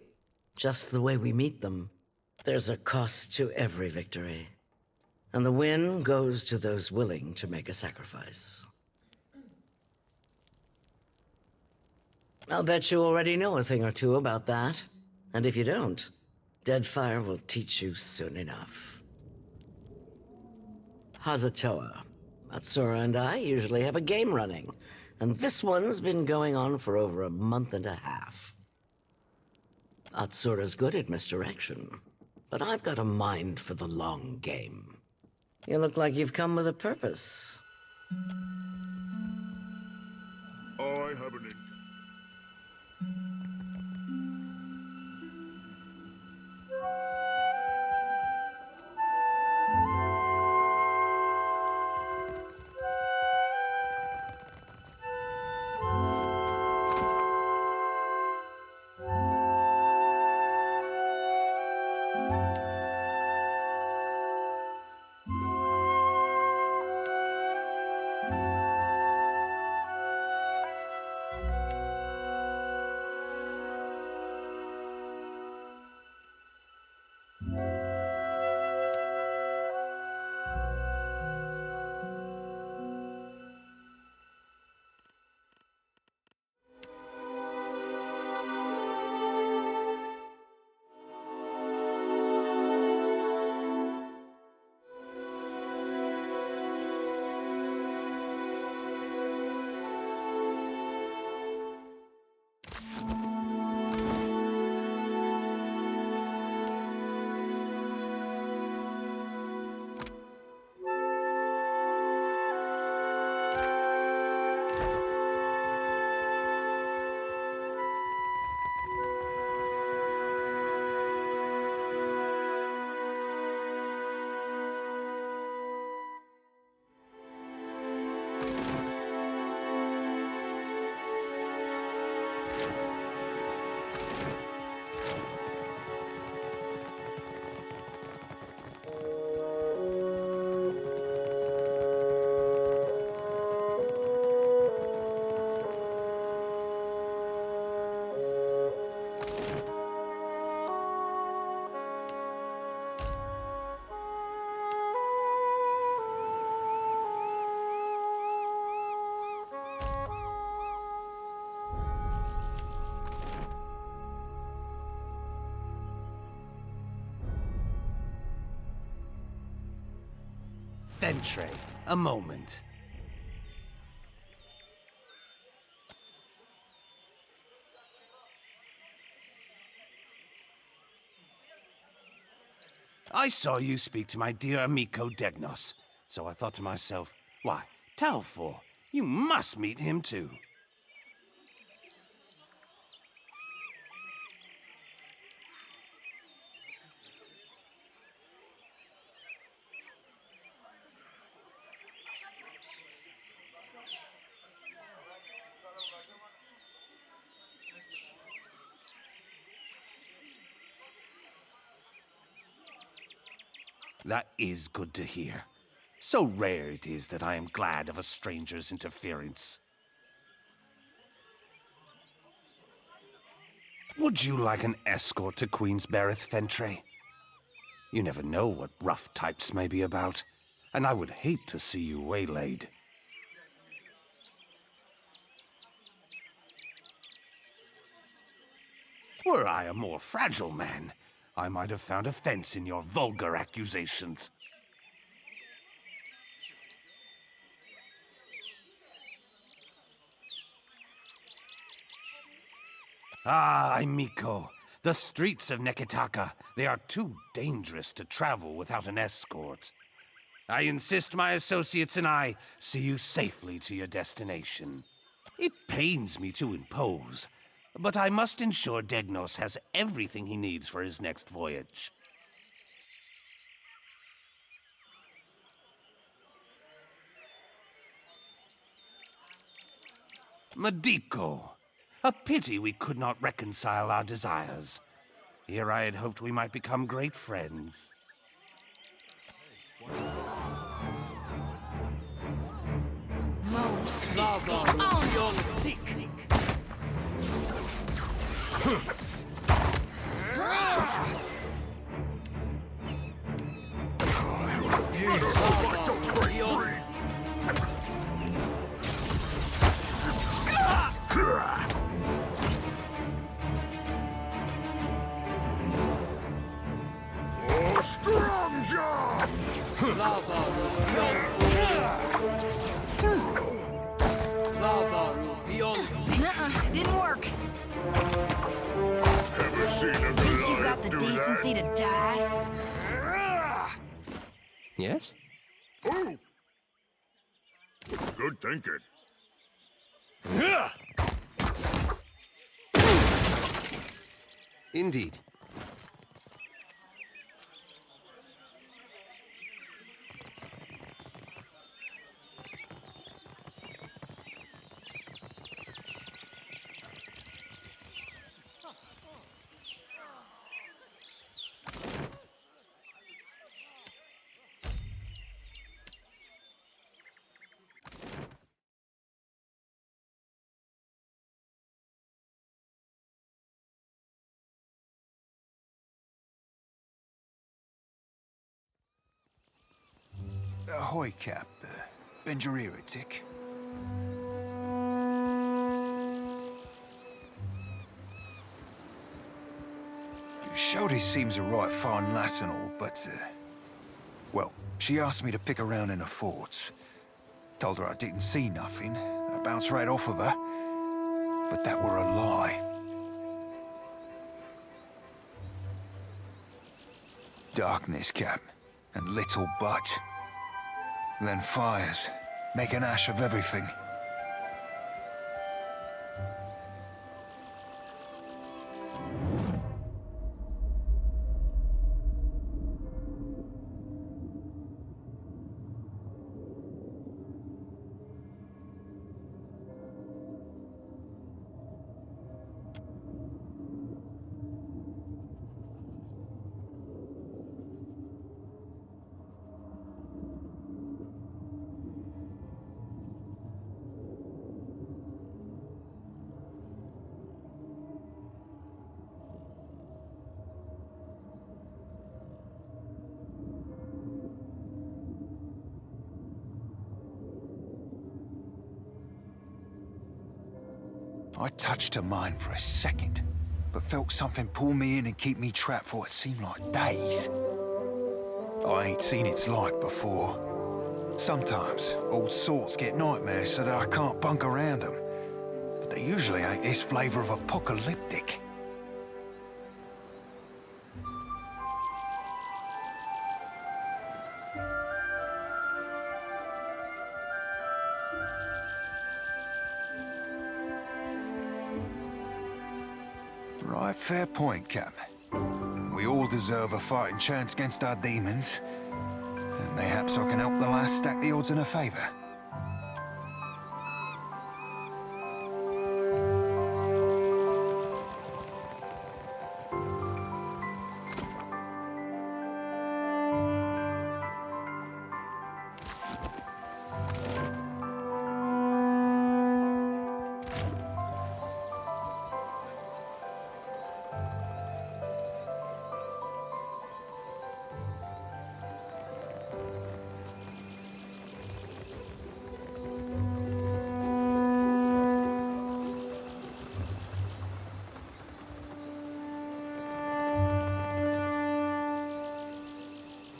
Just the way we meet them. There's a cost to every victory. And the win goes to those willing to make a sacrifice. I'll bet you already know a thing or two about that. And if you don't, Deadfire will teach you soon enough. Hazatoa. Atsura and I usually have a game running. And this one's been going on for over a month and a half. Atsura's good at misdirection, but I've got a mind for the long game. You look like you've come with a purpose. I have an Fentre, a moment. I saw you speak to my dear amico Degnos, so I thought to myself, why, Talfor, you must meet him too. That is good to hear. So rare it is that I am glad of a stranger's interference. Would you like an escort to Queensbereth, Fentre? You never know what rough types may be about, and I would hate to see you waylaid. Were I a more fragile man, I might have found offense in your vulgar accusations. Ah, amico, the streets of Neketaka, they are too dangerous to travel without an escort. I insist my associates and I see you safely to your destination. It pains me to impose, but I must ensure Degnos has everything he needs for his next voyage. Medico, a pity we could not reconcile our desires. Here I had hoped we might become great friends. Strong job! Didn't work. Ever seen a Ain't you got the do decency that? to die? Yes? Ooh. Good thinking. Indeed. Ahoy, Cap. Bend your ear a tick. Shody seems a right fine lass and all, but, well, she asked me to pick around in the forts. Told her I didn't see nothing. I bounced right off of her. But that were a lie. Darkness, Cap, and little but. Then fires, make an ash of everything. I touched her mind for a second, but felt something pull me in and keep me trapped for what seemed like days. I ain't seen its like before. Sometimes old sorts get nightmares so that I can't bunk around them. But they usually ain't this flavour of apocalyptic. Right, fair point, Captain. We all deserve a fighting chance against our demons. And mayhaps I can help the lass stack the odds in her favour.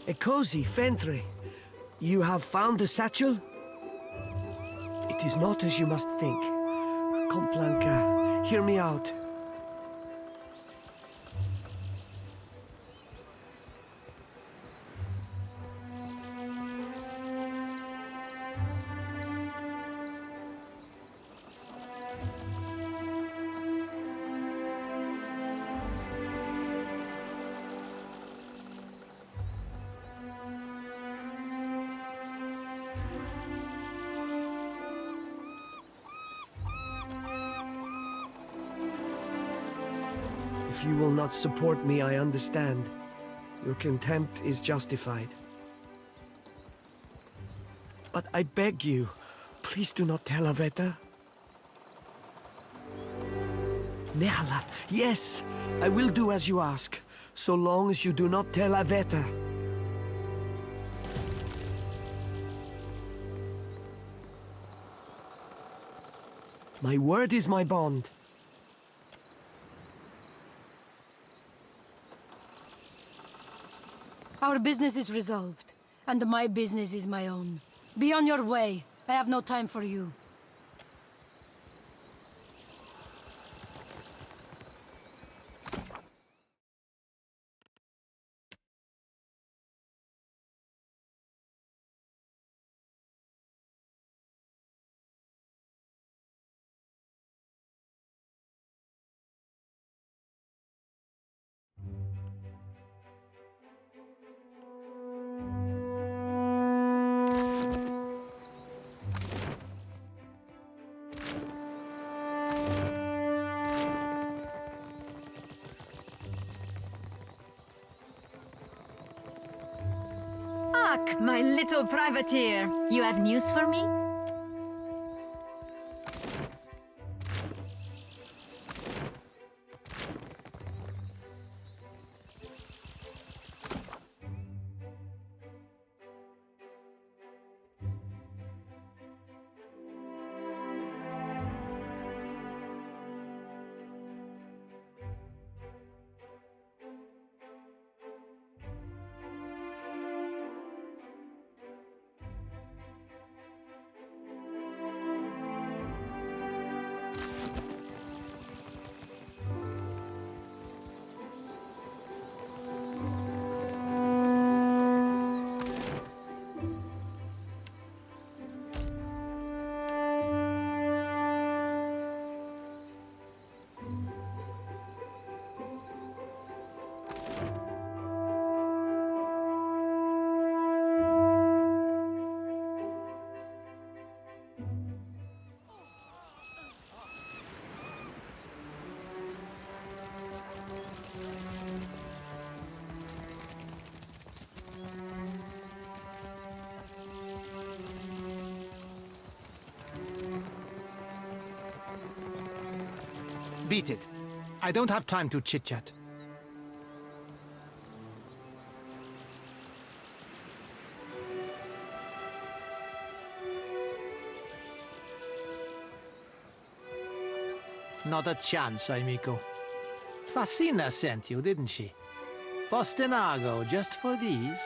Ekosi, Fentre, you have found the satchel? It is not as you must think. Come, Blanca, hear me out. If you will not support me, I understand. Your contempt is justified. But I beg you, please do not tell Aveta. Nehala, yes, I will do as you ask, so long as you do not tell Aveta. My word is my bond. Our business is resolved, and my business is my own. Be on your way. I have no time for you. Ak, my little privateer. You have news for me? Beat it. I don't have time to chit-chat. Not a chance, amico. Fassina sent you, didn't she? Postinago, just for these?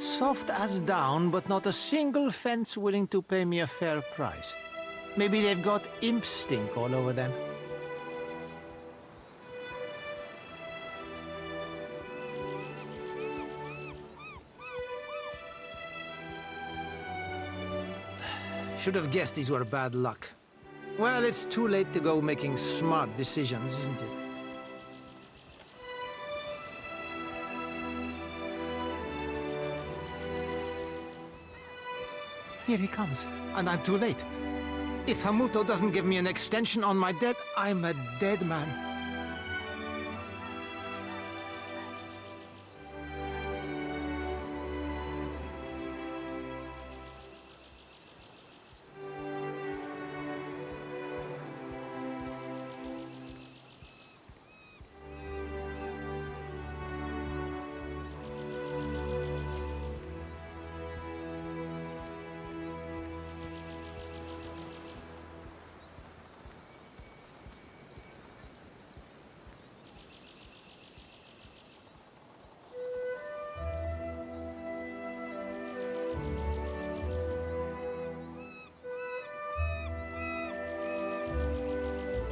Soft as down, but not a single fence willing to pay me a fair price. Maybe they've got imp stink all over them. Should have guessed these were bad luck. Well, it's too late to go making smart decisions, isn't it? Here he comes, and I'm too late. If Hamuto doesn't give me an extension on my debt, I'm a dead man.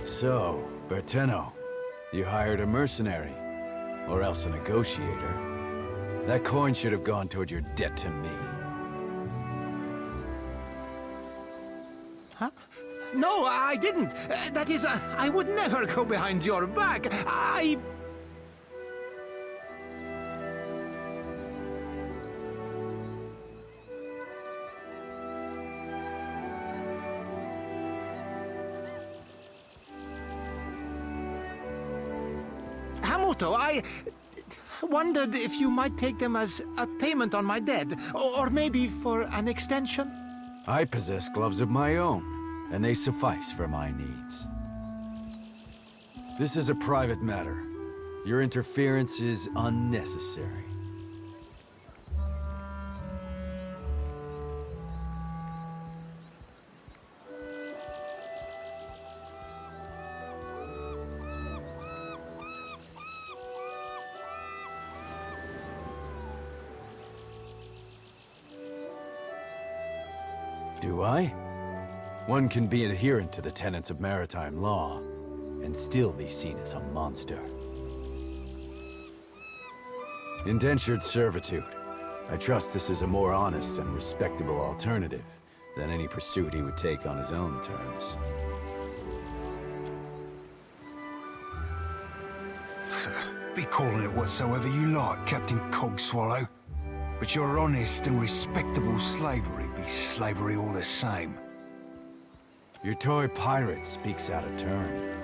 So, Berteno, you hired a mercenary, or else a negotiator. That coin should have gone toward your debt to me. Huh? No, I didn't. That is, I would never go behind your back. Hamuto, I wondered if you might take them as a payment on my debt, or maybe for an extension? I possess gloves of my own, and they suffice for my needs. This is a private matter. Your interference is unnecessary. Do I? One can be adherent to the tenets of maritime law, and still be seen as a monster. Indentured servitude. I trust this is a more honest and respectable alternative than any pursuit he would take on his own terms. Be calling it whatsoever you like, Captain Cogswallow. But your honest and respectable slavery be slavery all the same. Your toy pirate speaks out of turn.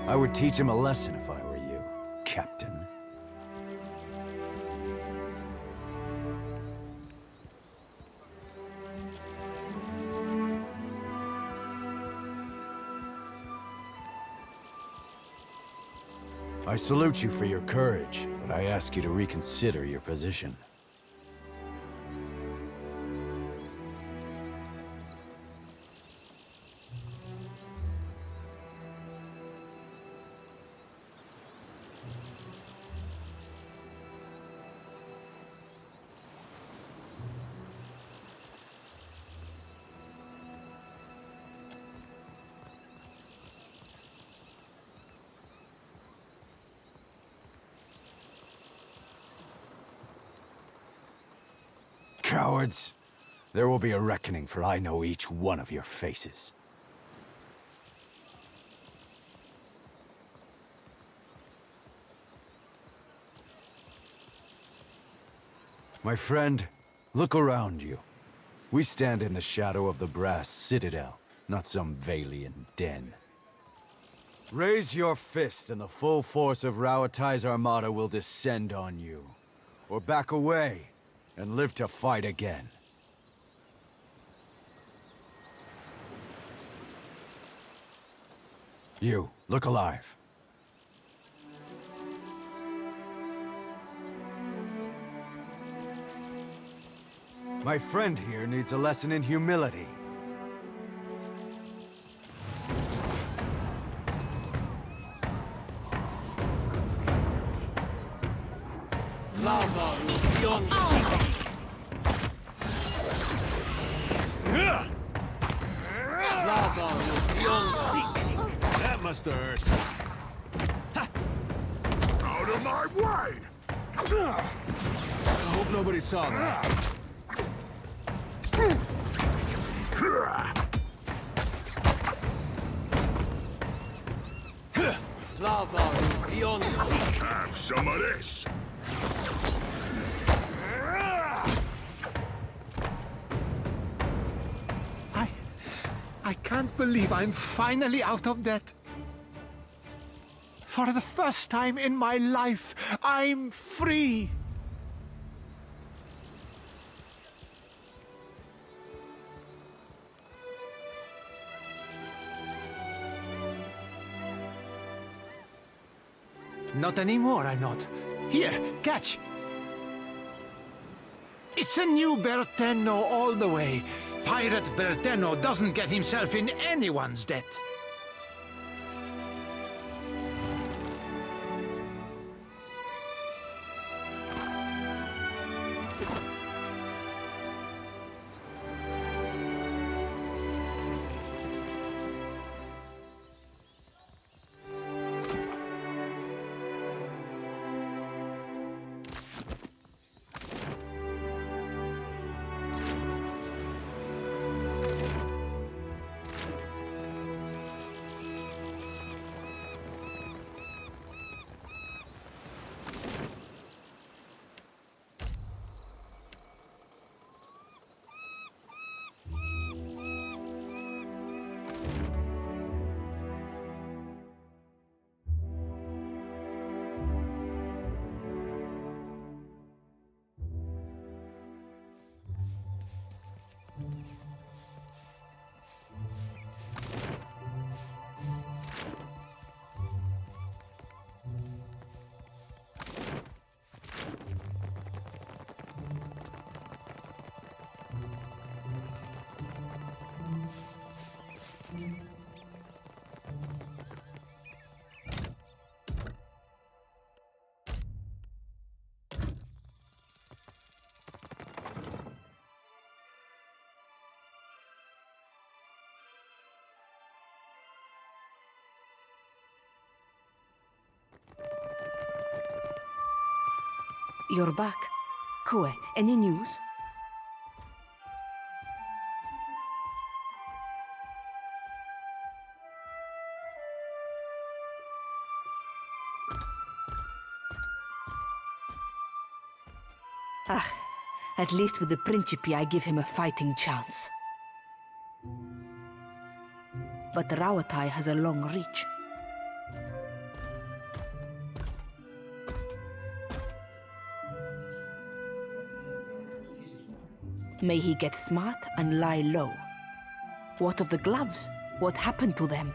I would teach him a lesson if I were you, Captain. I salute you for your courage, but I ask you to reconsider your position. Cowards! There will be a reckoning, for I know each one of your faces. My friend, look around you. We stand in the shadow of the Brass Citadel, not some Vailian den. Raise your fist and the full force of Rauatai's armada will descend on you. Or back away and live to fight again. You, look alive. My friend here needs a lesson in humility. monsters! Out of my way! I hope nobody saw that. Lava beyond sea. Have some of this. I can't believe I'm finally out of debt. For the first time in my life, I'm free. Not anymore, I'm not. Here, catch! It's a new Bertenno all the way. Pirate Bertenno doesn't get himself in anyone's debt. You're back. Kue, any news? Ah, at least with the Principe I give him a fighting chance. But Rauatai has a long reach. May he get smart and lie low. What of the gloves? What happened to them?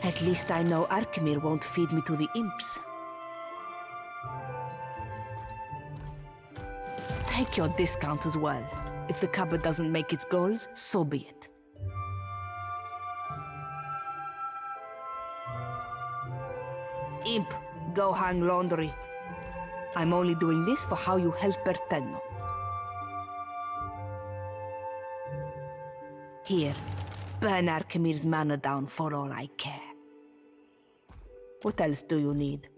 At least I know Arkemir won't feed me to the imps. Take your discount as well. If the cupboard doesn't make its goals, so be it. Imp, go hang laundry. I'm only doing this for how you help Bertenno. Here, burn Arkemir's manor down for all I care. What else do you need?